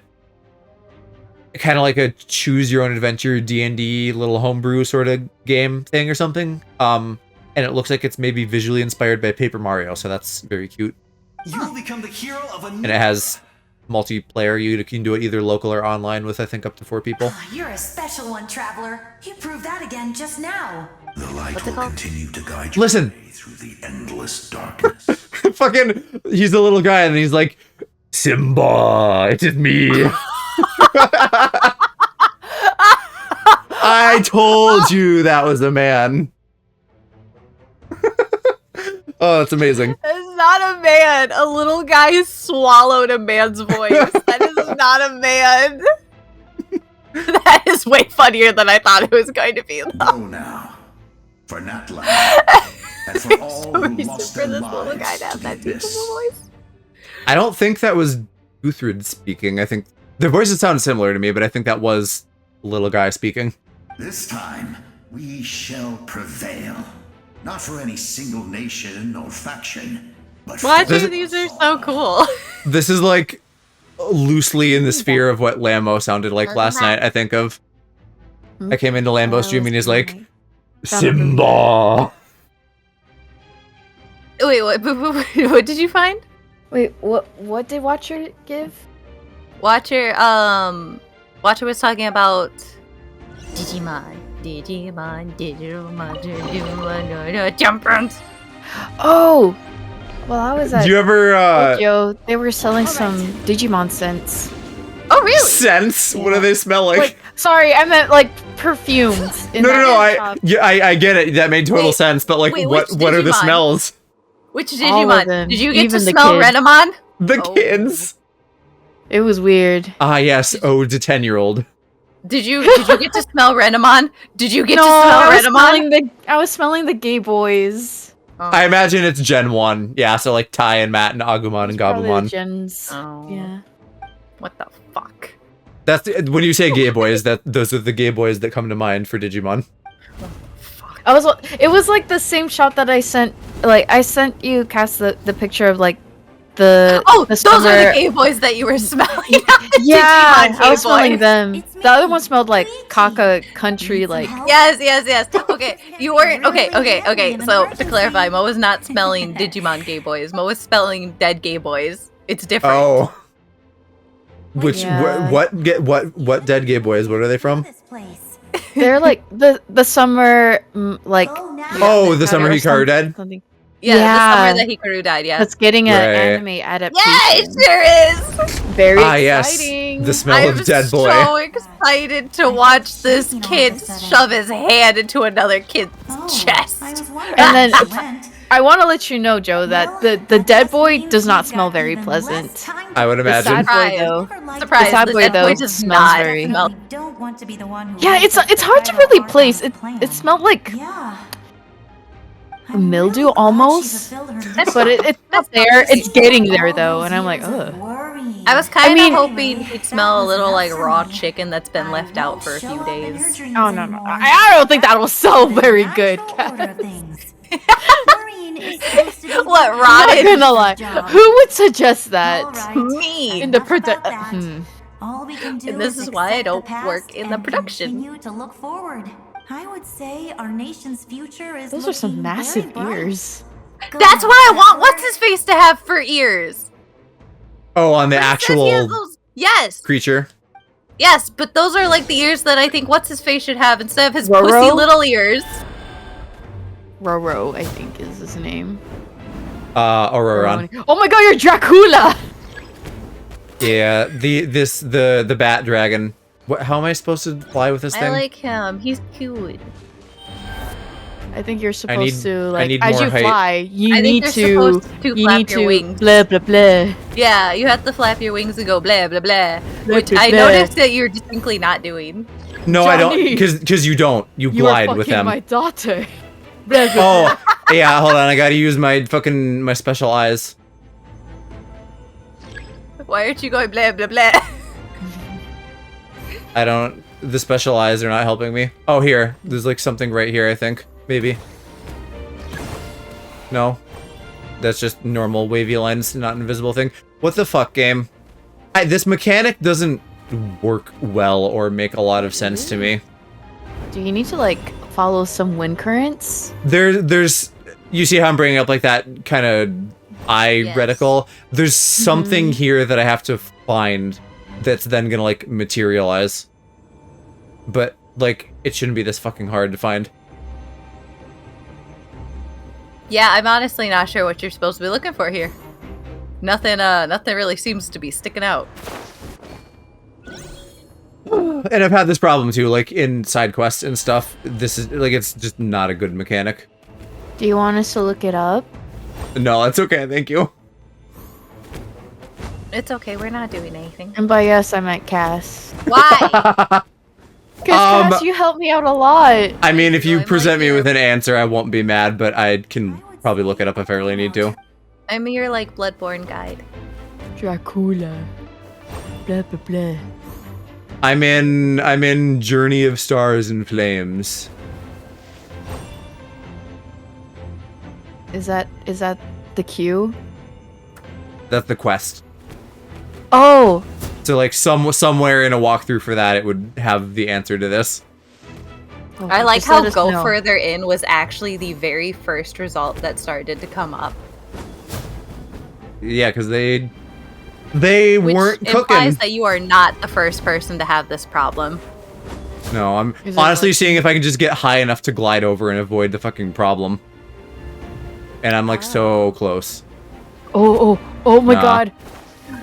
kind of like a choose your own adventure D&D little homebrew sort of game thing or something. And it looks like it's maybe visually inspired by Paper Mario, so that's very cute. You will become the hero of a And it has multiplayer. You can do it either local or online with I think up to 4 people. You're a special one, Traveler. You proved that again just now. The light will continue to guide you Listen. through the endless darkness. Fucking, he's a little guy and he's like, Simba, it is me. I told you that was a man. Oh, that's amazing. That's not a man. A little guy swallowed a man's voice. That is not a man. That is way funnier than I thought it was going to be. Go now. For Natlan. And for all who lost their lives to the abyss. I don't think that was Guthrid speaking. I think the voices sound similar to me, but I think that was little guy speaking. This time, we shall prevail. Not for any single nation or faction, but Watching these are so cool. This is like loosely in the sphere of what Lambo sounded like last night, I think of. I came into Lambo's stream and he's like, Simba. Wait, what did you find? Wait, what did Watcher give? Watcher was talking about Digimon, Jumpers. Oh! Well, I was at Did you ever, Tokyo. They were selling some Digimon scents. Oh, really? Scents? What do they smell like? Wait, sorry, I meant like perfumes. In I get it. That made total sense, but like, wait, what which are the Digimon? smells? Which All of Digimon? them, Did you get to even the smell kids. Renamon? The kids. It was weird. Ah, yes. Ode to 10-year-old. Did you get to smell Renamon? Did you get to No, smell I was Renamon? I was smelling the gay boys. I imagine it's Gen 1. Yeah, so like Tai and Matt and Agumon and Probably the Gabumon. gens. Oh. Yeah. What the fuck? That's when you say gay boys, those are the gay boys that come to mind for Digimon. It was like the same shot that I sent. Like I sent you, Cass, the picture of like the. Oh, the those are summer- the gay boys that you were smelling. Yeah, Digimon I was gay smelling boys. them. The other one smelled like Kaka country, like. Yes. Okay, you weren't. Okay. So to clarify, Mo was not smelling Digimon gay boys. Mo was spelling dead gay boys. It's different. Oh. Which Yeah. what dead gay boys? What are they from? They're like the summer like. Oh, the summer Hikaru died? Something. Yeah, the summer that Hikaru died, yeah. It's getting an Right. anime adaptation. Yeah, it sure is! Very yes. exciting. The smell of dead boy. I'm so excited to watch this kid shove his hand into another kid's chest. And then I want to let you know, Joe, that the dead boy does not smell very pleasant. I would imagine. The sad boy though. Surprise, The sad the boy dead though boy does smells not very. smell. Don't want to be the one who Yeah, it's hard to really place. It smelled like mildew almost, but it's not there. It's getting there though, and I'm like, ugh. I was kind of hoping he'd smell a little like raw chicken that's been left out for a few days. Oh no, I don't think that will sell very good. What, I'm rotted? not gonna lie. Who would suggest that? Me. In the production. And this is why I don't work in the production. Continue to look forward. I would say our nation's future is Those are some massive ears. That's what I want what's his face to have for ears. Oh, on the But it says he has actual those- Yes. creature. Yes, but those are like the ears that I think what's his face should have instead of his Roro? pussy little ears. Roro, I think is his name. Auroron. Oh my god, you're Dracula! Yeah, the bat dragon. What? How am I supposed to fly with this I thing? like him. He's cute. I think you're supposed need- to I like need as more you height. fly, you I think need you're to supposed to you flap need your to wings. blah blah blah. Yeah, you have to flap your wings and go blah blah blah. Blah, Which blah, I blah. noticed that you're distinctly not doing. No, I don't, Johnny! because you don't. You You are glide fucking with them. my daughter. Blah, blah, Oh, yeah. Hold on, I gotta use my special eyes. Why aren't you going blah blah blah? I don't. The special eyes are not helping me. Oh, here. There's like something right here. I think maybe. No, that's just normal wavy lines, not an invisible thing. What the fuck, game? This mechanic doesn't work well or make a lot of sense to me. Do you need to like follow some wind currents? There's. You see how I'm bringing up like that kind of eye reticle? There's something here that I have to find that's then gonna like materialize. But like, it shouldn't be this fucking hard to find. Yeah, I'm honestly not sure what you're supposed to be looking for here. Nothing really seems to be sticking out. And I've had this problem too, like in side quests and stuff. This is like, it's just not a good mechanic. Do you want us to look it up? No, that's okay, thank you. It's okay, we're not doing anything. And by us, I meant Cass. Why? Because Cass, you helped me out a lot. I mean, if you present me with an answer, I won't be mad, but I can probably look it up if I really need to. I'm your like Bloodborne guide. Dracula. Blah blah blah. I'm in Journey of Stars and Flames. Is that the queue? That's the quest. Oh, So like somewhere in a walkthrough for that, it would have the answer to this. I like just let how us Go know. Further In was actually the very first result that started to come up. Yeah, because they Which weren't implies cooking. that you are not the first person to have this problem. No, I'm Is it honestly like- seeing if I can just get high enough to glide over and avoid the fucking problem. And I'm like so close. oh my Nah. god.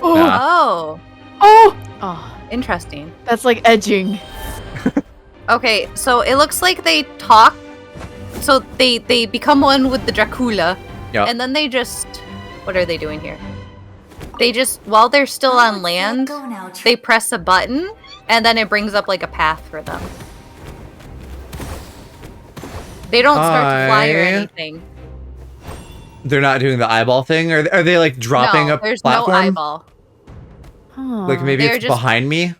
Oh, Nah. Oh. oh, Interesting. that's like edging. Okay, so it looks like they talk. So they become one with the Dracula. Yeah. And then they just... What are they doing here? They just, while they're still on land, they press a button, and then it brings up like a path for them. They don't start to fly or Hi. anything. They're not doing the eyeball thing? Are they like dropping no, a there's platform? no eyeball. Like maybe They're it's just- behind me?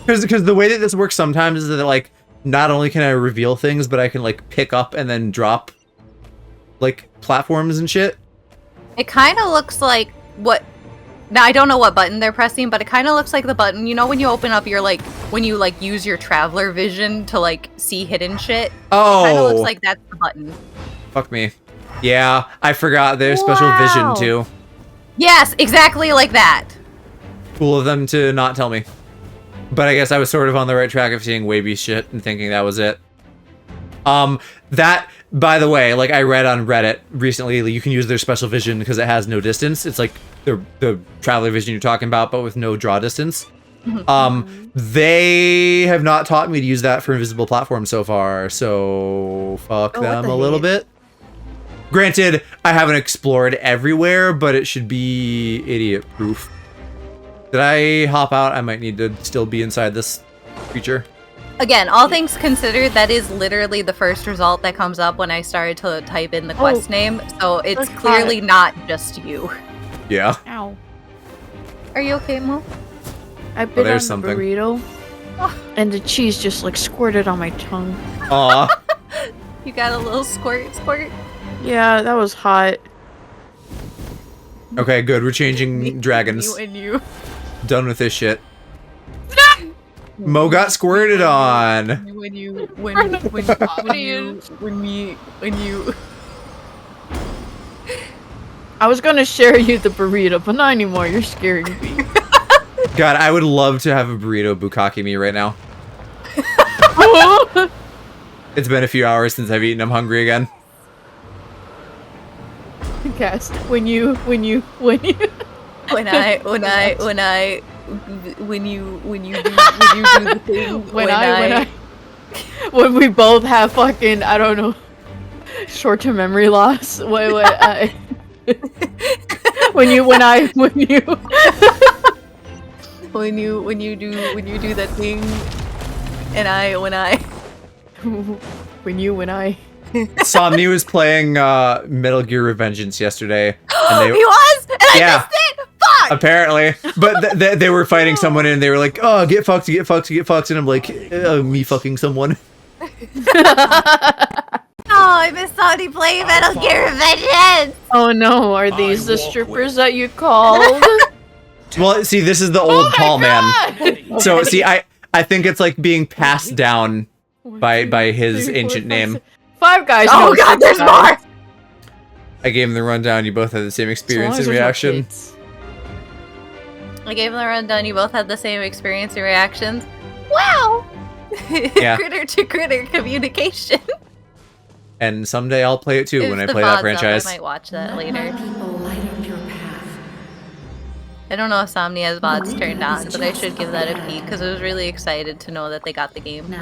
Because the way that this works sometimes is that like not only can I reveal things, but I can like pick up and then drop like platforms and shit. It kind of looks like what... Now, I don't know what button they're pressing, but it kind of looks like the button, you know when you open up your, like, when you, like, use your traveler vision to, like, see hidden shit? Oh. It kind of looks like that's the button. Fuck me. Yeah, I forgot there's special vision too. Yes, exactly like that. Cool of them to not tell me. But I guess I was sort of on the right track of seeing wavy shit and thinking that was it. That, by the way, like I read on Reddit recently, you can use their special vision because it has no distance. It's like the traveler vision you're talking about, but with no draw distance. They have not taught me to use that for invisible platforms so far, so fuck them a little bit. Granted, I haven't explored everywhere, but it should be idiot-proof. Did I hop out? I might need to still be inside this creature. Again, all things considered, that is literally the first result that comes up when I started to type in the quest name, so it's clearly not just you. Yeah. Ow. Are you okay, Mo? I bit on there's the something. burrito, and the cheese just like squirted on my tongue. Aw. You got a little squirt. Yeah, that was hot. Okay, good. We're changing dragons. You and you. Done with this shit. Mo got squirted on. When you. I was gonna share you the burrito, but not anymore. You're scaring me. God, I would love to have a burrito bukkake me right now. It's been a few hours since I've eaten. I'm hungry again. Cast when you when you do the thing when we both have fucking I don't know short-term memory loss. When you do that thing when I Somni was playing Metal Gear Revengeance yesterday. And he was? And I missed it? Fuck! Apparently. But they were fighting someone and they were like, oh, get fucked. And I'm like, me fucking someone. Oh, I missed somebody playing Metal Gear Revengeance! Oh no, are these the strippers that you called? Well, see, this is the old Paul man. So, see, I think it's like being passed down by his ancient name. 5 guys. Oh god, there's more! I gave him the rundown. You both had the same experience and reaction. I gave him the rundown. You both had the same experience and reactions. Wow! Yeah. Critter to critter communication. And someday I'll play it too when I play that franchise. I might watch that later. I don't know if Somni has VODs turned on, but I should give that a peek because I was really excited to know that they got the game.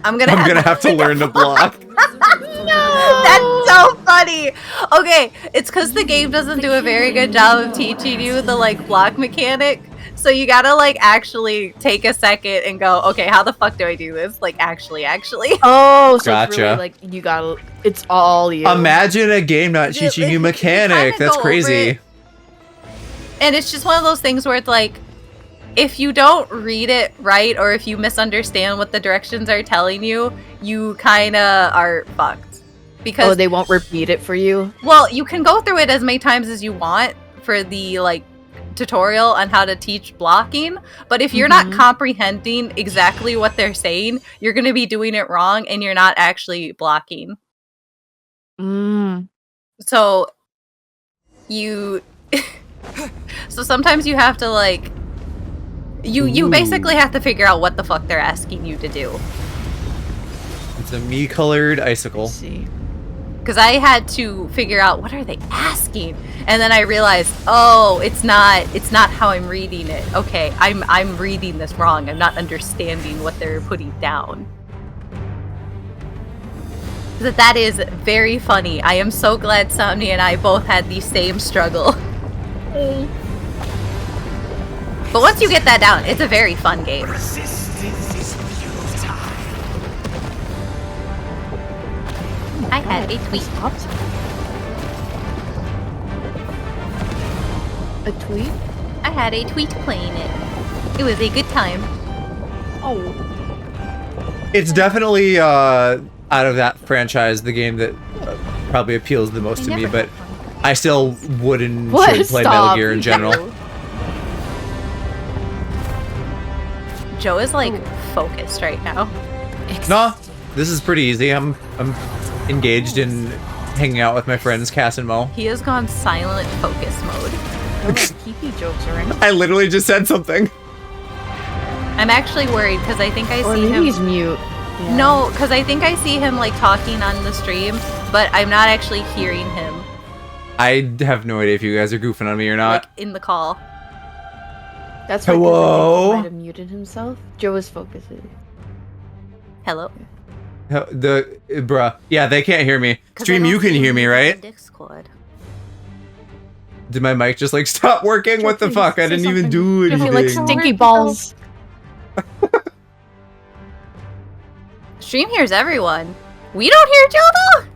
I'm gonna have to learn to block. That's so funny. Okay, it's because the game doesn't do a very good job of teaching you the like block mechanic. So you gotta like actually take a second and go, okay, how the fuck do I do this? Like actually. Oh, so gotcha. It's really like you gotta. It's all you. Imagine a game not teaching you mechanic. That's crazy. And it's just one of those things where it's like, if you don't read it right or if you misunderstand what the directions are telling you, you kind of are fucked. Because they won't repeat it for you? Well, you can go through it as many times as you want for the like tutorial on how to teach blocking, but if you're not comprehending exactly what they're saying, you're going to be doing it wrong and you're not actually blocking. So you so sometimes you have to like you basically have to figure out what the fuck they're asking you to do. It's a me-colored icicle. Because I had to figure out what are they asking, and then I realized, oh, it's not how I'm reading it. Okay, I'm reading this wrong. I'm not understanding what they're putting down. That is very funny. I am so glad Somni and I both had the same struggle. But once you get that down, it's a very fun game. I had a tweet. A tweet? I had a tweet playing it. It was a good time. Oh. It's definitely, out of that franchise, the game that probably appeals the most to me, but I still wouldn't should play Metal Gear in general. Joe is like focused right now. No, this is pretty easy. I'm engaged in hanging out with my friends Cass and Mo. He has gone silent focus mode. Pee-pee jokes are in. I literally just said something. I'm actually worried because I think I Or see maybe him. he's mute. Yeah. No, because I think I see him like talking on the stream, but I'm not actually hearing him I have no idea if you guys are goofing on me or not. like in the call. That's why I Hello? think he might have muted himself. Joe is focusing. Hello. Bruh. Yeah, they can't hear me. 'Cause I Stream, don't you can see hear me, him right? in Discord. Did my mic just like stop working? What the Please fuck? I say didn't even something. do Joe, anything. like stinky balls. Stream hears everyone. We don't hear Joe though.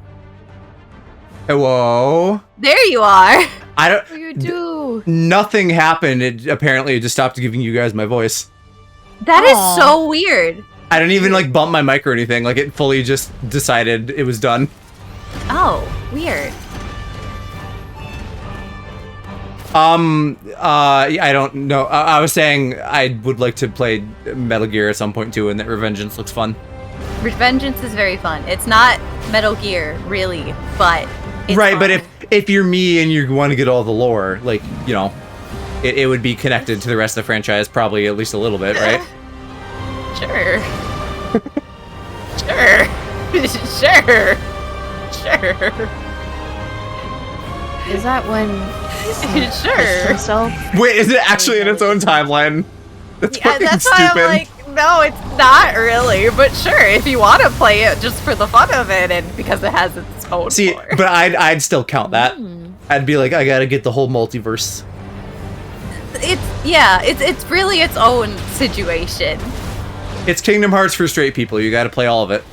Hello? There you are. I don't. What do you do? Nothing happened. It apparently just stopped giving you guys my voice. That is so weird. I didn't even like bump my mic or anything. Like it fully just decided it was done. Oh, weird. I don't know. I was saying I would like to play Metal Gear at some point too, and that Revengeance looks fun. Revengeance is very fun. It's not Metal Gear, really, but it's Right, fun. but if you're me and you want to get all the lore, like, you know, it would be connected to the rest of the franchise, probably at least a little bit, right? Sure. Sure. Sure. Sure. Is that when Sure. himself? Wait, is it actually in its own timeline? That's fucking That's stupid. why I'm like, no, it's not really. But sure, if you want to play it just for the fun of it and because it has its own See, lore. but I'd still count that. I'd be like, I gotta get the whole multiverse. It's really its own situation. It's Kingdom Hearts for straight people. You gotta play all of it.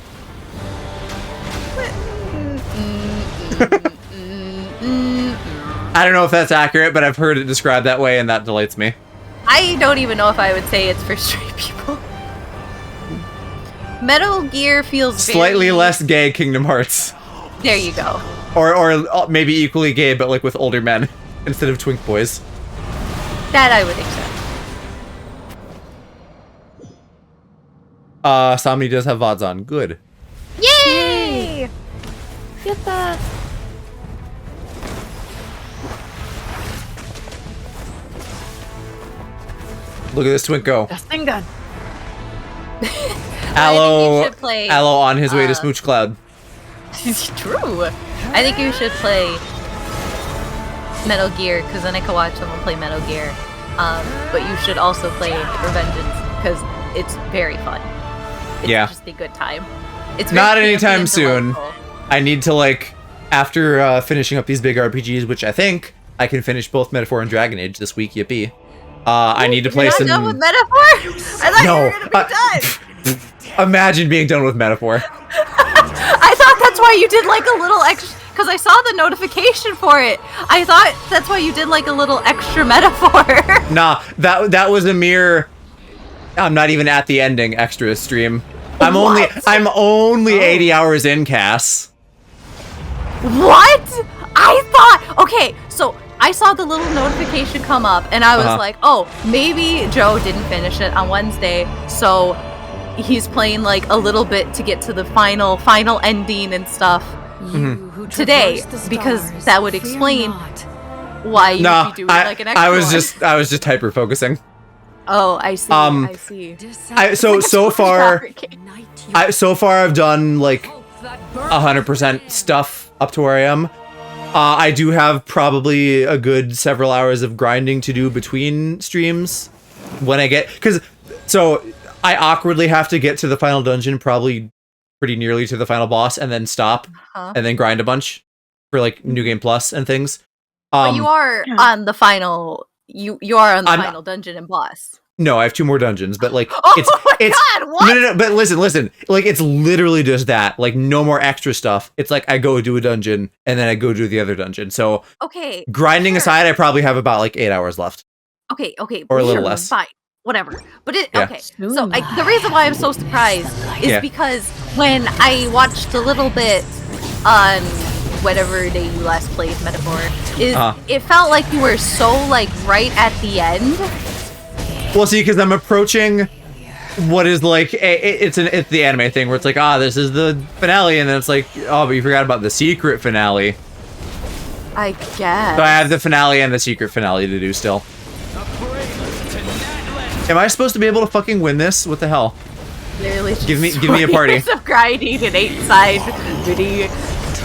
I don't know if that's accurate, but I've heard it described that way, and that delights me. I don't even know if I would say it's for straight people. Metal Gear feels Slightly very... less gay Kingdom Hearts. There you go. Or maybe equally gay, but like with older men instead of twink boys. That I would accept. Somni does have VODs on. Good. Yay! Get that. Look at this twink go. That's thing done. Aloe, should play, Aloe on his way to Smooch Cloud. True. I think you should play Metal Gear because then I could watch someone play Metal Gear. But you should also play Revengeance because it's very fun. It's just a good time. It's very Not campy anytime and soon. delightful. I need to like, after finishing up these big RPGs, which I think I can finish both Metaphor and Dragon Age this week. Yippee! I need to play You're not some. done with Metaphor? I thought you were gonna be done. Imagine being done with Metaphor. I thought that's why you did like a little extra. Because I saw the notification for it. I thought that's why you did like a little extra Metaphor. Nah, that was a mere. I'm not even at the ending extra stream. I'm only 80 hours in, Cass. What? I thought. Okay, so I saw the little notification come up, and I was like, oh, maybe Joe didn't finish it on Wednesday, so he's playing like a little bit to get to the final ending and stuff today, because that would explain why you would be doing like an extra I was one. just hyper focusing. Oh, I see. I see. So far I've done like 100% stuff up to where I am. I do have probably a good several hours of grinding to do between streams when I get, so I awkwardly have to get to the final dungeon, probably pretty nearly to the final boss, and then stop and then grind a bunch for like New Game Plus and things. But you are on the final. You are on the final dungeon and boss. No, I have 2 more dungeons, but like Oh it's my God, what? No, but listen, like it's literally just that, like no more extra stuff. It's like I go do a dungeon and then I go do the other dungeon. So Okay. grinding aside, I probably have about like 8 hours left. Okay, Or a little less. Fine, whatever. But Yeah. okay. So the reason why I'm so surprised is because when I watched a little bit on whatever day you last played Metaphor, it felt like you were so like right at the end. Well, see, because I'm approaching what is like it's the anime thing where it's like, this is the finale, and then it's like, but you forgot about the secret finale. I guess. So I have the finale and the secret finale to do still. Am I supposed to be able to fucking win this? What the hell? Literally Give me a party. Years of grinding and 8-side mini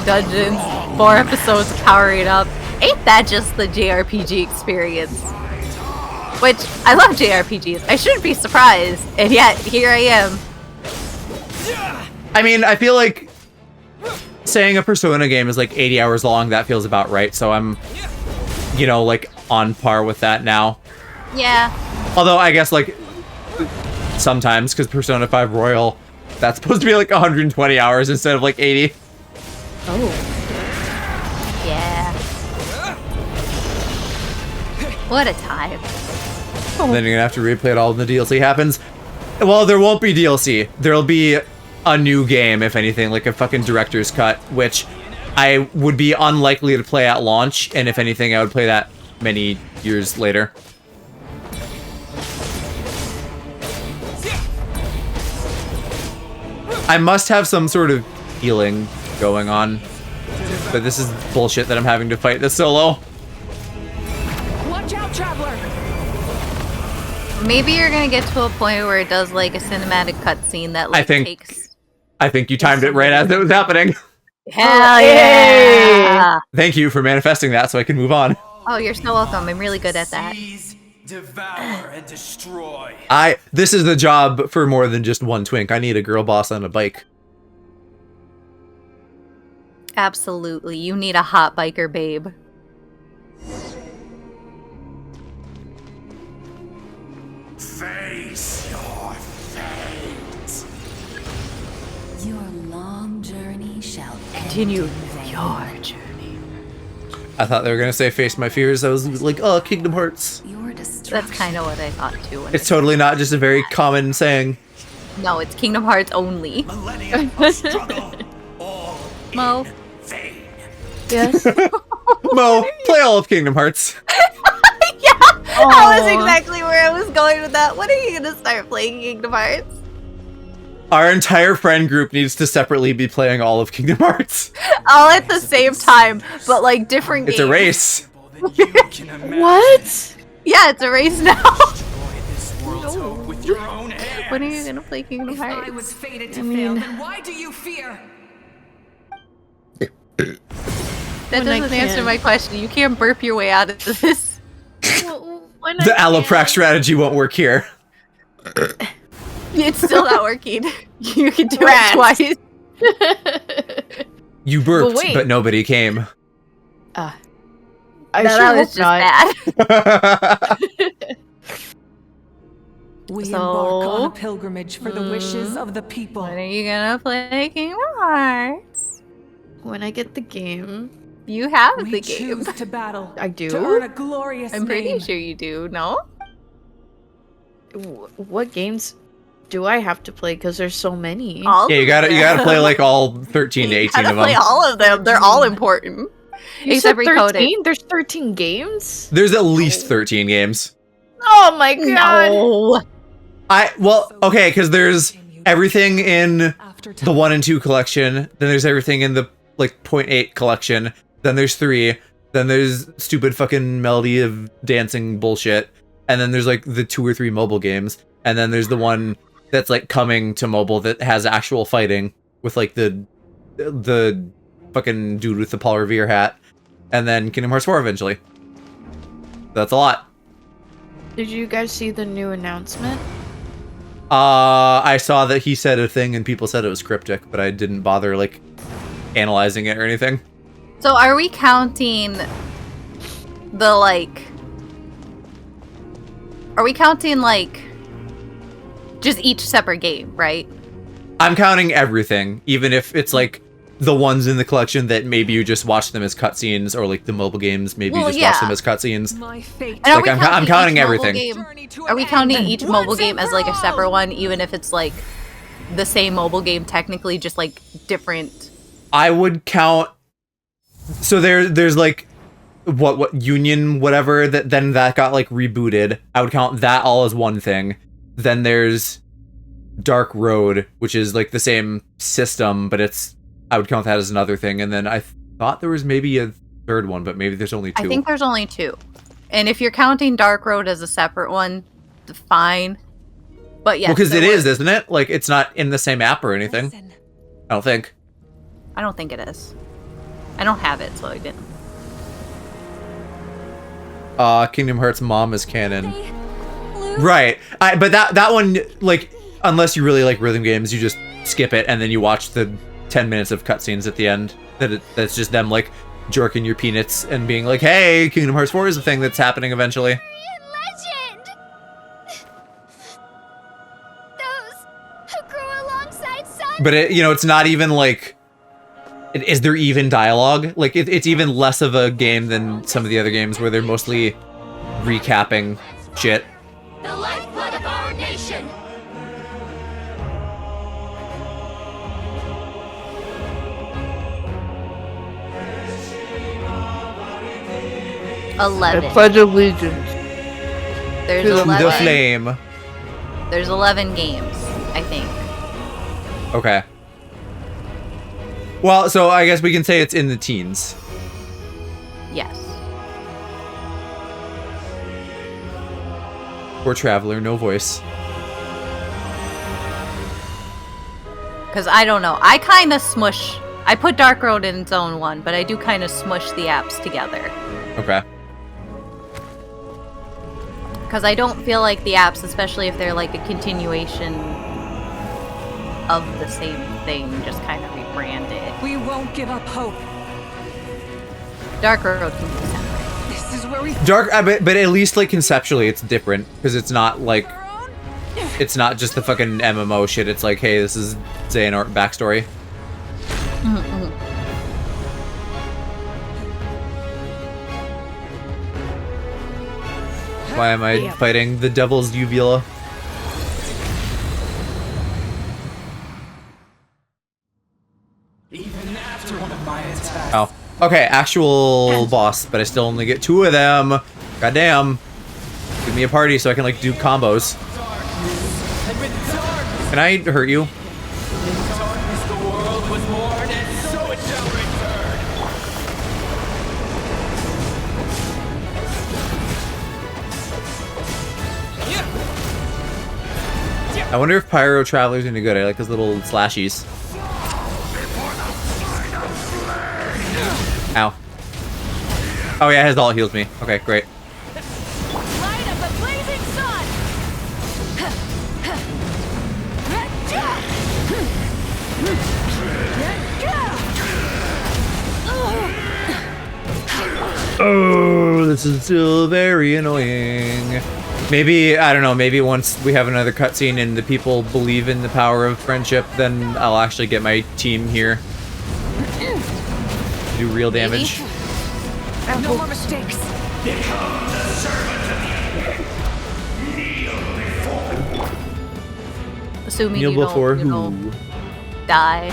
dungeons, 4 episodes of powering up. Ain't that just the JRPG experience? Which, I love JRPGs. I shouldn't be surprised. And yet, here I am. I mean, I feel like saying a Persona game is like 80 hours long, that feels about right. So I'm, you know, like on par with that now. Yeah. Although I guess like sometimes, because Persona 5 Royal, that's supposed to be like 120 hours instead of like 80. Oh. Yeah. What a time. Then you're gonna have to replay it all when the DLC happens. Well, there won't be DLC. There'll be a new game, if anything, like a fucking director's cut, which I would be unlikely to play at launch, and if anything, I would play that many years later. I must have some sort of healing going on, but this is bullshit that I'm having to fight this solo. Watch out, traveler! Maybe you're gonna get to a point where it does like a cinematic cutscene that like takes. I think you timed it right as it was happening. Hell yeah! Thank you for manifesting that so I can move on. Oh, you're so welcome. I'm really good at that. Devour and destroy. This is the job for more than just one twink. I need a girl boss on a bike. Absolutely. You need a hot biker babe. Face your fate. Your long journey shall continue your journey. I thought they were gonna say face my fears. I was like, oh, Kingdom Hearts. That's kind of what I thought too. It's totally not just a very common saying. No, it's Kingdom Hearts only. Mo. Yes. Mo, play all of Kingdom Hearts. Yeah, that was exactly where I was going with that. When are you gonna start playing Kingdom Hearts? Our entire friend group needs to separately be playing all of Kingdom Hearts. All at the same time, but like different games. It's a race. What? Yeah, it's a race now. With your own hands. When are you gonna play Kingdom Hearts? If I was fated to fail, then why do you fear? That doesn't answer my question. You can't burp your way out of this. The alloprac strategy won't work here. It's still not working. You can do it twice. You burped, but nobody came. I That was just bad. We embark on a pilgrimage for the wishes of the people. When are you gonna play Kingdom Hearts? When I get the game. You have We the game. choose to battle. I do? To earn a glorious I'm pretty name. sure you do, no? What games do I have to play? Because there's so many. All Yeah, you gotta play like all 13 to 18 gotta of them. play all of them. They're all important. You Except said Recoded. 13? There's 13 games? There's at least 13 games. Oh my god. No. Okay, because there's everything in the 1 and 2 collection, then there's everything in the like 0.8 collection, then there's 3, then there's stupid fucking Melody of Dancing bullshit, and then there's like the 2 or 3 mobile games, and then there's the one that's like coming to mobile that has actual fighting with like the fucking dude with the Paul Revere hat, and then Kingdom Hearts 4 eventually. That's a lot. Did you guys see the new announcement? I saw that he said a thing and people said it was cryptic, but I didn't bother like analyzing it or anything. So are we counting the like... Are we counting like just each separate game, right? I'm counting everything, even if it's like the ones in the collection that maybe you just watch them as cutscenes, or like the mobile games, maybe you just watch them as cutscenes. My fate. And Like I'm counting everything. Are we counting each mobile game as like a separate one, even if it's like the same mobile game, technically just like different? I would count. So there's like what Union whatever that got like rebooted. I would count that all as one thing. Then there's Dark Road, which is like the same system, but I would count that as another thing. And then I thought there was maybe a third one, but maybe there's only 2. I think there's only 2. And if you're counting Dark Road as a separate one, fine. But yes, because it there is, were- isn't it? Like, it's not in the same app or anything. I don't think. I don't think it is. I don't have it, so I didn't. Kingdom Hearts Mom is canon. Right. But that one, like, unless you really like rhythm games, you just skip it and then you watch the 10 minutes of cutscenes at the end. That's just them, like, jerking your peanuts and being like, hey, Kingdom Hearts 4 is a thing that's happening eventually. Legend! Those who grew alongside Sun. But, it's not even, like... Is there even dialogue? Like, it's even less of a game than some of the other games where they're mostly recapping shit. The lifeblood of our nation. I 11. pledge allegiance. There's To 11. the flame. There's 11 games, I think. Okay. Well, so I guess we can say it's in the teens. Yes. Poor Traveler, no voice. Because I don't know. I kind of smush... I put Dark Road in Zone 1, but I do kind of smush the apps together. Okay. Because I don't feel like the apps, especially if they're like a continuation of the same thing, just kind of rebrand it. We won't give up hope. Dark Road can be separate. This is where we... But at least, like, conceptually, it's different. Because it's not, like... It's not just the fucking MMO shit. It's like, hey, this is Xehanort backstory. Why am I fighting the devil's uvula? Even after one of my attacks. Oh. Okay, actual boss, but I still only get 2 of them. Goddamn. Give me a party so I can, like, do combos. Can I hurt you? Darkness, the world was born, and so it shall return. I wonder if Pyro Traveler's any good. I like his little slashies. Ow. Oh yeah, his ult heals me. Okay, great. Light of the blazing sun. Oh, this is still very annoying. Maybe, I don't know, maybe once we have another cutscene and the people believe in the power of friendship, then I'll actually get my team here. Do real damage. No more mistakes. Become the servant of the Kneel before. Assuming Kneel you don't, before you know, who? die.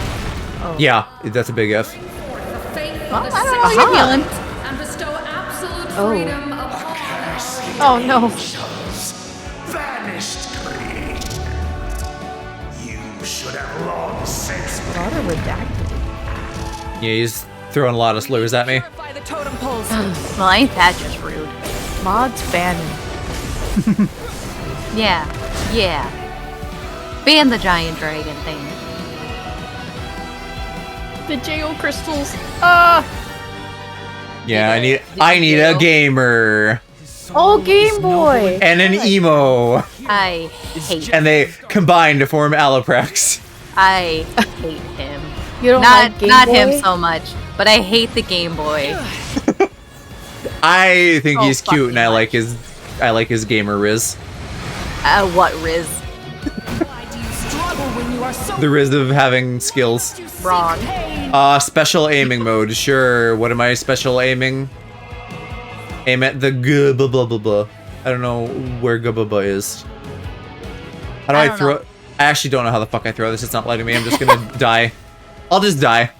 Oh. Yeah, that's a big if. Well, I don't know, you're healing. And bestow absolute Oh. freedom upon Oh no. Vanished creed. You should have long since. Daughter redacted. Yeah, he's throwing a lot of slurs at me. by the totem poles. Well, ain't that just rude? Mods banning. Yeah. Yeah. Ban the giant dragon thing. The JO crystals. Yeah, I need a gamer Oh, Game Boy. and an emo, I hate and they combine to form Alloprex. I hate him. You don't Not like Game not Boy? him so much, but I hate the Game Boy. I think Oh, he's cute, and I fucking like his gamer riz. What Riz? Struggle when you are so The riz of having skills. Wrong. Special aiming mode. Sure. What am I special aiming? Aim at the blah blah blah blah. I don't know where blah is. How do I I don't throw? know. I actually don't know how the fuck I throw this. It's not letting me. I'm just gonna die. I'll just die.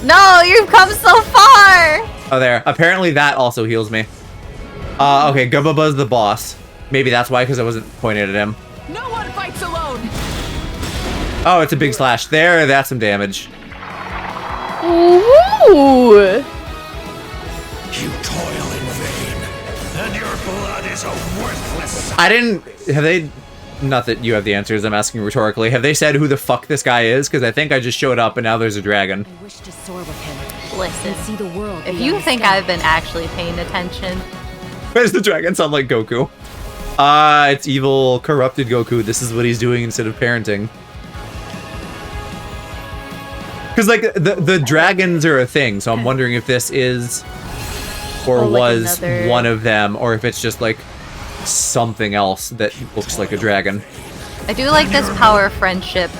No, you've come so far. Oh, there. Apparently that also heals me. Okay. Gubba's the boss. Maybe that's why, because I wasn't pointing at him. no one fights alone. Oh, it's a big slash. There, that's some damage. Ooh. You toil in vain, and your blood is a worthless. I didn't. Have they? Not that you have the answers. I'm asking rhetorically. Have they said who the fuck this guy is? Because I think I just showed up and now there's a dragon. I wish to soar with him. Listen, See the world if you beyond think sky. I've been actually paying attention, Why does the dragon sound like Goku? It's evil, corrupted Goku. This is what he's doing instead of parenting. Because like the dragons are a thing, so I'm wondering if this is or like was another- one of them, or if it's just like something else that looks like a dragon. I do like this power friendship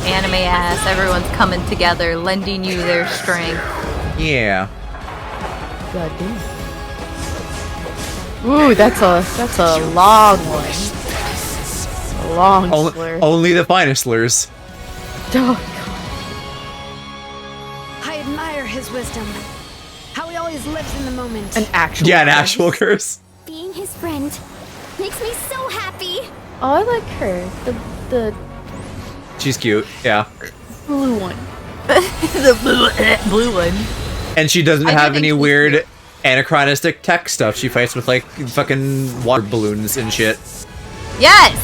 anime ass. Everyone's coming together, lending you their strength. Yeah. God damn. Ooh, that's a long one. A long slur. Only the finest slurs. Oh, I admire his wisdom. How he always lives in the moment. an actual. Yeah, an actual curse. Being his friend makes me so happy. Oh, I like her. The She's cute. Yeah. blue one. The blue one. And she doesn't I do have think any she's weird anachronistic tech stuff. She fights with like fucking water balloons and shit. Yes!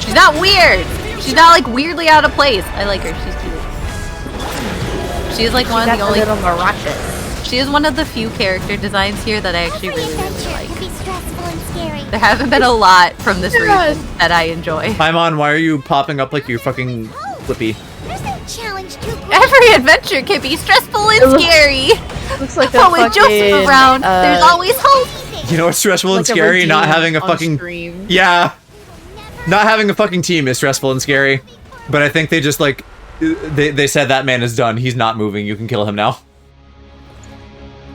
She's not weird! She's not like weirdly out of place. I like her, she's cute. She's like one of the only little marachas. She is one of the few character designs here that I actually really like. Could be stressful and scary. There haven't been a lot from this region that I enjoy. Paimon, why are you popping up like you're fucking flippy? There's no challenge too great. Every adventure can be stressful and scary. Looks like But a with Joseph fucking, around, there's always hope. You know what's stressful and Like a scary? Not redeem having a on fucking stream. yeah, not having a fucking team is stressful and scary. But I think they just like they said that man is done. He's not moving. You can kill him now.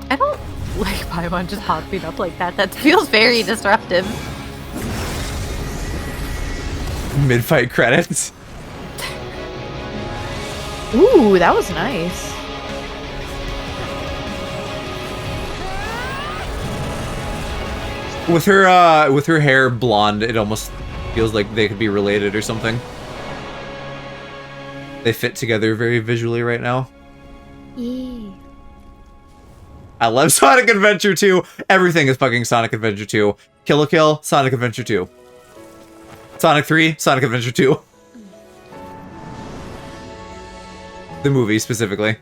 I don't like Paimon just popping up like that. That feels very disruptive. Mid-fight credits. Ooh, that was nice. With her hair blonde, it almost feels like they could be related or something. They fit together very visually right now. Yeah. I love Sonic Adventure 2. Everything is fucking Sonic Adventure 2. Kill la Kill, Sonic Adventure 2. Sonic 3, Sonic Adventure 2. The movie, specifically.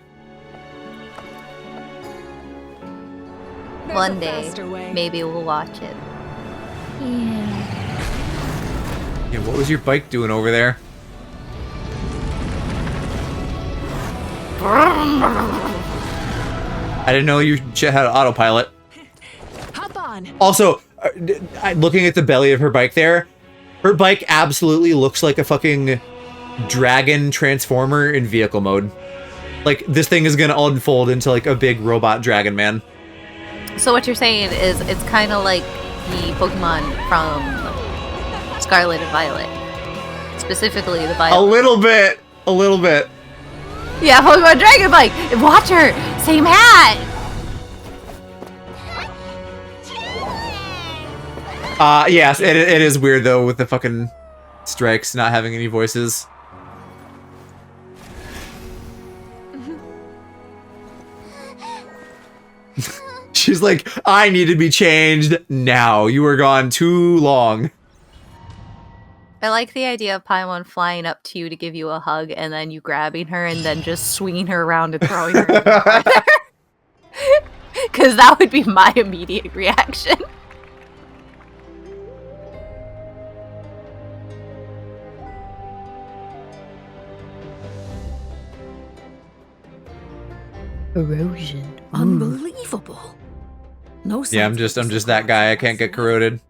One day, maybe we'll watch it. Yeah, what was your bike doing over there? I didn't know you had autopilot. Hop on. Also, looking at the belly of her bike there, her bike absolutely looks like a fucking dragon transformer in vehicle mode. Like, this thing is gonna unfold into like a big robot dragon man. So what you're saying is it's kind of like the Pokemon from Scarlet and Violet. Specifically the Violet. A little bit. Yeah, Pokemon Dragon Bike! Watch her! Same hat! Yes, it is weird though with the fucking strikes not having any voices. She's like, I need to be changed now. You were gone too long. I like the idea of Paimon flying up to you to give you a hug and then you grabbing her and then just swinging her around and throwing her even farther. Because that would be my immediate reaction. Erosion. Unbelievable. No Yeah, I'm signs just that guy. I can't get corroded.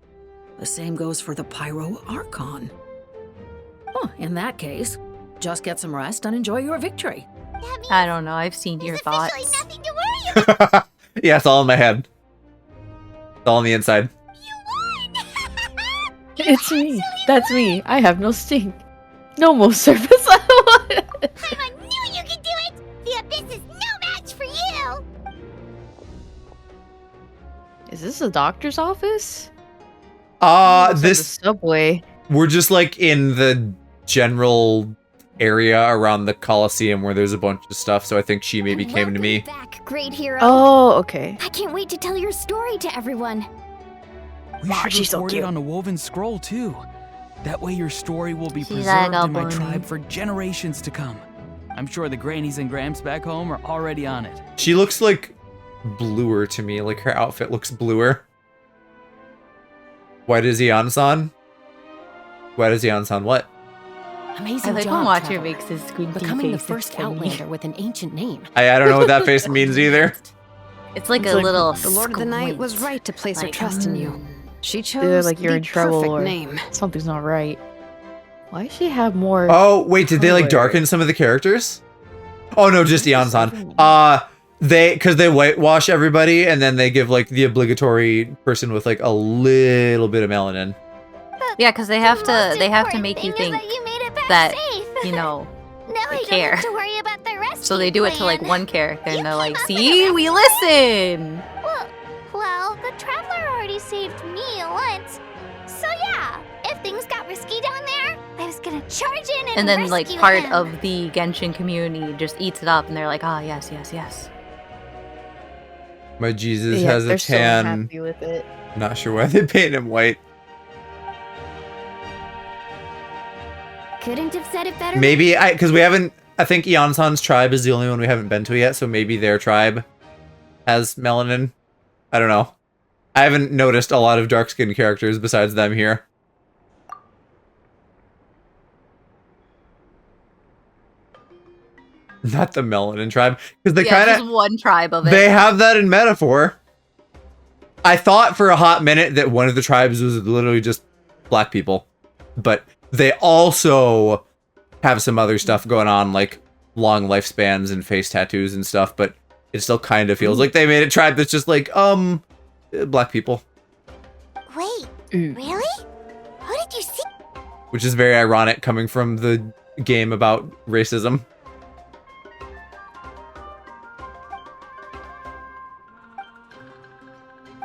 The same goes for the Pyro Archon. Huh, in that case, just get some rest and enjoy your victory. I don't know, I've seen your thoughts. Nothing to worry about. Yeah, it's all in my head. It's all on the inside. It's me. That's me. I have no sting. No more service. I knew you could do it. The Abyss is no match for you. Is this a doctor's office? Looks like This a subway. we're just like in the general area around the Coliseum where there's a bunch of stuff, so I think she maybe came to me. Back, great hero. Oh, okay. I can't wait to tell your story to everyone. We should record it on a woven scroll too. That way your story will be She's like preserved a in my bunny. tribe for generations to come. I'm sure the grannies and gramps back home are already on it. She looks like bluer to me. Like her outfit looks bluer. Why does Ian-san? Why does Ian-san what? Amazing I like job, when Watcher Traveler. makes his squinty Becoming the face. first It's funny. Outlander with an ancient name. I don't know what that face means either. It's like a little. The Lord of the Night was right to place her Like, trust in you. She chose Either like you're the in trouble perfect or name. something's not right. Why does she have more? Oh, wait, did they like color? darken some of the characters? Oh no, just Ian-san. Because they whitewash everybody and then they give like the obligatory person with like a little bit of melanin. Yeah, because they have to make you think that you know Now they I care. don't have to worry about the rest. So they do it to like one character, and they're like, "See, we listen." Well, the Traveler already saved me once. So yeah, if things got risky down there, I was gonna charge in and And then like rescue part him. of the Genshin community just eats it up, and they're like, "Ah, yes, yes, yes." My Jesus Yeah, has a they're so tan. happy with it. Not sure why they paint him white. Couldn't have said it better. Maybe because we haven't. I think Ian-san's tribe is the only one we haven't been to yet, so maybe their tribe has melanin. I don't know. I haven't noticed a lot of dark-skinned characters besides them here. Not the melanin tribe, because they Yeah, kind just of one tribe of it. they have that in metaphor. I thought for a hot minute that one of the tribes was literally just black people, but they also have some other stuff going on, like long lifespans and face tattoos and stuff, but it still kind of feels like they made a tribe that's just like, black people. Wait, really? Who did you see? Which is very ironic coming from the game about racism.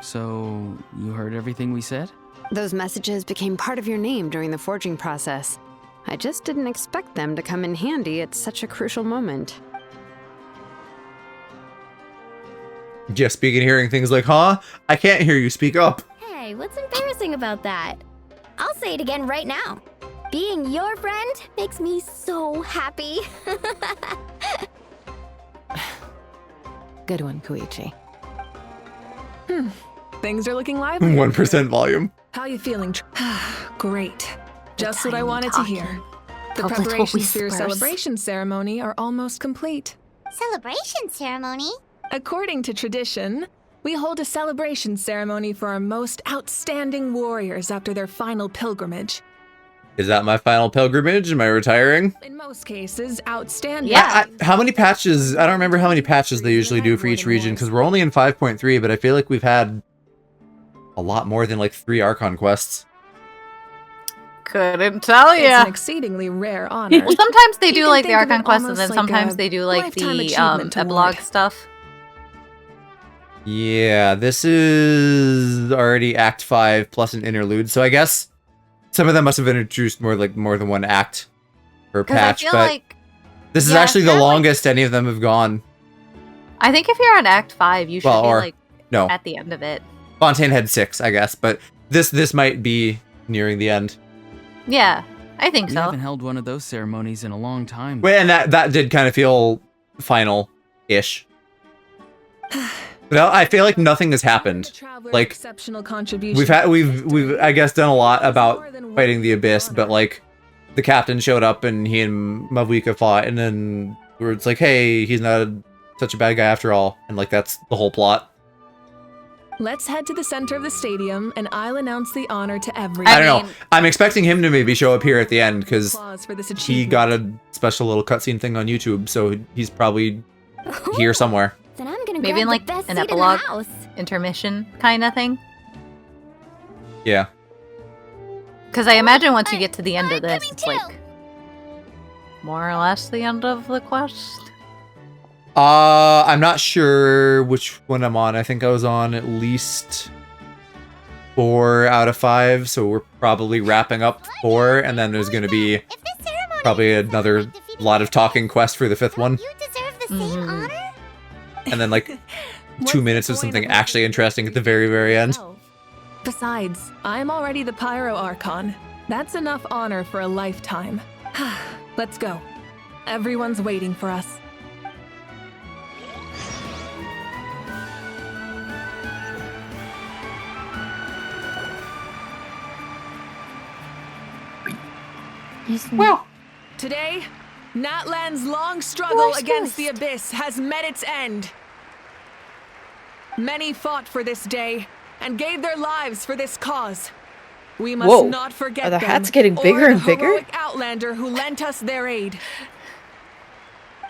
So, you heard everything we said? Those messages became part of your name during the forging process. I just didn't expect them to come in handy at such a crucial moment. Yeah, speaking hearing things like, huh? I can't hear you, speak up. Hey, what's embarrassing about that? I'll say it again right now. Being your friend makes me so happy. Good one, Koichi. Things are looking lively. 1% volume. How you feeling? Great. Just what I tiny wanted talking. to hear. The Of little preparations for your whispers. celebration ceremony are almost complete. Celebration ceremony? According to tradition, we hold a celebration ceremony for our most outstanding warriors after their final pilgrimage. Is that my final pilgrimage? Am I retiring? In most cases, outstanding. Yeah. How many patches? I don't remember how many patches they usually do for each region, because we're only in 5.3, but I feel like we've had a lot more than like 3 Archon quests. Couldn't tell It's ya. an exceedingly rare honor. Well, sometimes they You do can like the think of it Archon quest, and almost then like sometimes a they do like lifetime the achievement epilogue award. stuff. Yeah, this is already Act 5 plus an interlude, so I guess some of them must have introduced more than one act per 'Cause I patch, feel but like this is yeah, actually the they're, like- longest any of them have gone. I think if you're on Act 5, you should Well, be or- like no. at the end of it. Fontaine had 6, I guess, but this might be nearing the end. Yeah, I think We so. haven't held one of those ceremonies in a long time. Wait, and that did kind of feel final-ish. Well, I feel like nothing has happened. Like Exceptional contribution. we've I guess done a lot about fighting the Abyss, but like the captain showed up and he and Mavuika fought, and then it's like, hey, he's not such a bad guy after all, and like that's the whole plot. Let's head to the center of the stadium, and I'll announce the honor to everyone. I don't know. I'm expecting him to maybe show up here at the end because Applause for this he achievement. got a special little cutscene thing on YouTube, so he's probably here somewhere. Then I'm gonna Maybe in grab like the best an seat epilogue in the house. intermission kind of thing. Yeah. Because I imagine once you get to the end of this, it's like more or less the end of the quest. I'm not sure which one I'm on. I think I was on at least 4 out of 5, so we're probably wrapping up 4, and then there's gonna be probably another lot of talking quest for the 5th one, Mm-hmm. and then like 2 minutes of something actually interesting at the very, very end. Besides, I'm already the Pyro Archon. That's enough honor for a lifetime. Let's go. Everyone's waiting for us. Well, today, Natlan's long struggle against the Abyss has met its end. Many fought for this day and gave their lives for this cause. We must not forget Are the them hats getting bigger or and the bigger? heroic outlander who lent us their aid.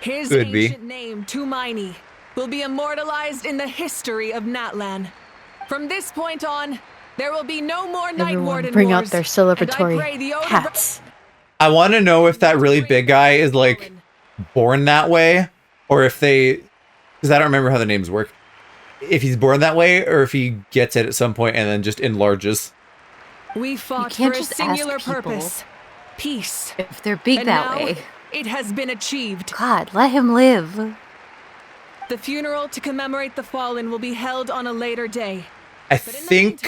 His Could be. ancient name, Tumaini, will be immortalized in the history of Natlan. From this point on, there will be no more Night everyone Warden bring wars, out their and I pray celebratory the Odin hats. I want to know if that really big guy is like born that way, or if they, because I don't remember how the names work. If he's born that way, or if he gets it at some point and then just enlarges. We fought for can't a just singular ask people purpose. Peace. if they're big And that now, way. it has been achieved. God, let him live. The funeral to commemorate the fallen will be held on a later day. I think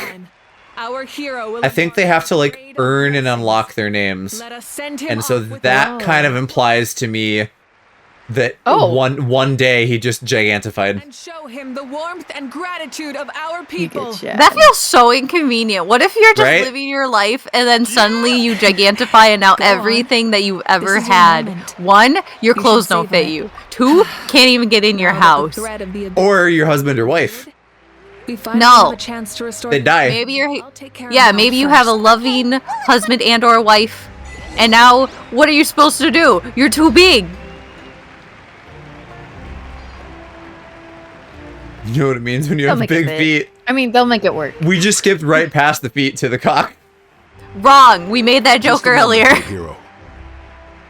Our hero will they have to like earn and unlock their names. let us send him And so off with that kind of implies to me that one day he just gigantified. and show him the warmth and gratitude of our people. That feels so inconvenient. What if you're just Right? living your life and then suddenly you gigantify and now everything that you've ever had. One, your clothes don't fit you. Two, can't even get in your house. Or your husband or wife. We finally No. have a chance to restore They die. Maybe you're care yeah, of maybe Mel you have a first. loving husband and or wife. And now what are you supposed to do? You're too big. You know what it means when you They'll have make it big fit. feet. I mean, they'll make it work. We just skipped right past the feet to the cock. Wrong. We made that joke Just remember, earlier. hero,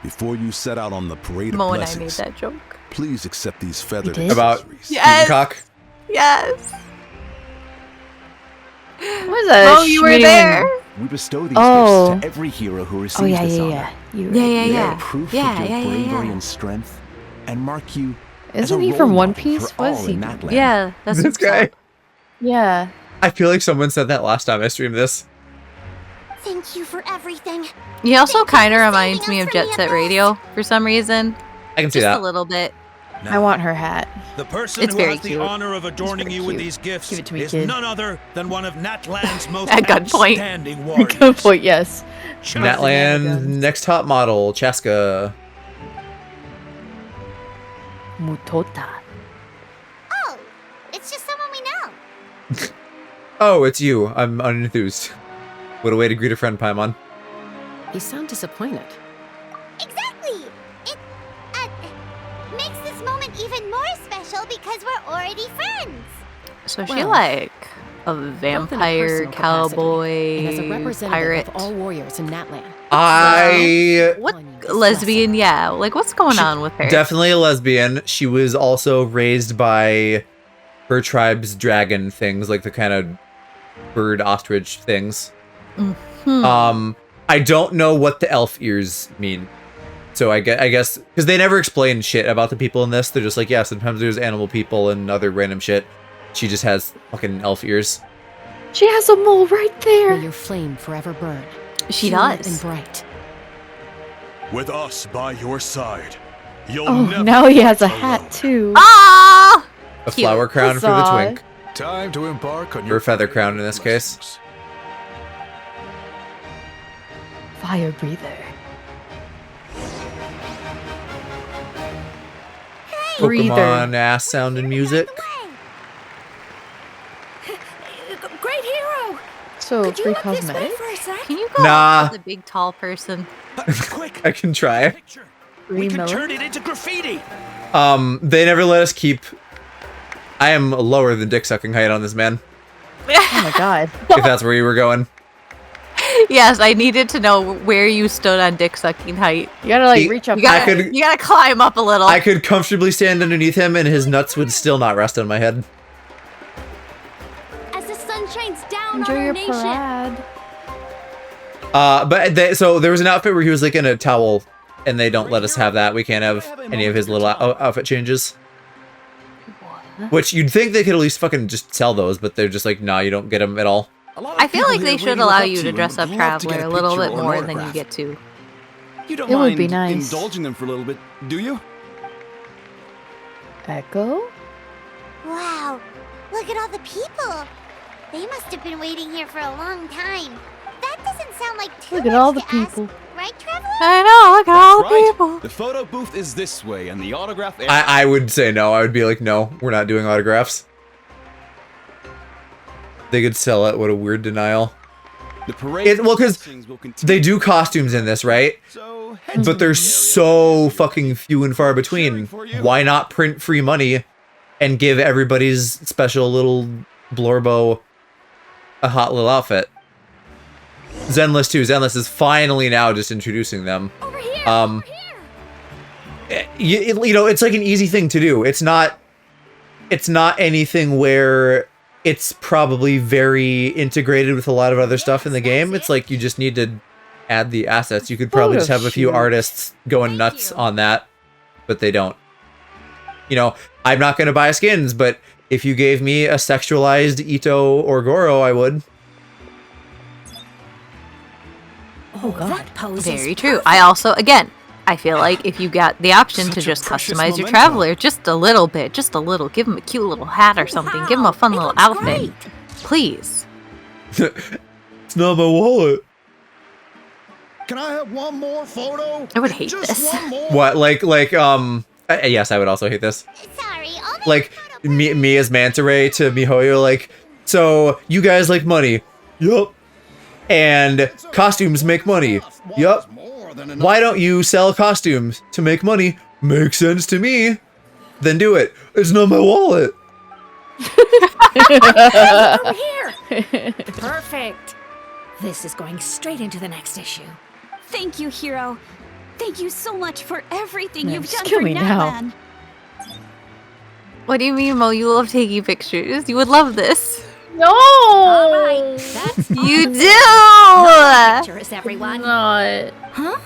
before you set out on the parade of Mo and I made blessings, that joke. please accept these feathered did? About accessories. Yes. cock. Yes. What was that? Oh, you were Schmeating- there. We bestow these Oh. gifts to every hero who receives Oh yeah, this yeah, honor. yeah. You Yeah, yeah, They yeah. are proof Yeah, of your yeah, yeah, bravery yeah. and strength, and mark you as Isn't a he role from One model Piece? for What is all he in doing? Natlan. Yeah, that's This guy. Yeah. I feel like someone said that last time I streamed this. Thank you for everything. He also Thank you kind of for reminds saving me us of from Jet the Set abyss. Radio for some reason. I can see Just that. a little bit. I want her hat. The person It's who very has the cute. honor of adorning very you with cute. these gifts Give it to me, is kid. none other than one of Natlan's most At gunpoint. outstanding warriors. Good point. Yes. Natlan's next top model, Chaska. Mutota. Oh, it's just someone we know. Oh, it's you. I'm unenthused. What a way to greet a friend, Paimon. You sound disappointed. Exactly. It makes this moment even more special because we're already friends. So is she Well, like a Both in a vampire, personal capacity cowboy, and as a representative pirate? of all warriors in Natlan. What lesbian? Yeah, like what's going on with her? Definitely a lesbian. She was also raised by her tribe's dragon things, like the kind of bird ostrich things. Mhm. I don't know what the elf ears mean. So I guess because they never explain shit about the people in this. They're just like, yeah, sometimes there's animal people and other random shit. She just has fucking elf ears. She has a mole right there. May your flame forever burn. She pure does. And bright. With us by your side, you'll Oh, never now he has a fight hat alone. too. Ah! A flower crown for the Huzzah. twink. Time to embark on Or your a feather crown in this case. Fire breather. Pokemon ass sound and music. Great hero. So Could you free look this way cosmetic. for a sec? Can you go Nah. up to the big tall person? I can try. We Free can turn melon. it into graffiti. They never let us keep. I am lower than dick sucking height on this man. Oh my god. If that's where you were going. Yes, I needed to know where you stood on dick sucking height. You gotta like He- reach up. You gotta, I could- you gotta climb up a little. I could comfortably stand underneath him, and his nuts would still not rest on my head. As the sun shines down Enjoy on our your nation. parade. So there was an outfit where he was like in a towel, and they don't let us have that. We can't have any of his little outfit changes. Which you'd think they could at least fucking just sell those, but they're just like, nah, you don't get them at all. I feel like they should allow you to dress up Traveler a little bit more than you get to. You don't It would mind be nice. indulging them for a little bit, do you? Echo? Wow, look at all the people. They must have been waiting here for a long time. That doesn't sound like too Look at all the much to ask, people. right, Traveler? I know, look at all the Right. people. The photo booth is this way, and the autograph area. I would say no. I would be like, no, we're not doing autographs. They could sell it. What a weird denial. The parade. Well, because they do costumes in this, right? But they're so fucking few and far between. Why not print free money and give everybody's special little Blorbo a hot little outfit? Zenless too. Zenless is finally now just introducing them. You know, it's like an easy thing to do. It's not anything where it's probably very integrated with a lot of other stuff in the game. It's like you just need to add the assets. You could probably just have a few artists going nuts on that, but they don't. You know, I'm not going to buy skins, but if you gave me a sexualized Ito or Goro, I would. Oh god. Very true. I also, again, I feel like if you got the option to just customize your Traveler just a little bit, just a little, give him a cute little hat or something, give him a fun little outfit, please. It's not my wallet. Can I have one more photo? I would hate Just this. one more. What, yes, I would also hate this. Sorry, all the Like, me as Manta Ray to Mihoyo, like, so, you guys like money? Yup. And costumes make money? Yup. Why don't you sell costumes to make money? Makes sense to me. Then do it. It's not my wallet. Over here. Perfect. This is going straight into the next issue. Thank you, Hero. Thank you so much for everything Man, you've just done kill for me now. Natlan. What do you mean, Mo? You love taking pictures. You would love this. No! Alright, that's You do! no pictures, everyone. Not. Huh?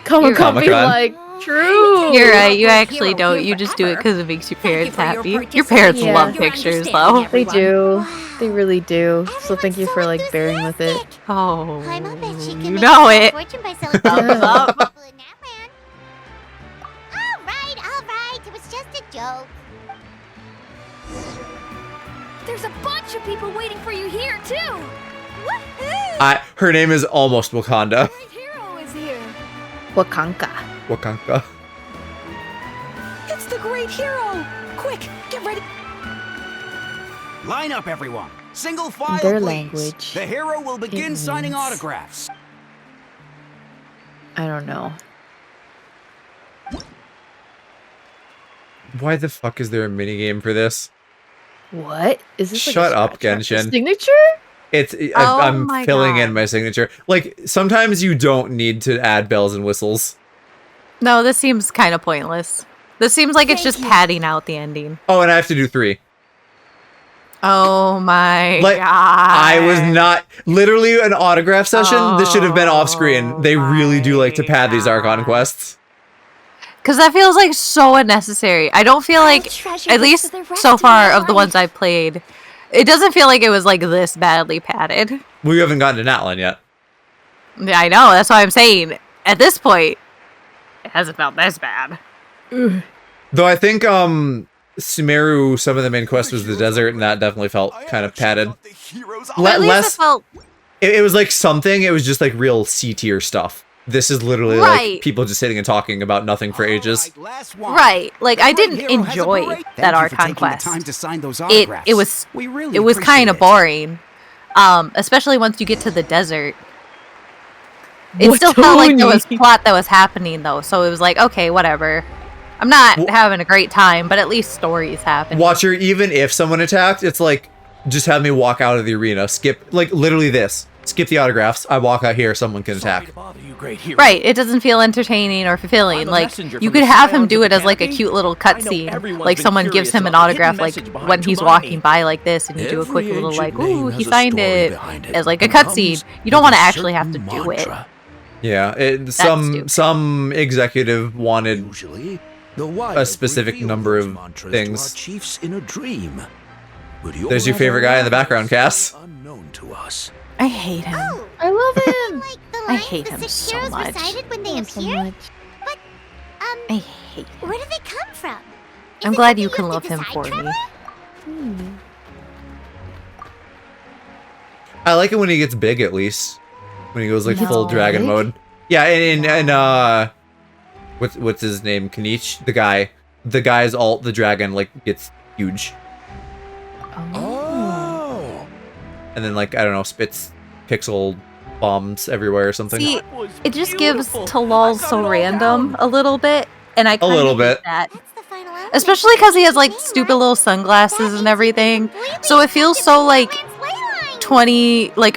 Comic-Con be Comic-Con. like, true. You're right, you actually Hero don't. here You just do it forever. because it makes your parents Thank you for your happy. Your parents participation. love Yeah. Your pictures, understanding, though. They everyone. do. They really do. So thank you for, like, bearing with it. Oh, I'm a bet she can you make know a it. fortune by selling Thumbs up. people in Natlan. All right, it was just a joke. There's a bunch of people waiting for you here, too. Woohoo! Her name is almost Wakanda. Great Hero is here. Wakanka. Wakanka. It's the Great Hero. Quick, get ready. Line up, everyone. Single file, Their please. language. The hero will begin It signing means- autographs. I don't know. Why the fuck is there a minigame for this? What? Is this like Shut a up, scratch Genshin. signature? Oh I'm my filling in God. my signature. Like, sometimes you don't need to add bells and whistles. No, this seems kind of pointless. This seems like it's just padding out the ending. Oh, and I have to do 3. Oh my Like, god. I was not... Literally an autograph session? This should have been off screen. They really do like to pad these Archon quests. Because that feels like so unnecessary. I don't feel like, at least so far of the ones I've played, it doesn't feel like it was like this badly padded. We haven't gotten to Natlan yet. Yeah, I know, that's why I'm saying, at this point, it hasn't felt this bad. Though I think, Sumeru, some of the main quest was the desert, and that definitely felt kind of padded. At least Less... it felt It was like something, it was just like real C-tier stuff. This is literally Right. like people just sitting and talking about nothing for ages. right. Like I didn't enjoy that Archon quest. It was kind of boring, especially once you get to the desert. It still felt like there was plot that was happening though, so it was like, okay, whatever. I'm not having a great time, but at least stories happen. Watcher, even if someone attacked, it's like, just have me walk out of the arena. Skip, like, literally this. Skip the autographs. I walk out here, someone can attack. Right, it doesn't feel entertaining or fulfilling. Like, you could have him do it as like a cute little cutscene. Like someone gives him an autograph like when he's walking by like this and you do a quick little like, ooh, he signed it as like a cutscene. You don't want to actually have to do it. Yeah, some executive wanted a specific number of things. There's your favorite guy in the background, Cass. known to us. I hate him. Oh, I love him. like the I lines hate the him six so heroes much. recited when they So appeared? much. But, I hate him. where do they come from? I'm Is it glad you something can have love to him decide, for me. Trevor? I like it when he gets big, at least. When he goes like No. full dragon Big? mode. Yeah, and what's his name? Kanich? The guy. The guy's alt, the dragon, like, gets huge. Oh. And then, like, I don't know, spits pixel bombs everywhere or something. See, it just gives to lul's so random a little bit, and I A kind little of bit. that. Especially because he has like stupid little sunglasses and everything, so it feels so like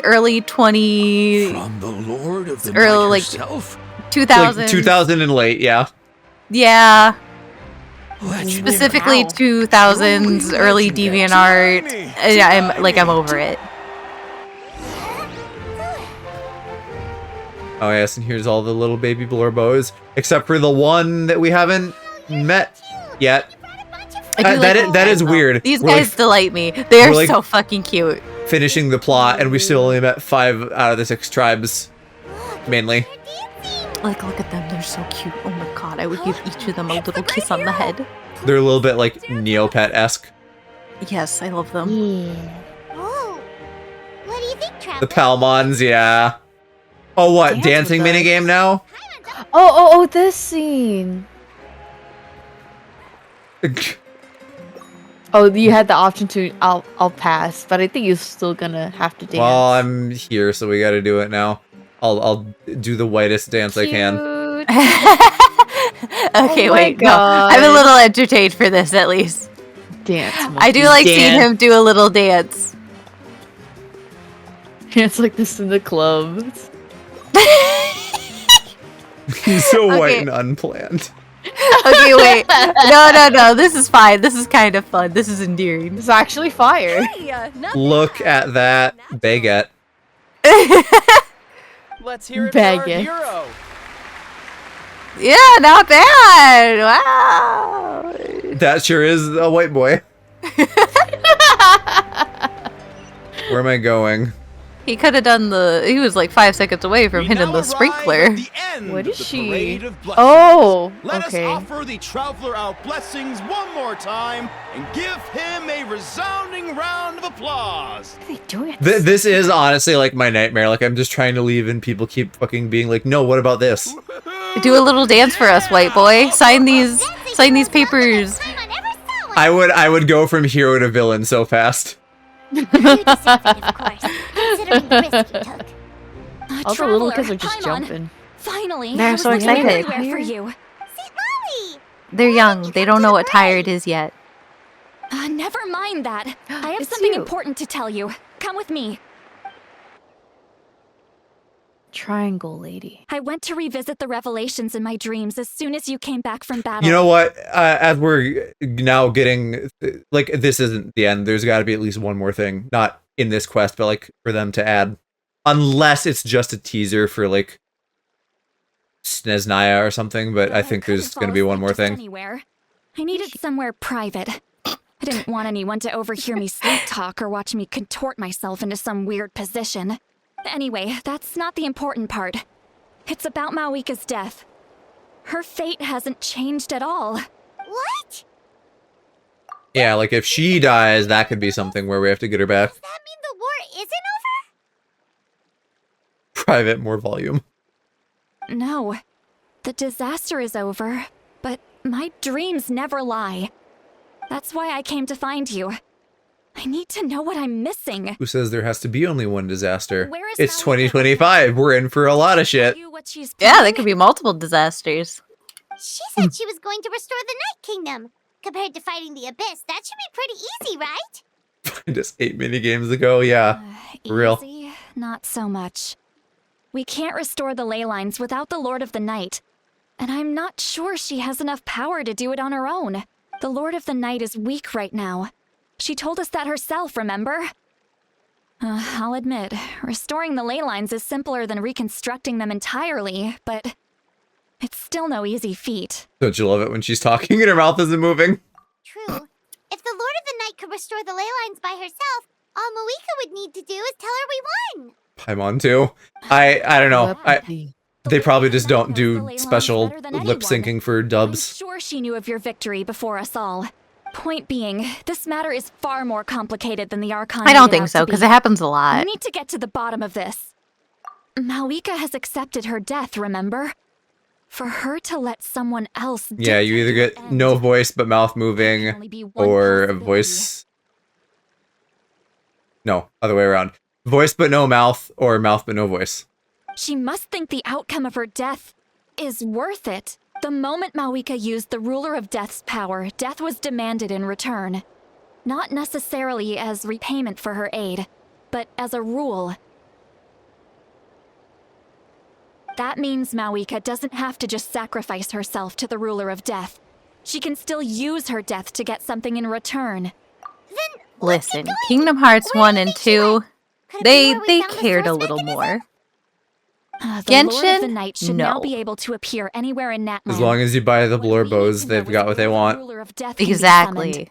early 20, From the Lord of the early Night like herself? 2000, Like 2000 and late, yeah. yeah. Legendary. Specifically 2000s, early DeviantArt. Yeah, I'm over it. Oh yes, and here's all the little baby Blorbos, except for the one that we haven't met yet. I do like these that guys, is though. weird. These We're, guys like, delight me. They are we're, like, so fucking cute. finishing the plot, and we still only met 5 out of the 6 tribes, mainly. Like, look at them. They're so cute. Oh my god, I would give each of them a little kiss on the head. They're a little bit like Neopet-esque. Yes, I love them. Oh, what do you think, Trevor? The Palmons, yeah. Oh, what? Dancing minigame now? Oh, this scene. Oh, you had the option to I'll pass, but I think you're still gonna have to dance. Well, I'm here, so we gotta do it now. I'll do the whitest dance I can. Okay, Oh my wait, no. I'm a little entertained for this, at least. Dance. I do like seeing him do a little dance. Dance like this in the clubs. He's so white Okay. and unplanned. Okay, wait. No. This is fine. This is kind of fun. This is endearing. It's actually fire. Look at that baguette. Let's hear it for our Baguette. hero. Yeah, not bad. Wow. That sure is a white boy. Where am I going? He could have done he was like 5 seconds away from hitting the sprinkler. What is she? Parade of blessings. Oh, Let okay. us offer the traveler our blessings one more time and give him a resounding round of applause. What are they doing? This is honestly like my nightmare. Like I'm just trying to leave and people keep fucking being like, no, what about this? Do a little dance for us, white boy. Sign these papers. I would go from hero to villain so fast. You deserve it, of course, considering the risk you took. All the little Traveler, kids are just Paimon. jumping. Finally, They're I was so looking excited. everywhere for you. They're young. They don't know what tired is yet. Never mind that. I have It's something you. important to tell you. Come with me. Triangle lady. I went to revisit the revelations in my dreams as soon as you came back from battle. You know what? As we're now getting like this isn't the end. There's got to be at least one more thing, not in this quest, but like for them to add, unless it's just a teaser for like Sneznaya or something. But I think there's going to be one more thing. Anywhere. I needed somewhere private. I didn't want anyone to overhear me sleep talk or watch me contort myself into some weird position. Anyway, that's not the important part. It's about Mawika's death. Her fate hasn't changed at all. What? Yeah, like if she dies, that could be something where we have to get her back. Does that mean the war isn't over? Private, more volume. No. The disaster is over, but my dreams never lie. That's why I came to find you. I need to know what I'm missing. Who says there has to be only one disaster? Where is It's Mawika? 2025. We're in for a lot of shit. Yeah, there could be multiple disasters. She said she was going to restore the Night Kingdom. Compared to fighting the Abyss, that should be pretty easy, right? Just 8 minigames ago, yeah. For real. Easy? Not so much. We can't restore the ley lines without the Lord of the Night. And I'm not sure she has enough power to do it on her own. The Lord of the Night is weak right now. She told us that herself, remember? I'll admit, restoring the ley lines is simpler than reconstructing them entirely, but it's still no easy feat. Don't you love it when she's talking and her mouth isn't moving? True. If the Lord of the Night could restore the ley lines by herself, All Malika would need to do is tell her we won. Paimon too. I don't know. They probably just don't do special lip syncing for dubs. Sure she knew of your victory before us all. Point being, this matter is far more complicated than the Archon. I don't think so, because it happens a lot. We need to get to the bottom of this. Malika has accepted her death, remember? For her to let someone else Yeah, you either get no voice but mouth moving, or a voice... No, other way around. Voice but no mouth, or mouth but no voice. She must think the outcome of her death is worth it. The moment Malika used the Ruler of Death's power, death was demanded in return. Not necessarily as repayment for her aid, but as a rule. That means Malika doesn't have to just sacrifice herself to the Ruler of Death. She can still use her death to get something in return. Listen, Kingdom Hearts 1 and 2, they cared a little more. The Lord of the Genshin? Night should No. now be able to appear anywhere in Natlan. As long as you buy the blur bows, they've got what they want. Exactly.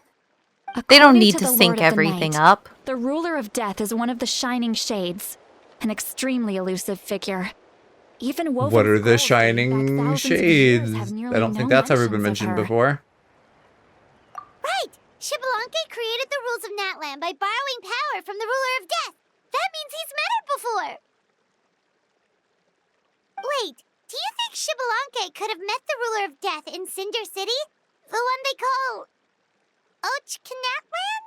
They don't need to the Lord sync of the everything Night, up. The Ruler of Death is one of the Shining Shades, an extremely elusive figure. Even woven What are of the gold shining shades? I don't think that's ever been mentioned before. Right! Xbalanque created the rules of Natlan by borrowing power from the Ruler of Death. That means he's met her before. Wait, do you think Xbalanque could have met the Ruler of Death in Cinder City? The one they call... Natlan?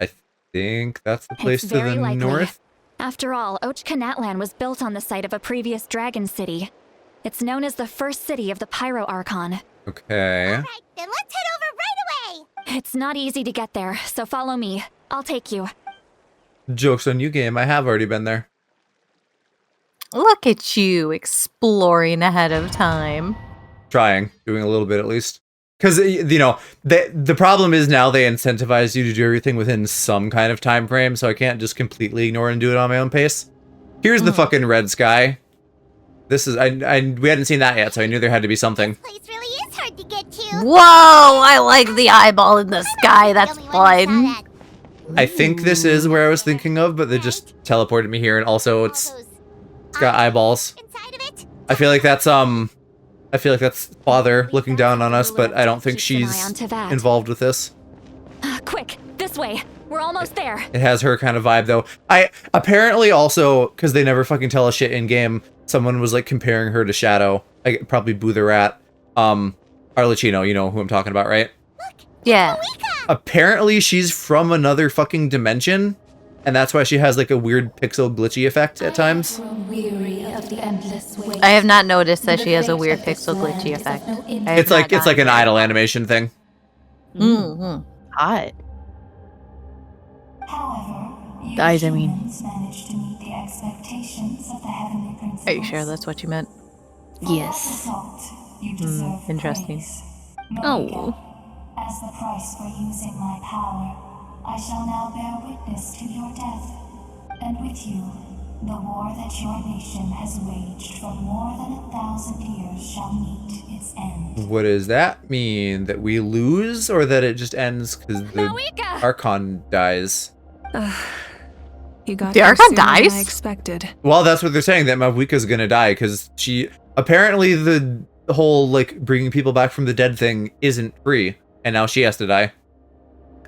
I think that's the place It's to very the likely. north. After all, Natlan was built on the site of a previous dragon city. It's known as the first city of the Pyro Archon. Okay. Then let's head over right away! It's not easy to get there, so follow me. I'll take you. Joke's on you, game. I have already been there. Look at you exploring ahead of time. Trying. Doing a little bit at least. Because, you know, the problem is now they incentivize you to do everything within some kind of time frame, so I can't just completely ignore and do it on my own pace. Here's the fucking red sky. This is... we hadn't seen that yet, so I knew there had to be something. Whoa! I like the eyeball in the sky. That's fun. I think this is where I was thinking of, but they just teleported me here, and also it's got eyeballs. I feel like that's Father looking down on us, but I don't think she's involved with this. Quick, this way. We're almost there. It has her kind of vibe, though. I apparently also, because they never fucking tell us shit in game, someone was like comparing her to Shadow. Probably Boo the Rat. Arlecchino, you know who I'm talking about, right? Yeah. Apparently she's from another fucking dimension, and that's why she has like a weird pixel glitchy effect at times. I have not noticed that she has a weird pixel glitchy effect. It's like an idle animation thing. Mm-hmm. Hot. The eyes, I mean. Are you sure that's what you meant? Yes. Interesting. Oh. As the price for using my power, I shall now bear witness to your death. And with you, the war that your nation has waged for more than 1,000 years shall meet its end. What does that mean? That we lose, or that it just ends because the Archon dies? You got the Archon dies? I expected. Well, that's what they're saying, that Mavuika's gonna die, because she... Apparently the whole, like, bringing people back from the dead thing isn't free, and now she has to die.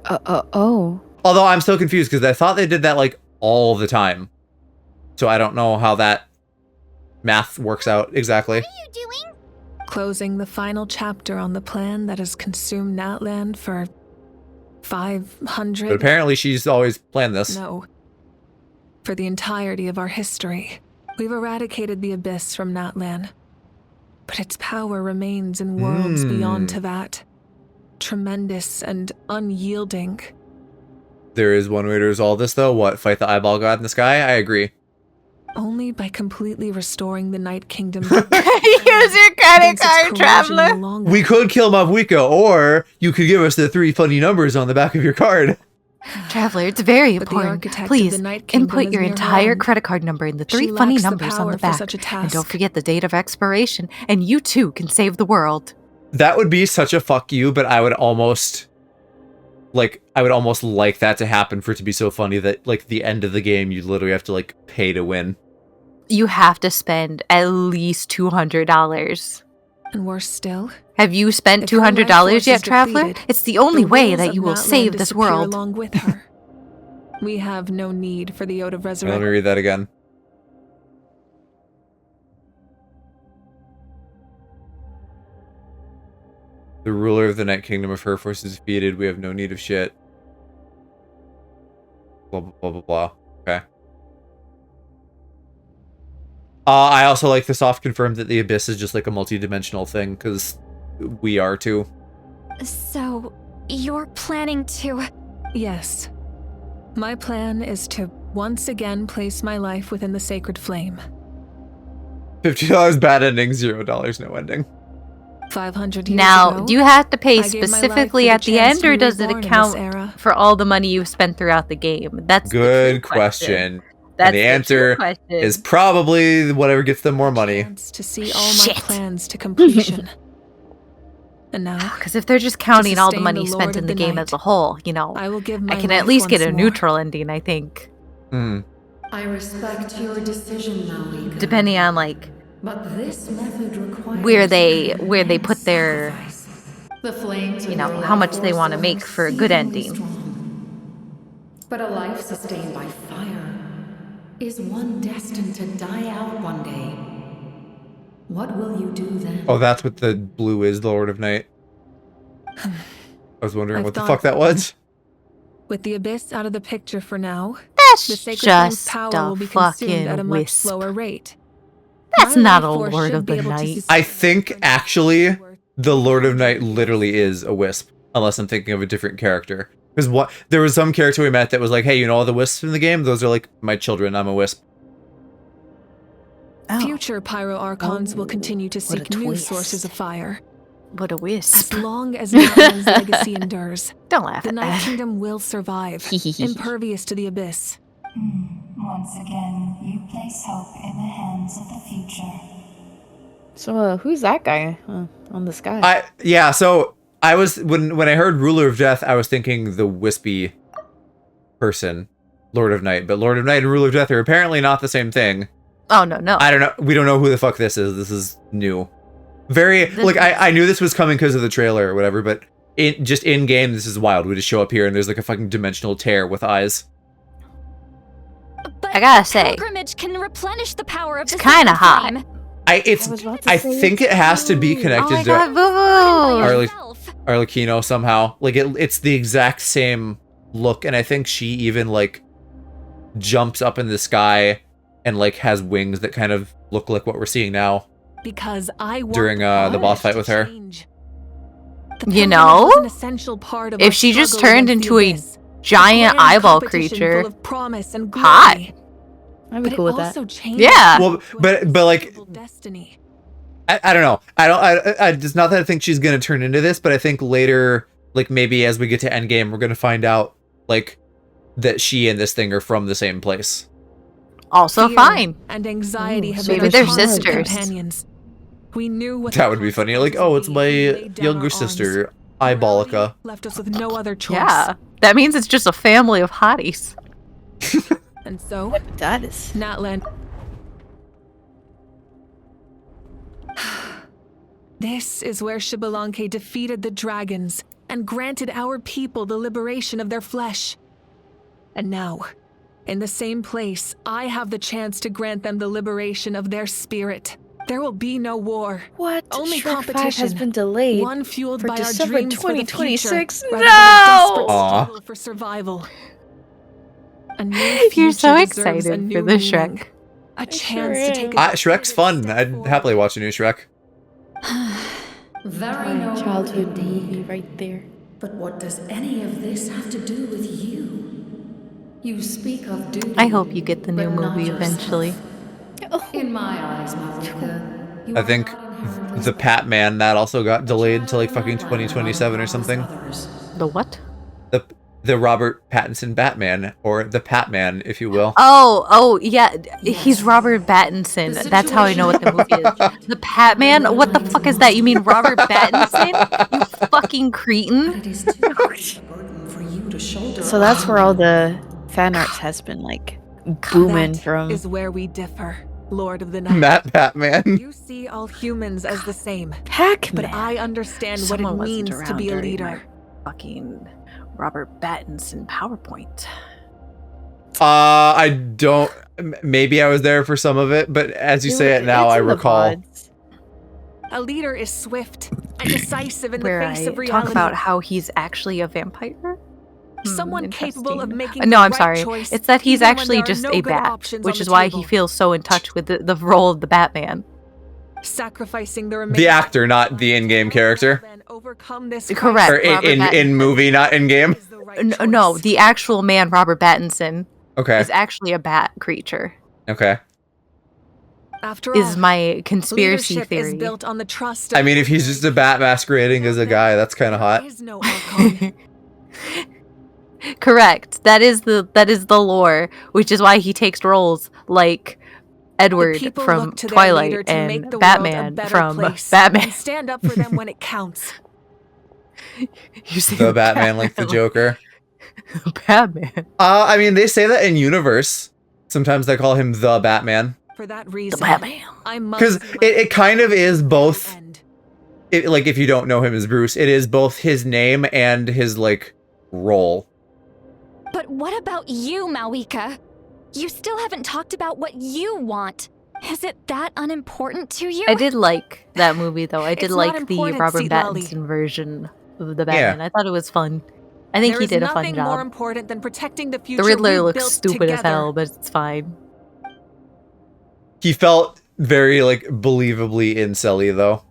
Oh. Although I'm still confused, because I thought they did that, like, all the time. So I don't know how that math works out exactly. Closing the final chapter on the plan that has consumed Natlan for 500... But apparently she's always planned this. No. For the entirety of our history, we've eradicated the Abyss from Natlan. But its power remains in worlds beyond Teyvat. Tremendous and unyielding. There is one way to resolve this, though. What, fight the eyeball god in the sky? I agree. Only by completely restoring the Night Kingdom. Use your credit card, Traveler. We could kill Mavuika, or you could give us the 3 funny numbers on the back of your card. Traveler, it's very important. Please input your entire credit card number in the 3 funny numbers on the back. And don't forget the date of expiration, and you too can save the world. That would be such a fuck you, but I would almost like, I would almost like that to happen for it to be so funny that, like, the end of the game, you literally have to, like, pay to win. You have to spend at least $200. And worse still, have you spent $200 yet, Traveler? It's the only way that you will save this world. Along with her. We have no need for the Ode of Resurrection. Let me read that again. The ruler of the Night Kingdom of her force is defeated. We have no need of shit. Blah, blah, blah, blah, blah. Okay. I also like the soft confirmed that the Abyss is just like a multi-dimensional thing, because we are too. So, you're planning to... Yes. My plan is to once again place my life within the sacred flame. $50 bad ending, $0 no ending. 500 years now, ago, do you have to pay I gave my life specifically for the at the chance end, to or be does it reborn in this account era. for all the money you've spent throughout the game? That's Good question. That's and the answer is probably whatever gets them more money. To see all my plans to completion. And now, because if they're just counting all the sustain money the spent Lord in of the the game Night, as a whole, you know, I will give I my can at life least get a once more. neutral ending, I think. I respect your decision, Malika. Depending on like But this method requires where they put their, the flames you know, how much they want to make for a good ending. But a life sustained by fire is one destined to die out one day. What will you do then? Oh, that's what the blue is, the Lord of Night. I was wondering I've what the thought- fuck that was. With the Abyss out of the picture for now, That's the Sacred Flame's just power a will be consumed fucking at a much wisp. slower rate. That's My not a life force Lord should of be the able to Night. sustain I think, actually, the Lord of Night literally is a wisp. Unless I'm thinking of a different character. Because what there was some character we met that was like, hey, you know all the wisps in the game? Those are like my children, I'm a wisp. Future Pyro Archons will continue to seek new twist. sources of fire. What a wisp. As long as Natlan's legacy endures, Don't laugh the at Night that. Kingdom will survive, impervious to the Abyss. Once again, you place hope in the hands of the future. So, who's that guy on the sky? Yeah, so I was when I heard Ruler of Death, I was thinking the wispy person, Lord of Night. But Lord of Night and Ruler of Death are apparently not the same thing. Oh no. I don't know. We don't know who the fuck this is. This is new. Very like I knew this was coming because of the trailer or whatever, but just in game this is wild. We just show up here and there's like a fucking dimensional tear with eyes. I gotta say, Pilgrimage can replenish the power of it's the kind of sacred hot. flame. I think it has to be connected to Arlecchino somehow. Like it's the exact same look, and I think she even like jumps up in the sky and like has wings that kind of look like what we're seeing now. Because I want During the boss fight with her. You know, an essential part of if our she just struggle turned against into the a Abyss. giant grand eyeball competition creature, full of promise and hot. glory. I'd be But cool it with that. also changes Yeah. Well, but like destiny. I don't know. I it's not that I think she's gonna turn into this, but I think later, like maybe as we get to Endgame, we're gonna find out like that she and this thing are from the same place. Also Fear fine. And anxiety have maybe been they're our constant sisters. companions. We knew what That would be funny. Like, oh, it's my younger sister, Eyebolica. left us with no other choice. Yeah, that means it's just a family of hotties. And so, That is. Natlan. This is where Xbalanque defeated the dragons and granted our people the liberation of their flesh. And now, in the same place, I have the chance to grant them the liberation of their spirit. There will be no war. What? Only Shrek 5 competition. has been delayed One fueled for by December our dreams for the 2026. future, rather than a desperate Aw. struggle for survival. A new You're so future deserves a excited new for the meaning. Shrek. A chance to take a Shrek's fun. I'd happily watch a new Shrek. Very My noble childhood indeed. movie right there. But what does any of this have to do with you? You speak of duty. I hope you get the new but not movie yourself. eventually. In my eyes, Malika, you I are think not inherently the Patman that also got delayed to like fucking 2027 or something. The what? The Robert Pattinson Batman, or the Patman, if you will. Oh, yeah. He's Robert Pattinson. That's how I know what the movie is. The Patman? What the fuck is that? You mean Robert Pattinson? You fucking cretin? It is too much a burden for to shoulder. So that's where all the fan arts has been like booming That from. is where we differ, Lord of the Night. Matt Batman. You see all humans as the same. Heck, but I understand what it Someone wasn't means to around be a during leader. my fucking Robert Pattinson PowerPoint. I don't. Maybe I was there for some of it, but as you say it now, I recall. A leader is swift and decisive in the Where face I of reality. talk about how he's actually a vampire. Someone capable of making No, the I'm right sorry. choice, It's that he's even when actually there are just no a good bat, options which on is the why table. he feels so in touch with the role of the Batman. Sacrificing the The remaining actor, not the in-game character. overcome this Correct. Or in movie, not in-game. No, the actual man, Robert Pattinson, Okay. is actually a bat creature. Okay. After Is all, my conspiracy leadership theory. is built on the trust I of mean, if he's just a bat masquerading as a guy, that's kind of hot. no outcome. Correct. That is the lore, which is why he takes roles like Edward People from look to their leader Twilight to make and the world a Batman better from place Batman. and stand up for them when it counts. You see The Batman like the Joker. Batman. I mean, they say that in universe. Sometimes they call him the Batman. For that reason, I must Because it kind of is both. Like, if you don't know him as Bruce, it is both his name and his, like, role. But what about you, Mawika? You still haven't talked about what you want. Is it that unimportant to you? I did like that movie, though. I did It's not like the important, Robert Citlali. Pattinson version of the Batman. I thought it was fun. I think There he is did a fun nothing more job. important than protecting the future The Riddler we looks built stupid as together. hell, but it's fine. He felt very, like, believably incel-y, though.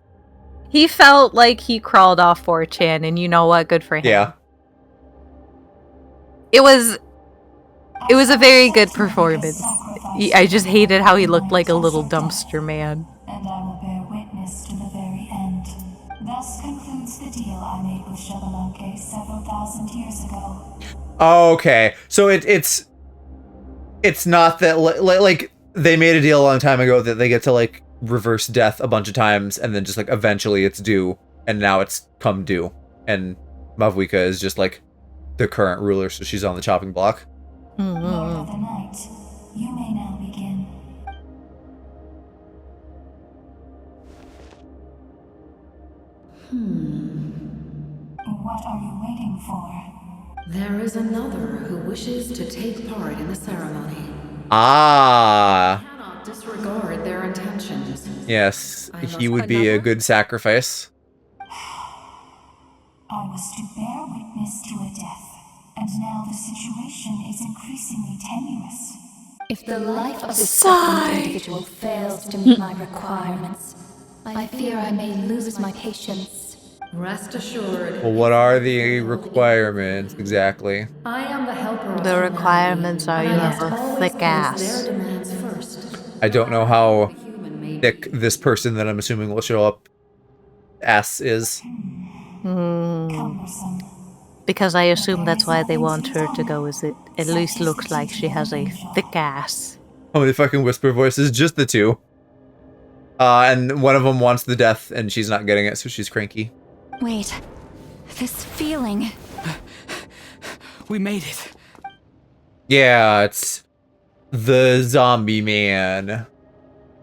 He felt like he crawled off 4chan, and you know what? Good for him. Yeah. It was a very good performance. I just hated how he looked like a little dumpster man. And I will bear witness to the very end. Thus concludes the deal I made with Xbalanque several thousand years ago. Okay, so it's not that like they made a deal a long time ago that they get to like reverse death a bunch of times and then just like eventually it's due, and now it's come due, and Mavwika is just like the current ruler, so she's on the chopping block. Lord of the Night, you may now begin. What are you waiting for? There is another who wishes to take part in the ceremony. Ah, Cannot disregard their intentions. yes, he would be a good sacrifice. I was to bear witness to a death, and now the situation is increasingly tenuous. If the life of this second individual fails to meet my requirements, I fear I may lose my patience. Rest assured, Well, what are the requirements exactly? I am the helper of The requirements are you and I have must a always thick place ass. their demands first. I don't know how thick this person that I'm assuming will show up ass is. Because I assume that's why they want her to go, is it at least looks like she has a thick ass. How many fucking whisper voices? Just the two. And one of them wants the death, and she's not getting it, so she's cranky. Wait, this feeling. We made it. Yeah, it's the zombie man.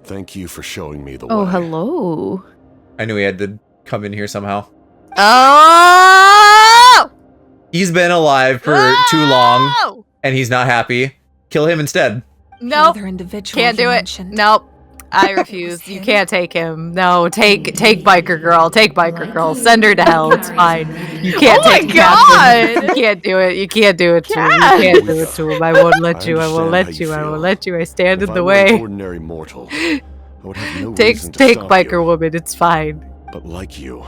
Thank you for showing me the Oh, way. hello. I knew he had to come in here somehow. Oh! He's been alive for too long, and he's not happy. Kill him instead. Nope. Another individual Can't you do it. mentioned. Nope. I refuse. You can't take him. No, take biker girl. Take biker girl. Send her to hell. It's fine. You can't take the captain. You can't do it. You can't do it to him. You can't do it to him. I won't let you. I won't let you. I won't let you. I stand in the If I were an way. ordinary mortal, I would have no Take reason to take stop biker you. woman. It's fine. But like you,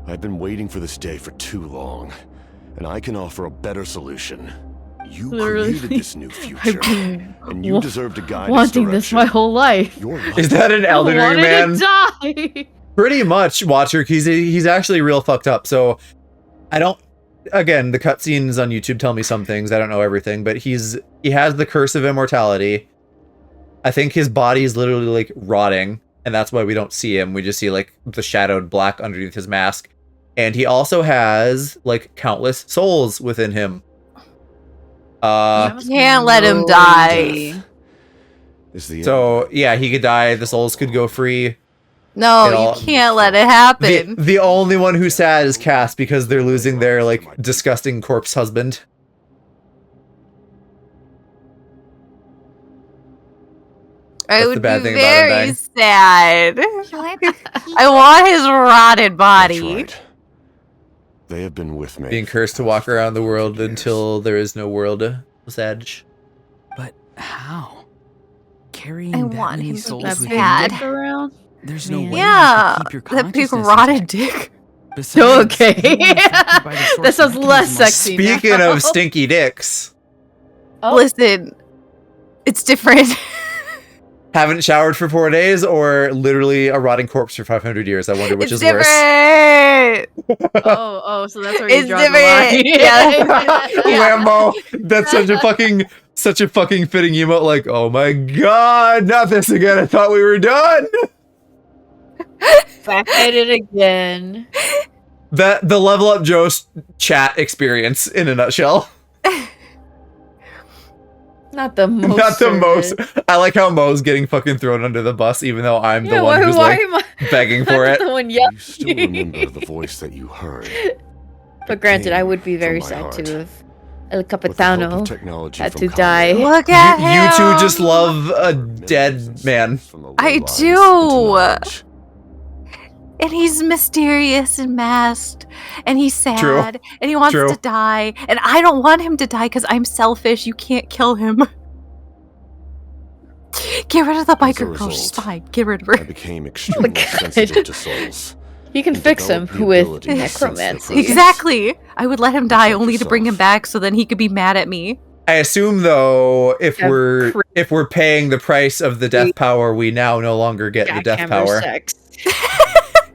I've been waiting for this day for too long, and I can offer a better solution. You created this new future, and you deserve to guide its Wanting this my whole life. Your life. Is that an Elden Ring Wanted man? to die. Pretty much, Watcher. He's actually real fucked up. So I don't. Again, the cutscenes on YouTube tell me some things. I don't know everything, but he has the curse of immortality. I think his body is literally like rotting, and that's why we don't see him. We just see like the shadowed black underneath his mask. And he also has like countless souls within him. You can't let him die. So yeah, he could die. The souls could go free. No, you can't let it happen. The only one who's sad is Cass because they're losing their like disgusting corpse husband. I would be very sad. I want his rotted body. Right. They have been with me. Being cursed to walk around the world until there is no world. Sedge. But how? Carrying I that want many him to souls be with sad. you? There's no way Yeah, you could keep your that big consciousness rotted intact. dick. Besides, Okay. That sounds less sexy. Speaking now. of stinky dicks, Listen, it's different. haven't showered for 4 days or literally a rotting corpse for 500 years. I wonder which It's is worse. different. Oh, so that's where you It's draw the line. different. Yeah. Lambo. That's such a fucking fitting emote. Like, oh my god, not this again. I thought we were done. Back at it again. The level up Joe's chat experience in a nutshell. Not the most. Not the most. I like how Mo's getting fucking thrown under the bus, even though I'm the one who's why like am I begging for it. the one yelling? You still remember the voice that you heard. But granted, I would be very from my sad heart. too if El With the help Capitano of technology had from to die. Conrad, Look at You two him. just love a dead man. from the I ley lines do. into knowledge. And he's mysterious and masked, and he's sad, True. and he wants True. to die, and I don't want him to die because I'm selfish. You can't kill him. Get rid of the As a biker girl. She's result, fine. Get rid of I her. became extremely sensitive to souls. You can and fix him developed the with ability to sense their necromancy. presence. Exactly. I would let him die Protect only to bring him yourself. back, so then he could be mad at me. I assume though, if Yeah, we're paying the price of the death power, we now no longer get the death Jackhammer power, sex.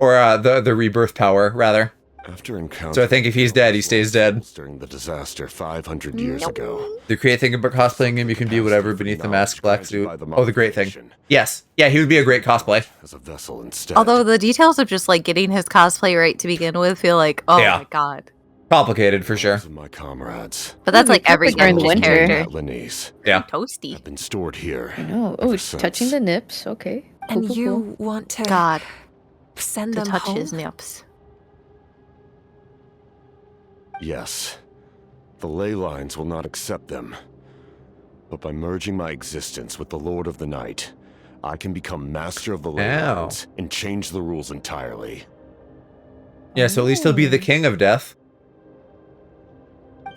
or the rebirth power rather. After encountering So I think if he's dead, he stays dead. during the disaster 500 years ago. The great thing about cosplaying him, you can be whatever beneath the mask black suit. Oh, the great thing. Yes, yeah, he would be a great cosplay. As a vessel instead. Although the details of just like getting his cosplay right to begin with feel like, oh Yeah. my god. Complicated for sure. Those of my comrades, But that's like every during the Genshin winter. character. Natlanese, Yeah. Toasty. have been stored here. I know. ever Oh, since. touching the nips. Okay. Cool, And cool, you want to God, send to them touch home? his nips. Yes. The ley lines will not accept them. But by merging my existence with the Lord of the Night, I can become master of the ley Ow. lines and change the rules entirely. Yeah, so at least he'll be the king of death.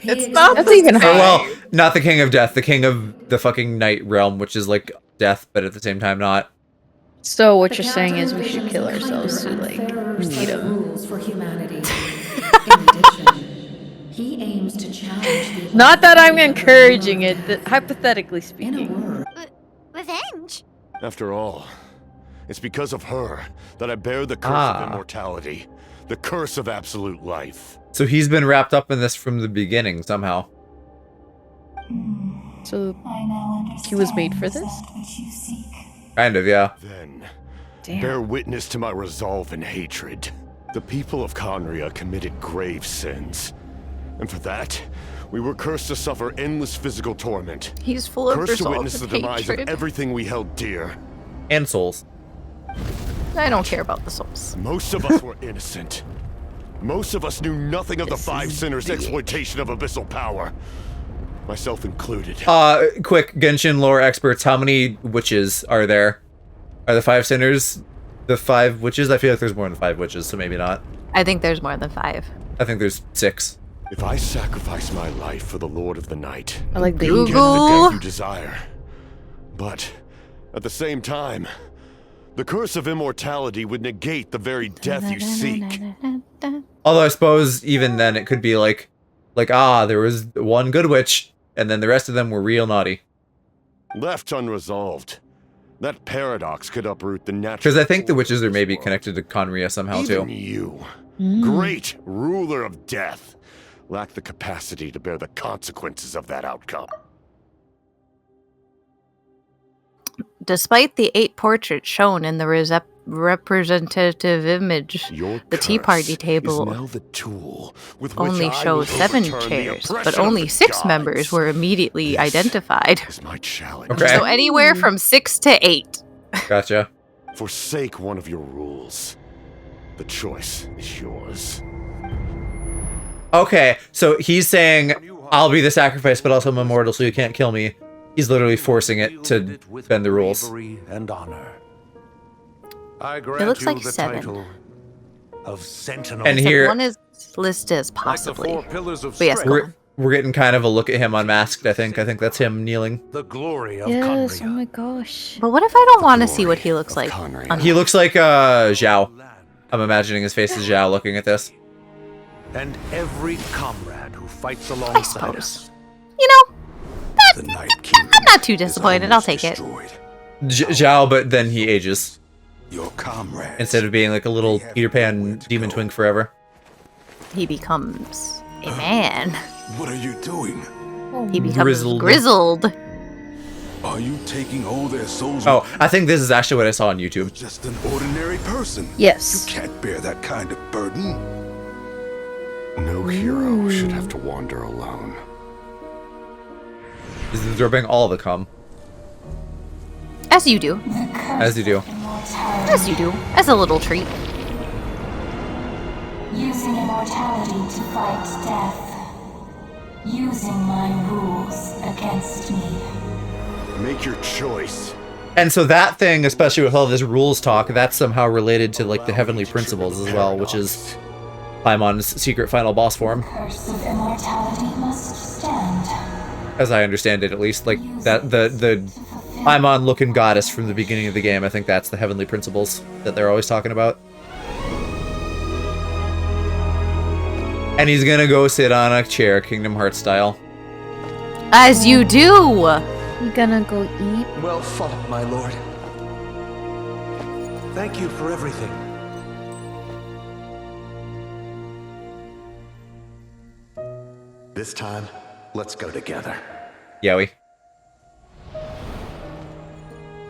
It's not That's even Or, higher. well, not the king of death, the king of the fucking night realm, which is like death, but at the same time not. So what you're saying is we should kill ourselves to like meet him. Rules for humanity. In addition, he aims to challenge the Not that I'm encouraging it, but hypothetically speaking. Revenge? After all, it's because of her that I bear the curse of immortality, the curse of absolute life. So he's been wrapped up in this from the beginning somehow. So I now understand he was made for the this? result which you seek. Kind of, yeah. Then, Damn. bear witness to my resolve and hatred. The people of Conria committed grave sins. And for that, we were cursed to suffer endless physical torment. He's full of Cursed to resolve witness the and demise hatred. of everything we held dear. And souls. I don't care about the souls. Most of us were innocent. Most of us knew nothing of the five sinners' exploitation of abyssal power. Myself included. Quick, Genshin lore experts, how many witches are there? Are the 5 sinners the 5 witches? I feel like there's more than 5 witches, so maybe not. I think there's more than 5. I think there's 6. If I sacrifice my life for the Lord of the Night, I like the you get the Google. death you desire. But at the same time, the curse of immortality would negate the very death you seek. Although I suppose even then it could be like, there was one good witch, and then the rest of them were real naughty. Left unresolved, that paradox could uproot the natural. Because I think the witches are maybe connected to Conria somehow Even too. you, great ruler of death, lack the capacity to bear the consequences of that outcome. Despite the 8 portraits shown in the representative image, the Tea Party table only shows 7 chairs, but only 6 members were immediately identified. Okay. So anywhere from 6 to 8. Gotcha. Forsake one of your rules. The choice is yours. Okay, so he's saying, I'll be the sacrifice, but also I'm immortal, so you can't kill me. He's literally forcing it to bend the rules. And honor. I It looks like 7. Of Sentinel. And here, one is listed as possibly. But yes, go on. we're getting kind of a look at him unmasked, I think. I think that's him kneeling. The glory of Yes, oh my gosh. But what if I don't want to see what he looks like? He looks like Zhao. I'm imagining his face is Zhao looking at this. And every comrade who fights alongside us. You know, I'm not too disappointed. I'll take it. Zhao, but then he ages. Your comrade. Instead of being like a little Peter Pan demon twink forever. He becomes a man. What are you doing? He becomes grizzled. Are you taking all their souls? Oh, I think this is actually what I saw on YouTube. Just an ordinary person. Yes. You can't bear that kind of burden. No hero should have to wander alone. He's absorbing all the cum. As you do. As you do. As you do. As a little treat. Using immortality to fight death. Using my rules against me. Make your choice. And so that thing, especially with all this rules talk, that's somehow related to like the heavenly principles as well, which is Paimon's secret final boss form. Curse of immortality must stand. As I understand it, at least. Like, that the Paimon-looking goddess from the beginning of the game, I think that's the heavenly principles that they're always talking about. And he's gonna go sit on a chair, Kingdom Hearts style. As you do! You gonna go eat? Well fought, my lord. Thank you for everything. This time, let's go together. Yowie.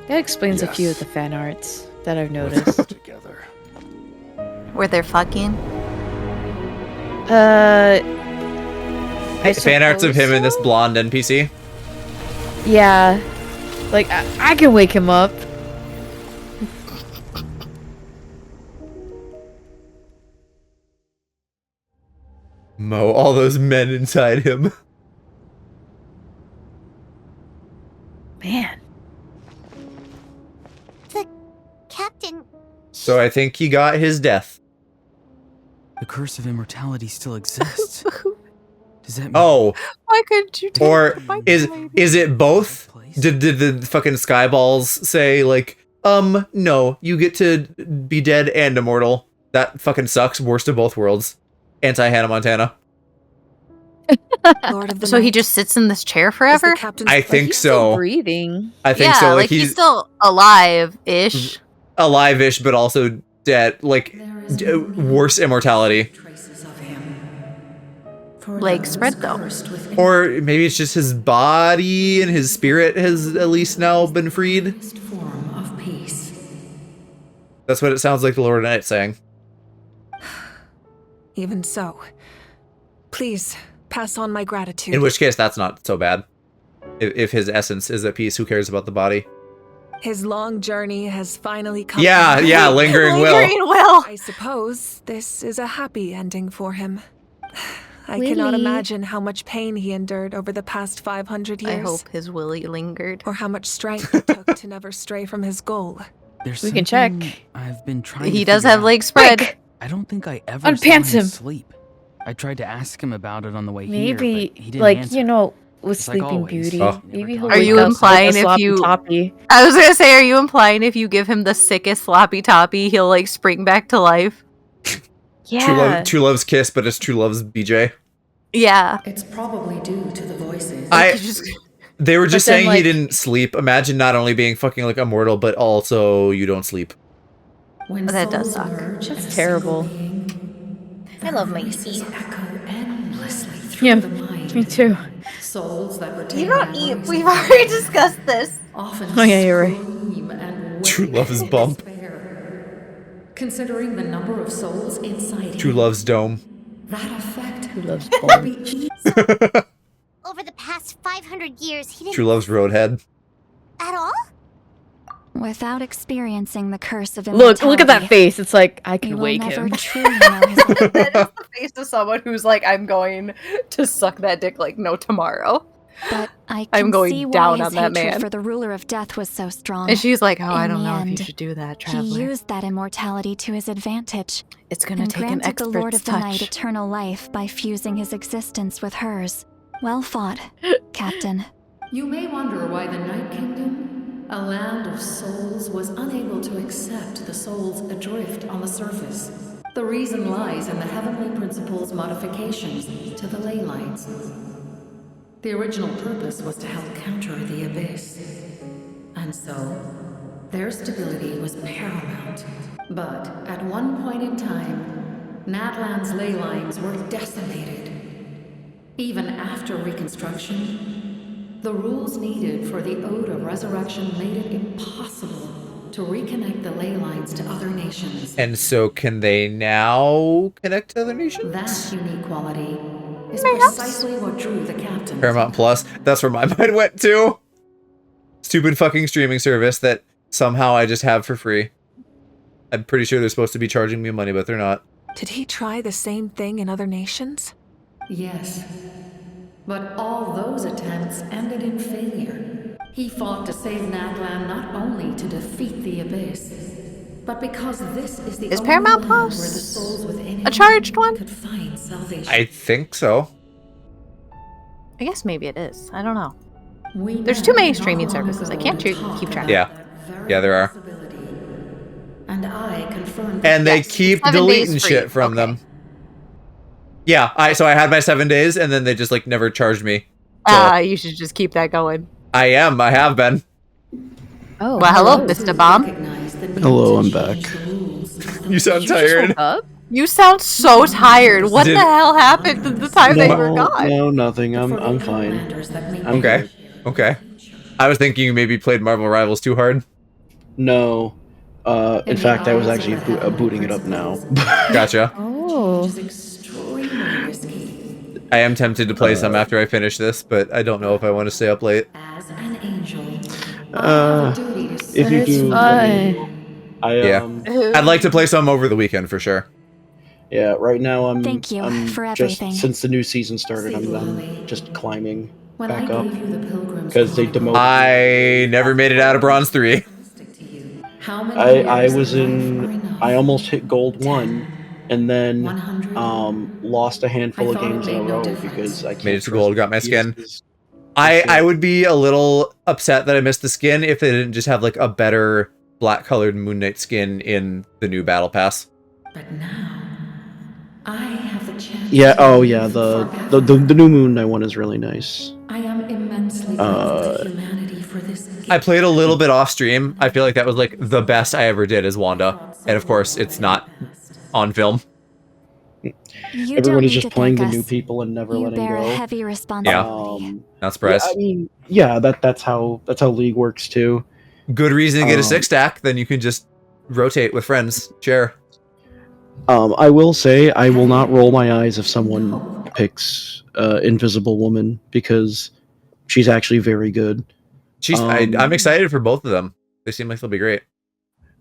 That explains a few of the fan arts that I've noticed. Together. Where they're fucking. Fan arts of him and this blonde NPC. Yeah. Like, I can wake him up. Mo, all those men inside him. Man. The captain. So I think he got his death. The curse of immortality still exists. Does that mean... Oh. Why couldn't you take Or is it both? Did the fucking Skyballs say like, no, you get to be dead and immortal. That fucking sucks. Worst of both worlds. Anti-Hannah Montana. So he just sits in this chair forever? I think so. Breathing. I think so. Like he's still alive-ish. Alive-ish, but also dead. Like, worse immortality. Legs spread, though. Or maybe it's just his body and his spirit has at least now been freed. That's what it sounds like the Lord of Night's saying. Even so, please pass on my gratitude. In which case, that's not so bad. If his essence is at peace, who cares about the body? His long journey has finally come. Yeah, yeah, lingering will. I suppose this is a happy ending for him. I cannot imagine how much pain he endured over the past 500 years. I hope his willy lingered. Or how much strength it took to never stray from his goal. We can check. I've been trying He to does figure have out. legs spread. I don't think I ever Unpants saw him him. sleep. I tried to ask him about it on the way Maybe, here, but he didn't like, answer. you know, with It's like Sleeping always. Beauty. Oh. Maybe he'll Are you wake up implying like a if sloppy you... toppy. I was gonna say, are you implying if you give him the sickest sloppy toppy, he'll like spring back to life? Yeah. True Love's kiss, but it's True Love's BJ. Yeah. It's probably due to the voices. They were just But then, saying like- he didn't sleep. Imagine not only being fucking like immortal, but also you don't sleep. When That does souls suck. merge as a That's terrible. single being, I love my voices echo endlessly through Yeah, the mind. me too. Souls that retain You don't their eat. voice We've already discussed this. often Oh, yeah, you're right. scream True love's bump. Considering the number of souls inside True him, love's dome. that effect True love's would bump. be easy. Over the past 500 years, he didn't True love's roadhead. at all? Without experiencing the curse of Look at that immortality, face. It's like I you can will wake never him. truly know his That is the face of someone who's like, I'm going to suck that dick like no tomorrow. But I I'm can going see why down his on that hatred man. for the ruler of death was so strong. And she's like, oh, I In don't the know if you end, should do that, He traveler. used that immortality to his advantage. It's gonna and take an granted the Lord expert's of the Night touch. eternal life by fusing his existence with hers. Well fought, Captain. You may wonder why the Night Kingdom, a land of souls, was unable to accept the souls adrift on the surface. The reason lies in the Heavenly Principle's modifications to the ley lines. The original purpose was to help counter the Abyss. And so, their stability was paramount. But at one point in time, Natlan's ley lines were decimated. Even after reconstruction, the rules needed for the Ode of Resurrection made it impossible to reconnect the ley lines to other nations. And so can they now connect to other nations? That unique quality is precisely what drew the captain. Paramount Plus. That's where my mind went to. Stupid fucking streaming service that somehow I just have for free. I'm pretty sure they're supposed to be charging me money, but they're not. Did he try the same thing in other nations? Yes. But all those attempts ended in failure. He fought to save Natlan not only to defeat the Abyss, but because this is the only Paramount land Plus where the souls within a charged one? could find salvation. I think so. I guess maybe it is. I don't know. We There's met too many not streaming long services. I ago can't to talk keep track. Yeah. Yeah, there are. And I confirmed And they Yes, keep 7 deleting days free. shit from Okay. them. Yeah, so I had my 7 days and then they just like never charged me. So You should just keep that going. I have been. Oh, well, hello, Mr. Bomb. Hello, I'm back. You sound tired. You sound so tired. What the hell happened at the time they were gone? No, nothing. I'm fine. I'm Okay. Okay. I was thinking you maybe played Marvel Rivals too hard. No. In fact, I was actually booting it up now. Gotcha. Oh. I am tempted to play some after I finish this, but I don't know if I want to stay up late. If you do, I'd like to play some over the weekend for sure. Yeah, right now I'm. Thank you I'm for just, everything. Since the new season started, I'm just climbing When back I up gave you the pilgrim's because they demoted. I never made it out of Bronze 3. How many I years was of in. life are enough? I almost hit Gold 1, and then 100? lost a handful I of thought it games in a made no row difference. because I can't Made it to trust gold, got my skin. PS's. I would be a little upset that I missed the skin if they didn't just have like a better black colored Moon Knight skin in the new Battle Pass. But now, I have the chance. Yeah. to Oh live yeah. far The beyond. new Moon Knight one is really nice. I am immensely grateful to humanity for this gift. I played a little bit off stream. I feel like that was like the best I ever did as Wanda, and of course it's not on film. You don't Everybody's need just to playing thank the new us. people and never You letting bear go. a heavy responsibility. Not surprised. Yeah, I mean, yeah, that's how League works too. Good reason to get a 6-stack. Then you can just rotate with friends. Share. I will say I will not roll my eyes if someone picks Invisible Woman because she's actually very good. I'm excited for both of them. They seem like they'll be great.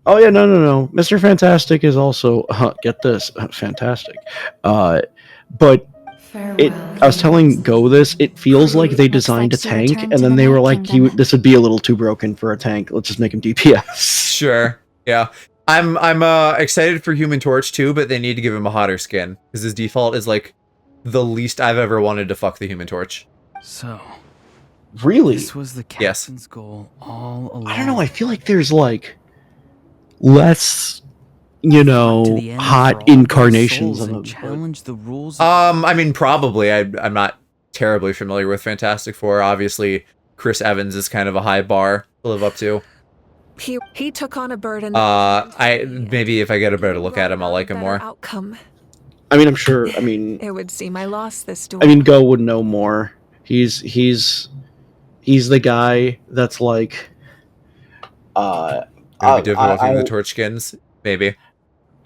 Oh yeah, no. Mr. Fantastic is also get this fantastic, but I was telling Go this. It feels like they designed a tank and then they were like, "This would be a little too broken for a tank. Let's just make him DPS." Sure. Yeah. I'm excited for Human Torch too, but they need to give him a hotter skin because his default is like the least I've ever wanted to fuck the Human Torch. So, Really? this was the captain's goal all along. I don't know. I feel like there's like less, hot incarnations of him. Challenge the rules. I mean, probably. I'm not terribly familiar with Fantastic Four. Obviously, Chris Evans is kind of a high bar to live up to. He took on a burden. Maybe if I get a better look at him, I'll like him more. Outcome. I mean, I'm sure. I mean, It would seem I lost this duel. I mean, Go would know more. He's the guy that's like, It would be difficult with the torch skins, maybe.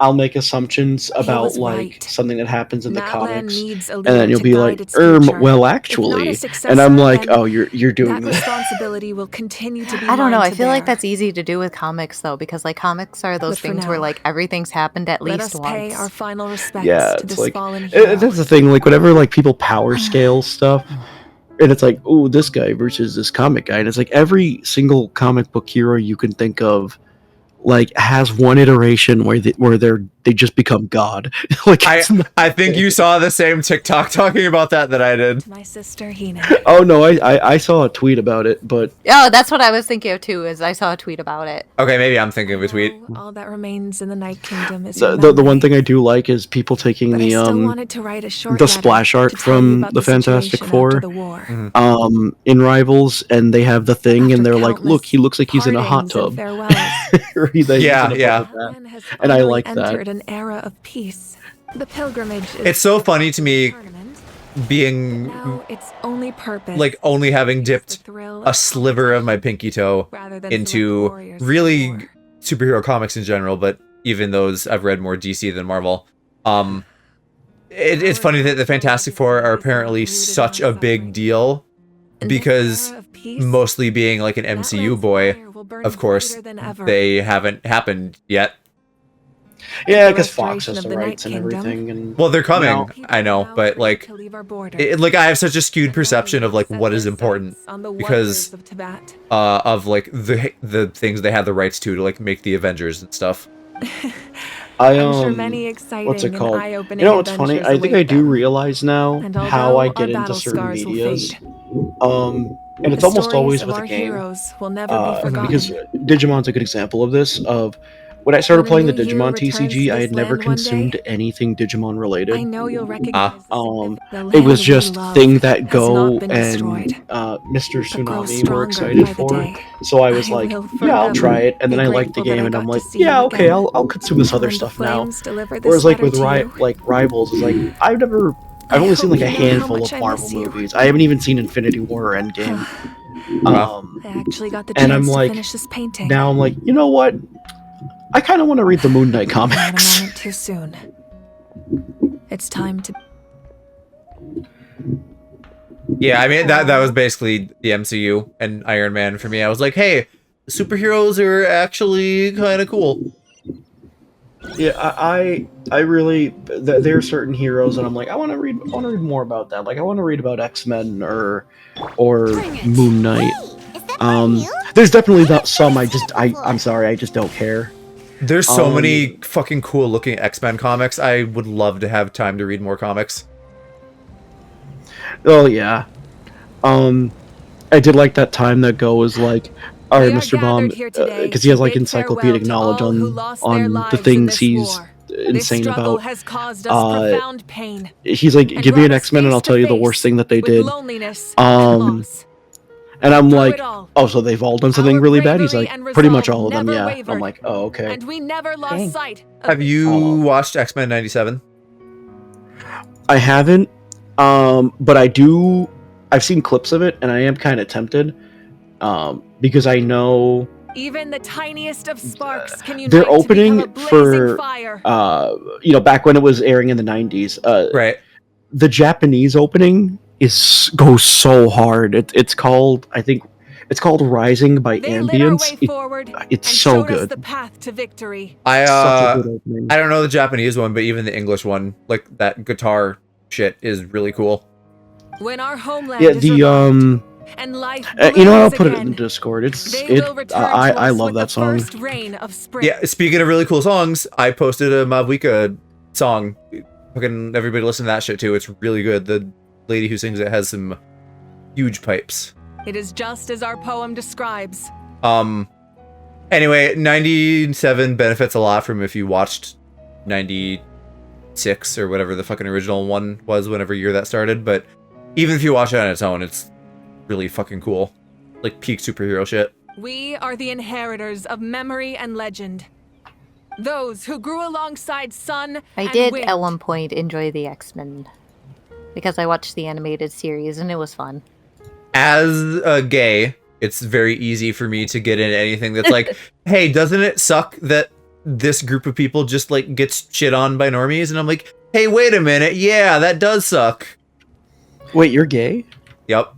I'll make assumptions about was like right. something that happens in the Natlan comics, needs a and then leader you'll to be guide like, its future. well, If not a actually, successor, and I'm like, then oh, you're doing that this. responsibility will continue to be I don't know. mine I to feel like bear. that's easy to do with comics though, because like comics are those But for things where now, like everything's happened at Let least us once. pay our final respects Yeah, to it's this like fallen hero. that's the thing. Like whenever like people power scale stuff, and it's like, oh, this guy versus this comic guy, and it's like every single comic book hero you can think of, like has one iteration where they just become God. Like I think you saw the same TikTok talking about that I did. My sister Hina. Oh no, I saw a tweet about it, but Oh, that's what I was thinking of too. Is I saw a tweet about it. Okay, maybe I'm thinking of a tweet. All that remains in the Night Kingdom is the one thing I do like is people taking But I the still wanted to write a short the letter splash art to tell you from about the Fantastic situation Four after the war. in Rivals, and they have the thing, and they're like, look, he looks like he's in a hot partings and tub. farewells. Or he's in a Yeah. bubble bath. And I like entered that. an era of peace. The pilgrimage is It's so funny to me being now its only purpose. like only having dipped a sliver of my pinky toe than into really superhero comics in general, but even those I've read more DC than Marvel. It's funny that the Fantastic Four are apparently such a big deal because mostly being like an MCU boy, of course, they haven't happened yet. Yeah, because Fox has the rights and everything. And Well, they're coming, now- I know, but like, like I have such a skewed perception of like what is important because of like the things they had the rights to like make the Avengers and stuff. I'm sure many exciting what's it and called? eye-opening You know what's funny? adventures I think I await do them. realize now And how although I our get into battle certain scars will medias. fade, And it's the almost stories always of with our a game. heroes will never be forgotten. Because Digimon's a good example of this. Of when I started playing the Digimon TCG, I had never consumed anything Digimon related. I know you'll recognize the It was land we just love Thing That has Go not been and destroyed, Mr. but grows Tsunami were stronger excited by the for. day. So I was I like, will yeah, I'll try it. And then be I liked the grateful that game, I and I'm got like, to see yeah, you okay, again. I'll consume this other When the stuff now. flames deliver this Whereas like letter with to you, Rivals, is like I've only seen like a hope you know how handful of much I Marvel miss you. movies. I haven't even seen Infinity War or Endgame. I actually got the and chance I'm to like, finish this painting. now I'm like, you know what? I kind of want to read the Moon Knight Not a comics. moment too soon. It's time to. Yeah, I mean that was basically the MCU and Iron Man for me. I was like, hey, superheroes are actually kind of cool. Yeah, I really there are certain heroes and I'm like, I want to read more about that. Like I want to read about X-Men or Moon Knight. There's definitely some I'm sorry, I just don't care. There's so many fucking cool looking X-Men comics. I would love to have time to read more comics. Oh yeah. I did like that time that Go was like, all right, Mr. Bomb, because he has like encyclopedic knowledge on the things he's insane about. Has caused us profound pain. He's like, give me an X-Men and I'll tell you the worst thing that they did. And I'm like, oh, so they've all done something really bad? He's like, pretty much all of them, yeah. I'm like, oh, okay. And we never lost sight. Have you watched X-Men 97? I haven't, but I've seen clips of it, and I am kind of tempted, because I know even the tiniest of sparks can unite they're to become a opening blazing for, fire. Back when it was airing in the 90s. Right. The Japanese opening goes so hard. It's called, I think, it's called Rising by Ambience. It's so good. The path to victory. I Such a good opening. I don't know the Japanese one, but even the English one, like that guitar shit, is really cool. When our homeland Yeah, is the revived and life you know what, I'll blooms put it again, in Discord. they will return to I us love with that the song. first rain of spring. Yeah, speaking of really cool songs, I posted a Mavwika song. Fucking everybody listen to that shit too. It's really good. The lady who sings it has some huge pipes. It is just as our poem describes. Anyway, 97 benefits a lot from if you watched 96 or whatever the fucking original one was, whenever year that started, but even if you watch it on its own, it's really fucking cool. Like peak superhero shit. We are the inheritors of memory and legend. Those who grew alongside sun I and did wind. at one point enjoy the X-Men because I watched the animated series and it was fun. As a gay, it's very easy for me to get into anything that's like, hey, doesn't it suck that this group of people just like gets shit on by normies? And I'm like, hey, wait a minute. Yeah, that does suck. Wait, you're gay? Yep.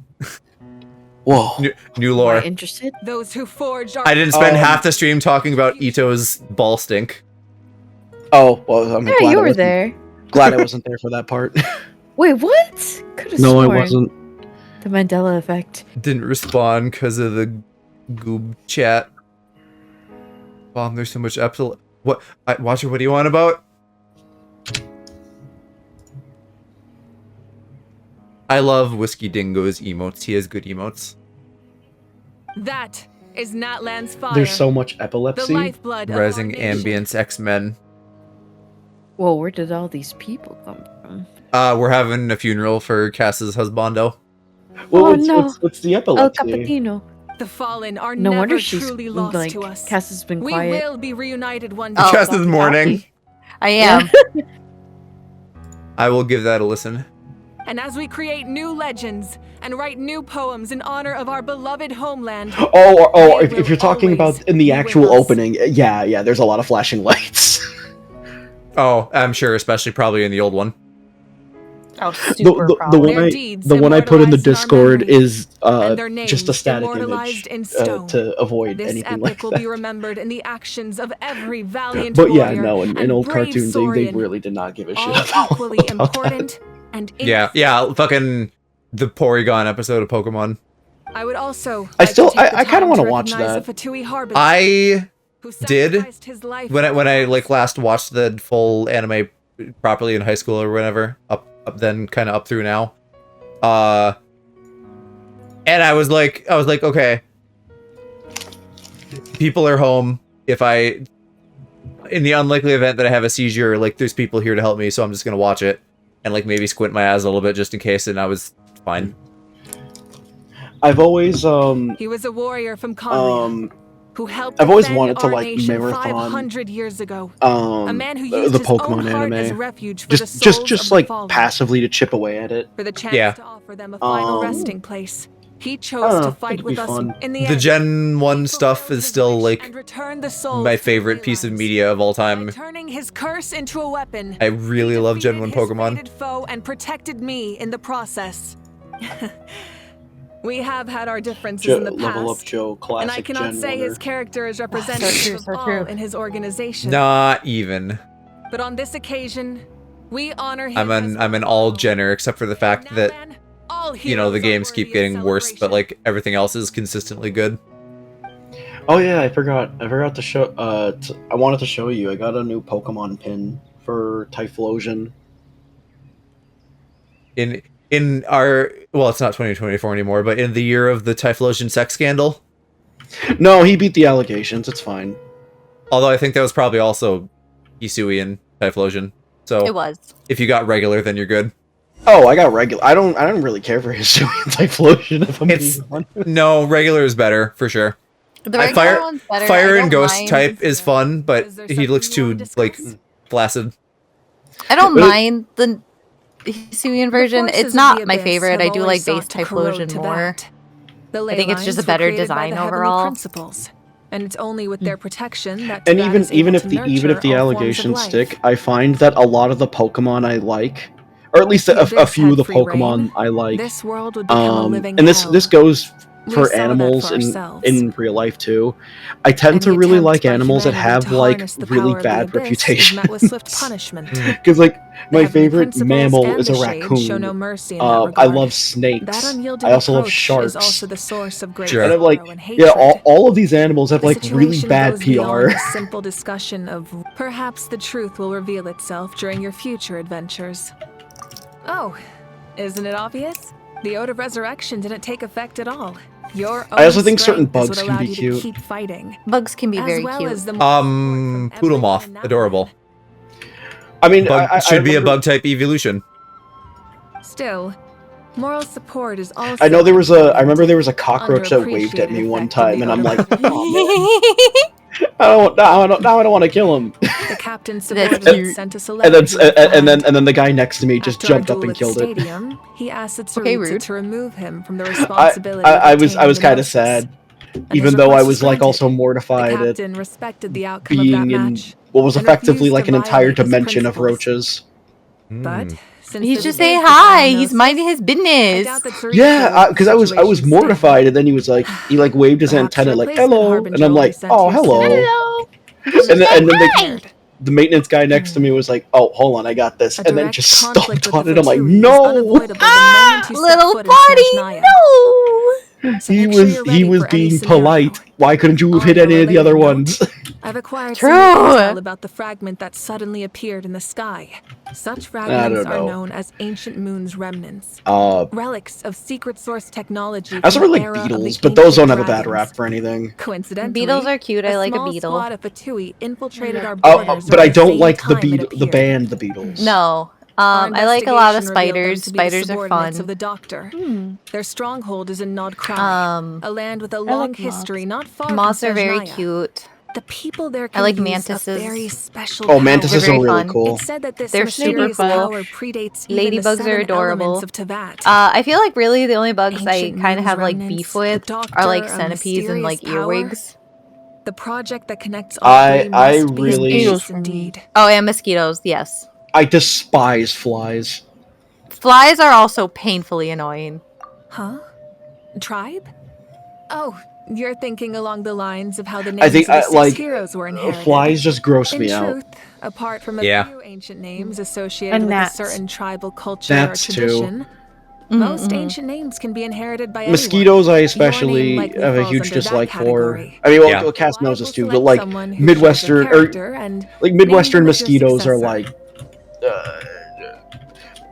Whoa. New lore. Am I interested? Those who forged our I didn't spend half the stream talking about Ito's ball stink. Oh, well, I'm Yeah, glad you I were wasn't- there. Glad I wasn't there for that part. Wait, what? Could have No, I sworn. wasn't. The Mandela effect. Didn't respond because of the goob chat. Bomb, there's so much what? Watcher, what do you want about? I love Whiskey Dingo's emotes. He has good emotes. That is Natlan's fire. There's so much epilepsy. The lifeblood of Rising our nation. Ambience X-Men. Whoa, where did all these people come from? We're having a funeral for Cass's husbando. Well, Oh, it's, no. it's the El epilepsy. Cappuccino. The fallen are No never wonder she's truly lost like to us. Cass has been We quiet. will be reunited one day. Oh, Cass is mourning. I am. I will give that a listen. And as we create new legends and write new poems in honor of our beloved homeland. If you're talking about in the actual opening, yeah, there's a lot of flashing lights. Oh, I'm sure, especially probably in the old one. Oh, super The one I put in the Discord is just a static immortalized in image stone. to avoid This anything epic like will that. be remembered in the actions of every valiant But yeah, warrior no, in and old brave cartoons, they Saurian, really did not give a shit all about equally about important and Yeah, fucking the Porygon episode of Pokemon. I would also I like still- to take the I kinda time wanna to watch recognize that. the Fatui Harbinger, I who did sacrificed his life when I like last watched the full anime properly in high school or whatever, up then kind of up through now. And I was like, okay, people are home. If in the unlikely event that I have a seizure, like there's people here to help me, so I'm just gonna watch it and like maybe squint my eyes a little bit just in case, and I was fine. I've always He was a warrior from Conria, who helped I've always defend wanted to our like nation marathon 500 years ago. A man who used the his own Pokemon heart anime, as refuge for the just souls of the like fallen. passively to chip away at it. For the chance to offer them a final resting place. He I chose don't know, to I think fight it'd be with us fun. in the The end. Gen 1 stuff is still like Return the souls my to favorite piece of media of all time. turning his curse into a weapon. I really love Gen 1 Pokemon. Foe and protected me in the process. We have had our differences in the past. Level Up Joe, classic and I cannot Gen say his 1er. character is representative of all in his organization. Not even. But on this occasion, we honor him. I'm an all Jenner except for the fact that you know the games keep getting worse, but like everything else is consistently good. Oh yeah, I forgot to show. I wanted to show you. I got a new Pokemon pin for Typhlosion. In our it's not 2024 anymore, but in the year of the Typhlosion sex scandal. No, he beat the allegations. It's fine. Although I think that was probably also Hisui and Typhlosion. So It was. If you got regular, then you're good. Oh, I got regular. I don't really care for Hisui and Typhlosion if I'm being honest. No, regular is better for sure. The regular one's better. Fire I and don't Ghost mind- type is fun, but he looks too like flaccid. I don't mind the Hisuian version. forces It's of not the my Abyss favorite. have I do always like base sought to corrode Typhlosion to more. that. The I think it's just a ley lines were better created by design the heavenly overall. principles, and it's only with their protection that And Tyrant is even able if to the even if nurture the all forms of allegations life. stick, I find that a lot of the Pokemon I like, or at least a Abyss few of had the free Pokemon reign. I like, This world would become a living and this hell. this goes We for saw that animals for in ourselves. real life too. I tend to really like animals that humanity have to like harness the really power of the bad Abyss is reputation. met with swift punishment. Because like my heavenly favorite principles mammal and is a the Shades raccoon. show no mercy in that I regard. love snakes. That unyielding I also love approach sharks. is also the source of great And I'm sorrow like, and hatred. yeah, all of these animals have The like really situation bad goes PR. beyond a simple discussion of perhaps the truth will reveal itself during your future adventures. Oh, isn't it obvious? The Ode of Resurrection didn't take effect at all. Your I also own think certain strength is bugs what can allowed be you to cute. keep fighting. Bugs can be As very well cute. as the Poodle Moth, adorable. I mean, Bug, I should be a remember- bug type evolution. Still, moral support is also. I know I remember there was a cockroach that waved at me one time, and I'm like, oh, man. I don't want to kill him. The captain That's subordinate cute. sent us a And letter. then the guy next to me just After our jumped up duel and at killed it. Stadium, he asked the Okay, Tsaritsa rude. to remove him from the responsibility. I of was obtaining kind of Mnemosyss. sad. even though I was like also mortified at Captain respected the outcome of being that in match. what was and effectively refused like to an entire violate his dimension of principles. roaches. But since He's this just is saying the hi. diagnosis, He's minding his I business. doubt that Teresa Yeah, would because I was situation mortified, and then he was like, he like waved his Perhaps antenna like replacement hello, harbinger and I'm will be like, sent oh here soon. hello. Hello. And then Hi. the maintenance guy next to me was like, oh hold on, I got this, A and then direct just conflict stomped with the on it. I'm like, Fatui is no. unavoidable the moment you step Little foot in buddy, Snezhnaya. no. So He make sure was you're he ready was for any being scenario. polite. Why couldn't you have On hit a any of the other related ones? note, I've acquired True. some intel about the fragment that suddenly appeared in the sky. Such fragments don't are know. known as Ancient Moon's remnants. Uh, Relics of secret source technology I also from the really like era of beetles, the but those ancient don't have a bad dragons. rap for anything. Coincidentally, Beetles are cute. I like a small beetle. squad of Fatui infiltrated our Oh, borders but around I the don't same like the time it the appeared. band, the Beatles. No. Our I like a lot of investigation revealed them spiders. to be the Spiders are subordinates fun. of the Doctor. Their stronghold is in Nod Krai, a land with a long like history not far Moths from are very Snezhnaya. cute. The people there I like can use a mantises. very special Oh, power. mantises They're are very really fun. cool. It's said that this They're super mysterious cool. power predates even the Ladybugs are 7 adorable. elements of Tevat. I feel like really the only bugs I Ancient kind of Moon's have like remnants, beef with the are like Doctor, a centipedes and like mysterious power. earwigs. The project that connects all three I must be really ambitious indeed. Oh, and mosquitoes. Yes. I despise flies. Flies are also painfully annoying. Huh? Tribe? Oh, you're thinking along the lines of how the I names think of the 6 like heroes were inherited. flies just gross In me out. truth, apart from a Yeah. few ancient names associated And with gnats. a certain tribal culture Gnats, or too. tradition, most ancient names can be inherited by Mosquitoes, I anyone. Your especially name likely have a falls huge under that dislike for. category. I mean, well, Yeah. Castnoses too, Select but like someone who Midwestern shows your character and like name Midwestern them as your mosquitoes are successor. like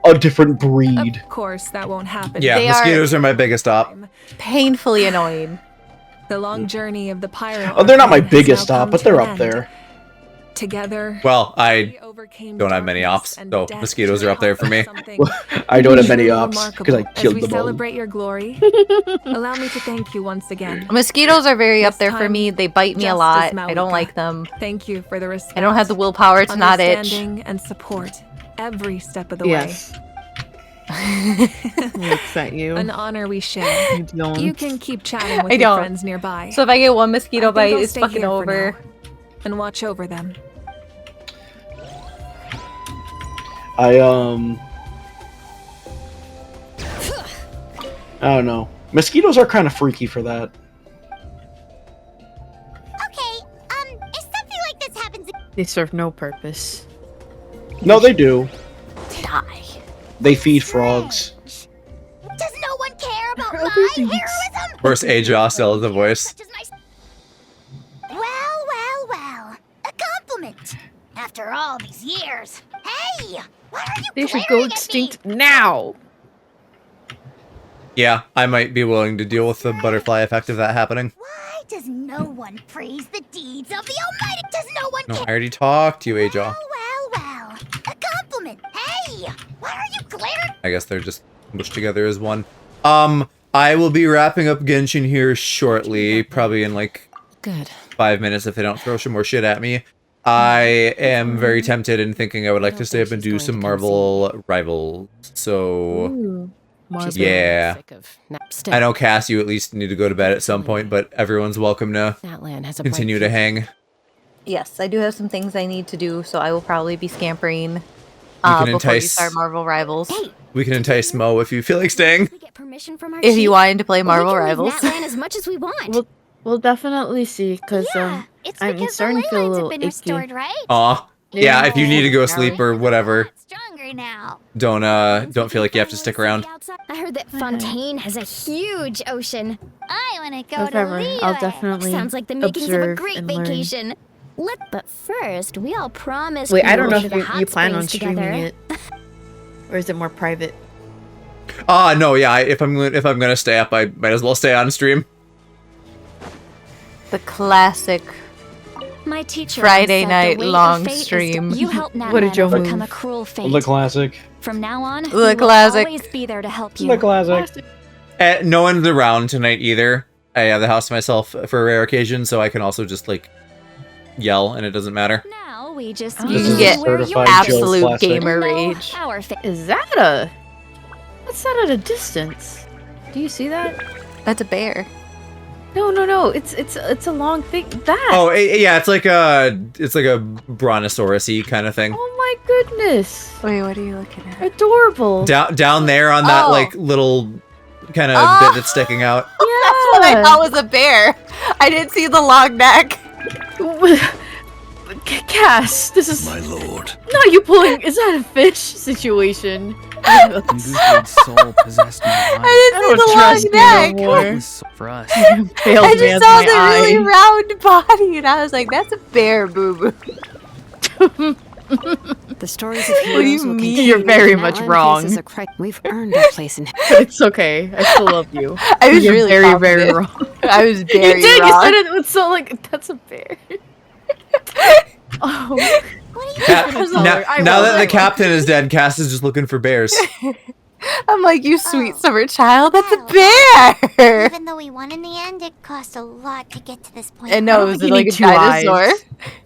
a different breed. Of course, that won't happen. Yeah, They mosquitoes are my biggest op. Painfully annoying. The long journey of the pyro. Oh, they're not my Arcane has biggest now op, come but to they're an up end. there. Together, Well, I we overcame don't have many darkness ops, and so death mosquitoes to are up there for me. accomplish something I don't have many truly ops because I remarkable. killed As we them all. celebrate your glory, allow me to thank you once again. Mosquitoes are very up This there for time, me. They bite me a just lot. as I don't Malika. like them. Thank you for the respect. I don't have the willpower to not itch. understanding and support every step of the Yes. Looks at way. you. An honor we share. You don't. You can keep chatting with I your don't. friends nearby. So if I get one mosquito I think bite, I'll it's stay fucking here for over. now and watch over them. I don't know. Mosquitoes are kind of freaky for that. Okay, if something like this happens They serve no purpose. No, they do. Die. They feed frogs. does no one care about my heroism? Of course, Aja still has the voice. Well, a compliment. After all these years. Hey, why are you They should glaring go at me? extinct now. Yeah, I might be willing to deal with the butterfly effect of that happening. Why does no one praise the deeds of the Almighty? Does no one No, care? I already talked to you, Aja. Well, a compliment. Hey, why are you glaring? I guess they're just mushed together as one. I will be wrapping up Genshin here shortly, probably in like Good. 5 minutes if they don't throw some more shit at me. I am very tempted and thinking I would like to stay up and do some Marvel Rivals. So, Ooh, Marvel. yeah. Sick of I know, Cass, you at least need to go to bed at some point, but everyone's welcome to Natlan has a continue to hang. Yes, I do have some things I need to do, so I will probably be scampering can before we entice- start Marvel Rivals. We can entice Mo if you feel like staying. Permission from our If you chief? wanted to play Marvel we can leave Rivals. Natlan as much as we want. We'll definitely see, because It's I'm because starting the to feel a ley lines little have been icky. restored, right? Aw. Yeah, if you need to go Sorry. sleep or whatever, Stronger now. don't feel like you have to stick around. I heard that Fontaine has a huge ocean. I want to go Whatever, to Lille. I'll definitely Sounds like the makings of a observe great and learn. vacation. But first, we all promised. Wait, I we'd don't know go if to the hot you plan on springs streaming together. it. Or is it more private? No, yeah, if I'm gonna stay up, I might as well stay on stream. The classic My teacher Friday once said night the weight of long fate is to- stream. You help Natlan What did you overcome move? a cruel fate. The classic. From now on, The we will classic. always be there to help you. The classic. No one's around tonight either. I have the house to myself for a rare occasion, so I can also just like yell and it doesn't matter. Now we just This You is can a get certified absolute Joe classic. gamer know rage. our fate. Is that a... What's that at a distance? Do you see that? That's a bear. No. It's a long thing. That. Oh, yeah, it's like a brontosaurus-y kind of thing. Oh my goodness. Wait, what are you looking at? Adorable. Down there on that like little kind of bit that's sticking out. Yeah. That's what I thought was a bear. I didn't see the long neck. Cass, this is my lord. No, you pulling. Is that a fish situation? Goofy's soul possessed my body. I didn't see the long neck. For us. I just saw the really round body, and I was like, "That's a bear, boo boo." The stories of heroes will continue. You're very much wrong. We've earned our place in. It's okay. I still love you. I was You're really very wrong. I was very You did. wrong. You said it with so like that's a bear. Oh. Now that the captain is dead, Cass is just looking for bears. I'm like, you sweet summer child, that's a bear! Even though we won in the end, it cost a lot to get to this point. And no, it was like a dinosaur. I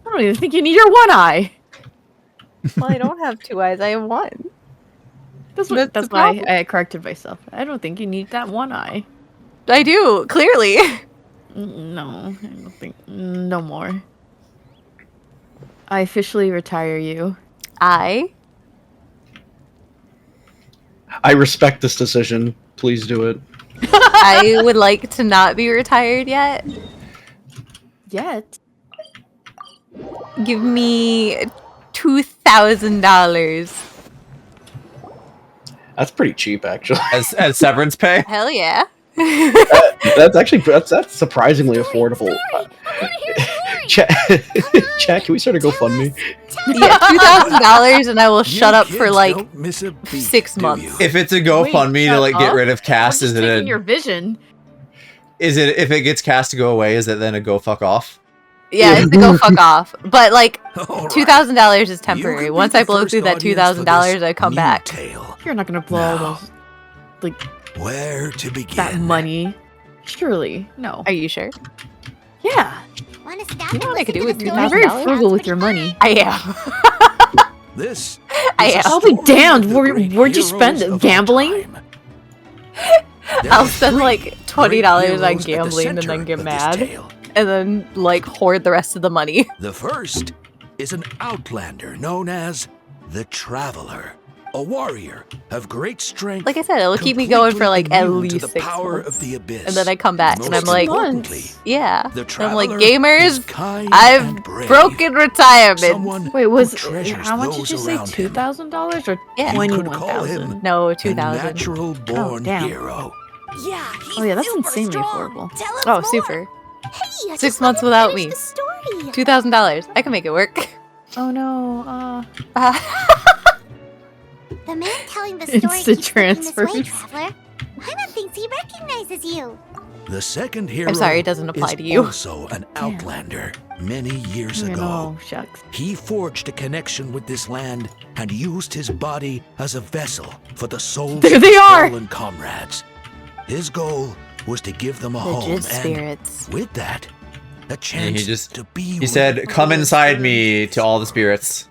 don't even think you need your one eye. Well, I don't have two eyes, I have one. That's why I corrected myself. I don't think you need that one eye. I do, clearly. No, I don't think. No more. I officially retire you. I respect this decision. Please do it. I would like to not be retired yet. Yet? Give me $2,000. That's pretty cheap, actually. As severance pay? Hell yeah. That's surprisingly affordable. Chat, can we start a GoFundMe? Yeah, $2,000 and I will shut up for like 6 months. If it's a GoFundMe to like get rid of Cass, is it your vision? Is it if it gets Cass to go away? Is it then a go fuck off? Yeah, it's the go fuck off. But like $2,000 is temporary. Once I blow through that $2,000, I come back. You're not gonna blow all those like where to begin? That money. Surely. No. Are you sure? Yeah. You know what I could do with $2,000? You're very frugal with your money. I am. This. I am. I'll be damned. Where'd you spend it? Gambling? I'll spend like $20 on gambling and then get mad. And then like hoard the rest of the money. The first is an outlander known as the Traveler. A warrior of great strength. Like I said, it'll keep me going for like at least 6 months. Of the abyss. And then I come back and I'm like, yeah. The and I'm like, gamers, I've broken retirement. Wait, how much did you say? $2,000 or $21,000? No, $2,000. Natural born hero. Yeah. Oh yeah, that's insanely affordable. Oh, super. Hey, 6 months without me. $2,000. I can make it work. Oh no. The man telling the story Instant keeps thinking this way, transfers. Traveler. Paimon thinks he recognizes you. The second hero I'm sorry, it doesn't apply is to you. Also an outlander. Many years ago, Oh, shucks. he forged a connection with this land and used his body as a vessel for the souls There of they his are! fallen comrades. His goal was to give them a home, Legit spirits. and with that, a And chance to be. he said, "Come inside me," to all the spirits,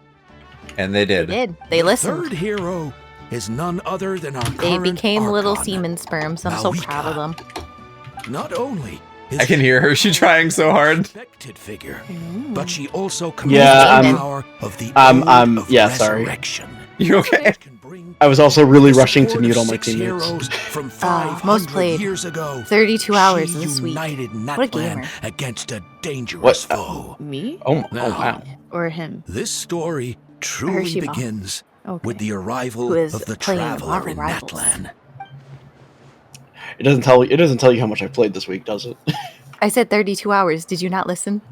and they did. They listened. Third hero is none other than our They current became little Archon. semen sperms. I'm so proud of them. Not only I can hear her. She's trying so hard. respected figure, but she also Yeah, commands the power of the ode of yeah, sorry. resurrection. You okay? I was also really rushing to mute all my 6 teammates. heroes from Most 500 played. years ago. 32 hours this week. United What a gamer. Natlan against a dangerous foe. Me? Oh Now, wow. Or him? This story truly Hershey Ball. begins Okay. with the arrival Who is of the playing Traveler Marvel in Rivals. Natlan. It doesn't tell you how much I played this week, does it? I said 32 hours. Did you not listen?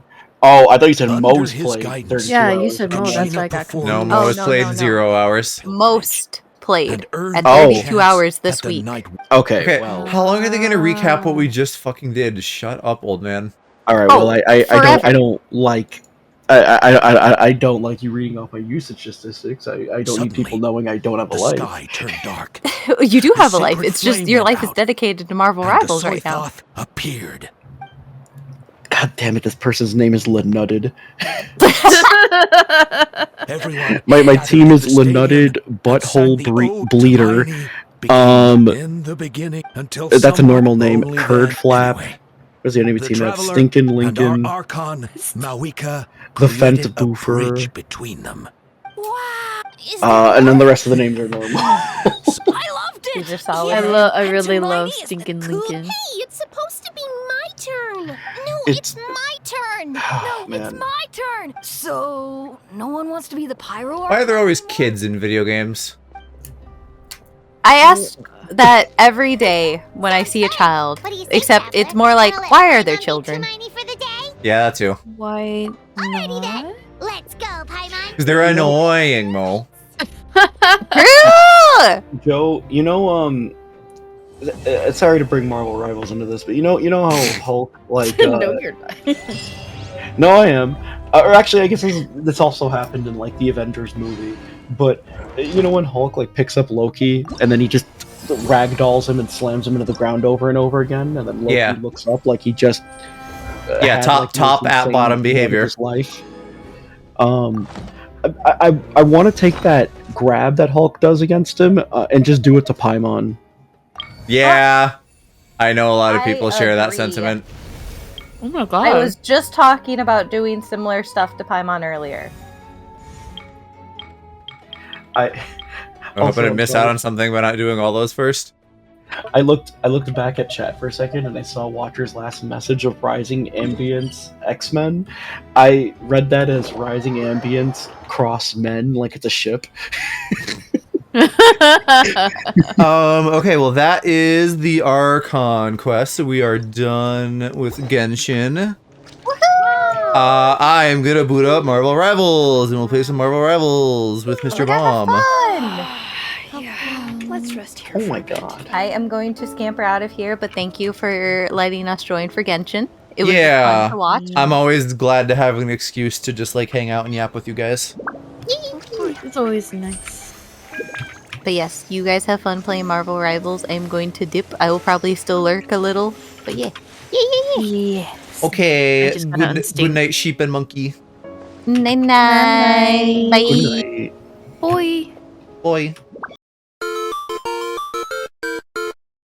Oh, I thought you said Under Mo's his played. guidance. 32 Yeah, you hours. said Mo. That's why I got confused. No, Mo has no, played no. 0 hours. Most played And earned at the 32 chance hours at this the week. night- Okay. Okay, Well. how long are they gonna recap what we just fucking did? Shut up, old man. All right. Oh, Well, I forever. don't like. I don't like you reading off my usage statistics. I don't need Suddenly, people knowing I don't have a The life. sky turned dark. You do have a The life. sacred It's just flame your went life is out, dedicated to Marvel and Rivals the right now. Soithoth appeared. God damn it! This person's name is Lenutted. Everyone My gathered team at is the stadium Lenutted and Butthole sang the ode to Bleeder. Pliny, beginning in the beginning until That's a someone normal name. only Curd then Flap. anyway. What's the enemy The team? That Traveler Stinkin' and Lincoln, our Archon, Mawika, the Fent created a Boofer, bridge between them. and then the rest of the names are normal. I loved it. These are solid. I really love Stinkin' Lincoln. Hey, it's supposed to be my turn. No, It's- it's my turn. No, Man. it's my turn. So, no one wants to be the pyro Why are there always kids in video games? I ask that every day when I see a child, except it's more like, why are there children? Yeah, that too. Why not? Let's go, Paimon. Because they're annoying, Mo. Joe, you know, sorry to bring Marvel Rivals into this, but you know how Hulk like. No, you're not. No, I am. Or actually, I guess this also happened in like the Avengers movie. But you know when Hulk like picks up Loki and then he just ragdolls him and slams him into the ground over and over again, and then Loki looks up like he just had, top the most at insane bottom moment of behavior. his life. I want to take that grab that Hulk does against him and just do it to Paimon. Yeah, I know a lot of I people share that agree. sentiment. Oh my god. I was just talking about doing similar stuff to Paimon earlier. I'm hoping to miss out on something by not doing all those first. I looked back at chat for a second and I saw Watcher's last message of Rising Ambience X-Men. I read that as Rising Ambience Cross Men, like it's a ship. Okay, well that is the Archon quest, so we are done with Genshin. I am gonna boot up Marvel Rivals, and we'll play some Marvel Rivals with Mr. Bomb. Let's rest here. Oh my god. I am going to scamper out of here, but thank you for letting us join for Genshin. It was fun to watch. I'm always glad to have an excuse to just like hang out and yap with you guys. It's always nice. But yes, you guys have fun playing Marvel Rivals. I'm going to dip. I will probably still lurk a little, but yeah. Yeah. Okay, just gotta good night, sheep and monkey. Night night. Bye. Good night. Boy. Boy.